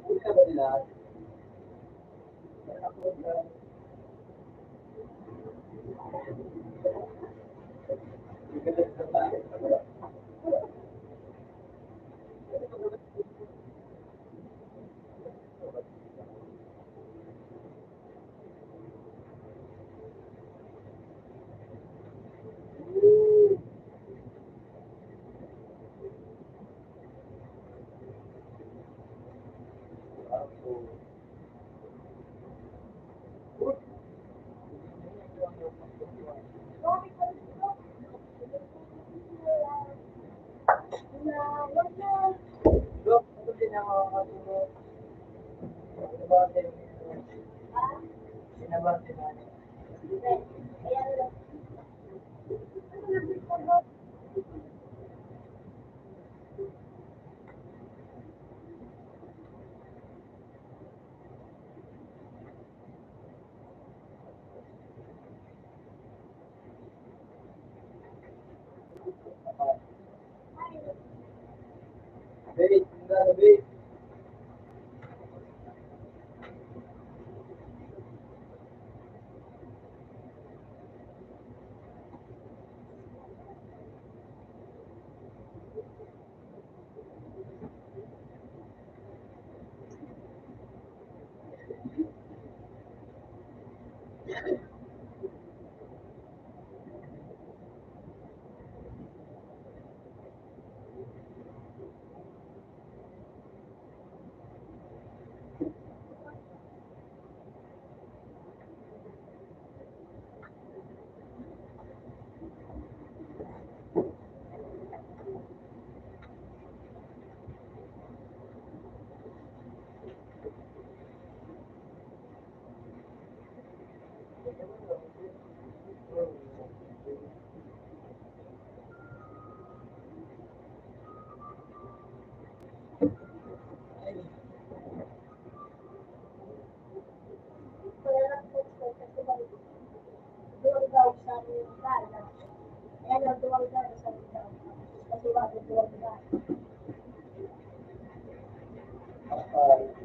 Hindi ka ba nila? Dok, ano pinakakatulog? Sinabate sinabate namin. Wait, wait.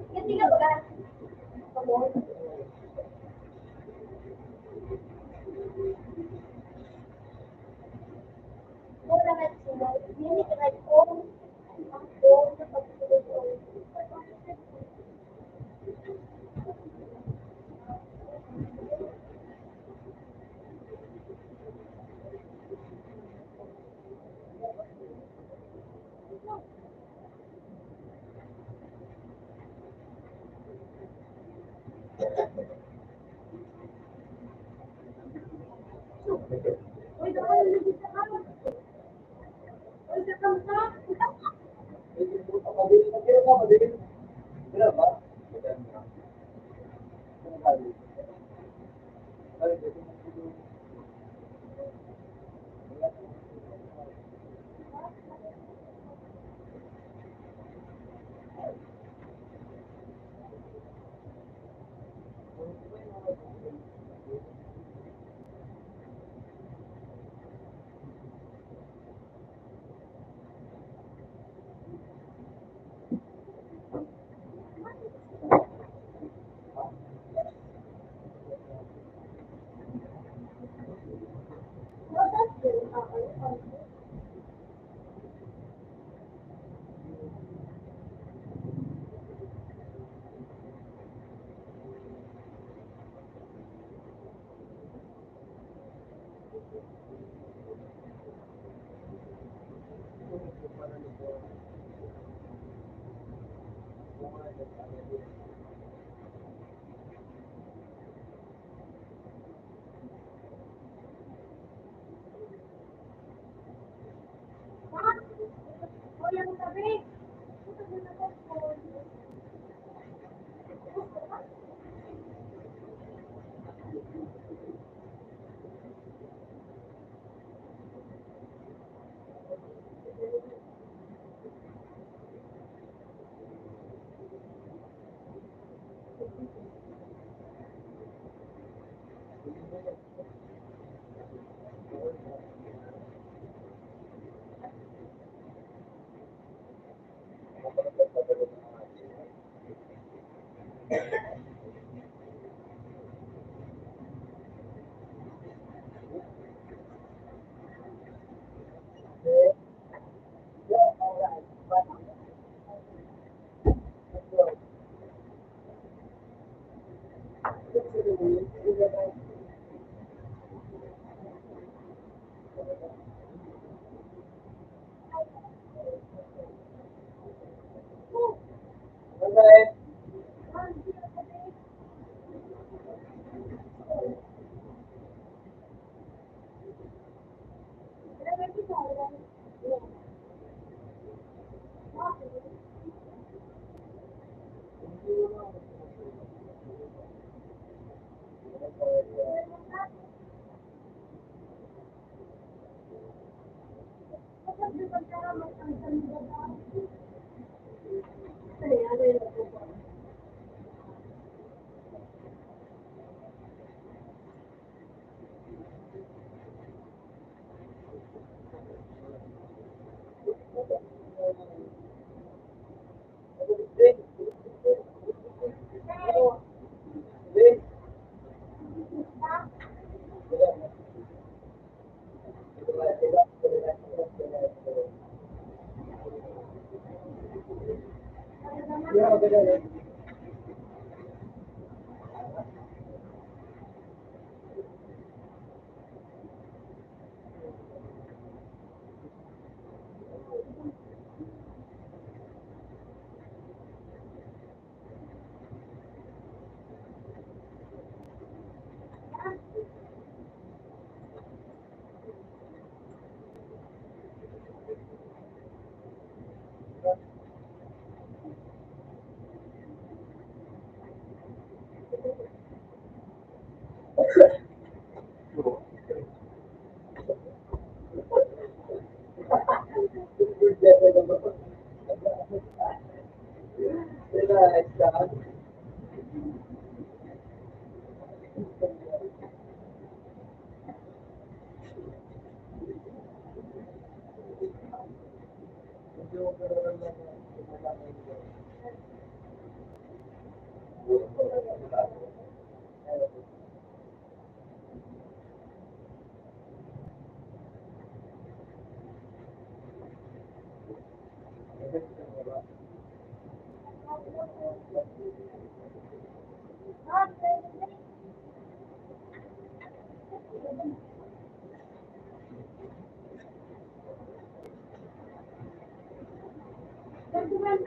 Kasi nga ba? Uy, doon, lagi sa kamot. Uy, sa kamot. Uy, ang tabi.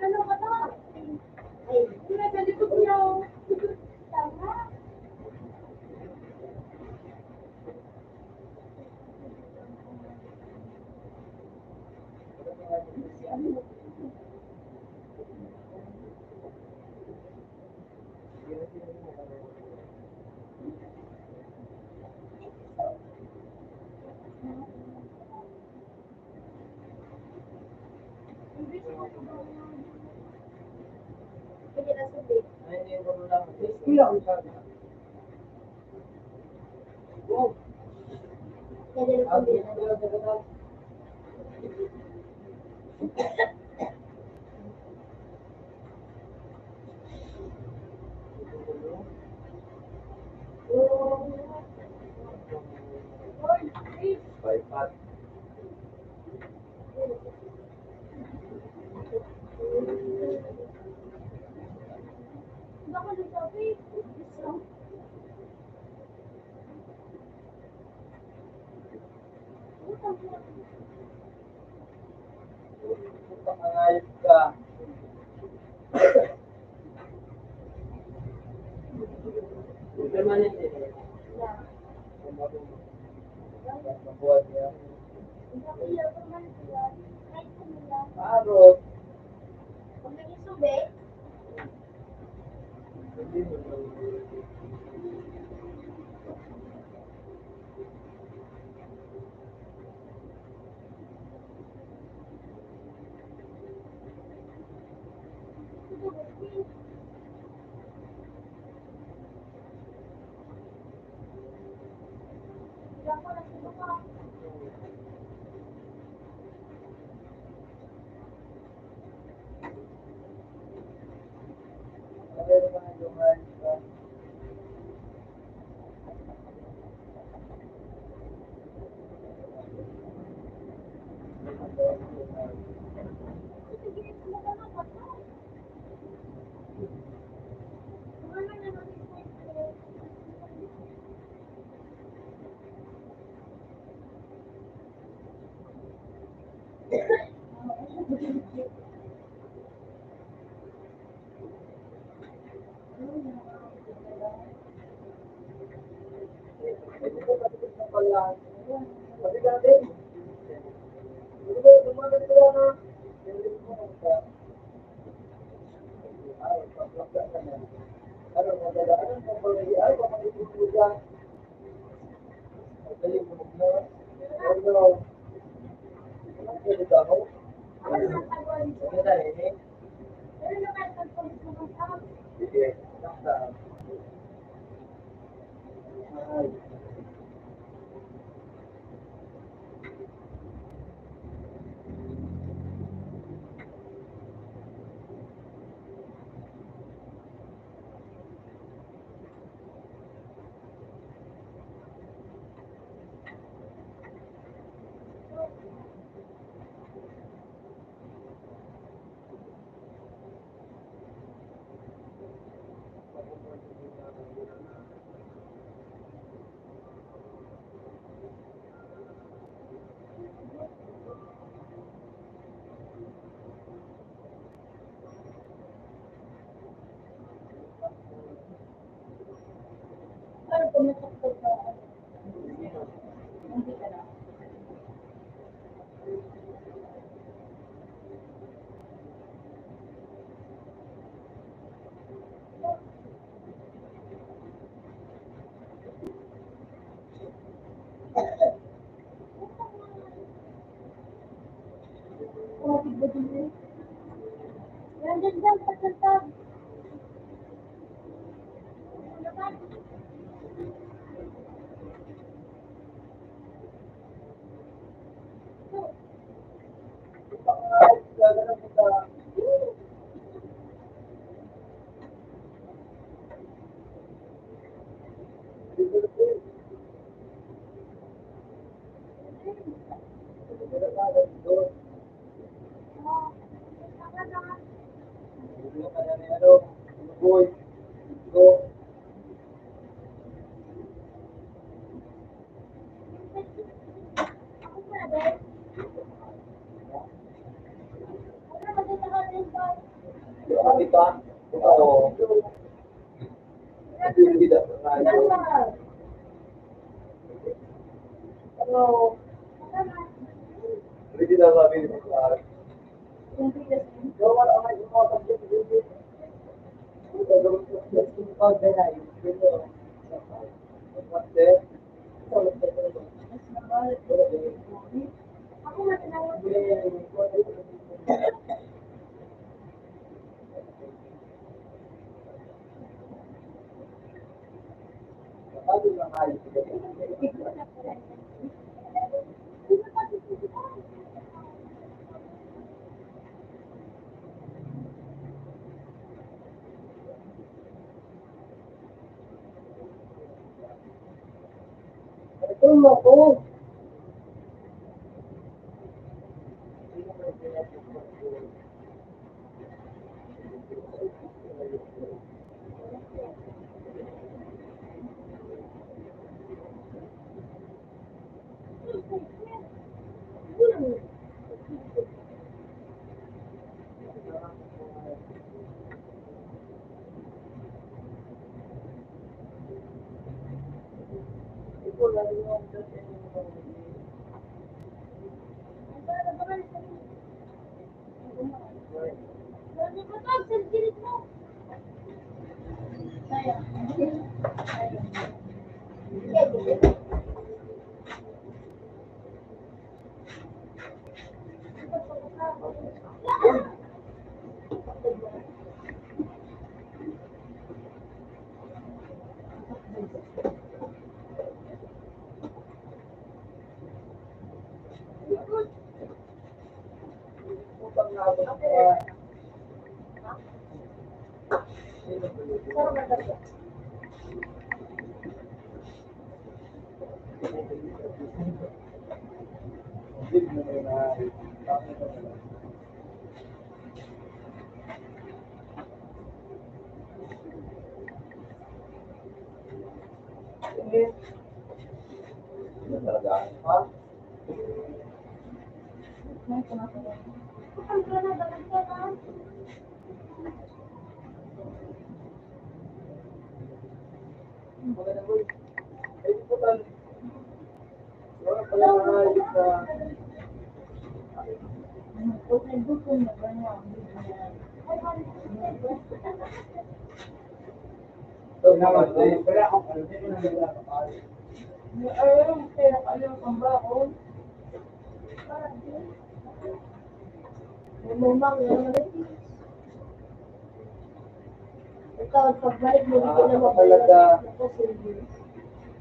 Ano ka to? Ay, sila sa likod niyo. Tama. Pwede na sabi. Ay, hindi ko lang. Kuya, ang sabi. Oh, Pwede na ang sabi. kuya, kuya, Bypass. Baka nagsabi. pangayos ka. Permanent eh. Mabuhat niya. Iya, naman sila. Kahit kanila. Parot. Kung naging subi, Hindi mo. wala ko na sila ka. Ano naman yung ayos ka? Sige, sila ka na ba? Wala na naman sila. Hindi ko matipid sa pala. Sabi natin. Hindi ko lumagan sila na. Hindi ko ka. Ay, paplakla ka na. Ano, madadaanan mo ba na ay, pamatipid mo dyan. Madali mo na. Ano, ano pwede ka ako? Ano na tagawa nito? Maganda eh. Pero naman, pagpalit mo ng tao. Sige, nakta. Ay. Pero pumasok ko sa hindi ka na. Kumapit ba din yun? Yan dyan, pagkanta. Ano ba? Pangayos ka, ganun kita. Ako na din. Ano na din ako din ba? Ano? Ano na? Hindi na sabi ni Clark. Gawa ang ay umotong dito dito. Gagawin ko sa skin powder na yun. Dito. What's that? Solid na ito. Ako matinawag. Ito mo ko. Ito lang yung Hindi ko to, sinirit mo. utang na ako sa Talaga. ha? Ang gana, dalag ka na. Maganda ko. Ay, ito lang. Wala pala na ayos sa naman. Wala akong ano. Hindi ko na naglalakari. Ay, kaya kayo ang bakon. Lumang na. Ikaw, pagbalik mo, hindi ko na Talaga. Kasi, hindi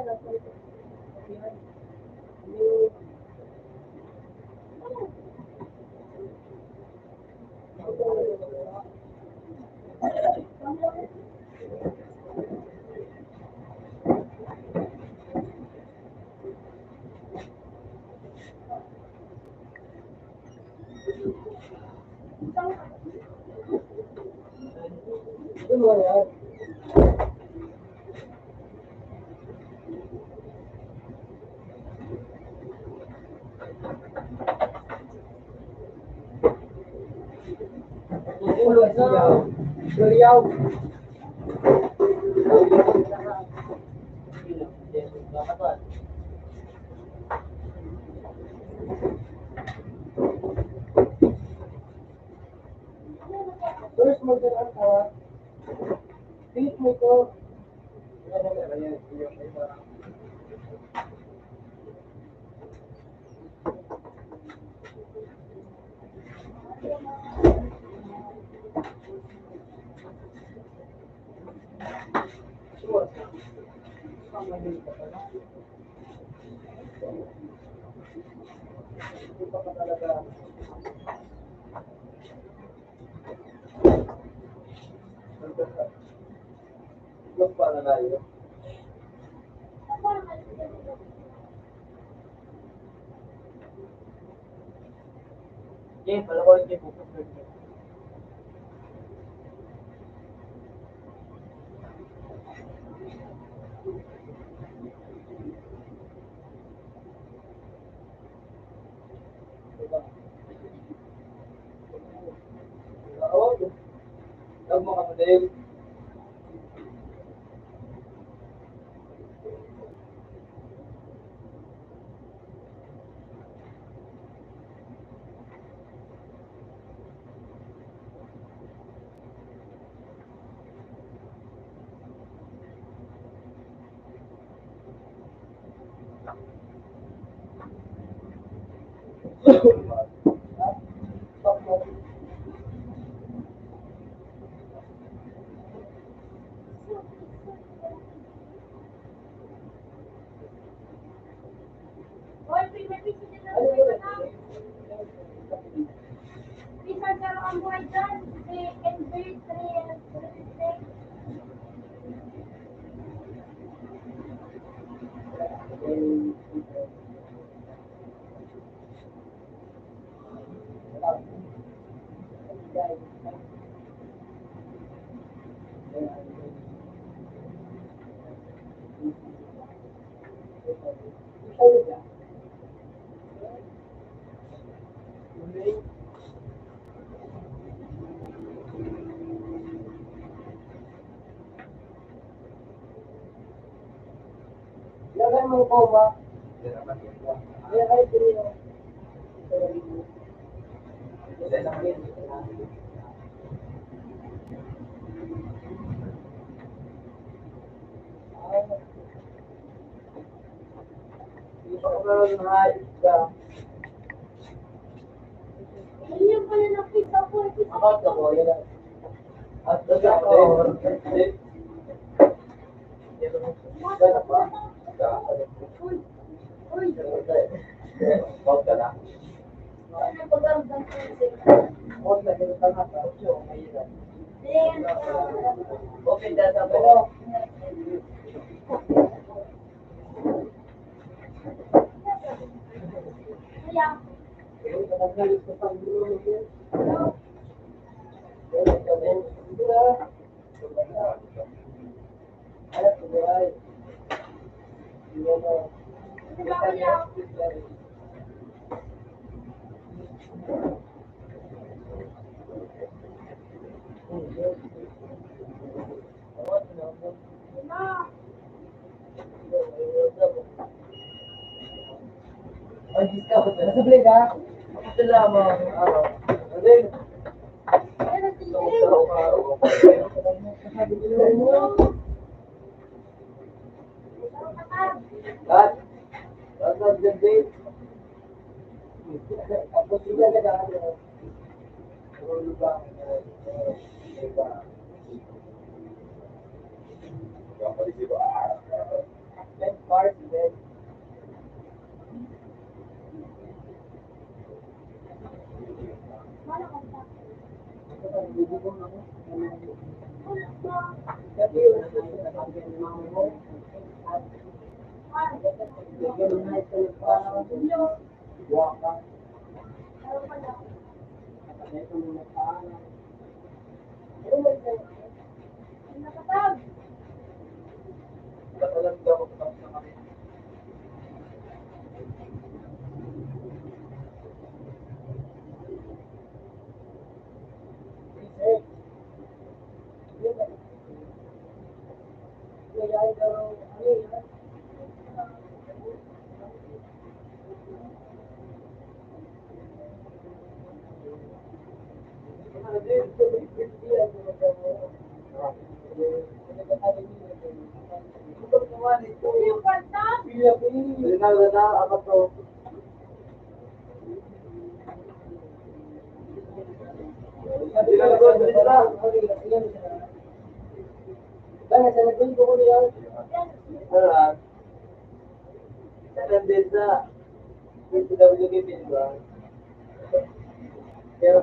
na po. Ito mo yan. Ulog siyaw. Guriyaw. Terus mo din ang tawa. Tingit mo ito. Sure. Pamahil ka pala. Hindi pa ka talaga. Yung pananayo. Ako naman sila. Jay, pala ko yung pupunta niya. Oo. Huwag mo kapatid. Hoy, pinag-isip nila Ano sa yun? mga Pinsan ka lang ang buhay dyan. Si NB3 and 36. Lagay mo ko ba? Hindi naman yun. Ay, ay, sino? Hindi naman yun. Hindi pa ko meron ng ayos ka. Ganyan pala ng pizza ko. Ako ito ko, yan. At Kasi sa ako, ako, hindi. gana pa? Uy, uy. Huwag ka na. Ano yung pag-aramdam ko kasi? Huwag na, ganun ka nga. Ocho, mahirap. Then, Okay, dada Pero, mo. kaya, naghalit ka sa gulo yun. Ganun ka din. Hindi na. Ay, tuloy. Hindi mo. di ba kaya, di ba? Ay, discount. Nasabli ka? Ito lamang. Ano? Hindi. Pero si Ito Jay, ko sa araw. Sabi ko mo. parang At nag-debate. Tapos sila nag-ano. Rulo ba? Diba? Kapalisip ba? Let's start then. wala kang sa. Ito pa, bibigong ako. Wala ka. Kasi yung nagsasabi ng mga mo. At bigyan mo na ito yung parang waka. Pero wala. At ito muna parang. Ano nakatag? Katalag daw ako tapos na kami. Ano yung kwarta? Pero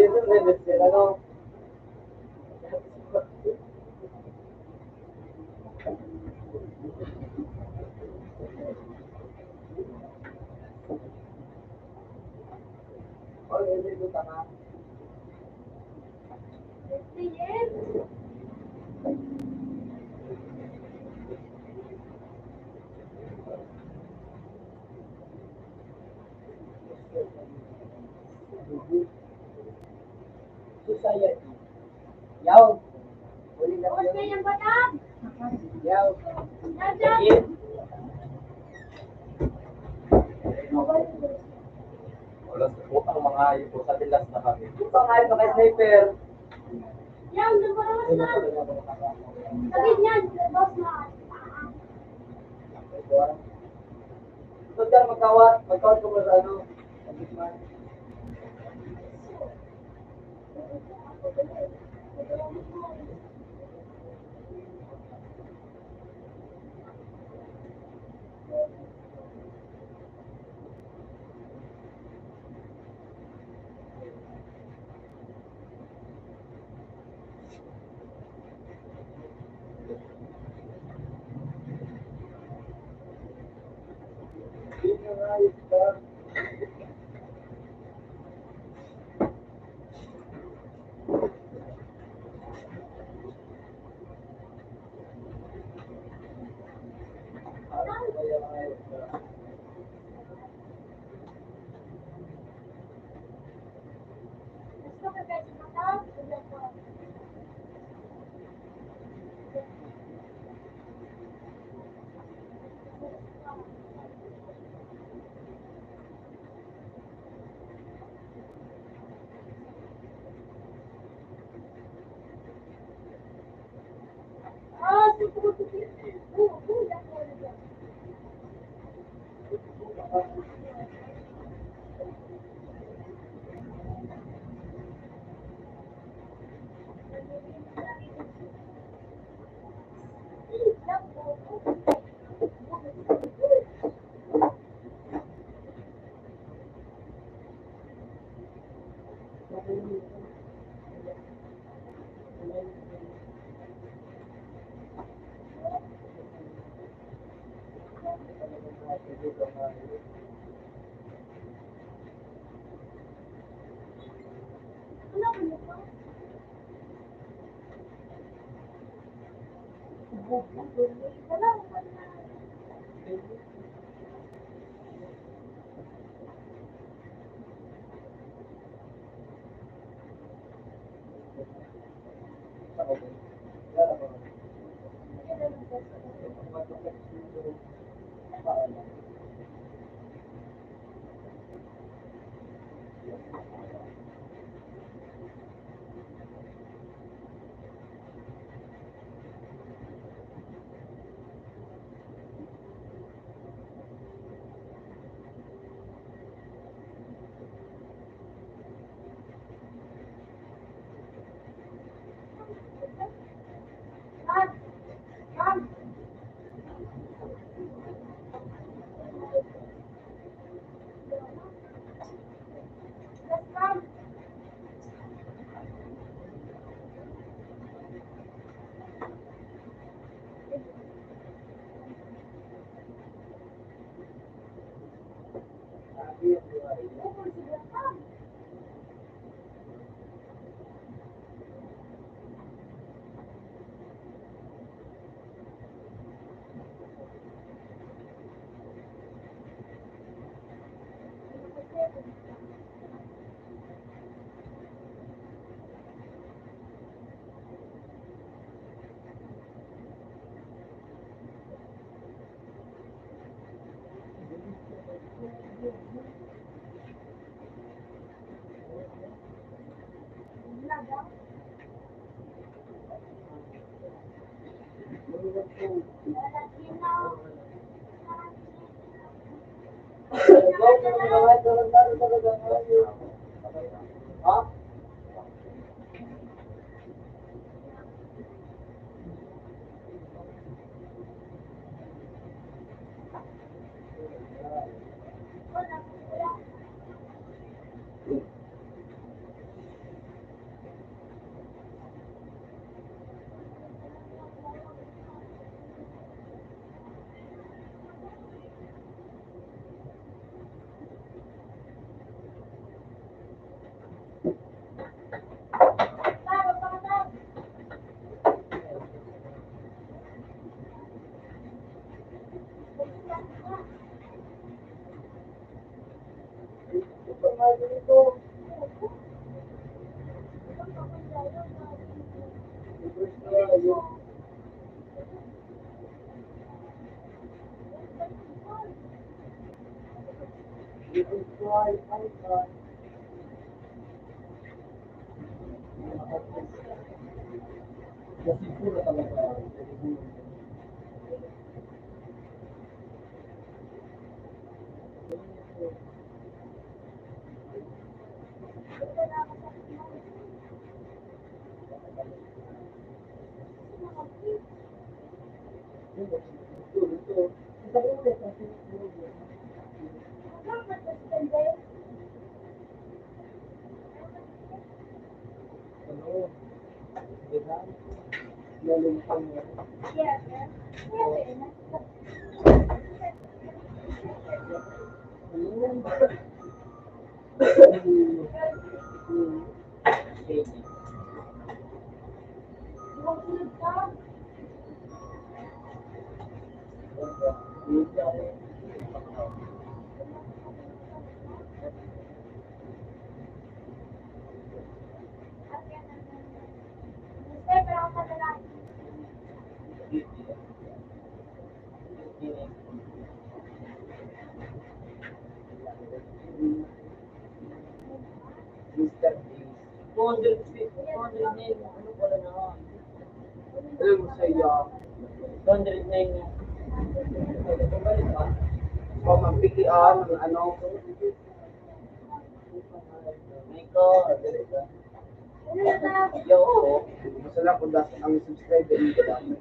ano? Oh, hindi ko tama. 50 years. Society. Yaw. Huli na Tapos yun. na yung batang. Yaw. Nandiyan. Sige. Wala sa utang mga ipo sa tilas na kami. Pangalan pa kay sniper. Yan, nagparawas na. Sagid yan, labas na. So, dyan, magkawat ko mo sa ano. Gusto ka guys, batang. Ulan ko. Ah, siguro. Ulan ko. Ano ba nito? Wala ko na. Ma'am, ma'am. Yes, ma'am. Bukod sila, ma'am. Ha? Ito nga dito. Kasi puro talaga. Ano? Diba? Lalumpang yan. Mr. Beast. 209, ano pala na? Alam mo sa'yo, 209 na. o magpikian ng ano, Michael, yo, masala kung dahil ang subscriber nito lang.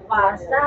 pasa.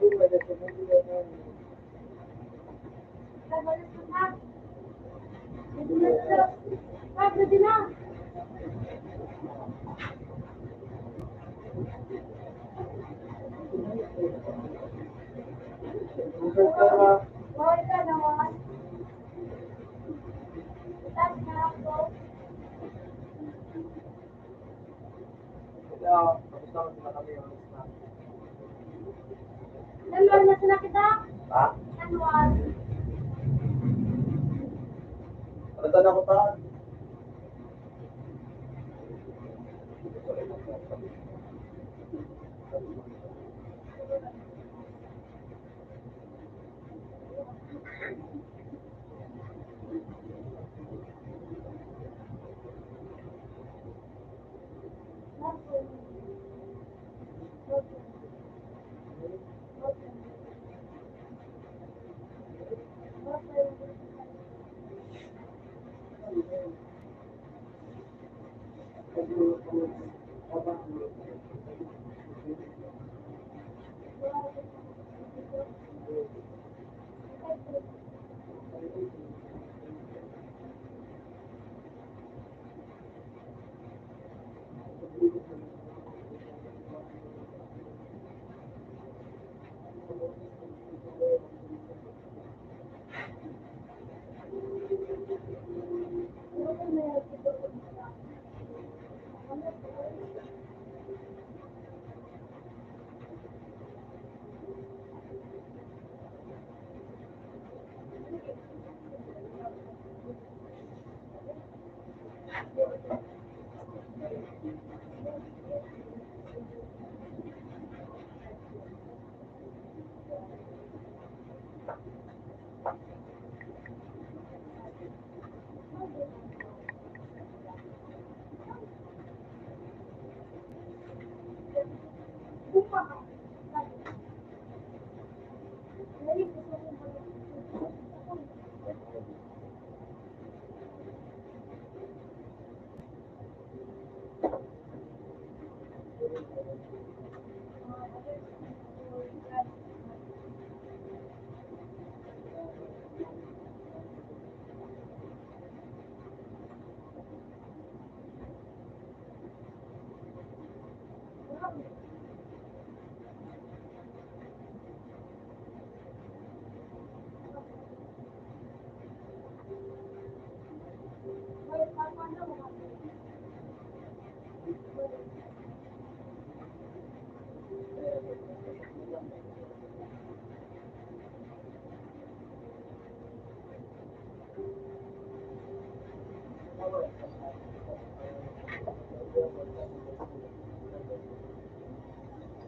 Nabalas ko na. Nabalas ko. Pwede na. Okay ka naman. Tapos na ako. Naluwag na sila kita. Ha? Naluwag. Ano na ko pa?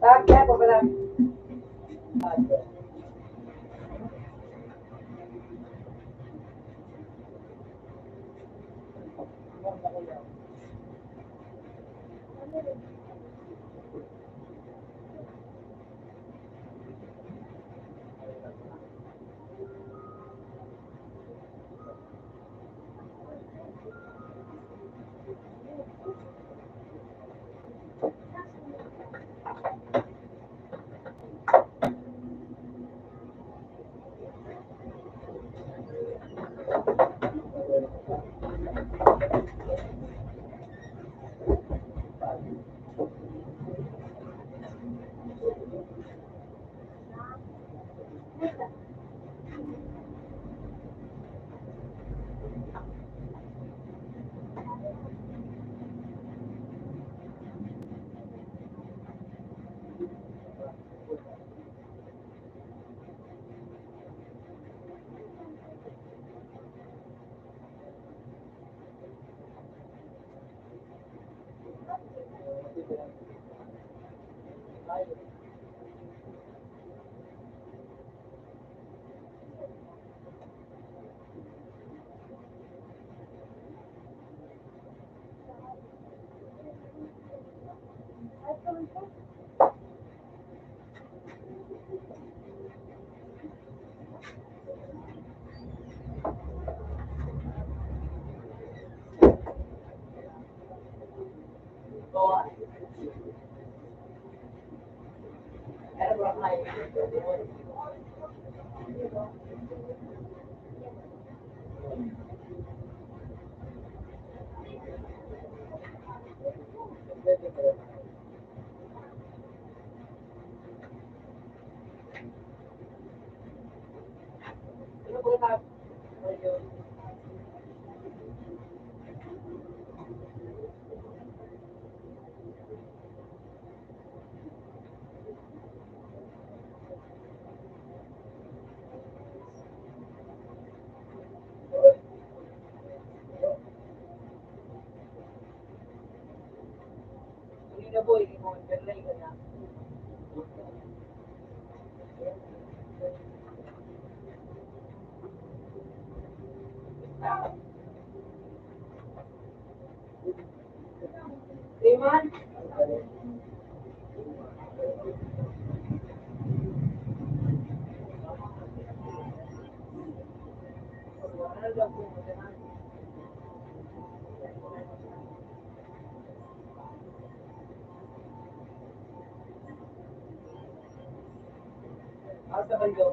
Kaya pa pala. boy, mo, berlay ka na. Raymond? Ano daw po mo na? Asa kayo?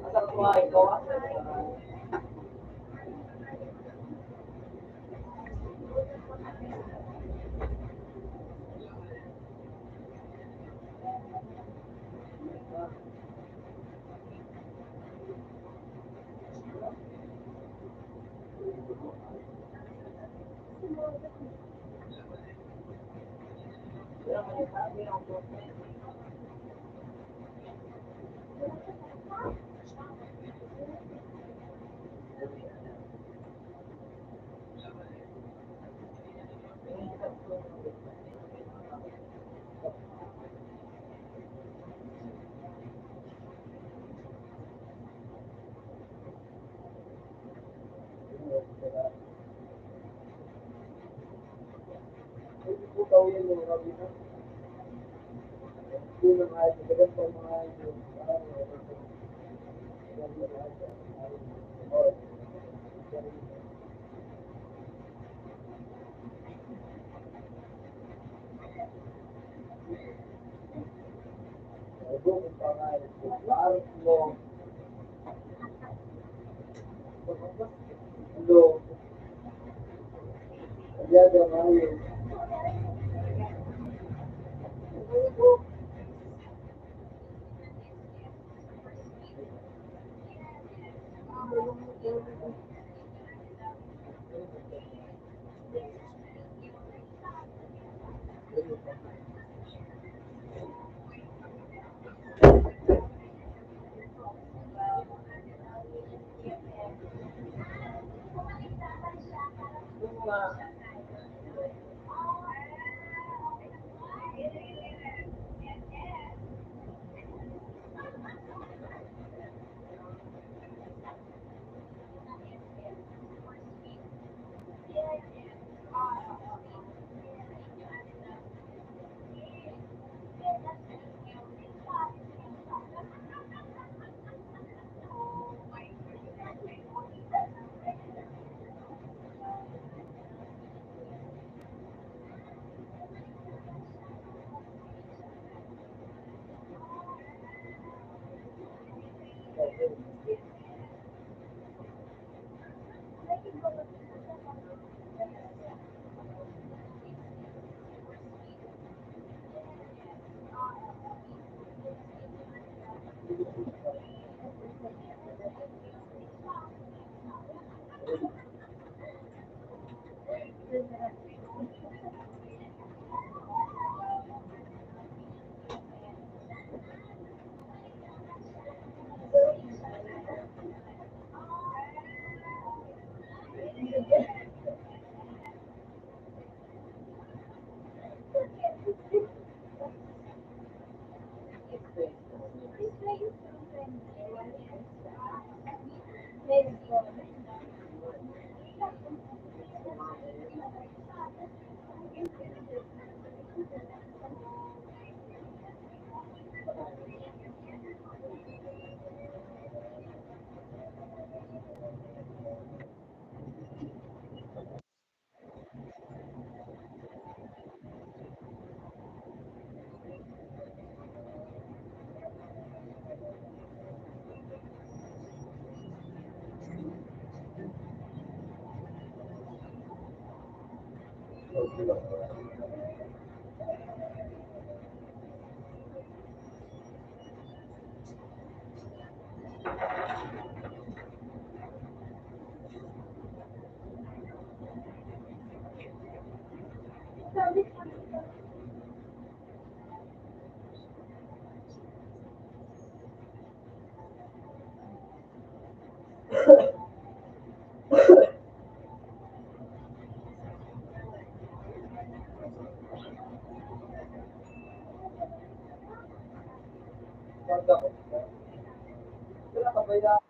Asa ko ay ikaw? Wala ka ba yan?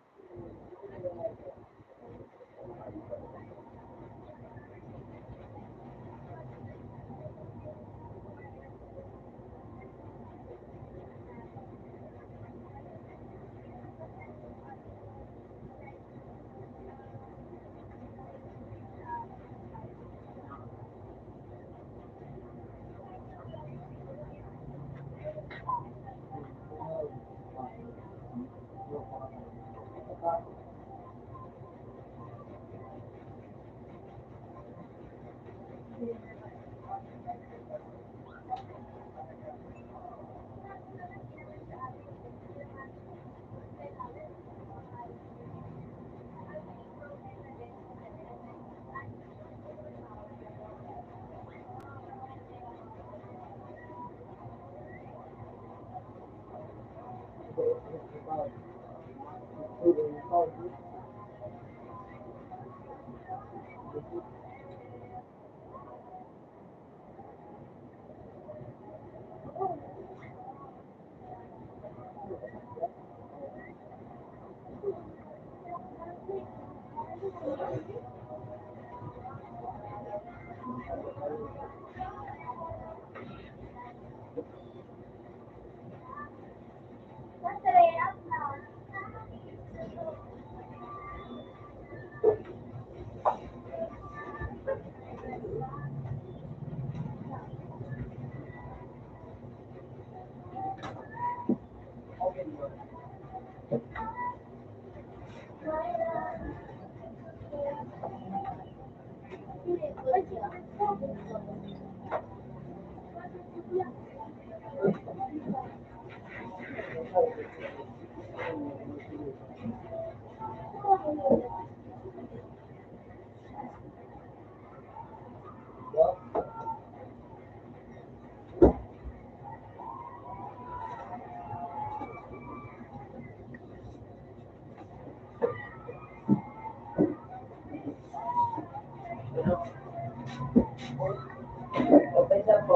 Okay na po.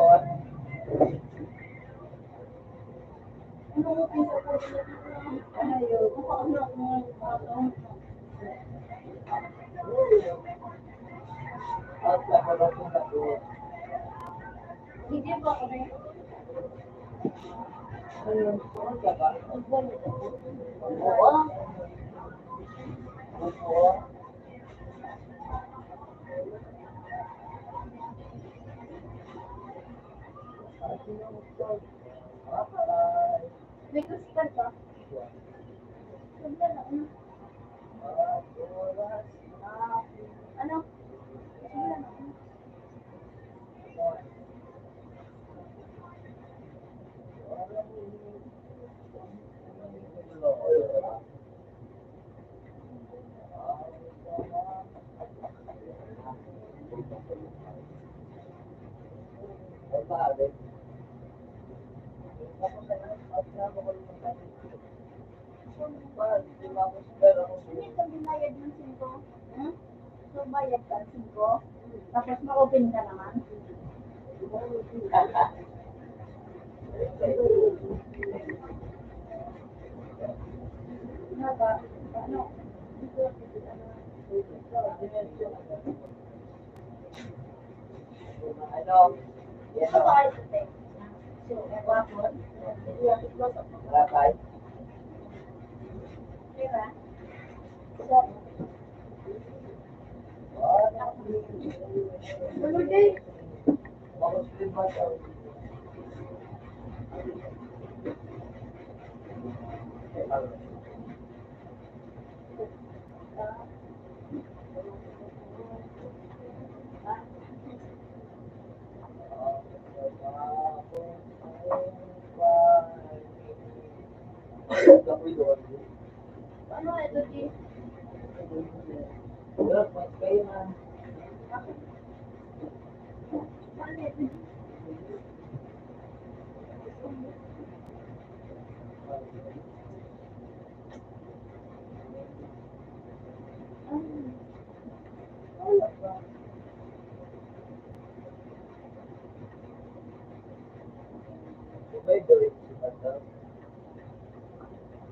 At lahat ko na po. Hindi ba ako na Ayun, saan ka ba? Oo. Oo. May gusto ka? Wala na. Ano? Wala na. Hindi ka binayad ng 5? Hmm? So, bayad ka 5? Tapos ma-open ka naman? Ano ba? Ano? Ano? Yan Ano o. ba kayo sa So, ewan. Rapay. Diba? So, ano din? Bakit din ba siya? Ako yun. Ano ito, G? Pero, mas kayo na. Ano ito, G? Wala ba? May gawin si Tata.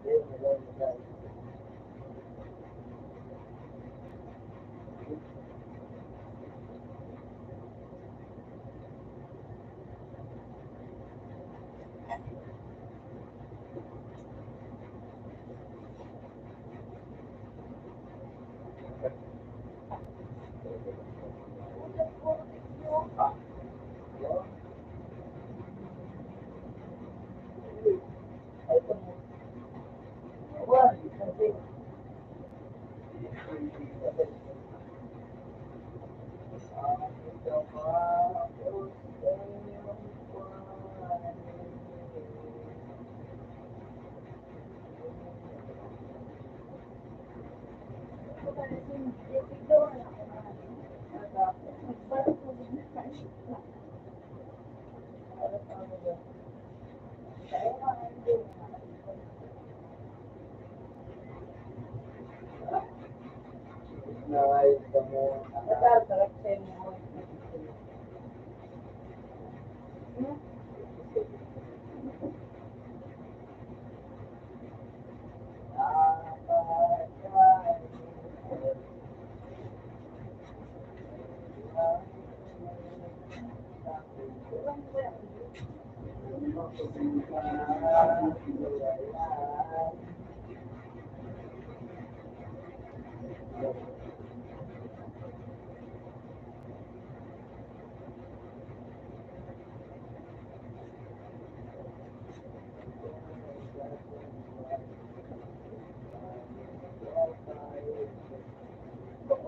Ayun, wala, wala. Nakayos ka mo. Natatarap sa inyo.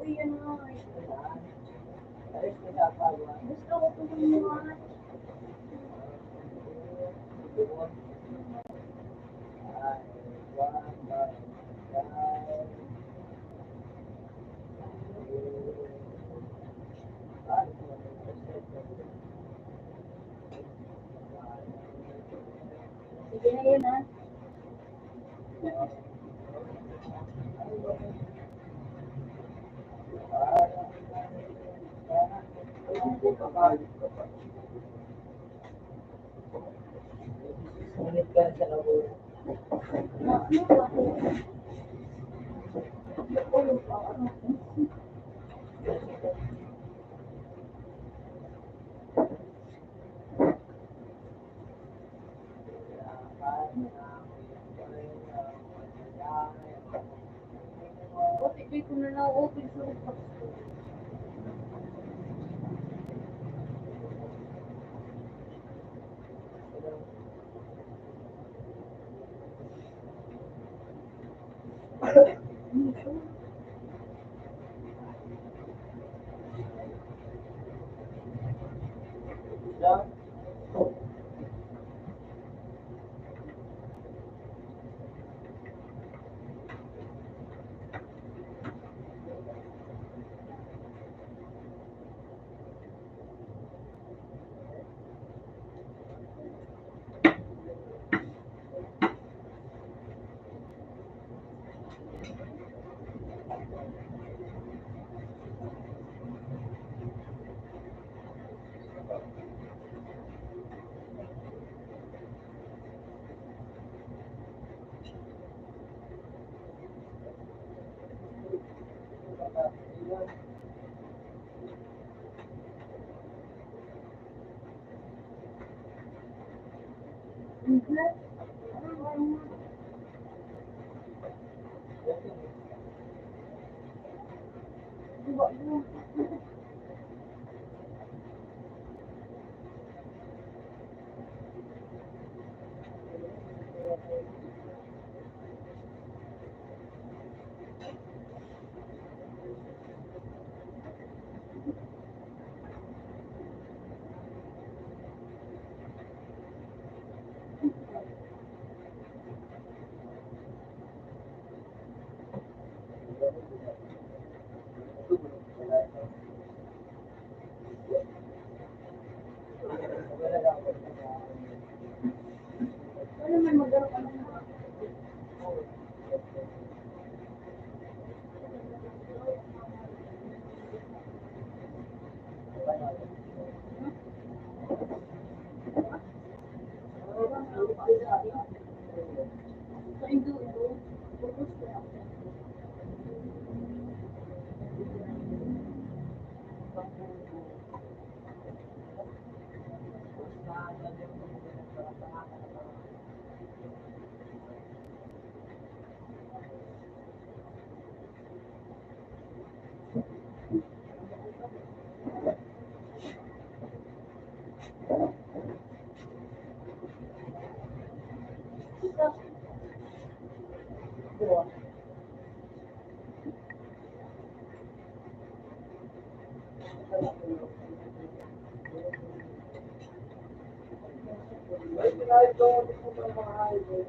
Uy, yan nga. Alis ko sa pagwa. Gusto ko ito gumawa. Sige na yun, ha? Sumunod ka sa labor. Ano ba? Ulo pa, ano? Buti ko na na-open sa utak ko. talaga ako. Ano man magkaroon ka ng sa Indo, focus ko lang. Ay, kahit daw ako dito sa mga highway.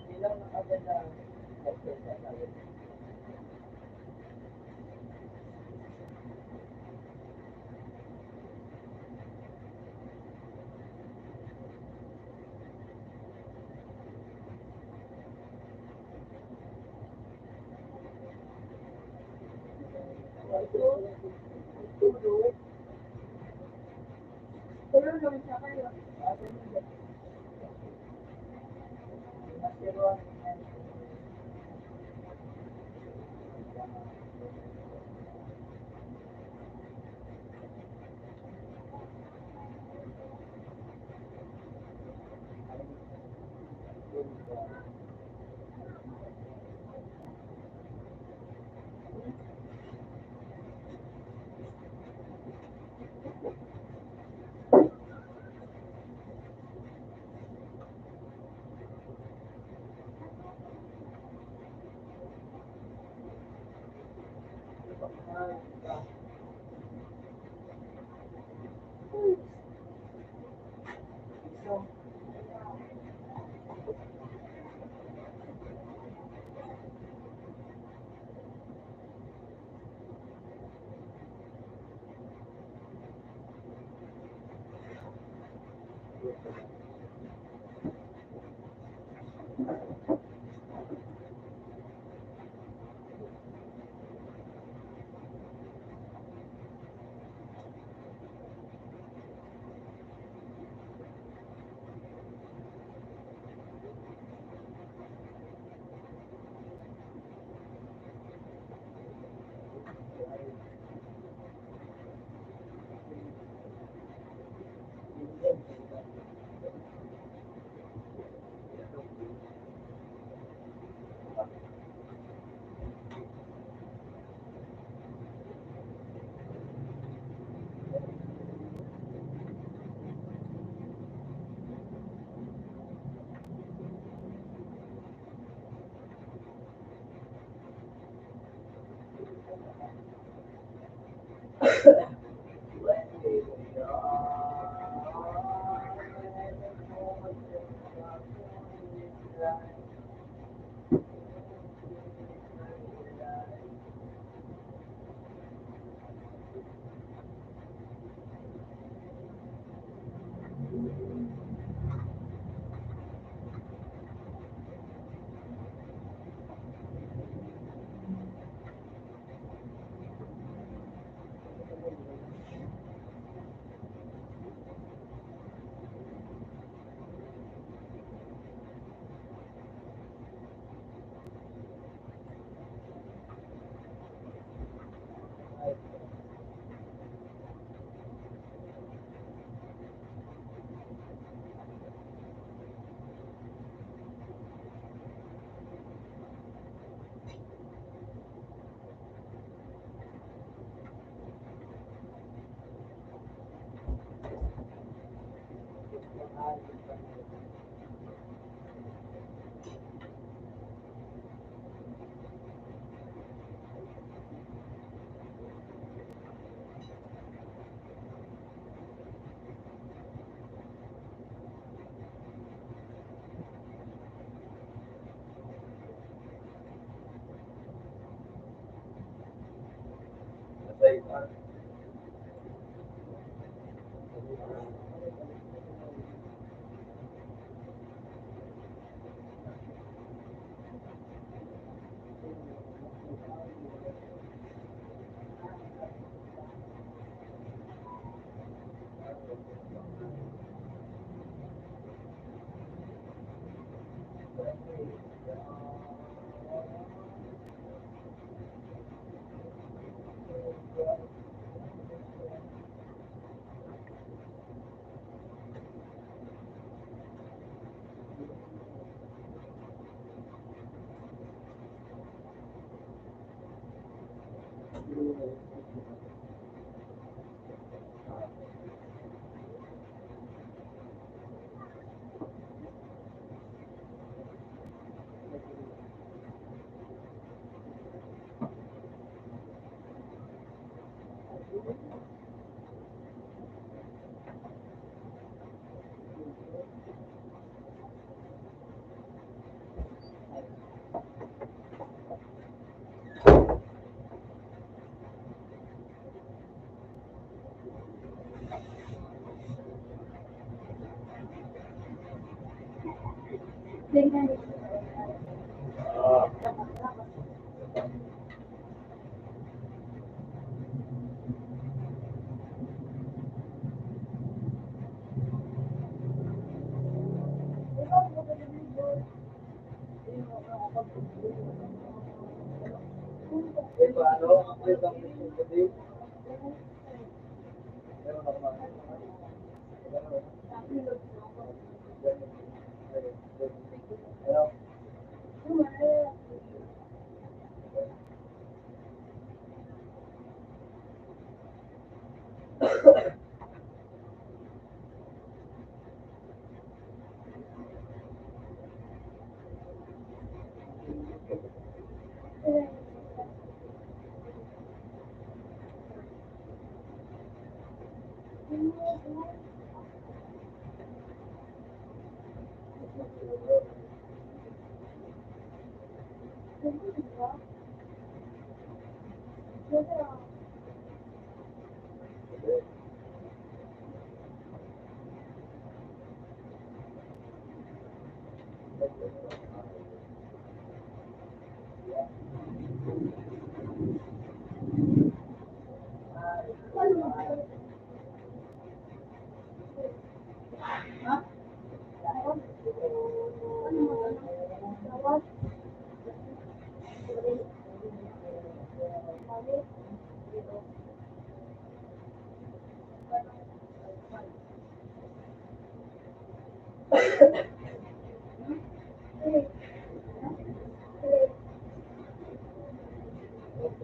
Hindi lang nakaganda. Pero naman siya kayo.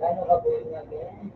Ano ka po yung again?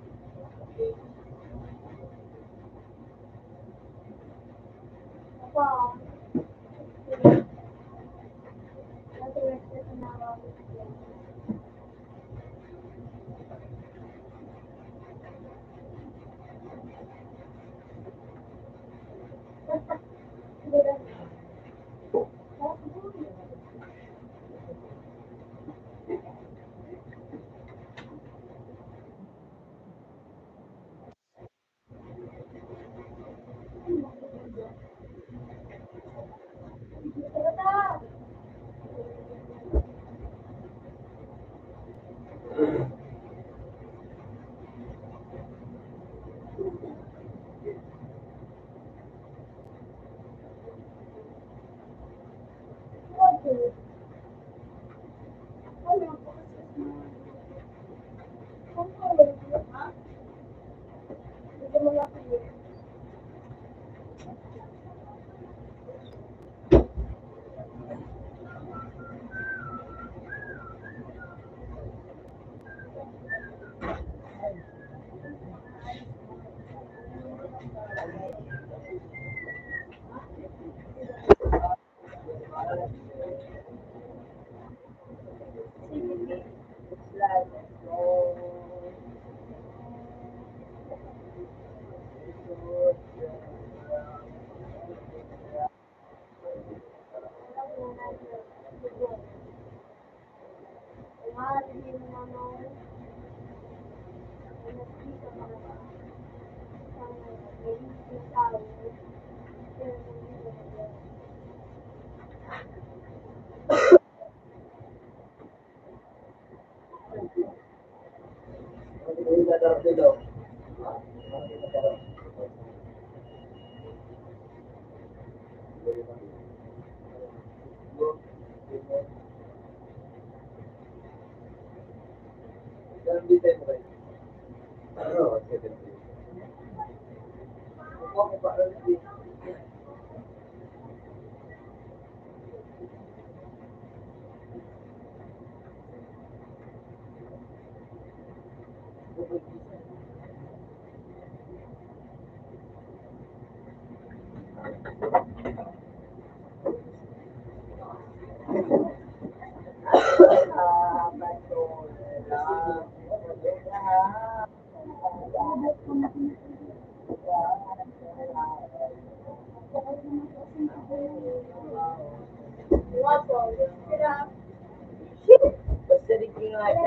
Basta rin kinain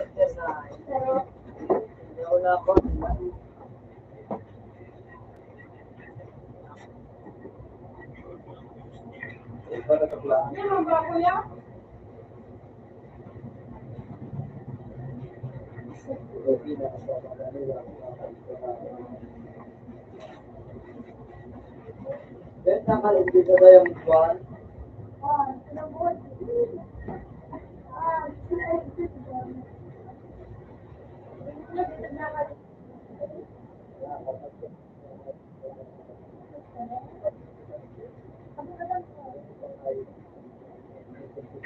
exercise. Wala ko. Para sa plan. Then, nakalagay na yung buwan.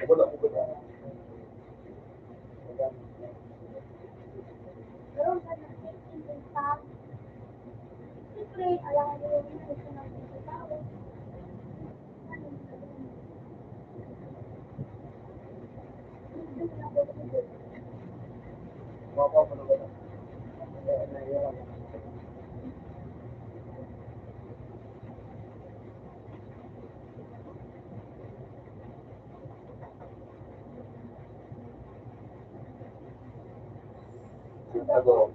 Wala ko ba? Mapa pa naman. Ako.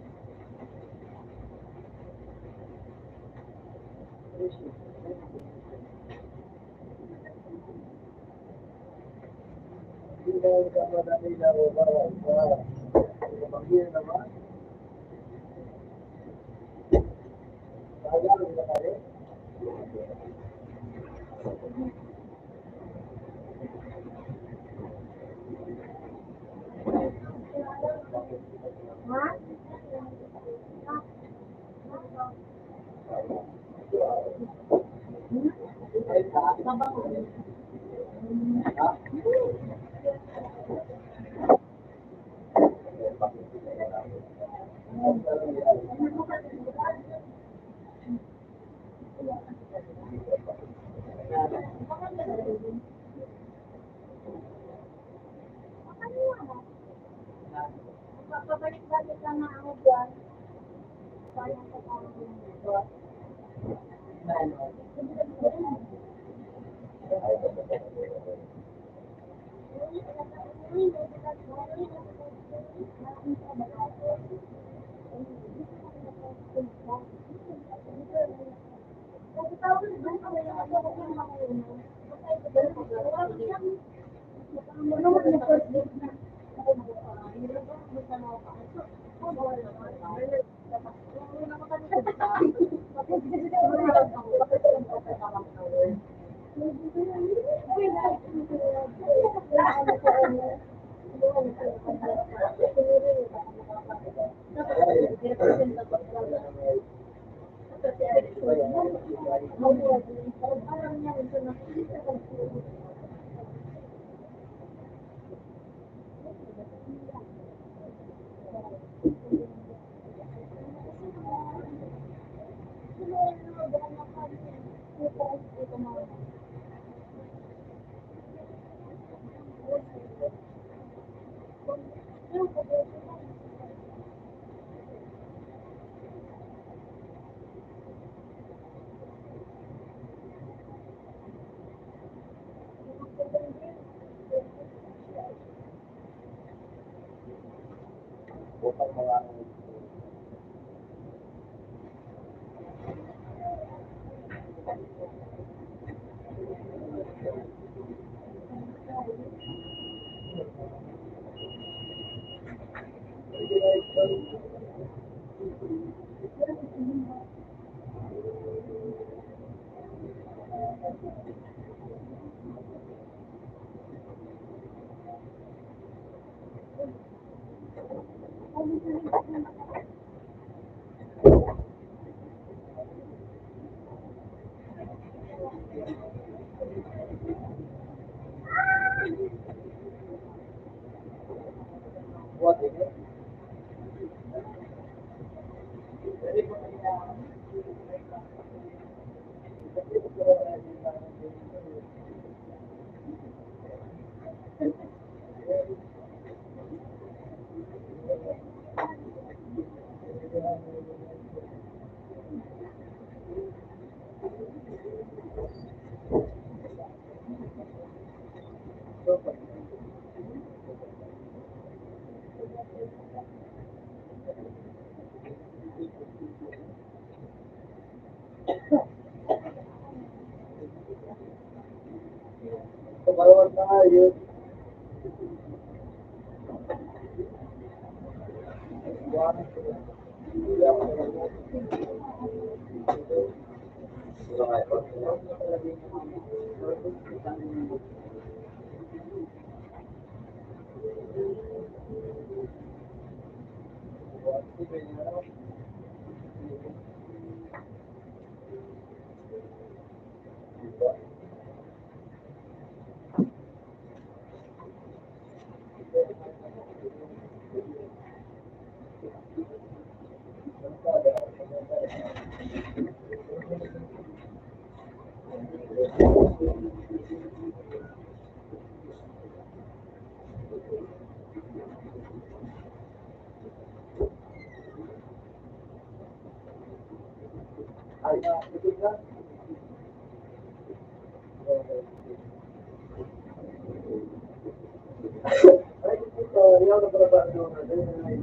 Papabalik-balik lang na ako dyan. Sayang sa tawag yung buwan. Bukang mga What is it? Kabawan na nga yun. Gusto nga ito. Ay, ito na. Ay, ito, yaw na pala ba ito? Ay,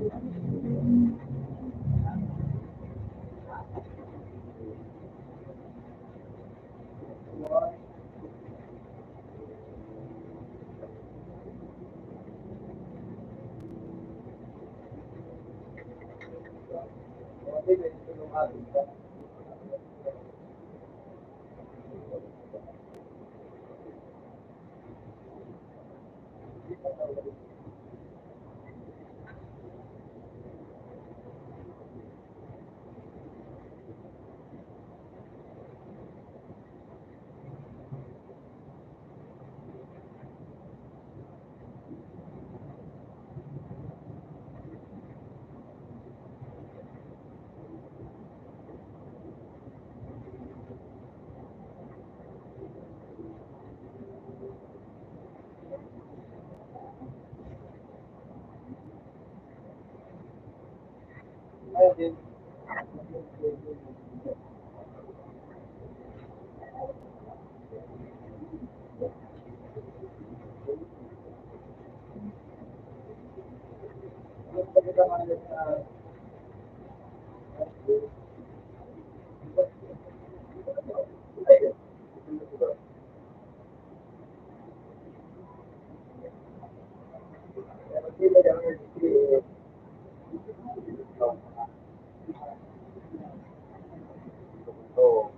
Oo.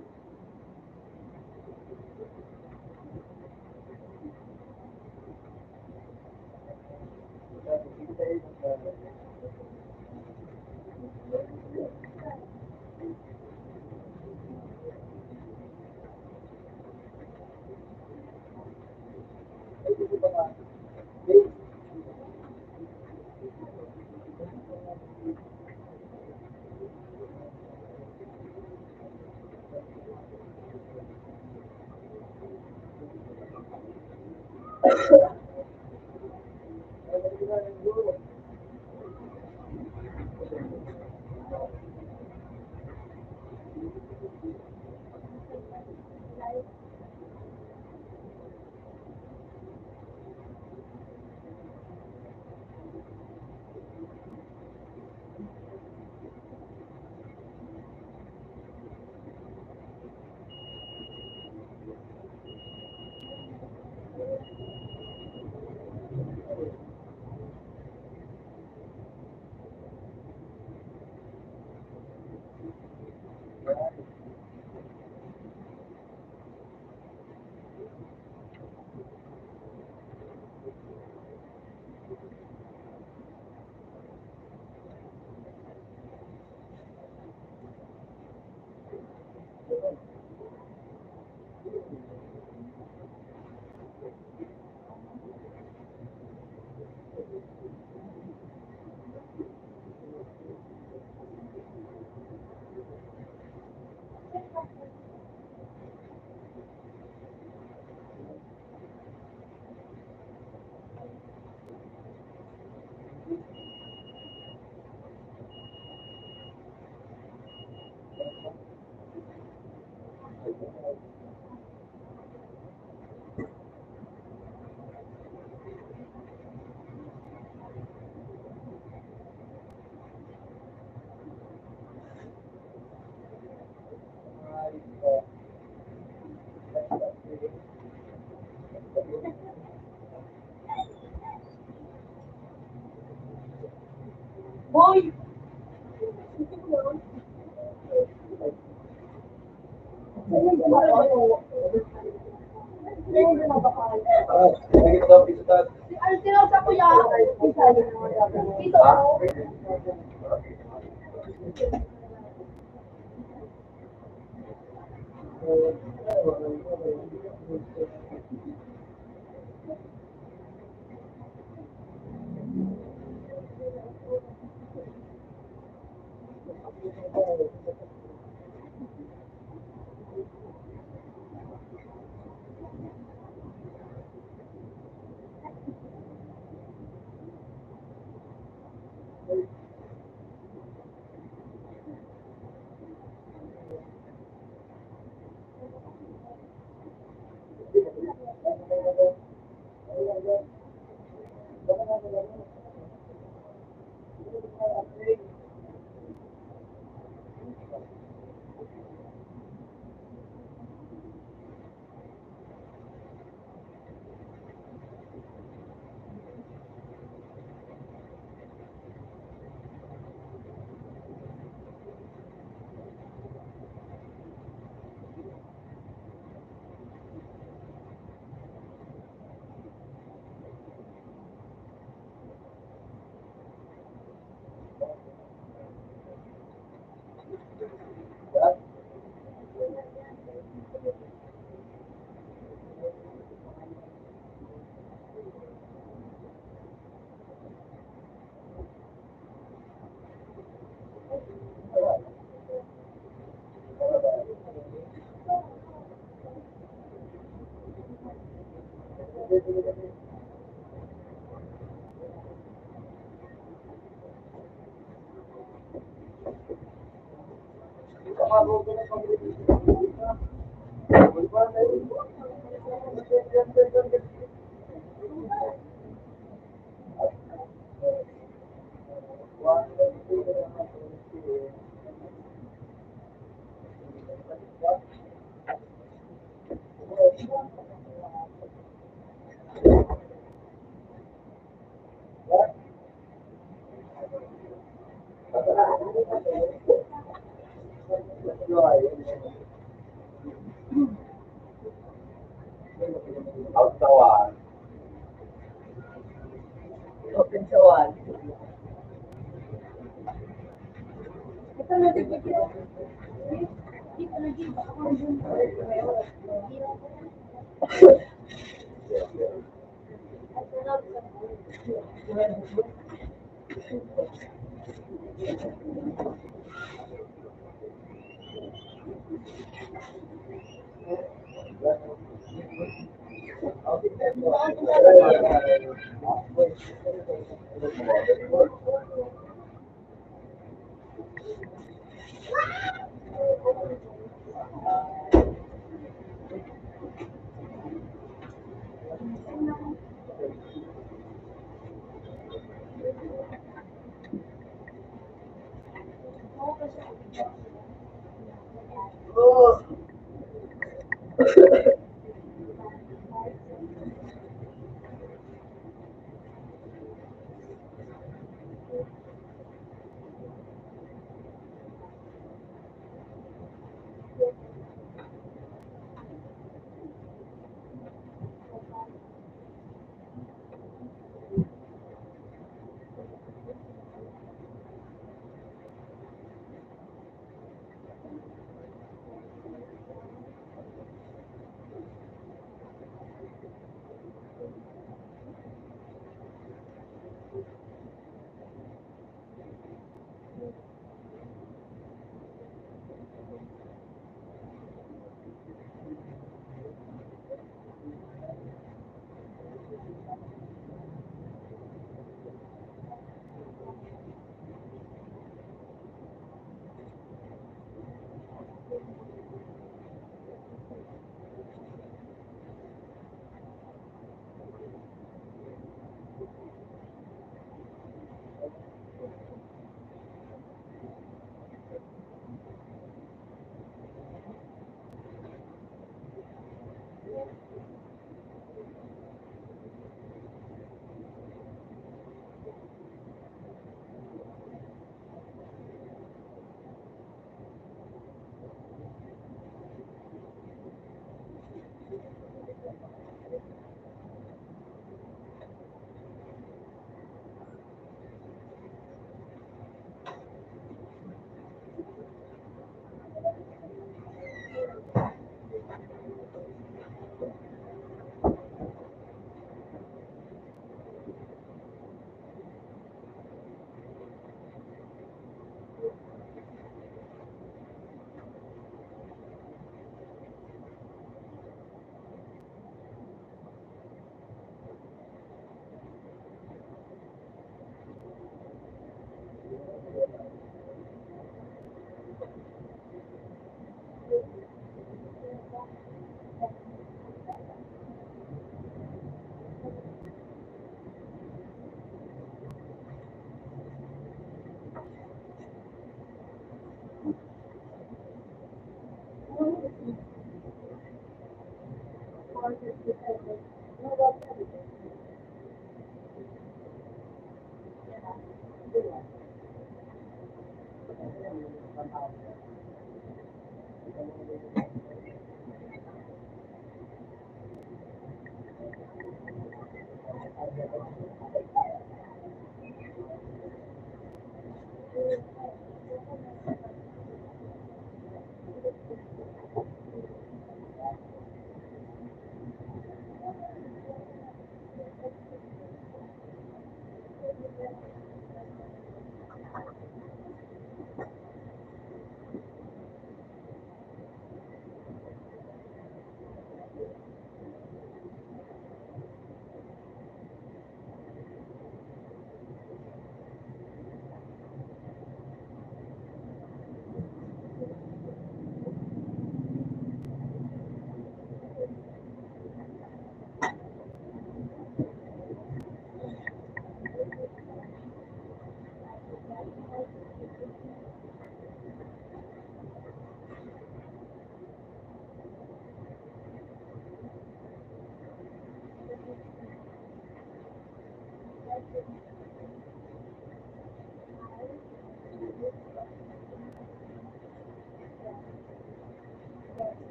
Boy! Sige mo daw, dito tayo. Ano tinausap ko yan? Dito. Out sa one. Open sa one. Ito na dito. Dito na dito. Ako na dito.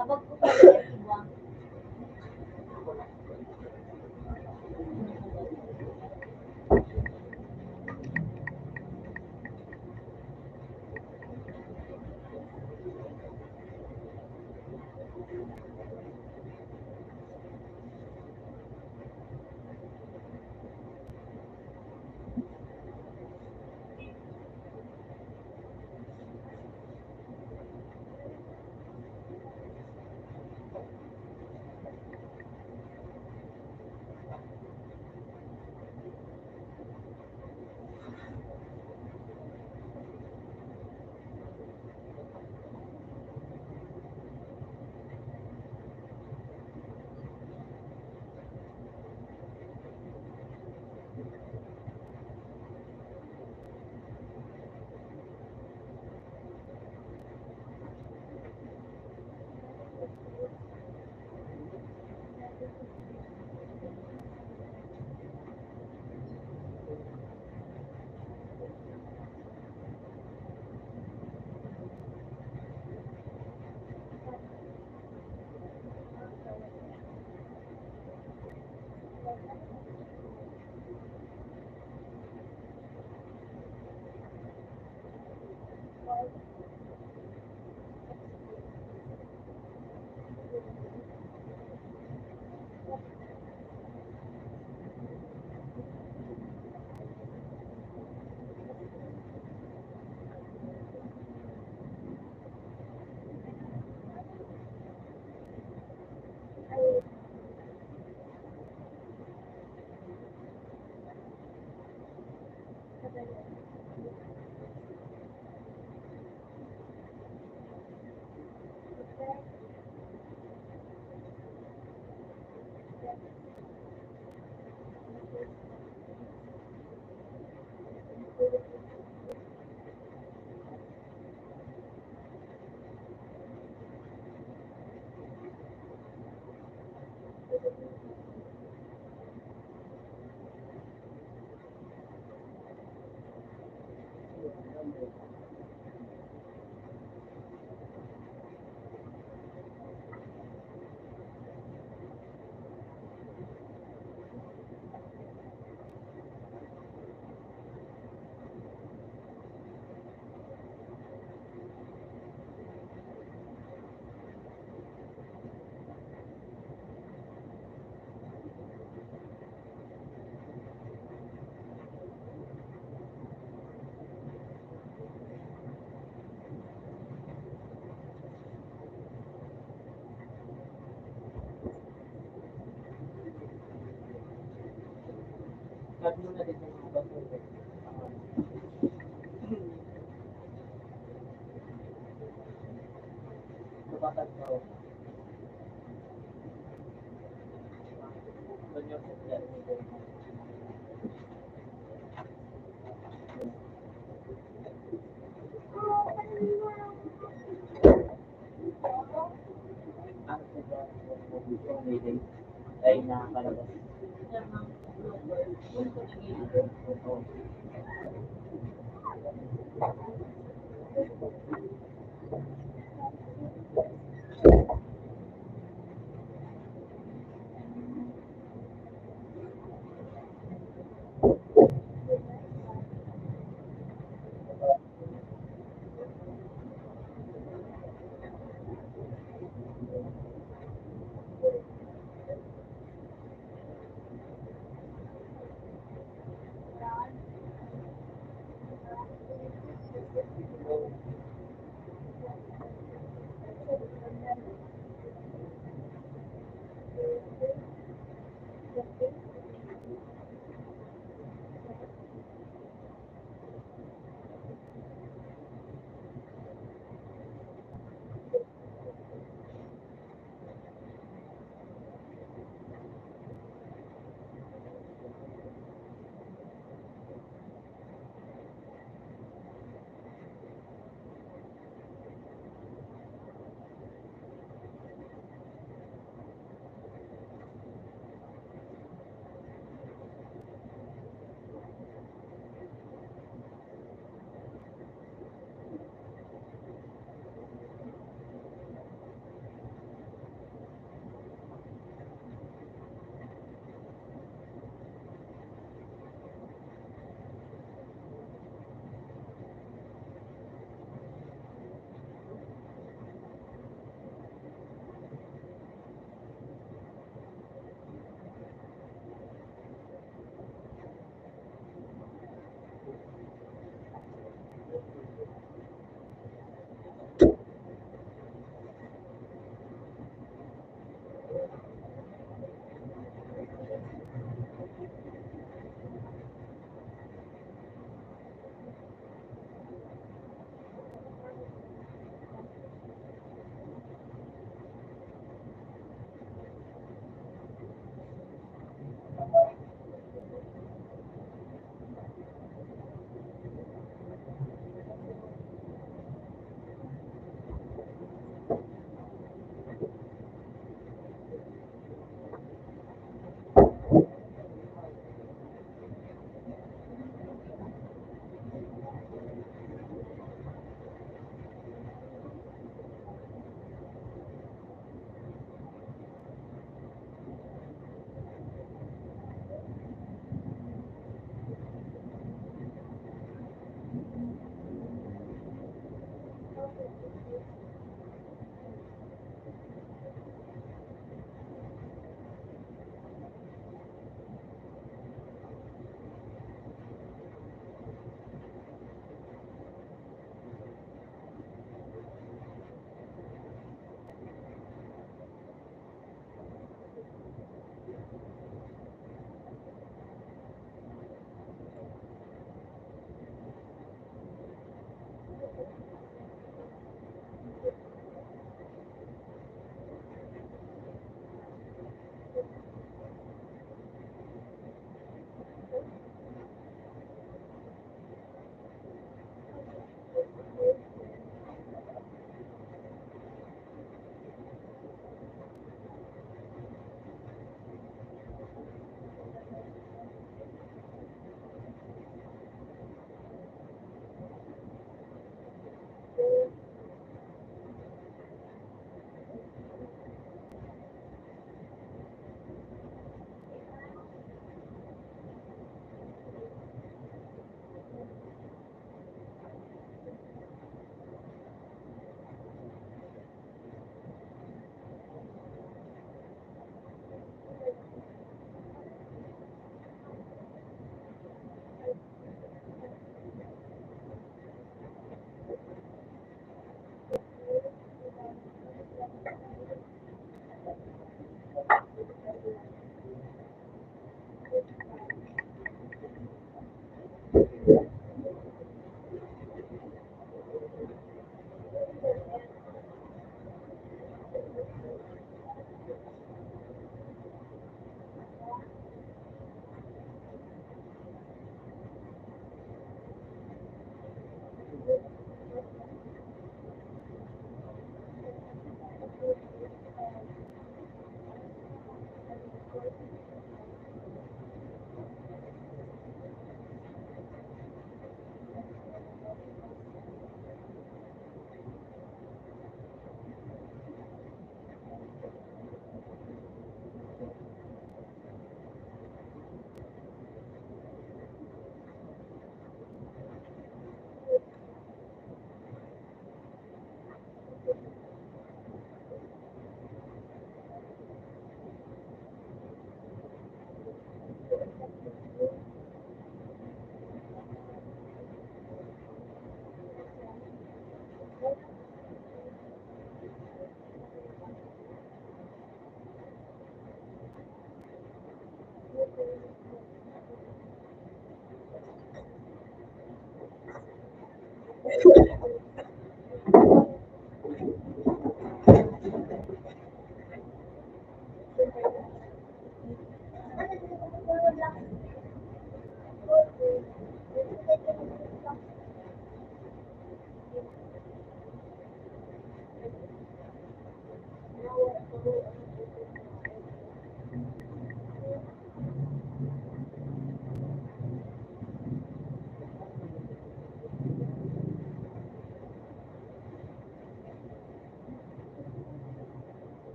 Kapag po pwede iba. Thank you. Sabi mo na din yung mga basura. Lumakad ka ako. Doon yung sakyan. Ang sakyan yung meeting ay nakakalabas.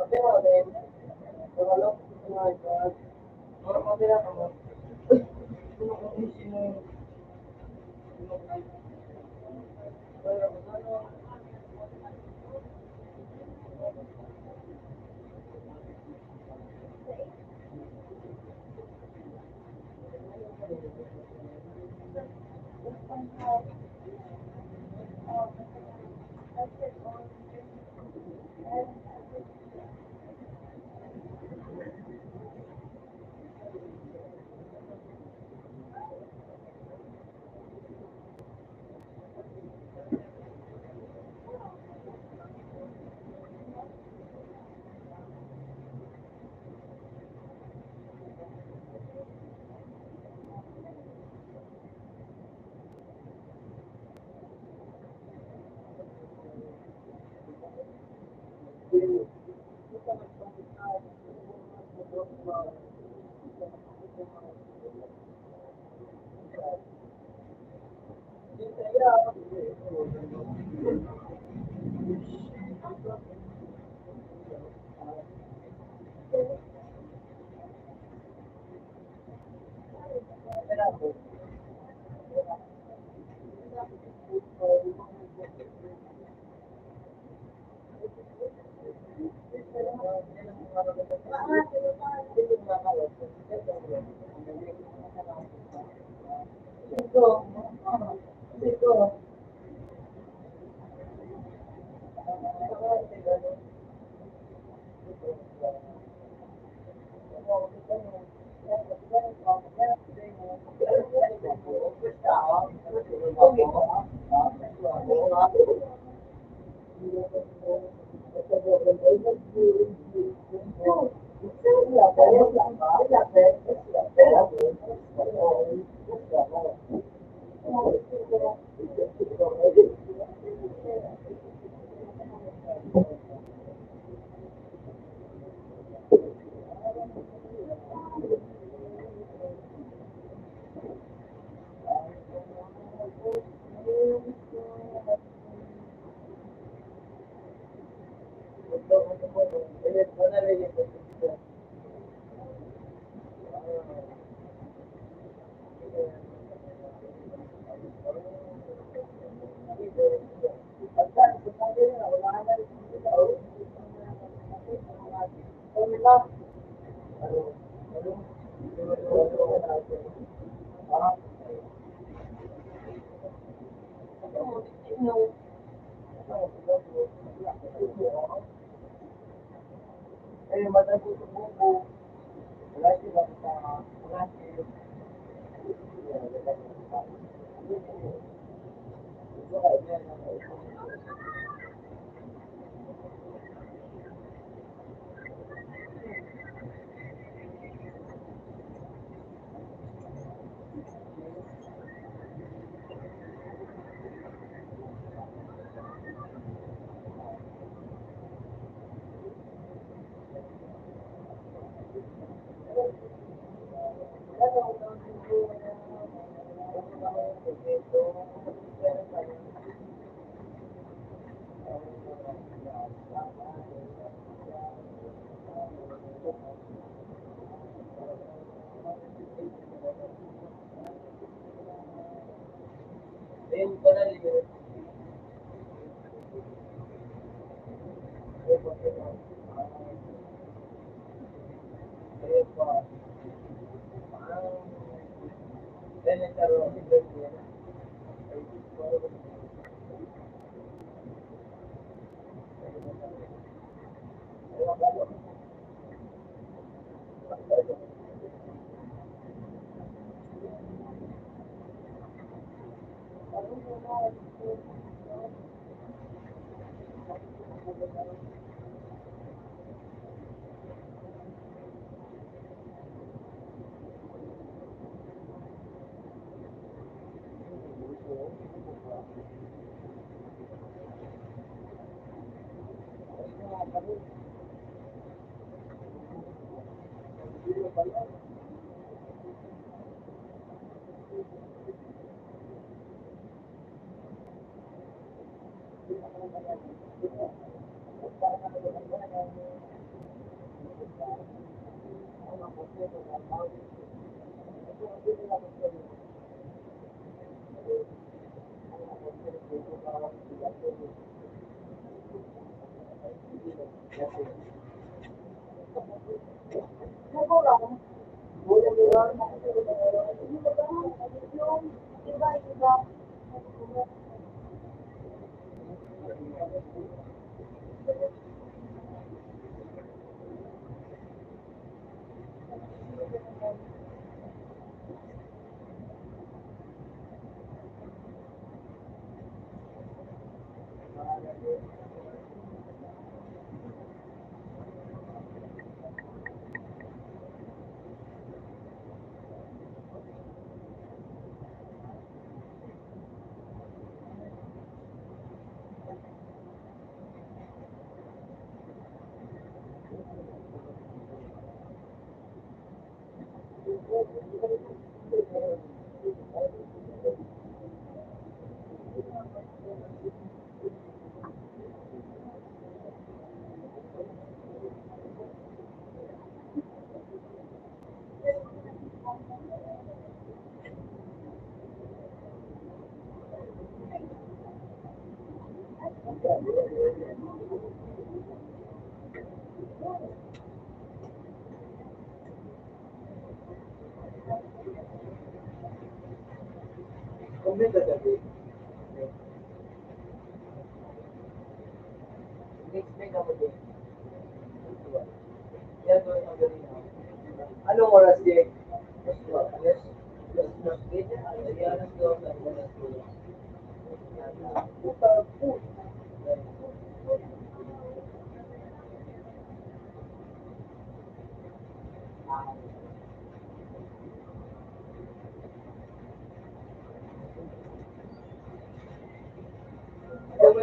Kasi mo din, tumalok, tumalok. Orang mabila ka mo. Sino ko kung sino Eh, madagot sa buko. Wala sila sa wala sila. Ayun ko na yun. Nagulang. Yung iba-iba. Kumita gabi. Next week ako din. Yan doon ang galing ako. Anong oras din? Yes. Alas 2.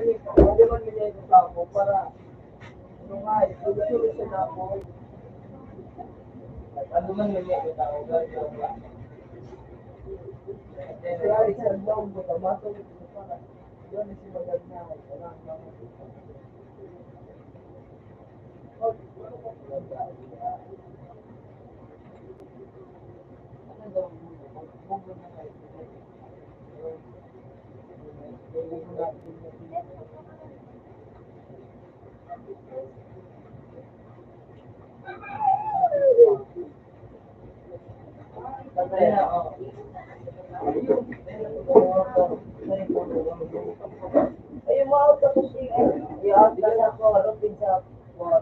Hindi man nila ito sa ako para ano nga, sulod-sulod siya na ako. Ano man nila ito sa ako, gano'n lang. Kaya isang daw mo, tamatong ito para. Yun ang simagal niya. Walang lang. Ano daw mo? Bugo na kayo. Ayun mo, Iya, bisa ko, bisa ko.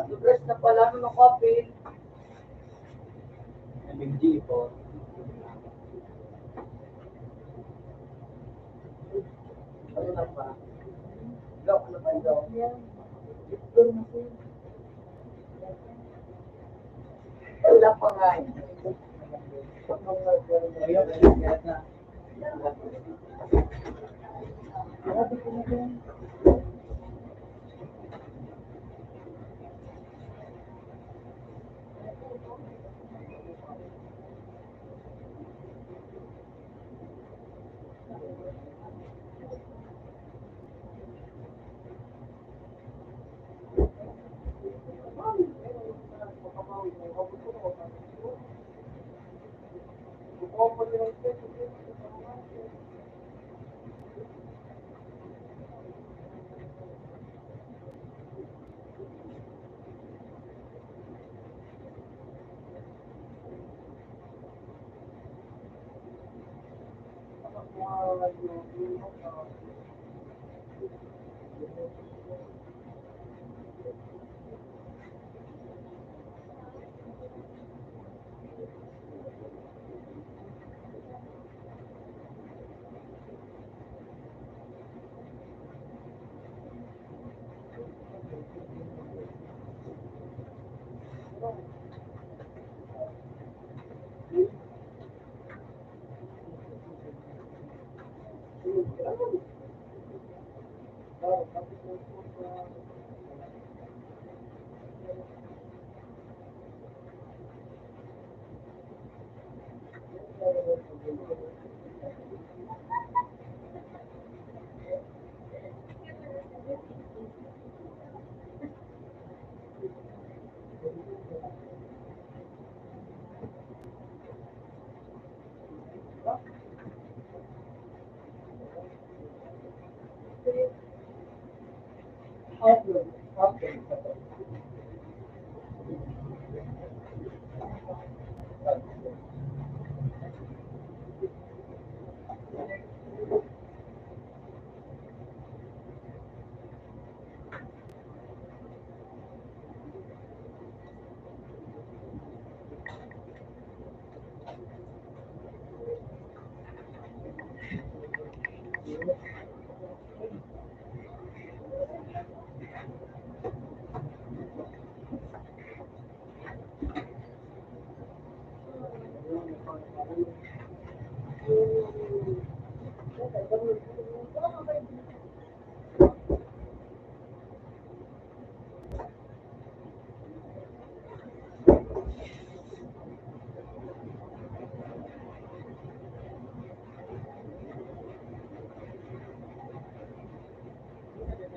Lubres na pala ng kapil. MMG po. Ano na ba? Lock na ba ito? Wala pa nga eh.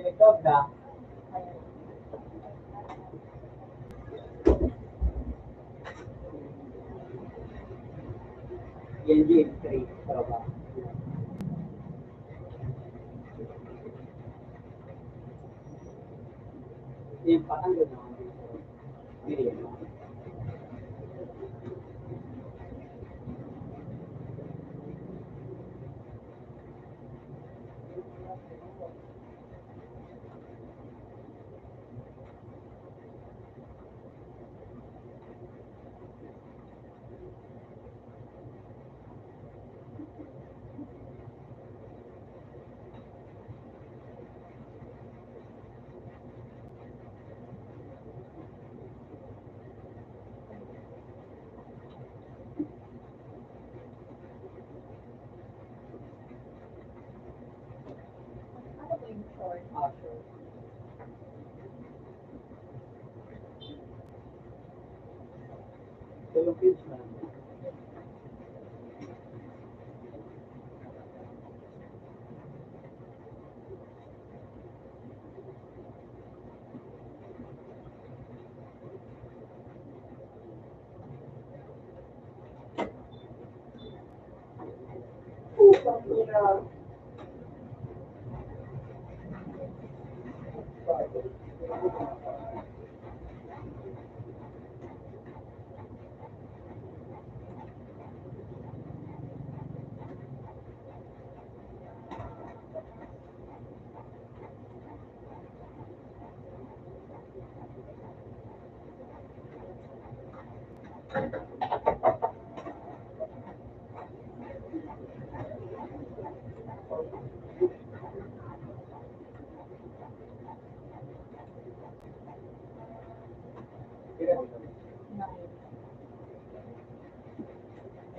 Ikaw na. Yan din, 3. Tama. Yung patanggal naman dito. Hindi. Ano ba yung short? Ah, sure. Tulong kids na.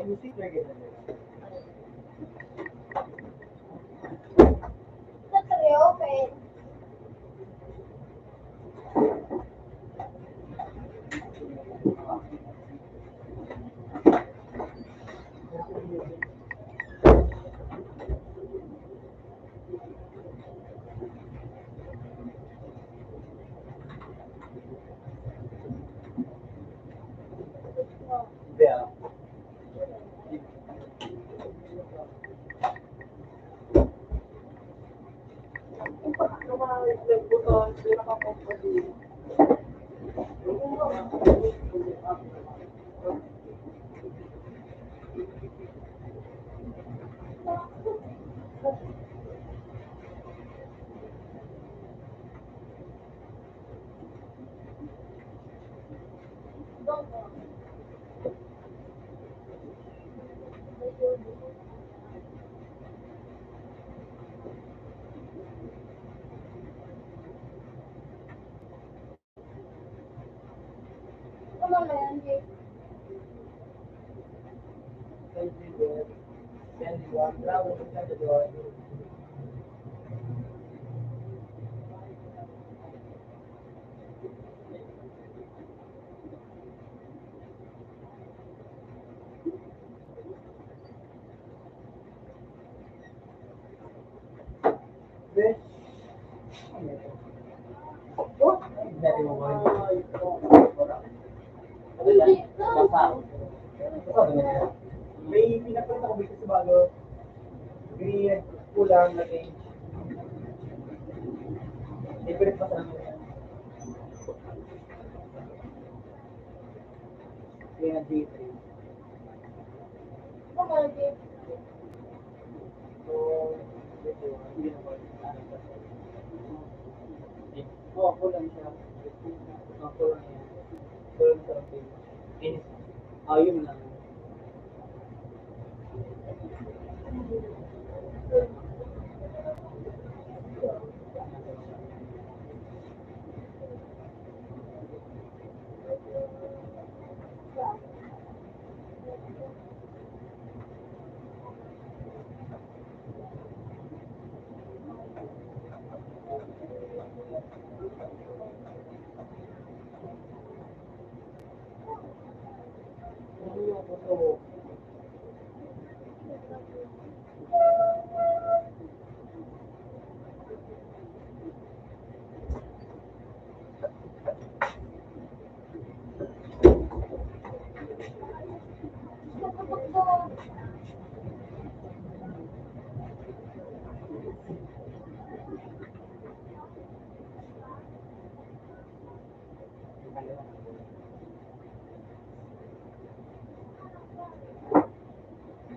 And you see, they're getting it. Sa 3, open. Yeah. Ano na yan, Jay? May pinapunta ko dito sa bago. Green, kulang na range. Favorite pa sa namin yan. Kaya J3. So, ito, hindi naman. Oo, ako lang siya. Ako lang yan. Ako lang sa akin. Yun lang. Ano yung gusto mo?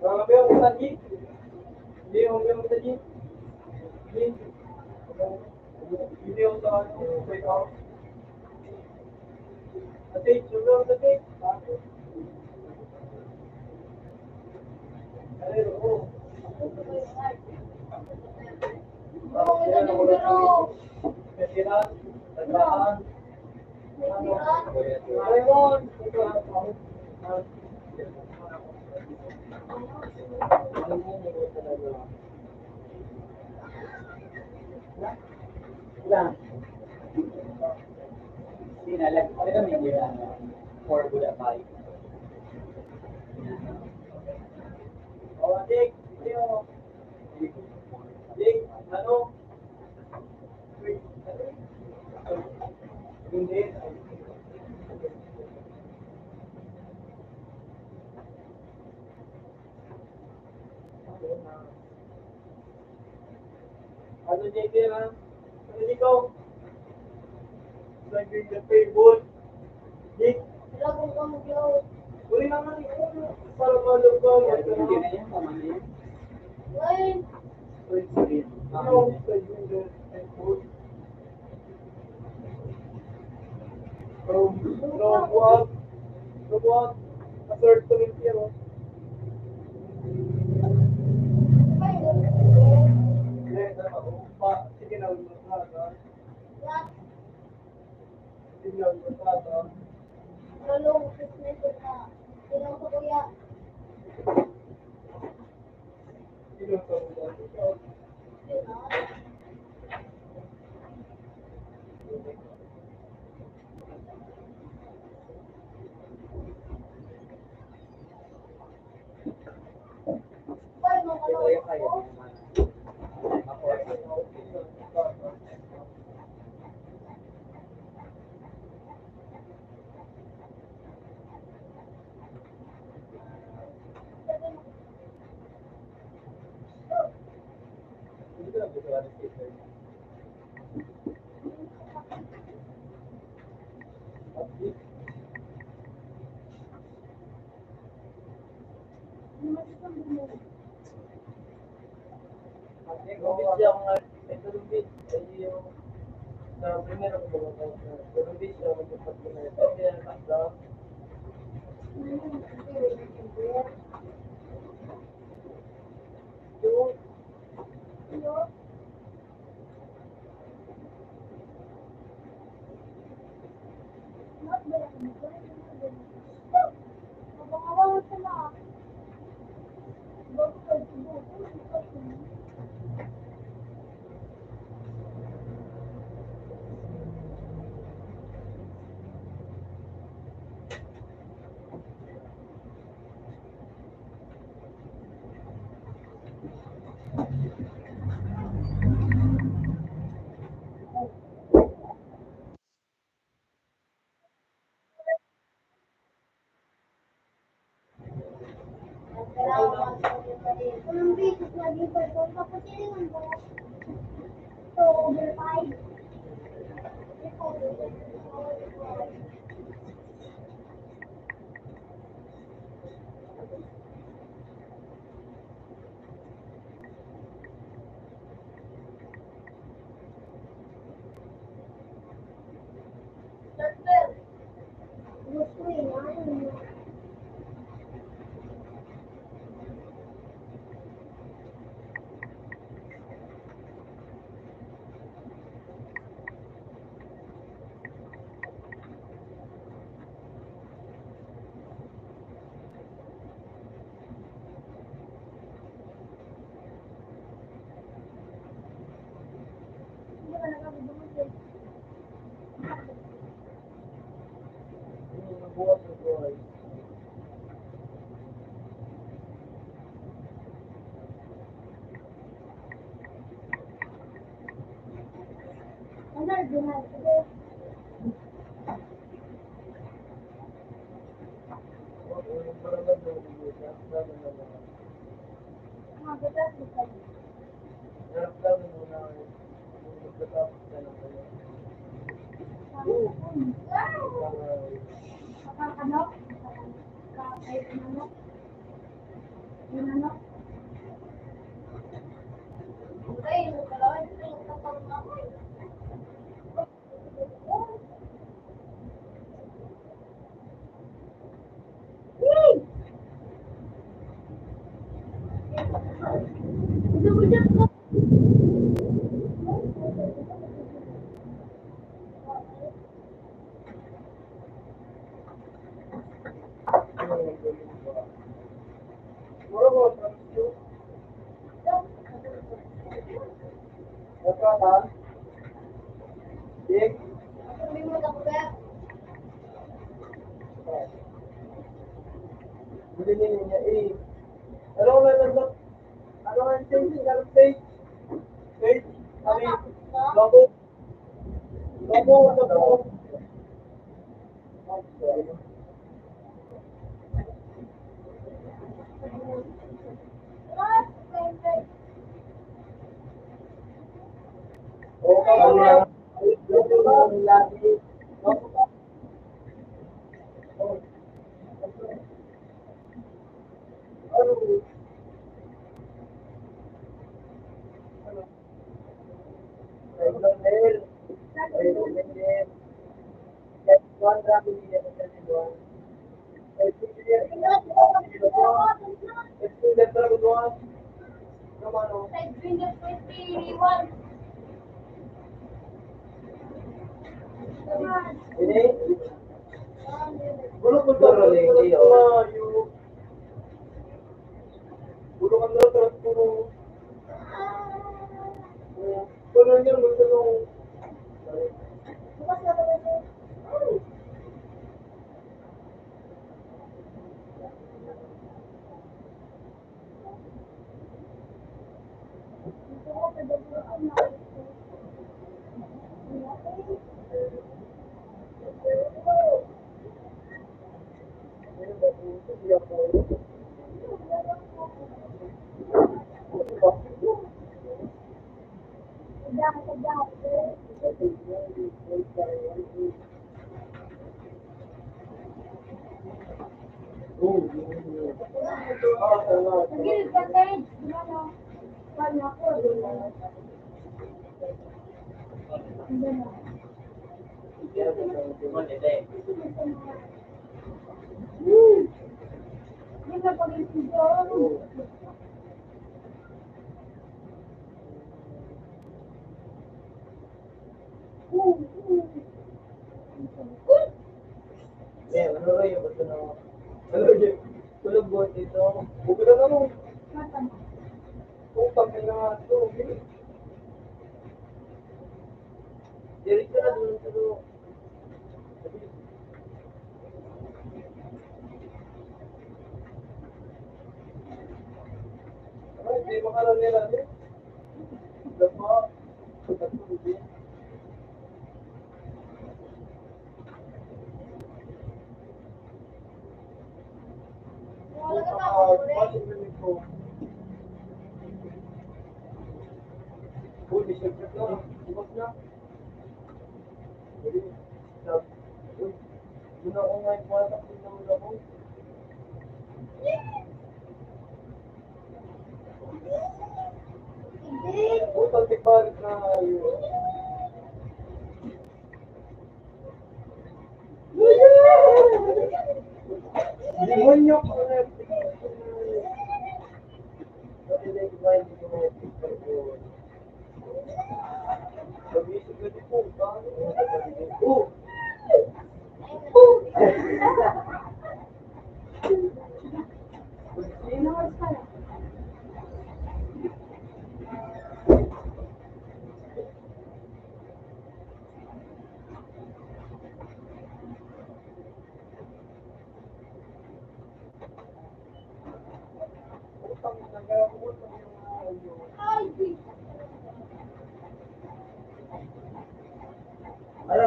Grabe yung tadi. Hindi yung tadi. Hindi yung sa ano, wait out. Ate, sugar ate. Ay, oo. Kasiran, tandaan. Raymond, Lang. Sinalag. Ano kami gila? For Buddha Pai. Dik. Dik, ano? Hindi. Ano JK ha? Ano ikaw? Naging the favorite. Dik. Uli naman ikaw. Para malubang. Hindi na yan, pamali. Ano? Naging the favorite. From what? A third Corinthian. Sige na, primero como pero dice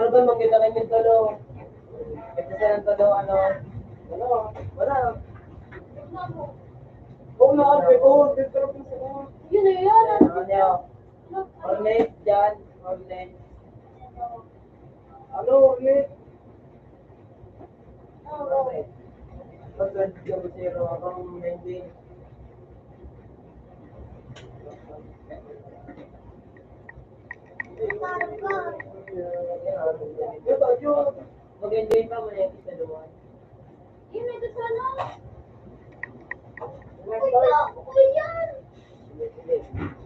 ba manggita kami tolo? Ito sa ng tolo, ano? Wala. Oo na, pero dito na po sa Yun na yun. Ano niyo? Hornet dyan. Hornet. ano, ulit? Hornet. Pag 20.0 akong 19. Ito, yun. Mag-enjoy pa mo na yung isa doon. Yun na ito sana. Start, Okay yan.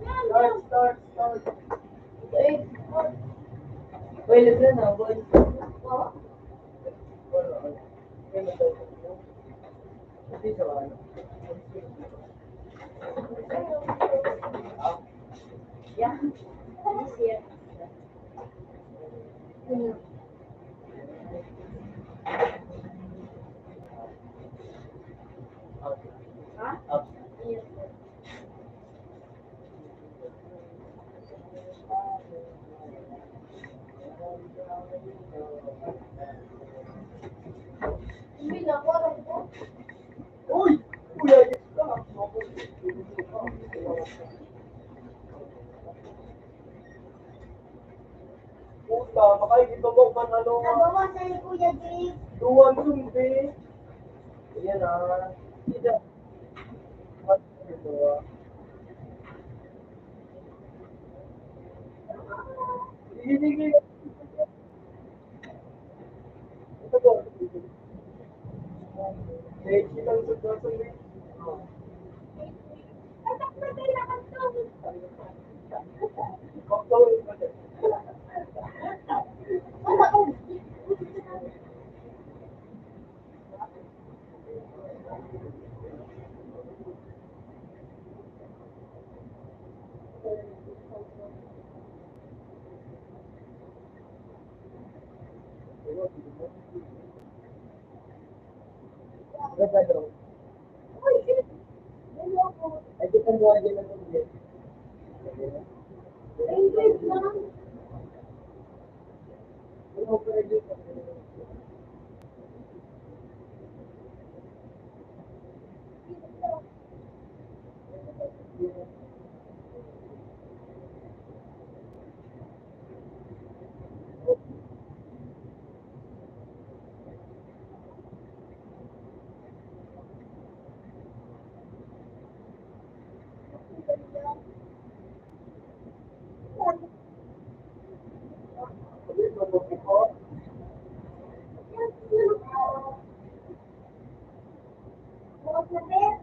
Yan, yan. start. Eh, Uy, listen na, boy. Hindi sa ano. Yeah. This year. Ha? Up. Yes. Hindi na ako alam ko. Uy! Uy, ayos ka. Puta, makikita mo man ano. Nabawasan ni Kuya Jake. Duwan sumbi. Yan ah. Sida. Hindi. Ito ba? Eh, kitang sumbi. Ay, takbo tayo na kanto. Wala ko. Uy, shit. Dalawa ko. Ay, di pa mo din na sumbi. English lang. Ano pa rin dito? Bukas na, Ben.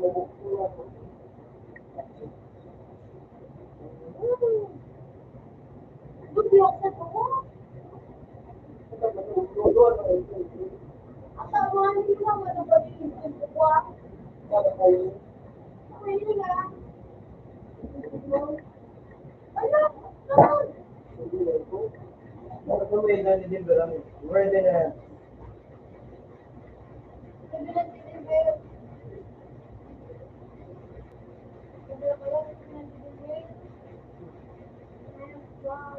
Buti ako sa tuwa. Ang tama, hindi lang ano ba yung tuwa. Ay, yun nga. Ano? Ano? Ready na. Sabi lang din Bel. Sabi lang pala, sabi lang din Bel. Wow.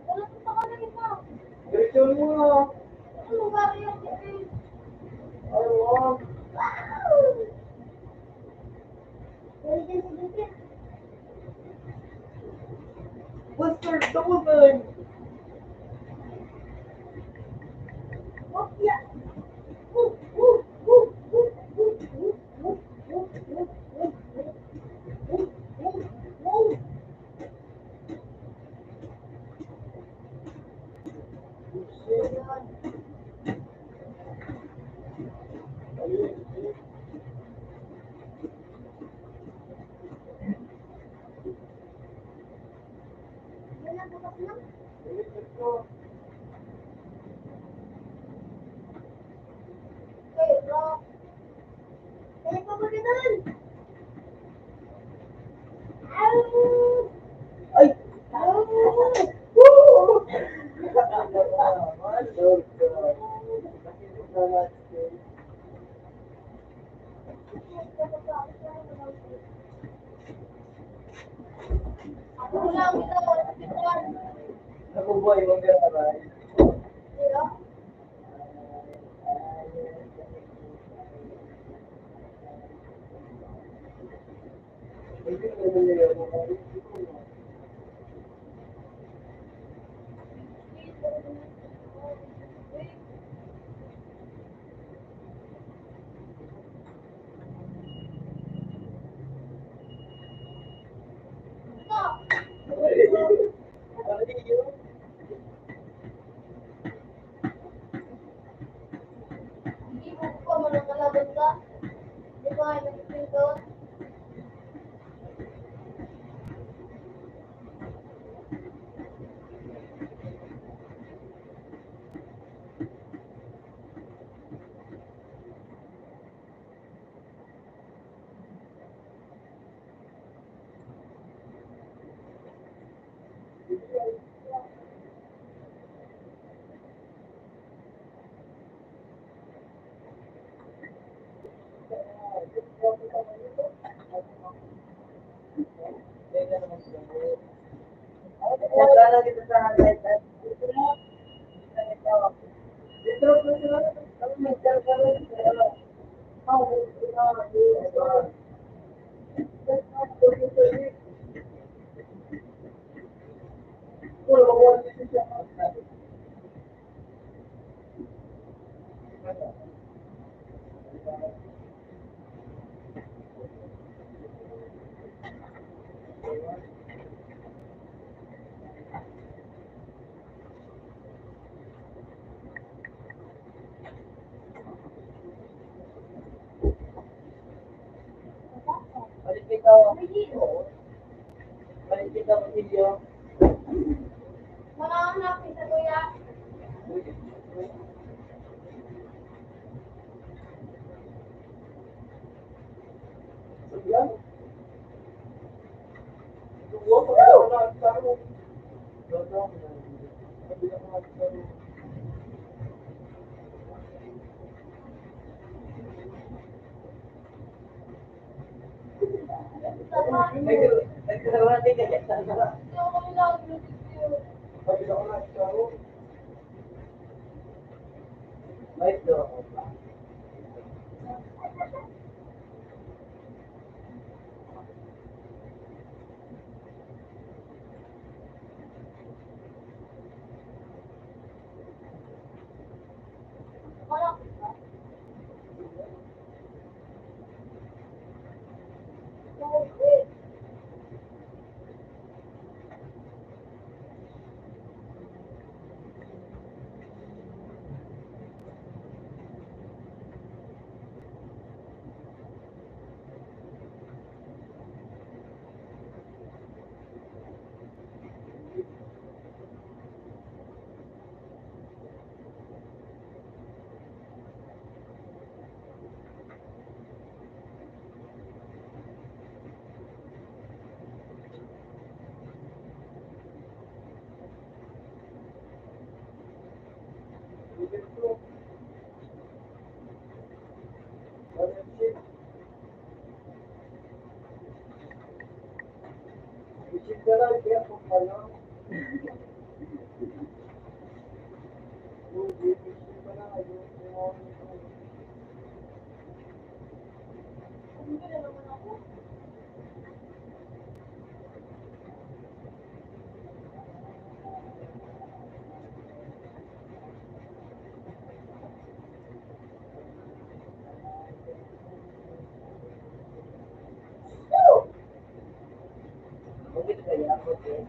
Wala pa ka na ito. Diretso mo na. Ano ba yung Bel? Ano? Bel din si Bel. Buster, double time. Oh, yeah. Wala bukas na. Okay, rock. Kaya pa ba ganun? Ay! Woo! Ako lang ito, picture. Ako boy, mag-aray. Dito. Hindi mo pa manangalaban ka. Di ba, nag-print doon? Magkano dito sa highlight at dito na. Dito na sila. Kami may kalkalo. Balik ikaw. Balik ikaw, Silyo. Mananapin sa kuya. Yan. Tuwa, pagkakaroon na sa akin. Nagkaroon ka dyan sana. Baik dong. Mungkin kaya ako din.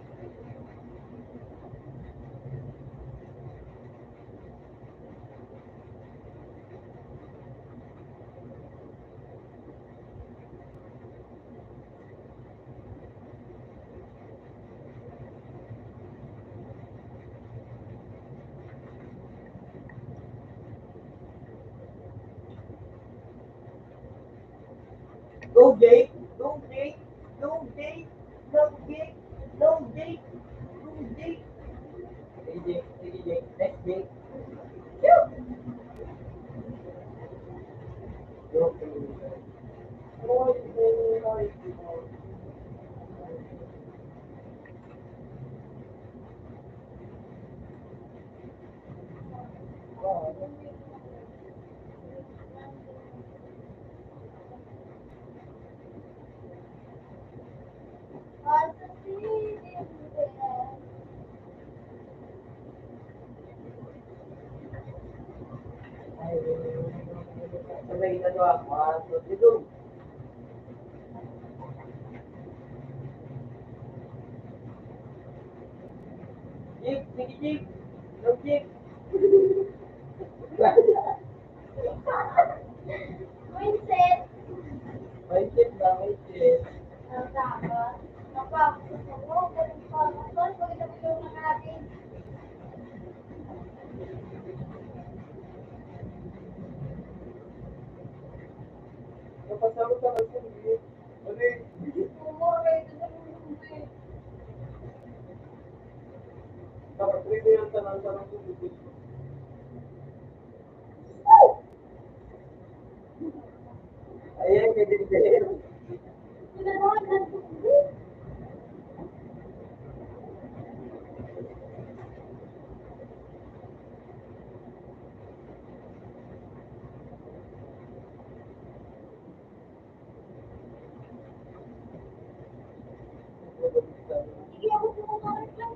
Go Jake! Go Jake! Go Jake! Go Jake! Go Jake! Go Jake! Sige Jake! Sige Jake! Next Jake! Sabay ginagawa ko. 1, 2, 3, go! Jake! Sige Jake! Go Jake! Mindset. Mindset ba? Mindset. Ang dapat. Kapag gusto mo, ganun pa. Kapag pagkita mo yung natin. Napasama ka kasi, hindi. Ano eh? Umore, ito sa mundo eh. Nakatry ko yung tanang-tanang ko. Ayan, pwede din. Ginagawa ka ng mundo. Sige, ako sumusunod lang.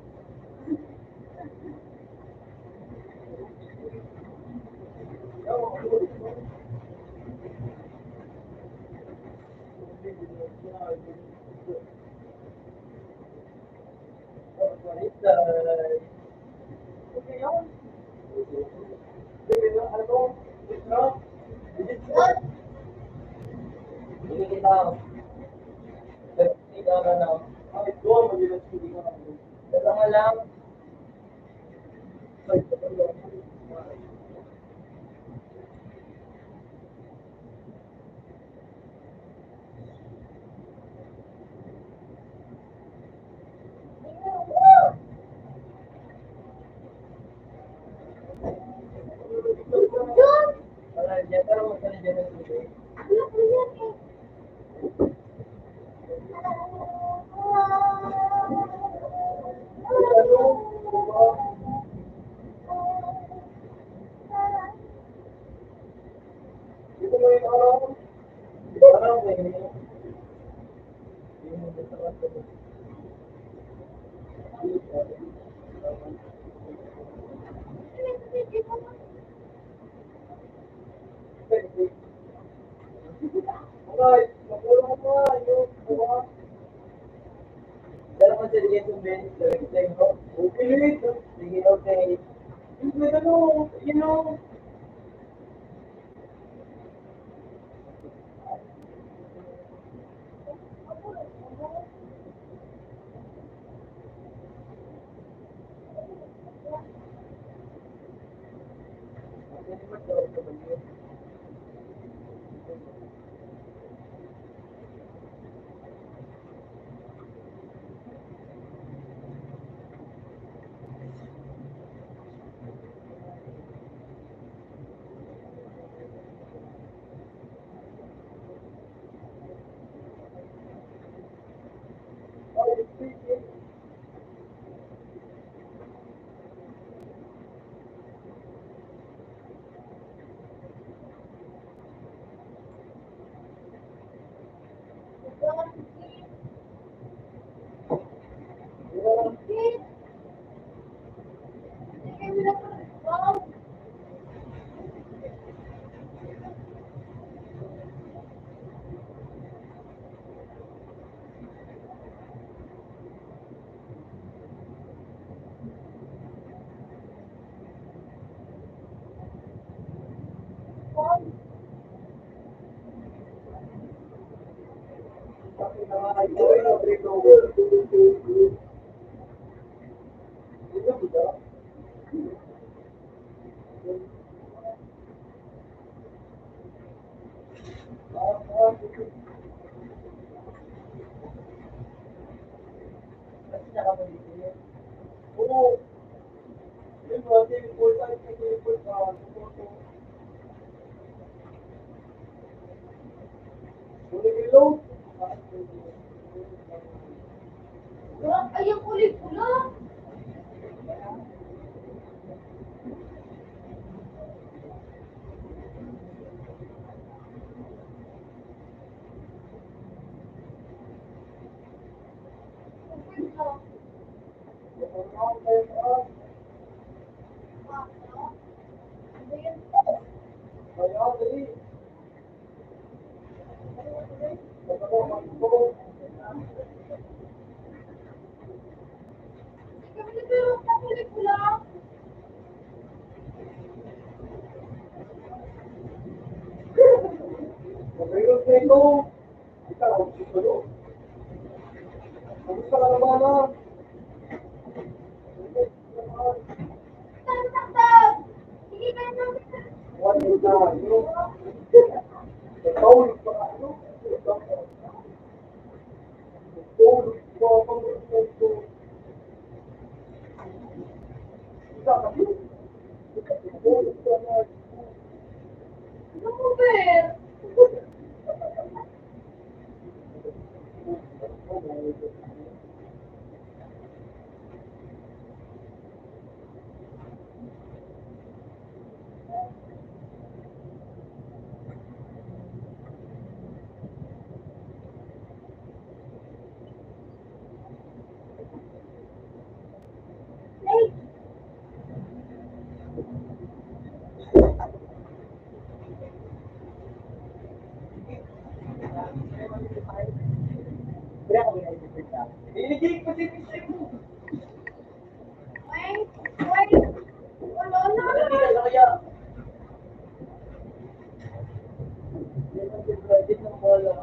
Hindi kita. Hindi ka na. Dalawa lang. niya, pero magkano dyan ang tubig? Ano po yan eh? Dito mo yung araw. Araw mo yun. Alright, magulang mo nga, yung buha. Dala ko sa liyan yung Ben, dala ko. Okay, Sige, okay. yung may ano, you know, Kasi nakabalik niya. oo, yun ba, important, important. Bulilo. Ay, ang kulay pula. Kaya, dali. Mayroon sa ito. Ikaw, susunod. Kamusta ka naman, ha? One is na, you know? The phone is para, ano? The phone is para, pang-respeto. Isa kasi. The phone is para, Kaya ako ginagalit ka. Iligig ko si Pisay mo. Hindi ka kaya. Hindi ka wala.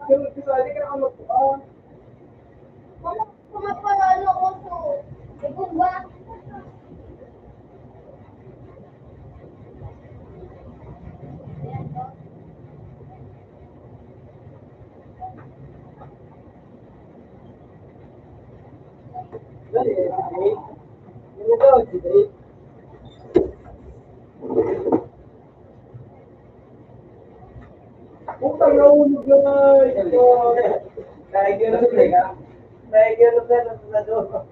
Pero Pisay, hindi ka nakamapuan. Yung ito, si Drake. Putang nahulog na Tiger na siya. Tiger na siya sa doon.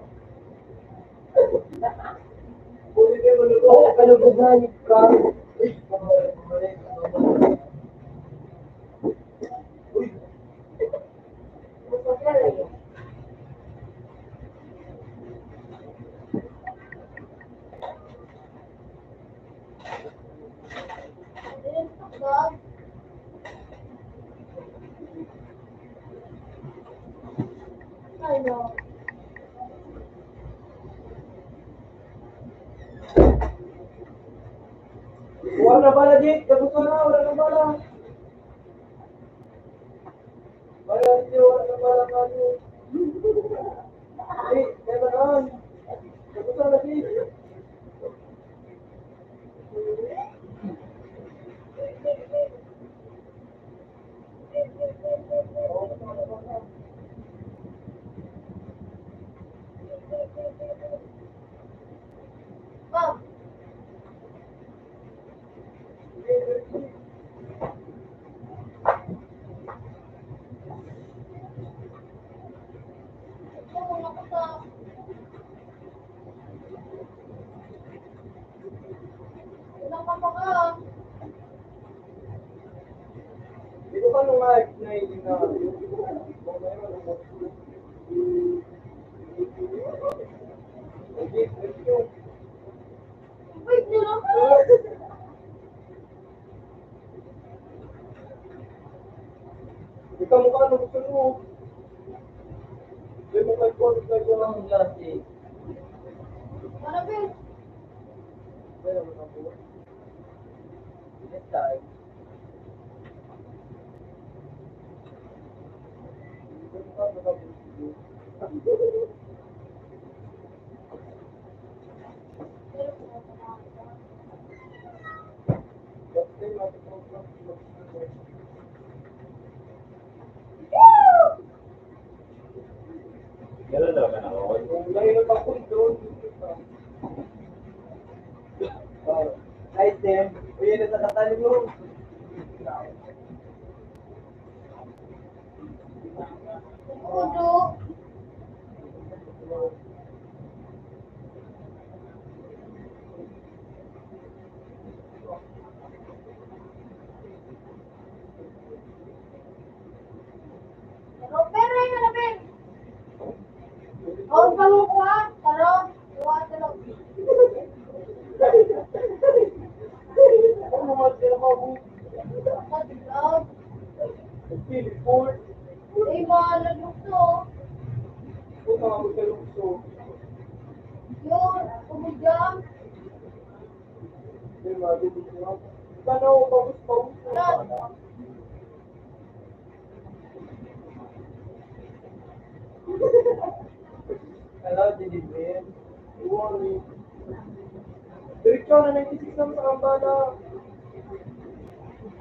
Puli kayo malulog. Ano ba na yung car? Ano? Wala na bala, Jake. Kagusto na, wala na bala. Wala na bala, Manu. Eh, kaya ba naman? Kagusto na, Jake. Bob, ito muna ko sa... Ilang ka pa ka? Dito ka nung na Wait, nila ka? Ikaw mukha nung gusto mo. Hindi mo kayo ko, Ito lang ang glass eh. Ano, Ben? Next time. Gano'n talaga na ako. Nahirap ako doon. Item. O yan ang nakatali mo. Udo. Pero yung ano, Ben? Huwag ka mo kuha. Taro. Kuha ka lang. Ano naman sila mabu? Nag-vlog. Nag-teleport. Eh, mahalag gusto. Kung mga magkalukso. Yun. Pumudyan. Hindi mabibig mo. Sana ako pabus-pabus na. Hello, Didibin. Iwari. Diretso na 96 lang sa kambana.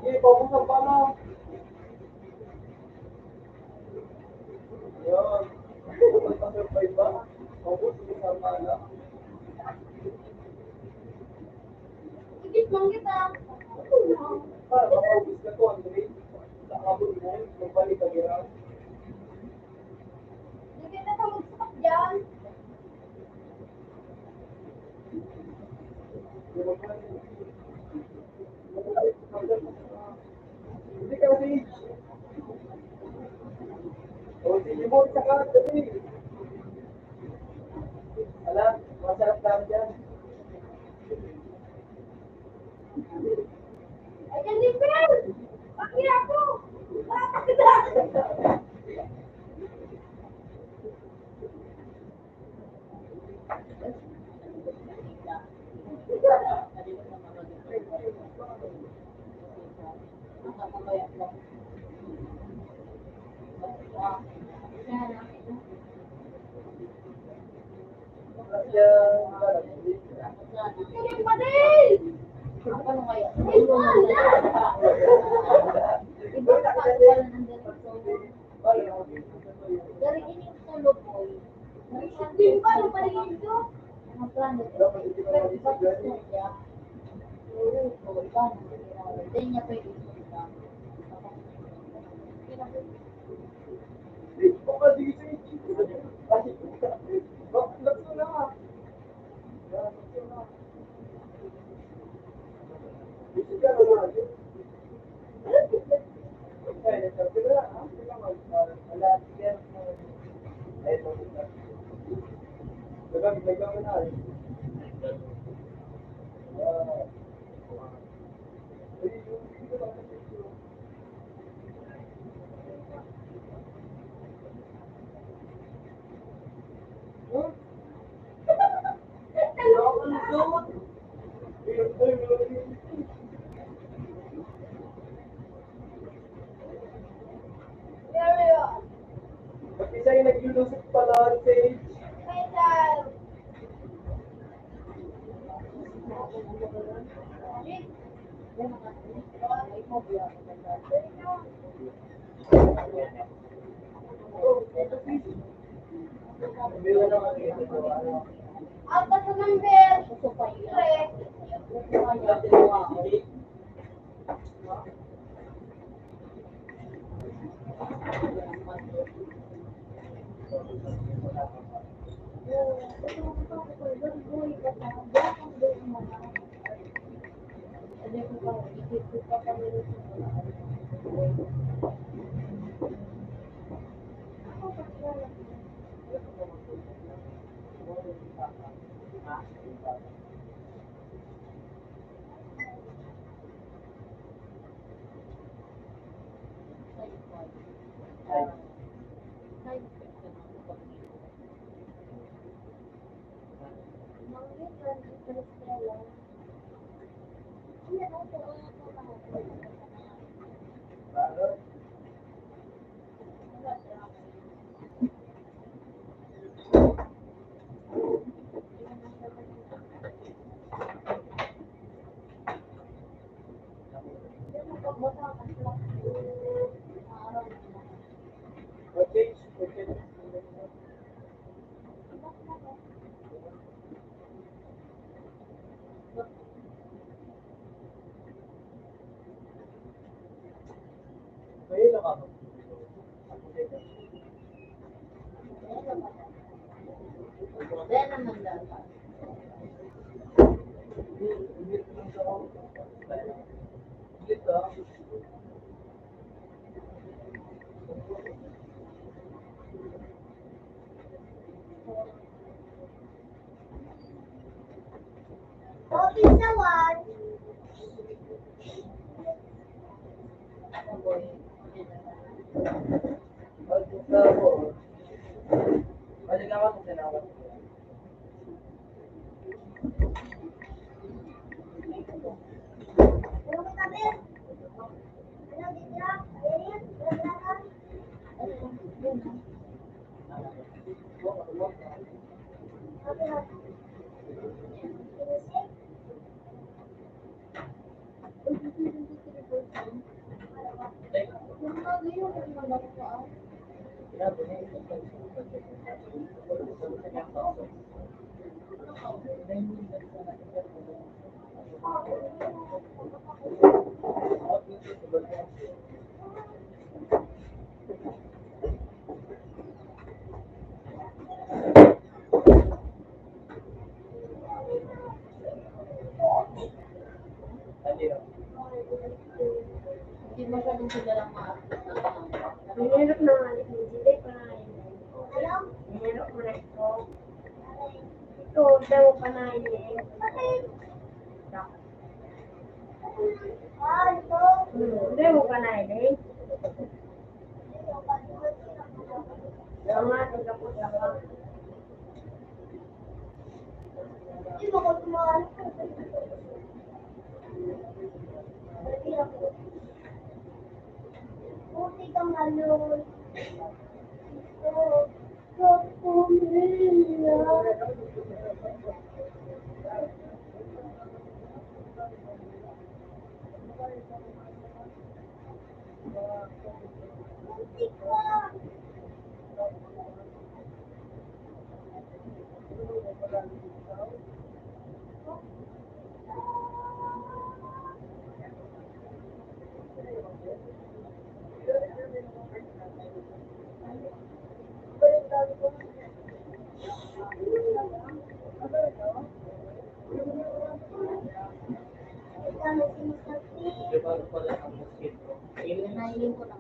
Eh, pabus ang pala. Yan. Magpasurvive ba? Pabus ang kambana. Ikit lang kita. Para mapabus ka to, Andre. Nakabot mo, magbalik ka gira. Hindi kita ka magsakat dyan. Hindi ka rich. O, sige mo, tsaka, dali. Alam, masarap kami dyan. Ay, dyan din, Ben! Bakit ako? Bakit kita? Kaya pa din! Ano kaya? Ay, wala! Iba ka pa wala ng ganito. Dari ini tulog ko. Di ba ano pa rin ito? Ang plano ito. Dapat hindi ka Pero mag-isip bakit yan. ito niya? Oo, iba na. Hindi niya pwede ito. Baka di sa ito. Bakit lakso na? Lakso na. Gusto ka na nga. Ay, nagsabi na. Kailangan malati yan. Ay, ito. Nagagawa na eh. Ba't isa yung naglulusot pala, Sage? Hindi na naman ito. Apa sa number? Tre. Okay. Ayun lang ako. Then naman dapat. Open sa one. Malinawan mo sinawat. Ano ka tabi? Ano dito? Ayun, wala. Hindi masyadong sila lang Mahirap na nga, hindi pa na yun. Mahirap mo na ito. Ito, daw pa na yun. Hindi mo pa na yun. Tama, tiga po tama. Hindi mo ko tumahan. Puti kang halon. Puti ka. Feeling ko naman.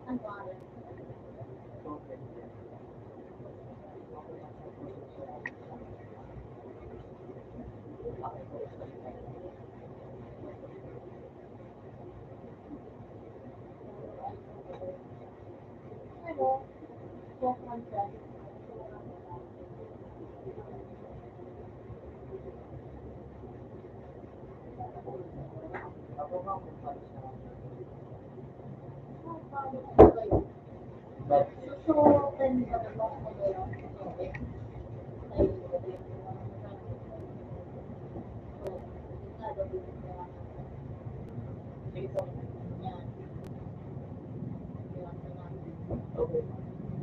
Ang pangalan. Ano? Walk on siya. So, then,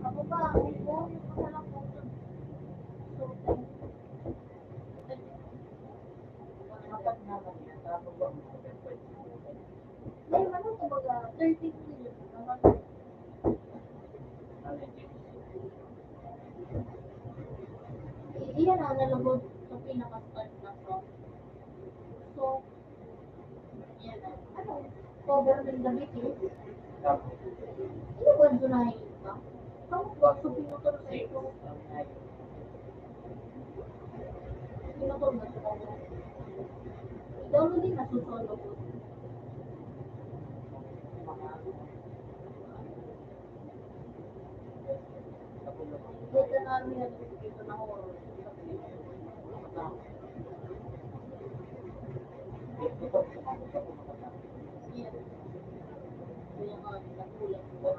ako ba, ako yung pasalang po. So, ay, ano ko baga, 30 kilos naman. Iyan ang nalagod sa pinaka-start na to. So, yan na. Ano? Cover ng damit eh. Ano ba dunahin ka? Ano ba? So, pinutol sa ito. Pinutol na sa cover. Ikaw na din nasusolo ko. Dito namin dito na horror. Yan. Kaya nga, nakulang ko.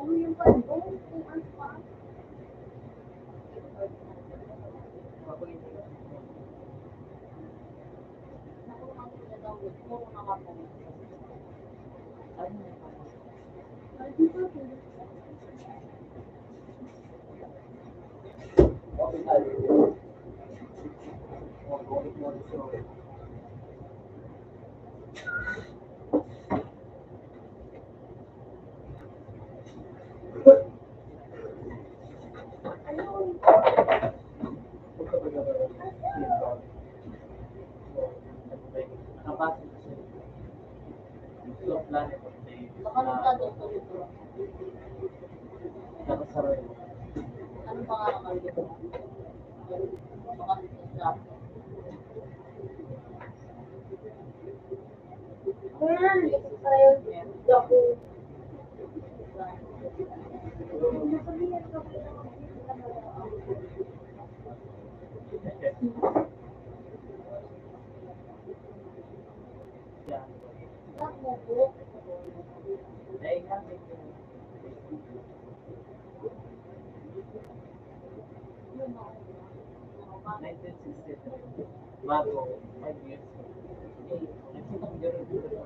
Ano yung pando? Kung ano pa? Nakalutado ko dito. Anong pangalan ka dito? Baka siya. Ayan, tayo. Dako. Bago, 5 years. Nagsitang gano'n dito sa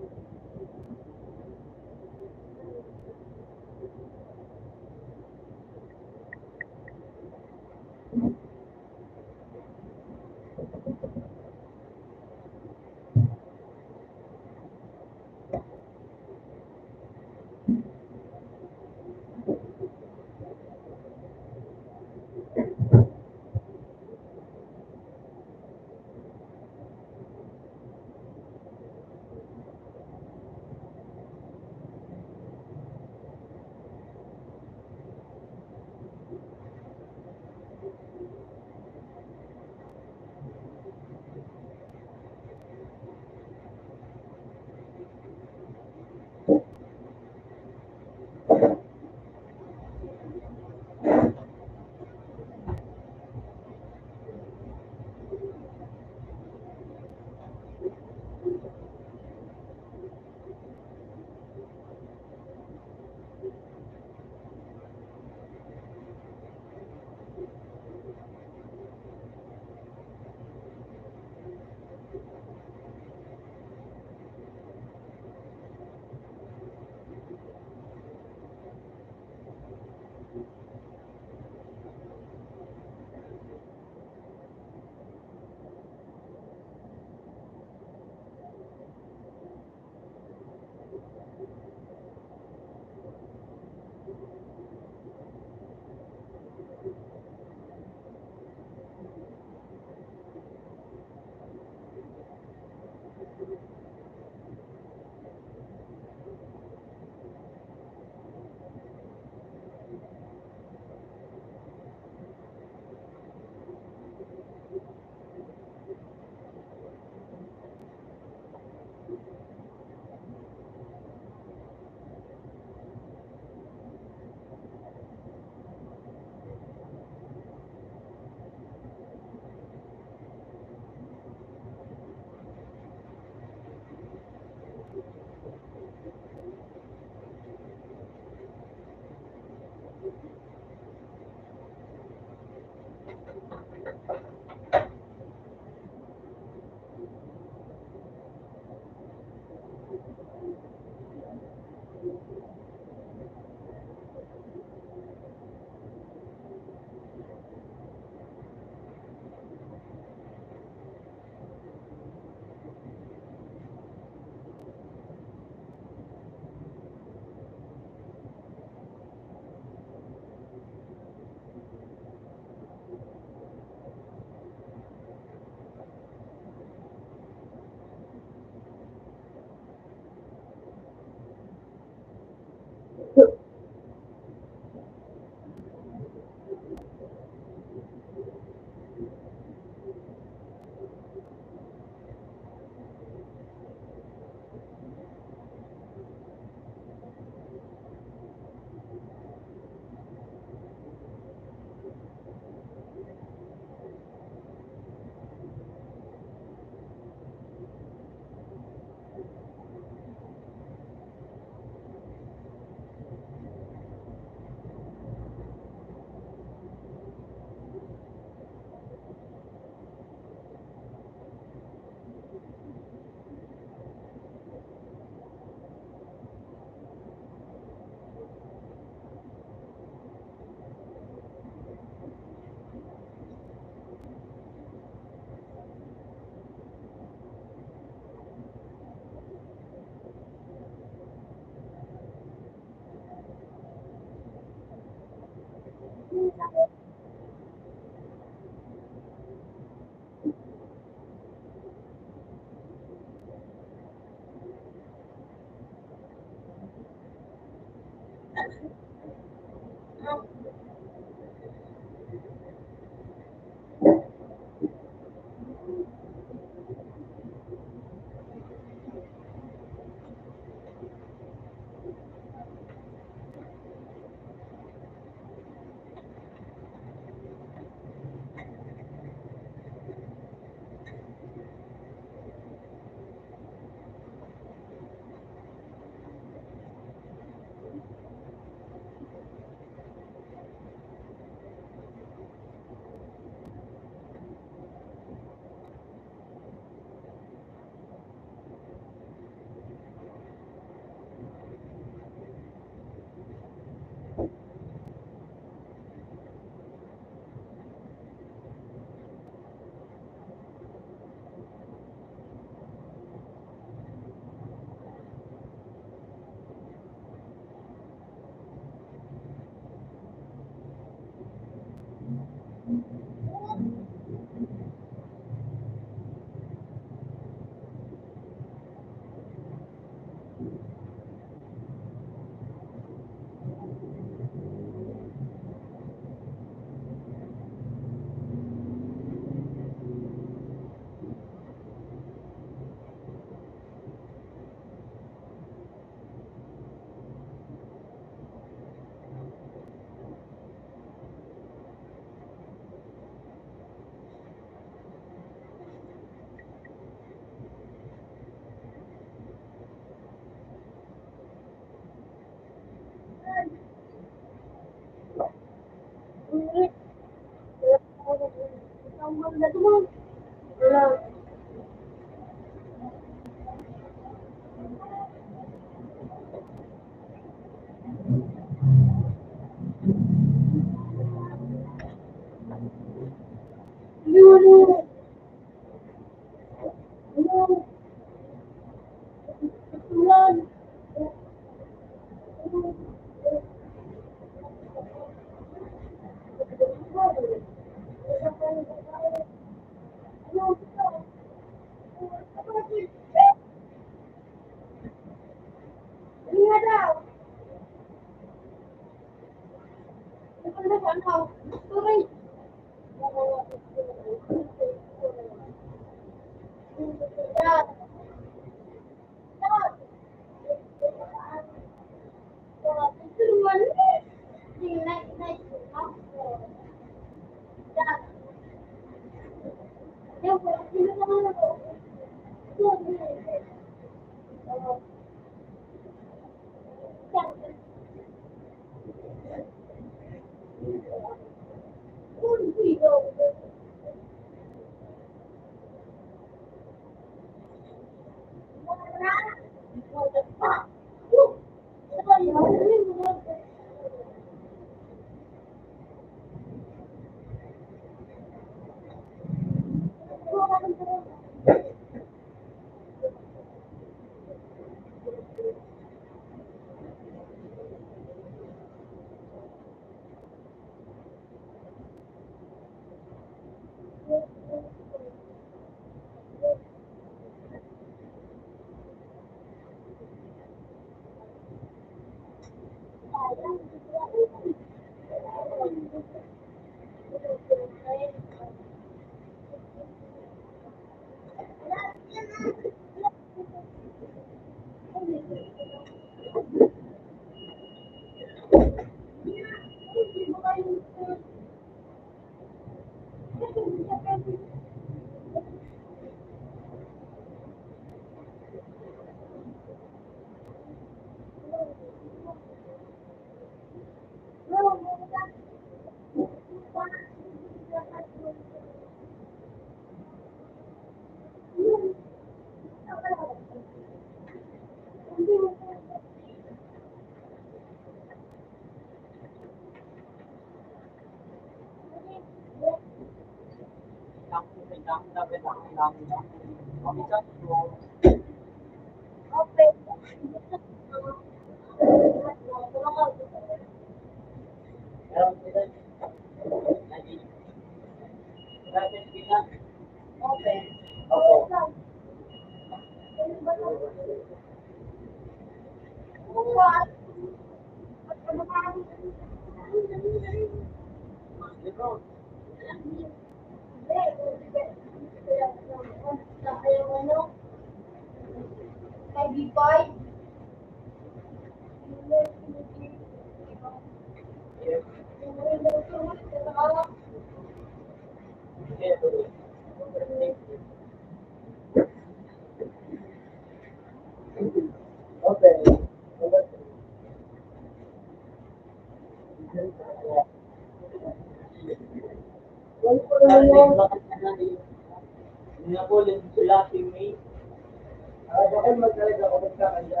Bakit magdalaga ako magkakanda?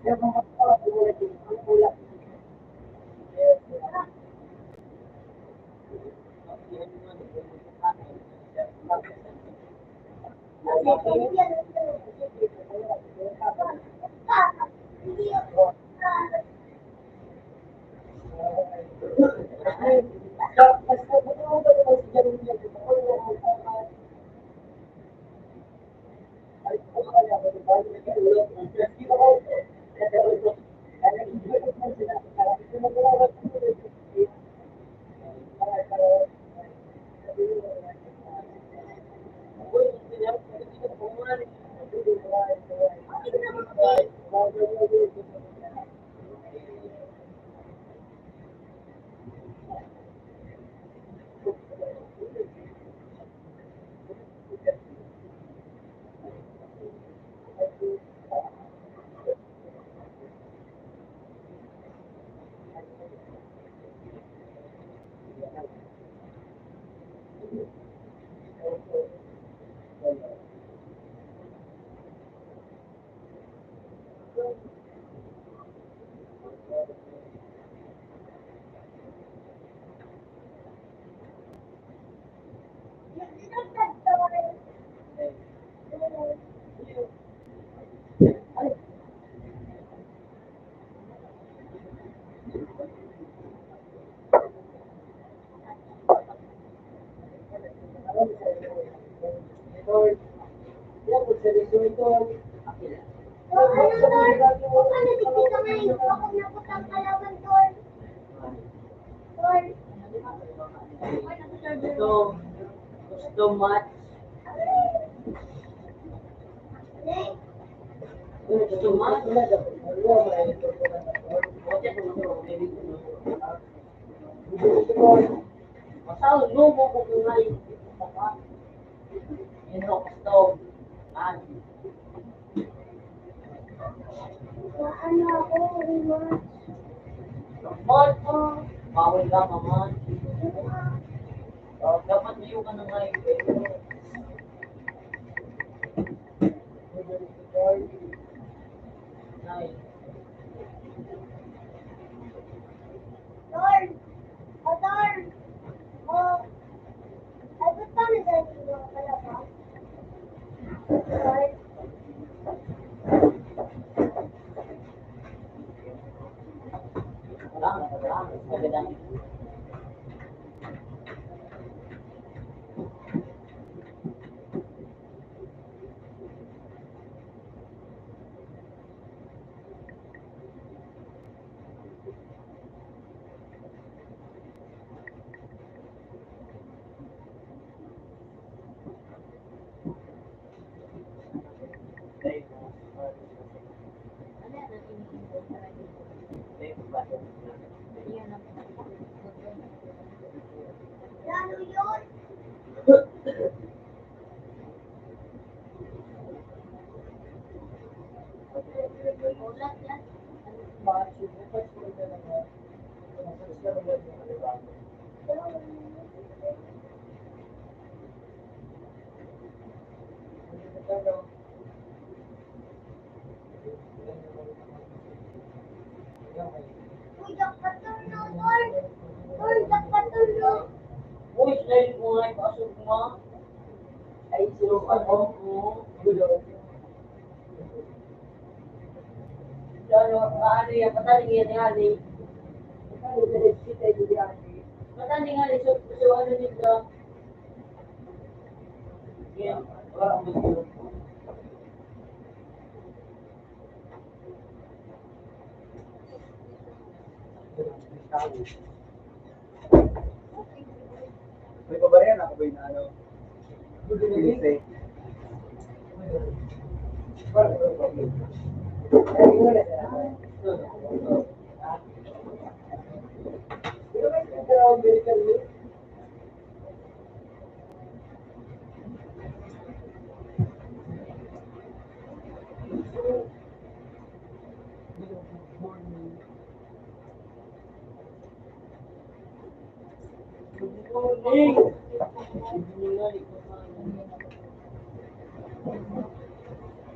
Kaya kung makakapulad yung kulak. Gusto match. Gusto match. Masal, lumo ko kulay. Ino, gusto. Ano ako, rematch. Match mo. Bawal lang naman. Dapat liyo ka na ngayon. Nice. Lord! Oh, Lord! Oh, ay, ba't pa nagdali mo pala ba? Lord? Wala. Magandang. yan ang Lalo yun. ulat yan. Uy, dapat tulong, Lord. Lord, dapat tulong. Uy, slide mo nga, ipasok mo. Ay, sino ano mo? Gulo. Ano, paano yan? Pataling yan nga, Ali. Pataling nga, Ali. So, ano nito? Yan. Wala akong gusto. May pabarehan ako ba yung ano? Pinise. Hey! Hindi nga,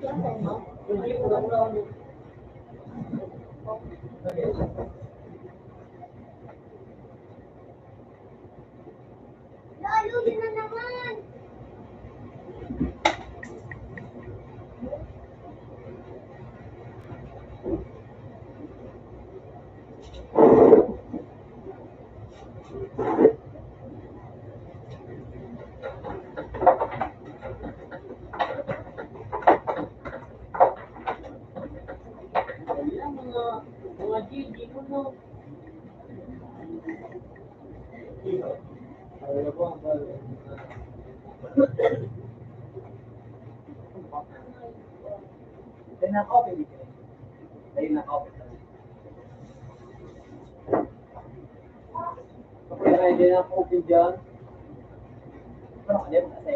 Yan tayo, no? hindi ko lang na ano. Lalo yun na naman. Yan, mga GG ko, no? Then na-copy dito. Ayun na-copy. Kapag hindi na ako open dyan, Ano ka din? Kasi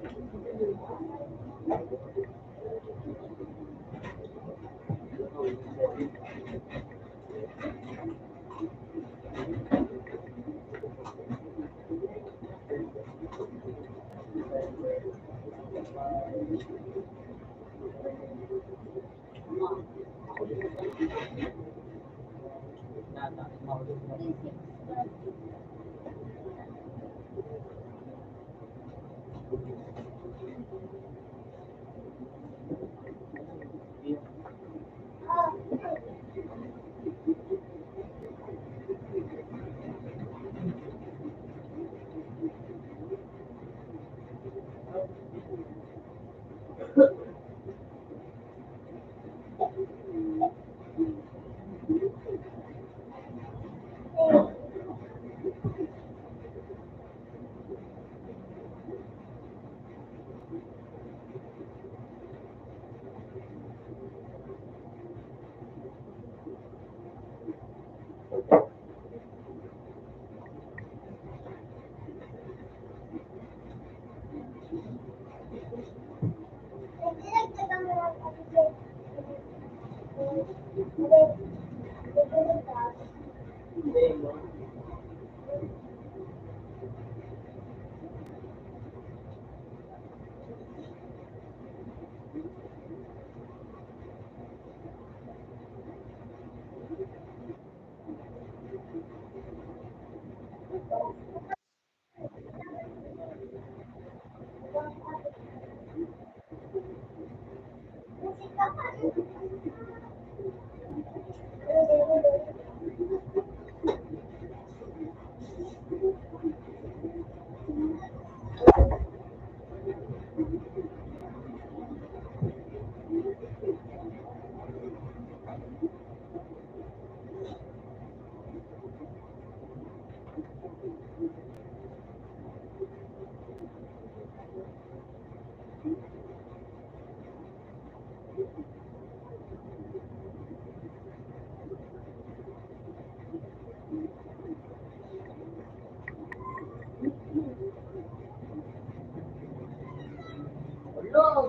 Wala,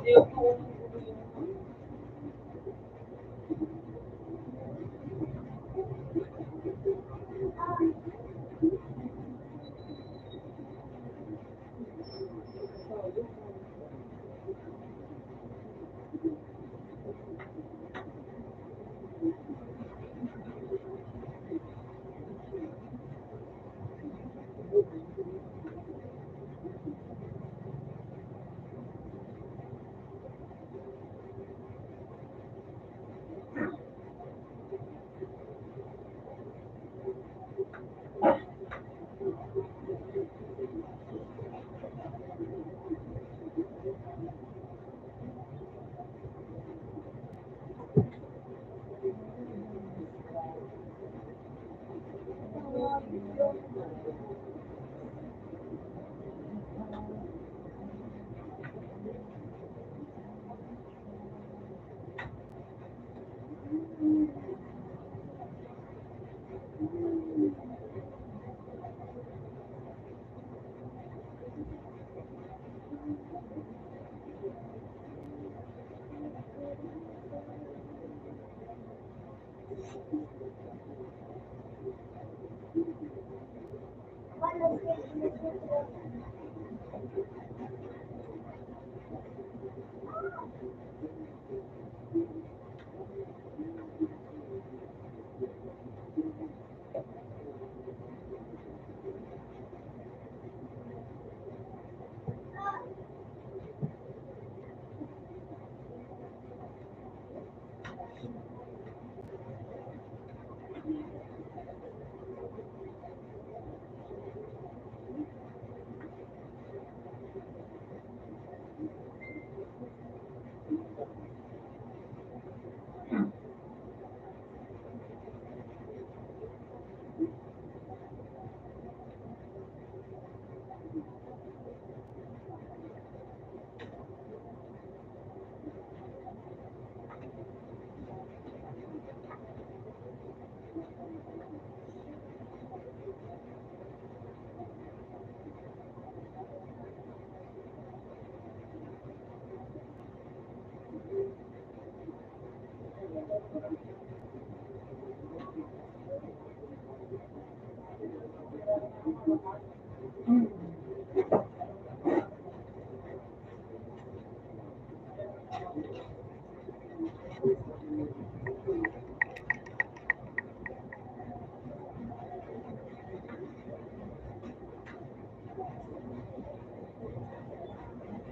di ako.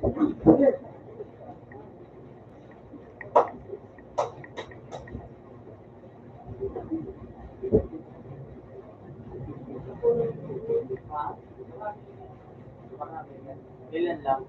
Ha? Marami yan. Ilan lang?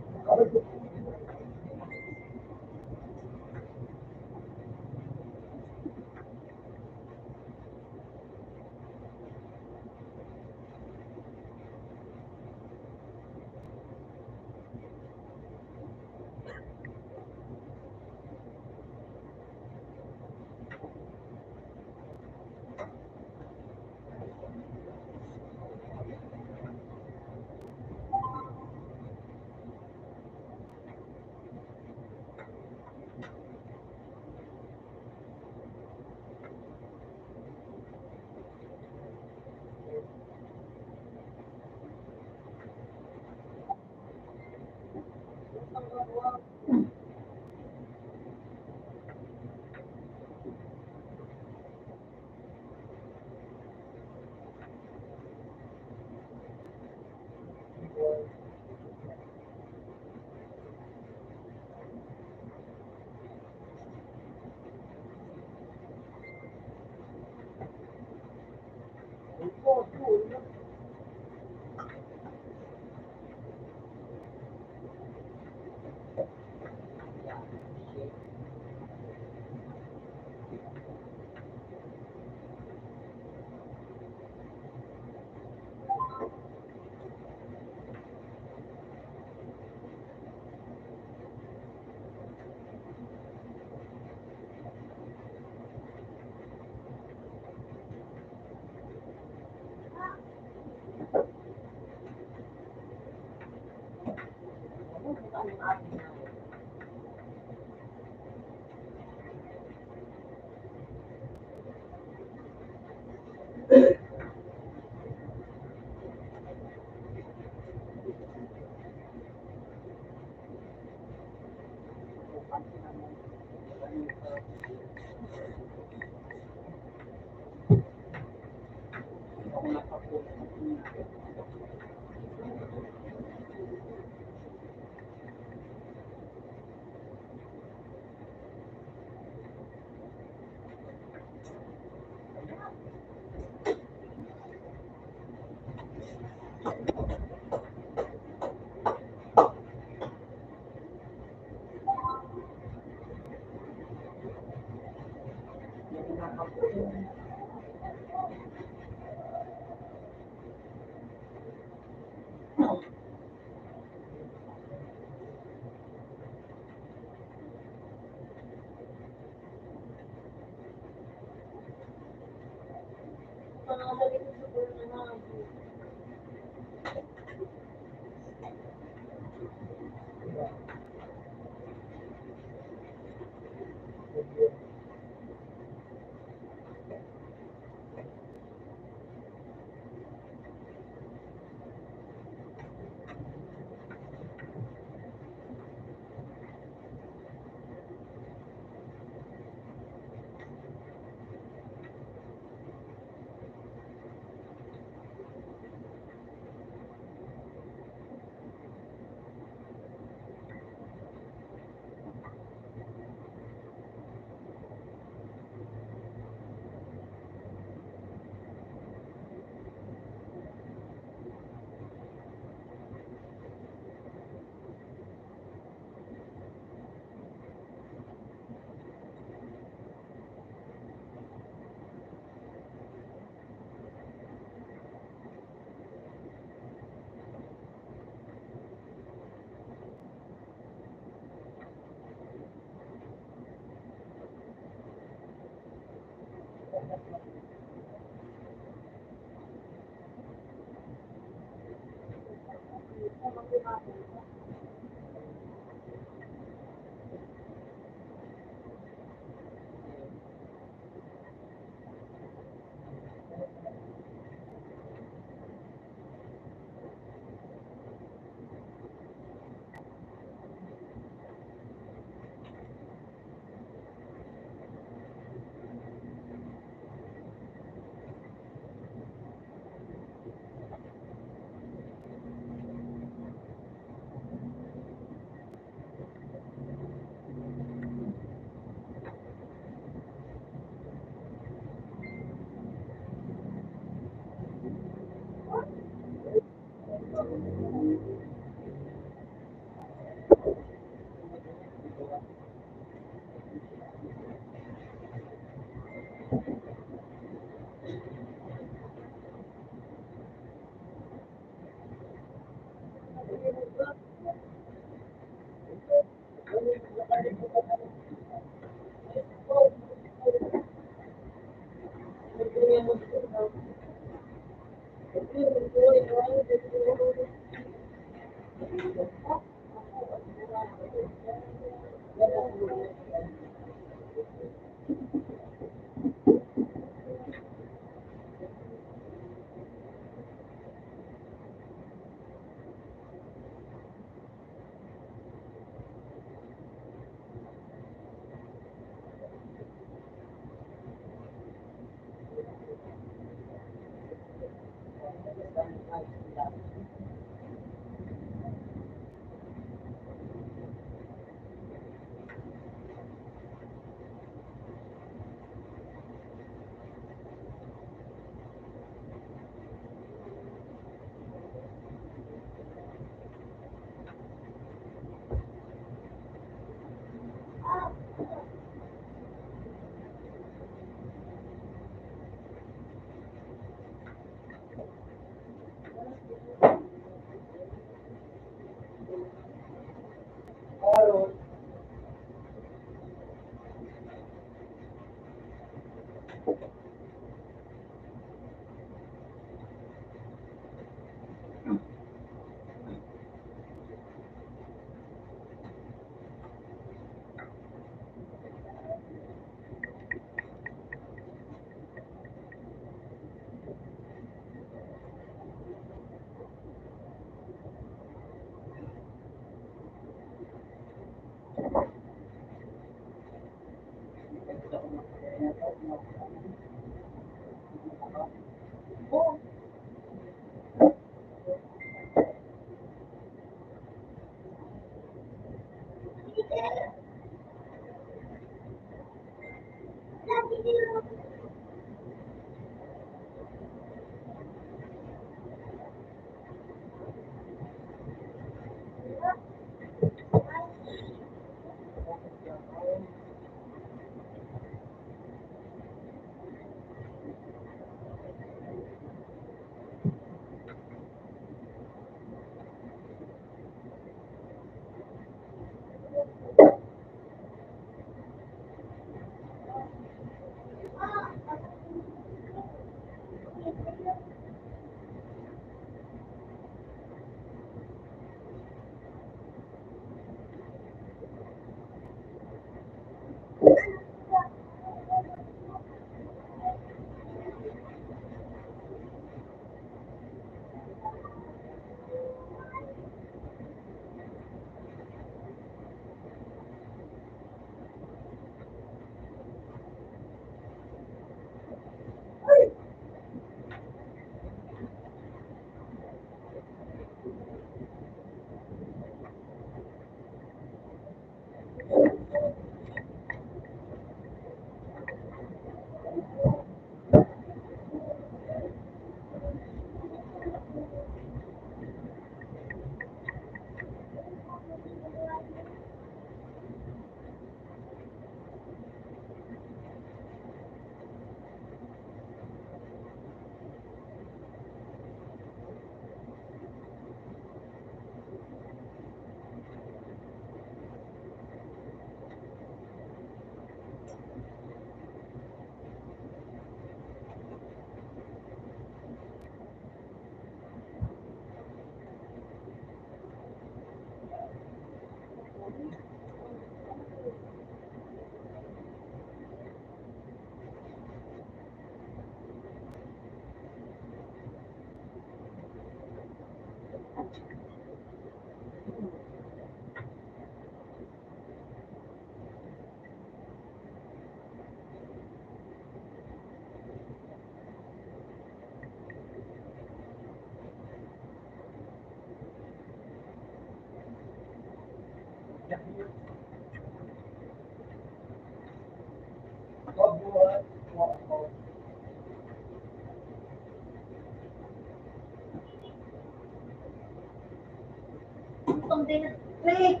Something like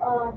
uh,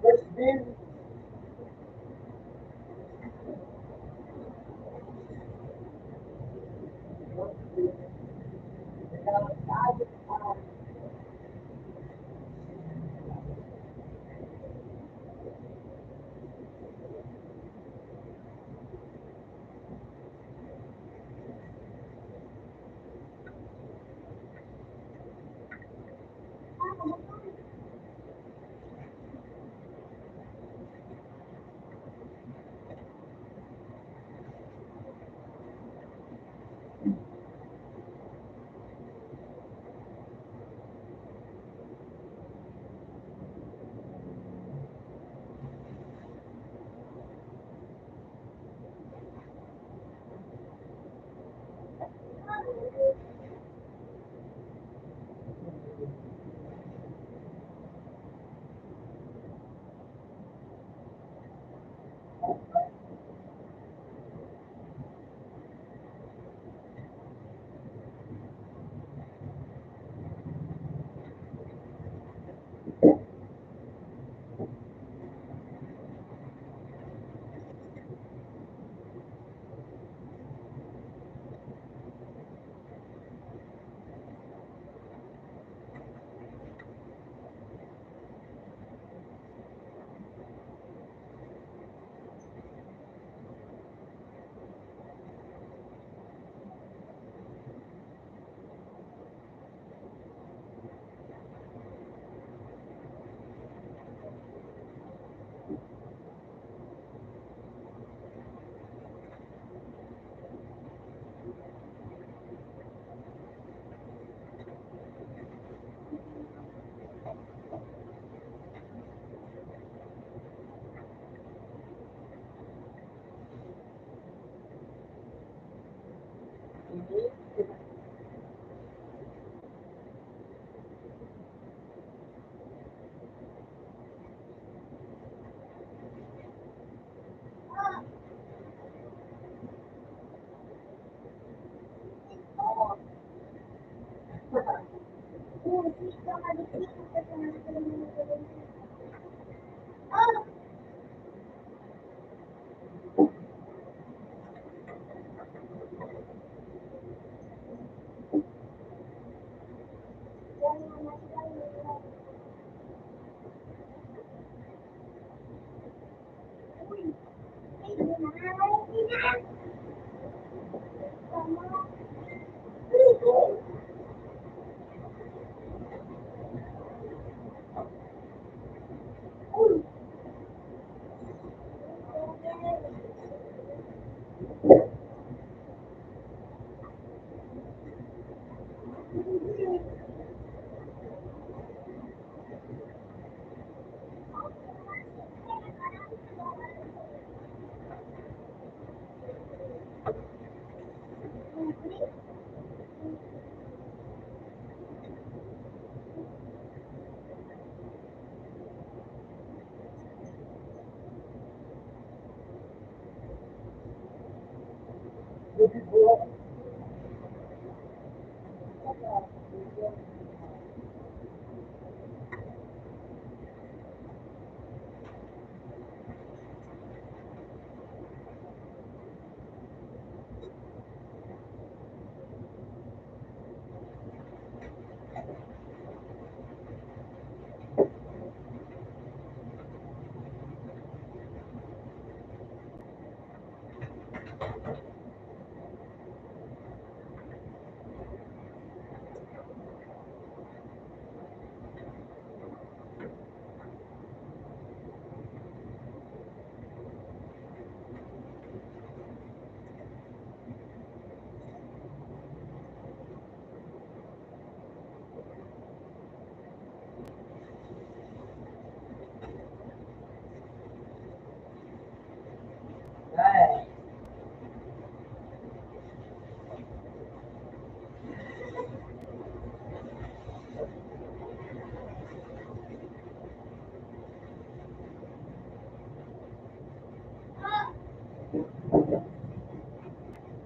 First bill. Ay,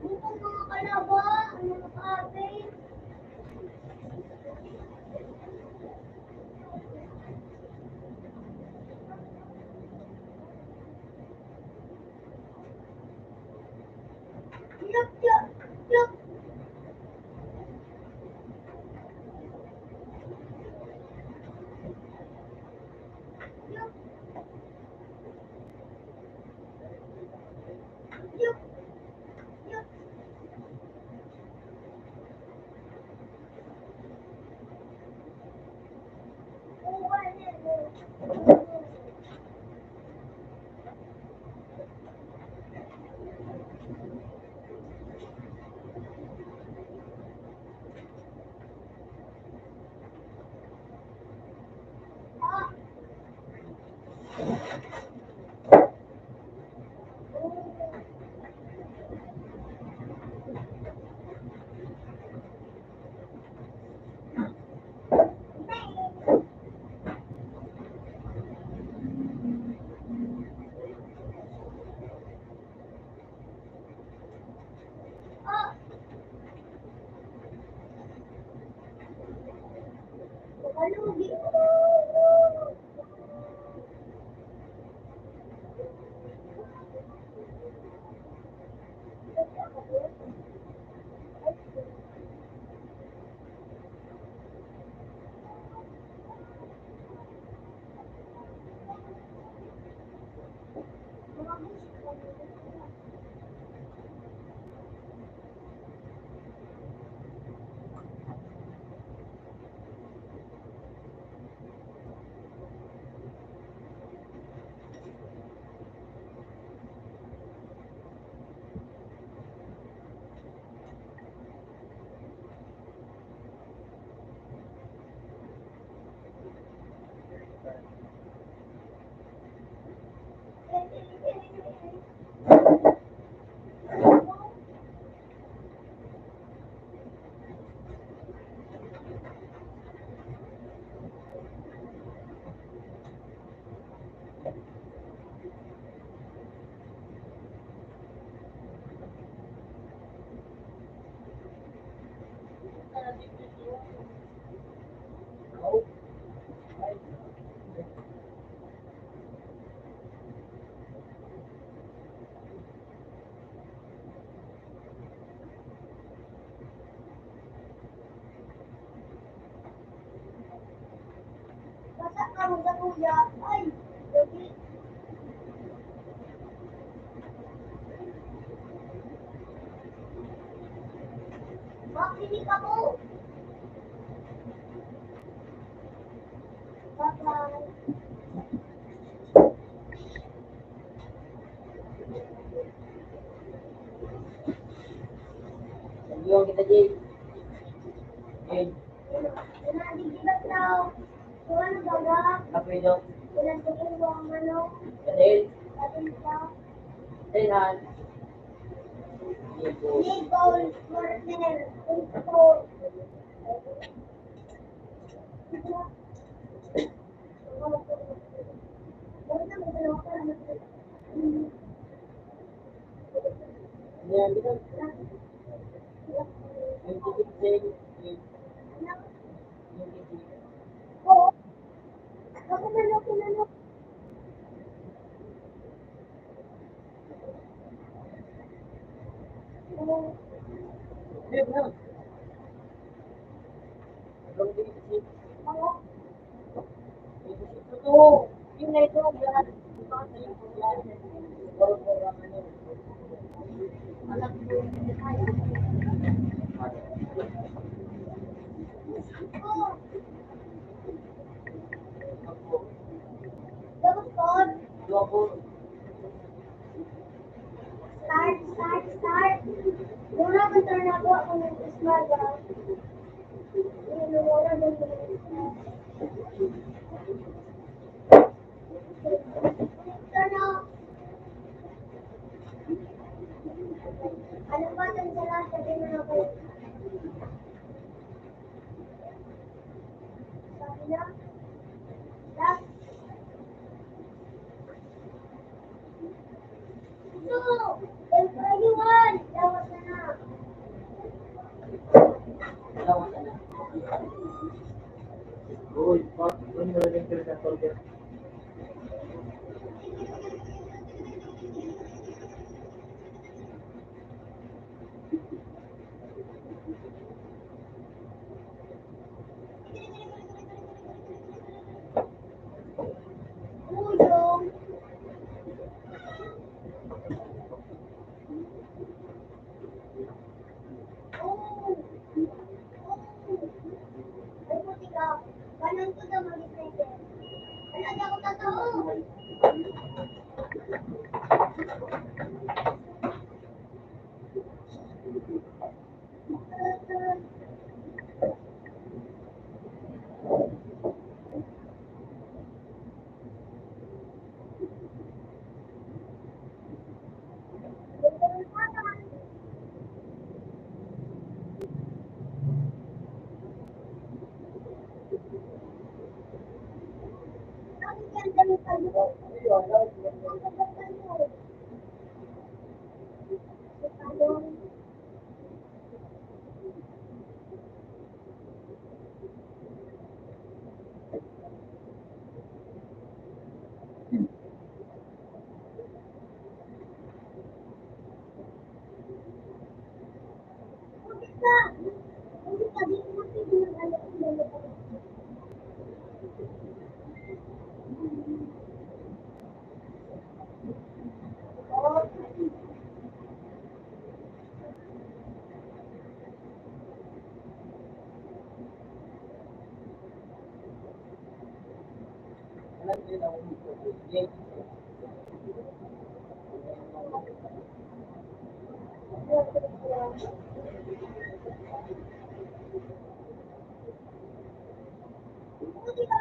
Dito mga kalaba, ano na ate? Yup, yup, yup. Yup, yup, yup. Kuha niya, Ah, ah. Kalugi. Basta ka mo sa kuya. Ay, gabi. Nanginginig ako. Bye-bye. Yung kita, Jade. Jade, Nangigibat daw. Kuha ng baga. kape daw. Pinagpapin ko ang manok. Jade, Atin pa. Jade, han. Jade, po. Nicole Cornell. Nicole. Yan, dito. Yung ticket, Jade. Yung ticket. Oo. Ako manok, manok. Jade, na. Yung ticket. Manok. Ito. Yung na ito. Yan. Ito kasi yung yan. Parang ano. Alam ko yung tayo. Oo. Ako. Tapos Paul. Dua po. Start, start, start. Muna ko turn ako ng smart ba? Muna ko ng turn off. Ano ba ang sala? Sabi mo na ko. Sabi na? Last. No! Everyone! Dapat na na. Dalawa na. Uy, Mark, ano mo rin yung sa target? Uyong. Oh. Ay, puti ka. Kanan ko na mag-isip. Wala na ako totoo. Ang ganda ng tayo. Ang ganda ng tayo. Talong. Puti ka. Puti ka. Di ko makikita ng ano. Alam niyo na kung ito. Jade. Puti ka.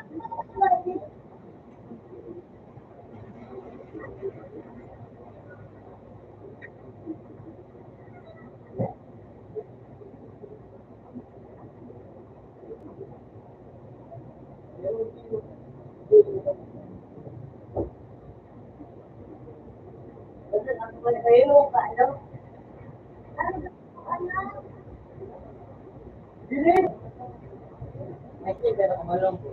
Kasi ako kayo, kaano? Ano? Jade. Ay, pero kumalong po.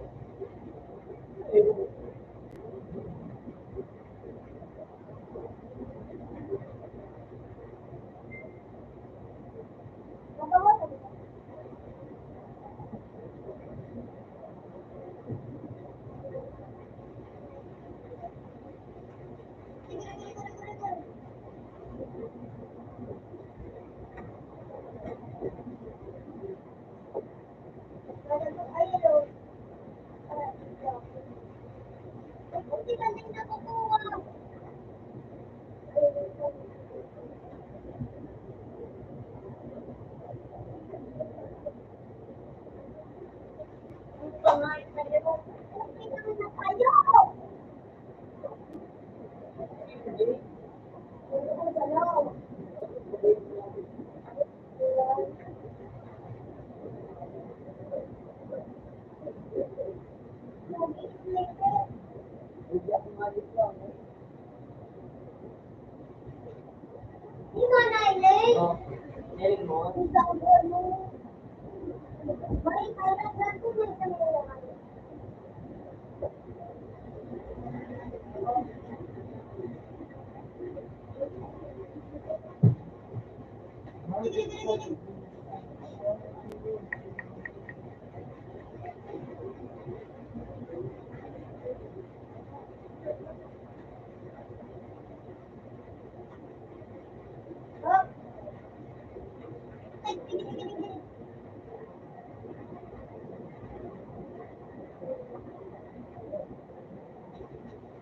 Hindi ako malis lang. Di ba, Nailin? Oh, nailing mo? Isa ko ano. May kailan lang ko may kamera.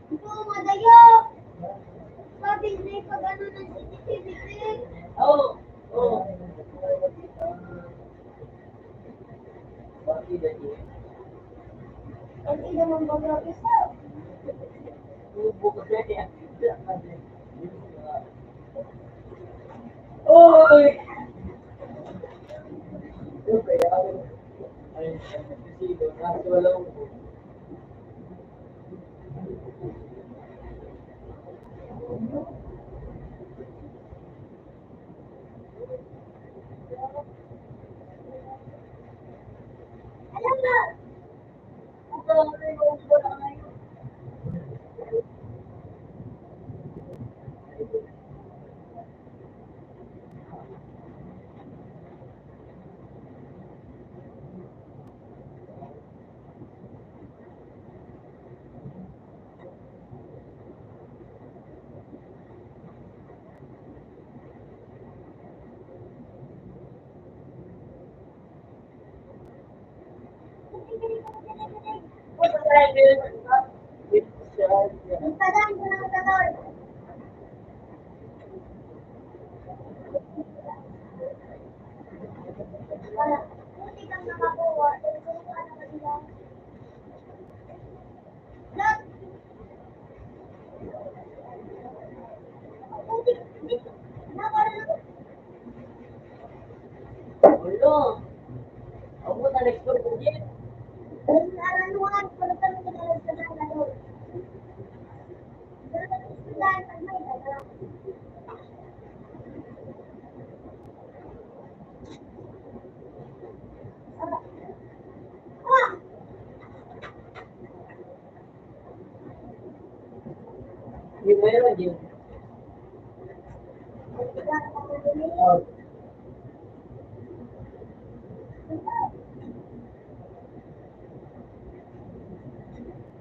Ito, madayo! Sabi na pag ano ng CCTV. Oo. Oo. Bakit dali? Hindi naman mag-office. Bukas na yan. Oy! Siyempre, ay, sino, kaso walang Alam mo, ang tagal ko ng tagal. Wala. Buti kang nakakuha. Pero kung ano kanila. Lahat. Buti. Nakakuha. Wala. Ako na nag-export ko din. Aranuhan. Pero kami kinalas ka ng lalo. Pero kami sila pag may dala. Ah! Yung meron din. Oh,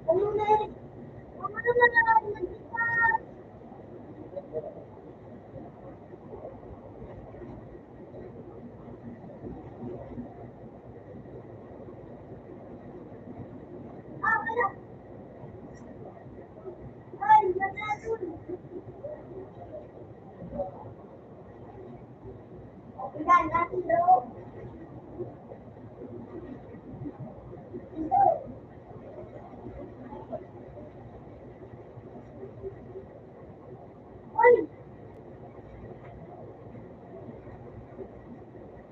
Ano na eh? Ano naman ang nagsipas? Ah, wala. Ay, naglasun. Ilan natin daw. Ito. Ay,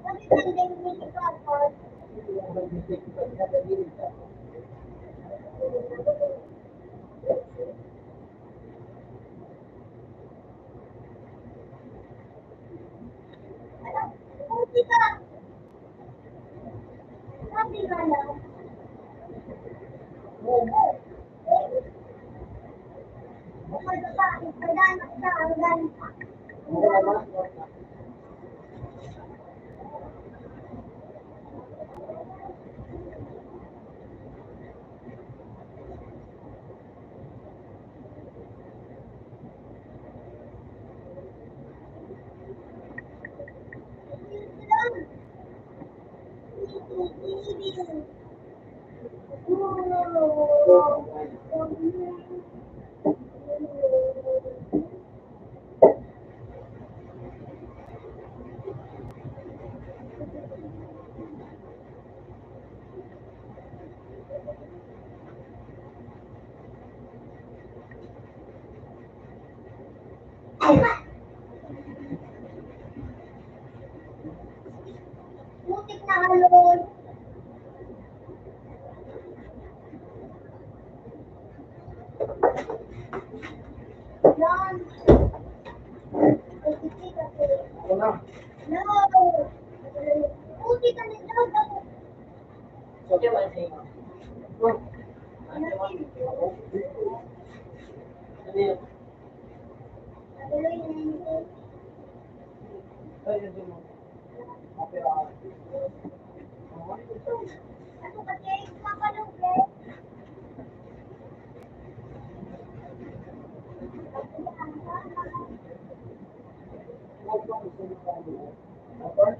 bakit hindi hindi ka ako? Alam, buti ka. Sabi nga lang. Bukod pa, ipadanak ka hanggang Putik na halon. Yan. Putik kasi. Ako na. No. Putik ka na daw. Sige, masing. Ano yun? Natuloy na yun. Ay, hindi mo. Okay, ah. Ano kasi? Kapalong eh. Huwag mo gusto mo sa ano. Okay?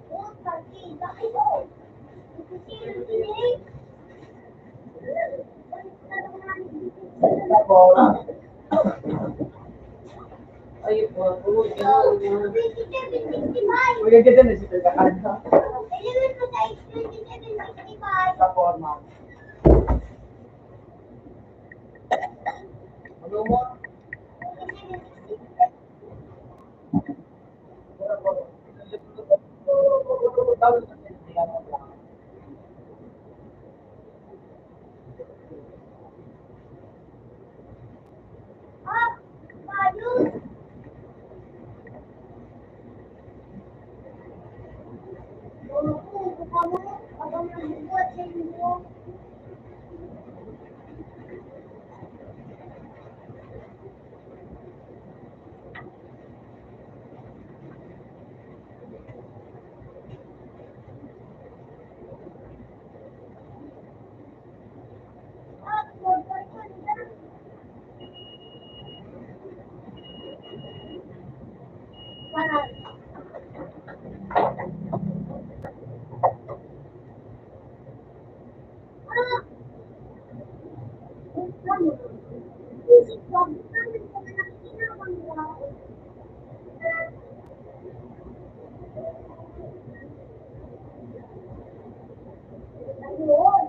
Oh, kasi. Bakit yun? Kasi yun. Tapos, Ay, po. Huwag yun. 2765. huwag ka dyan, nasipil ka kanta. Deliver mo sa 2765. Sa forma. Ano mo? Ah, ayos. Oo, buka mo. Abang nagbubuhat sa inyo. Ah, magpapalda. Parang. Ah, ano? Isip ko, ano ko na nakikinawan mo? Ayun.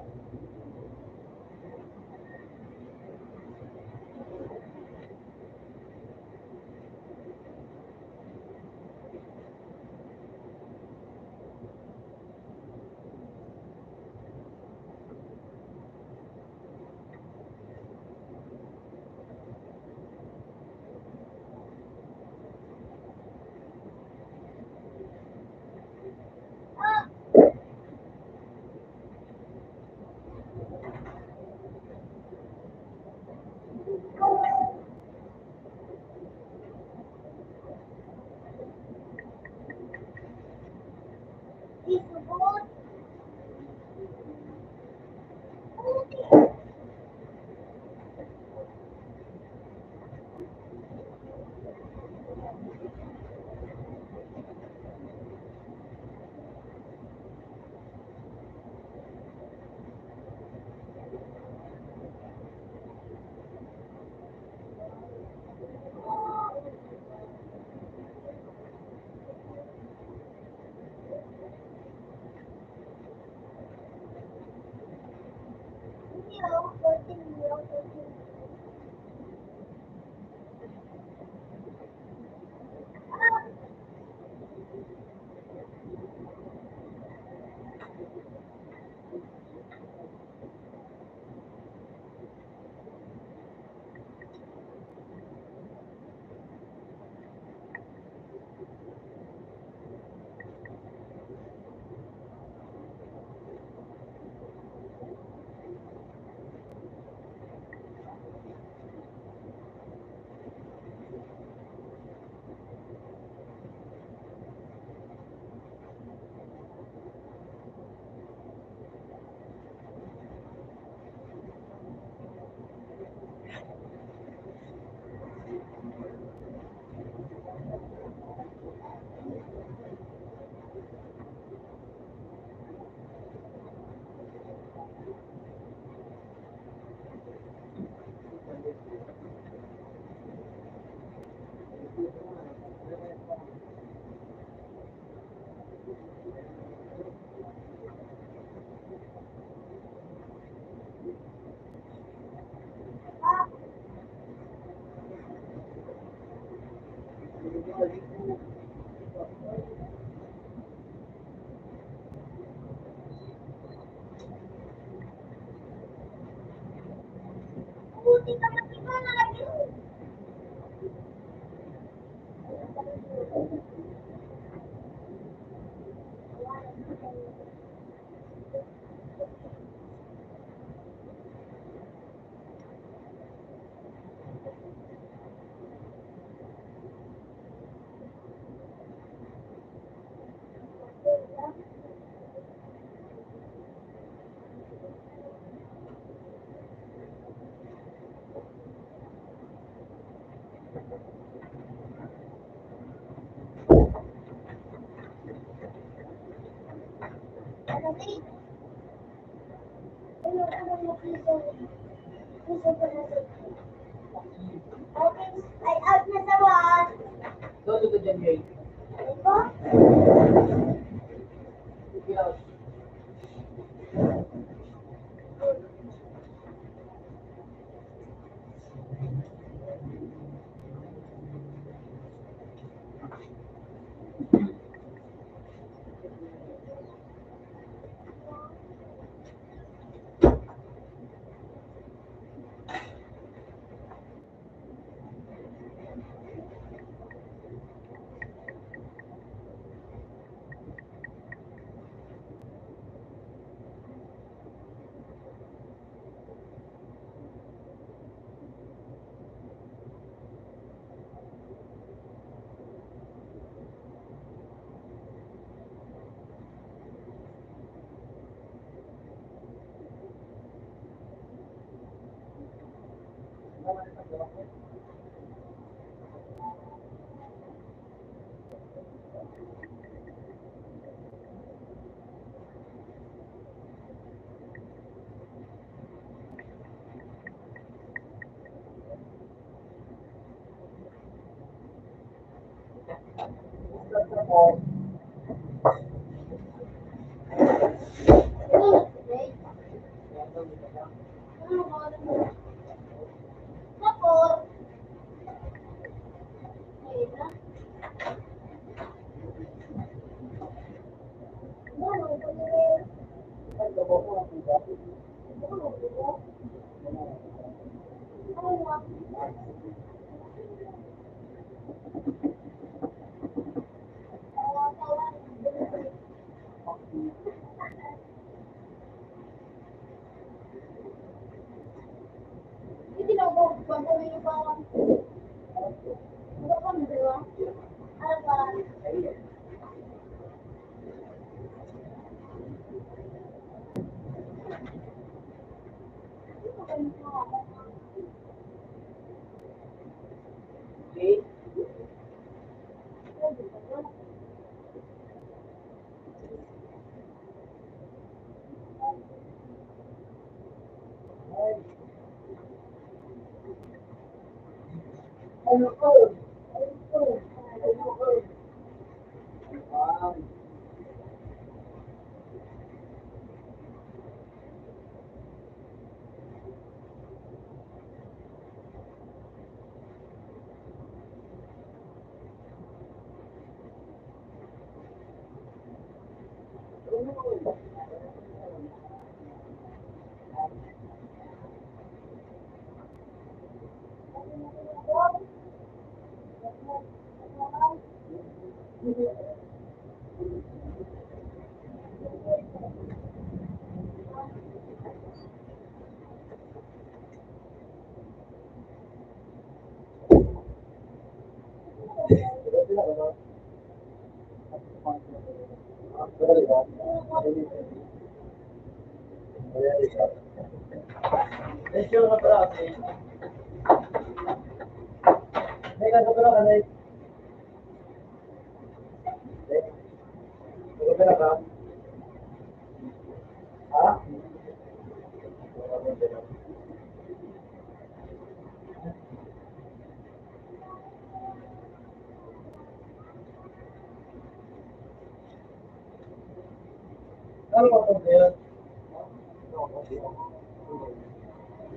Buti ka matibanag. Ay, out na sa wat. Solo ka dyan, Jay. Ano ba? Ikaw. Tapos, ayun na. Hindi na ako gagawin yung parang ano di ba? Ano parang Okay? Ano ko? Wow. Medyo na pala kasi. May kanto pala ka na eh. Pagkapila ka? Ha? Ano ba ito ngayon?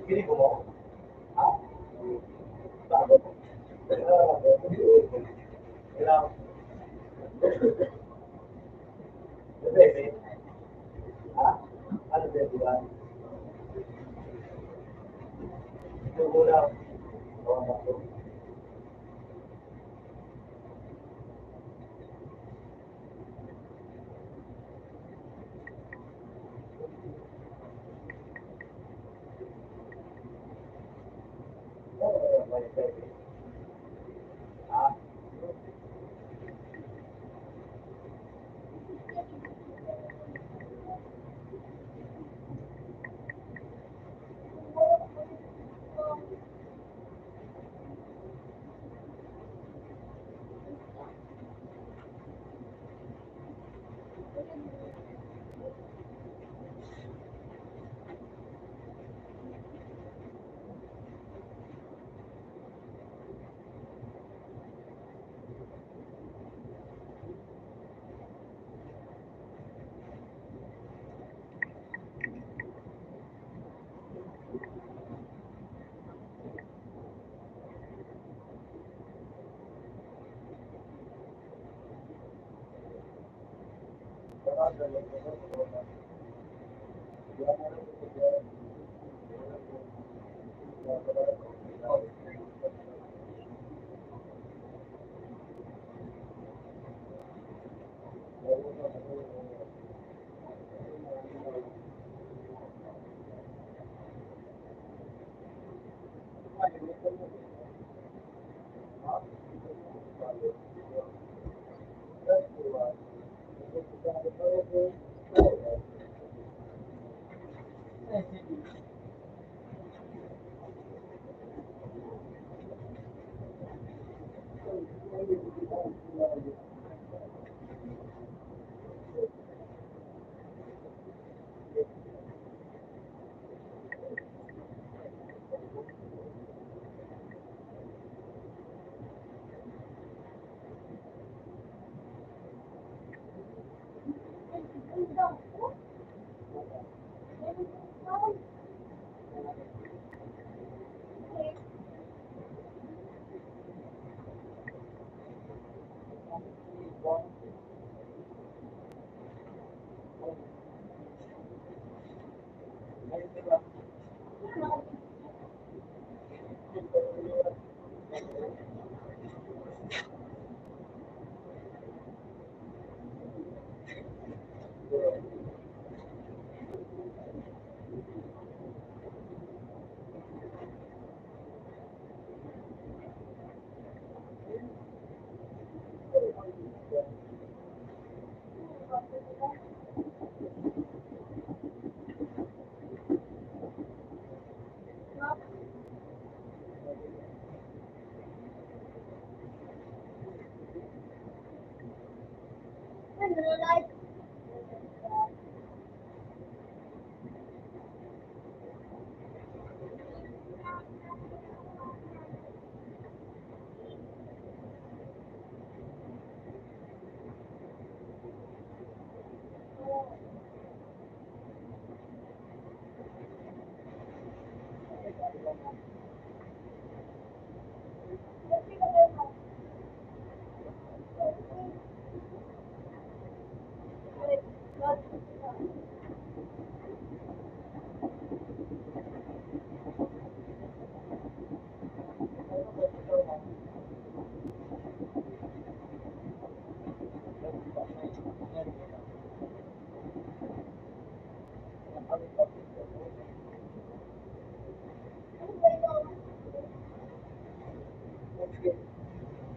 Kini ko mo? Ha? Bakit?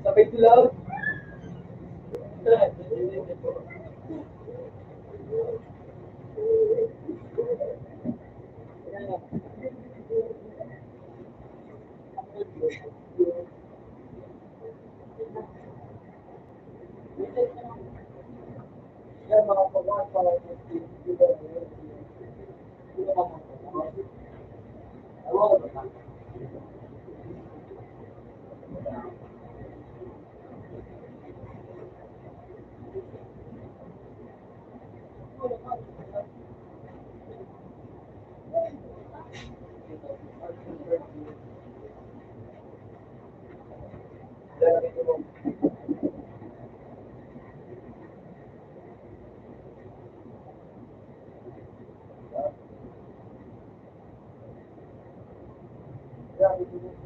Sabay tulaw. Yan mga pagkakataon para Yeah,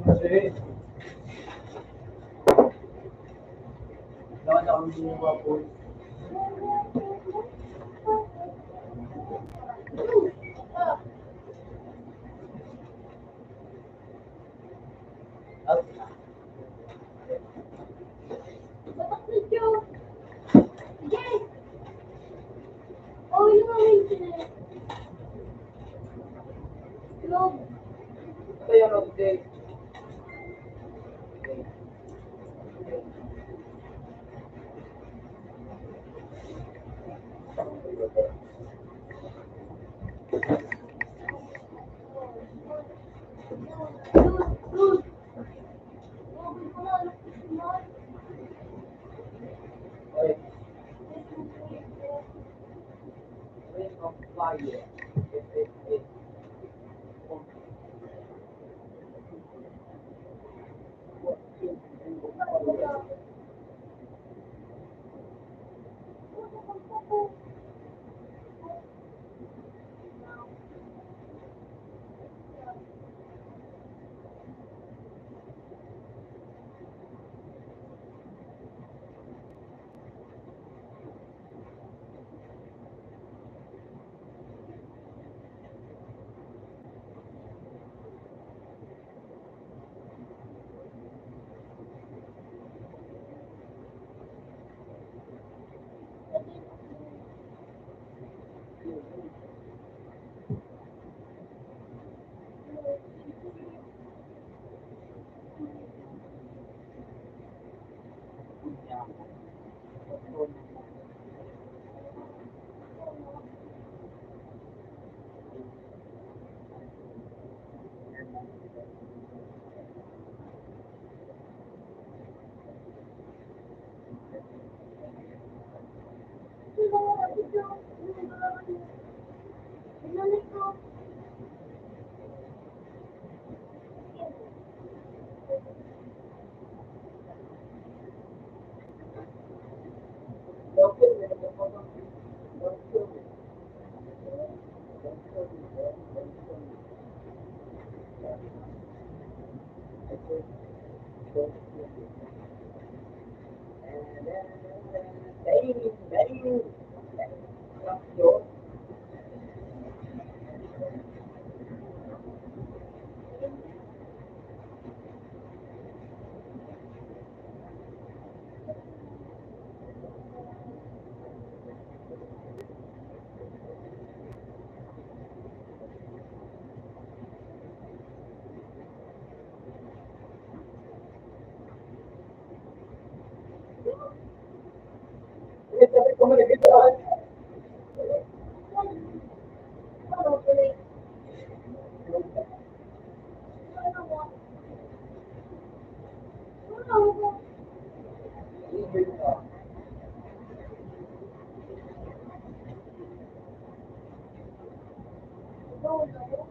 Kasi, dapat ako gumawa po. Batak video. Sige. Oh, yung mga internet. Log. Ito yung update. Dude, dude. Login ko na. Anak ko si Mark. Okay. Ring of Fire. SSA. lolo.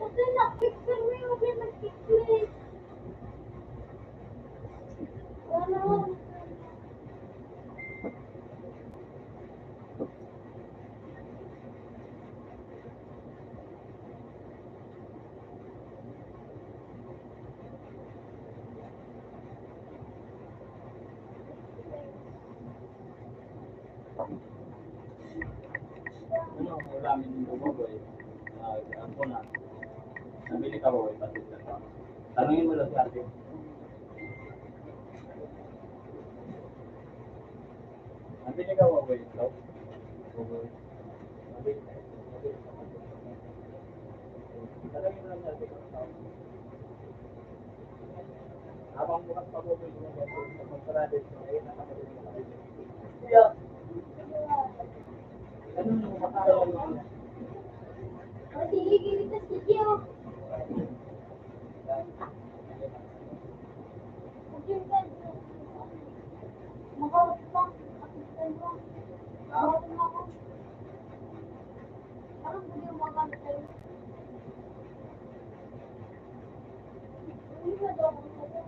Kasi na-picture mo yung nag-picture. Ano? Ano, ulamin yung bumoboy. Ang po na. Nabili ka ba, boy? Pasit lang ka. Tanungin mo lang si ate. Nabili ka ba, boy? Ikaw? Bumoy. Nabili ka. Tanungin mo lang si ate. Habang bukas pa, boy, yung magparadit. Ayun, nakapagod mo kami. Kaya, Ano yung makakalaw mo? Kasi gigilid na si Gio. Makawat lang. Kapitan mo. Makawat lang ako. Parang hindi yung magamit sa'yo. Hindi na daw ako sa'yo.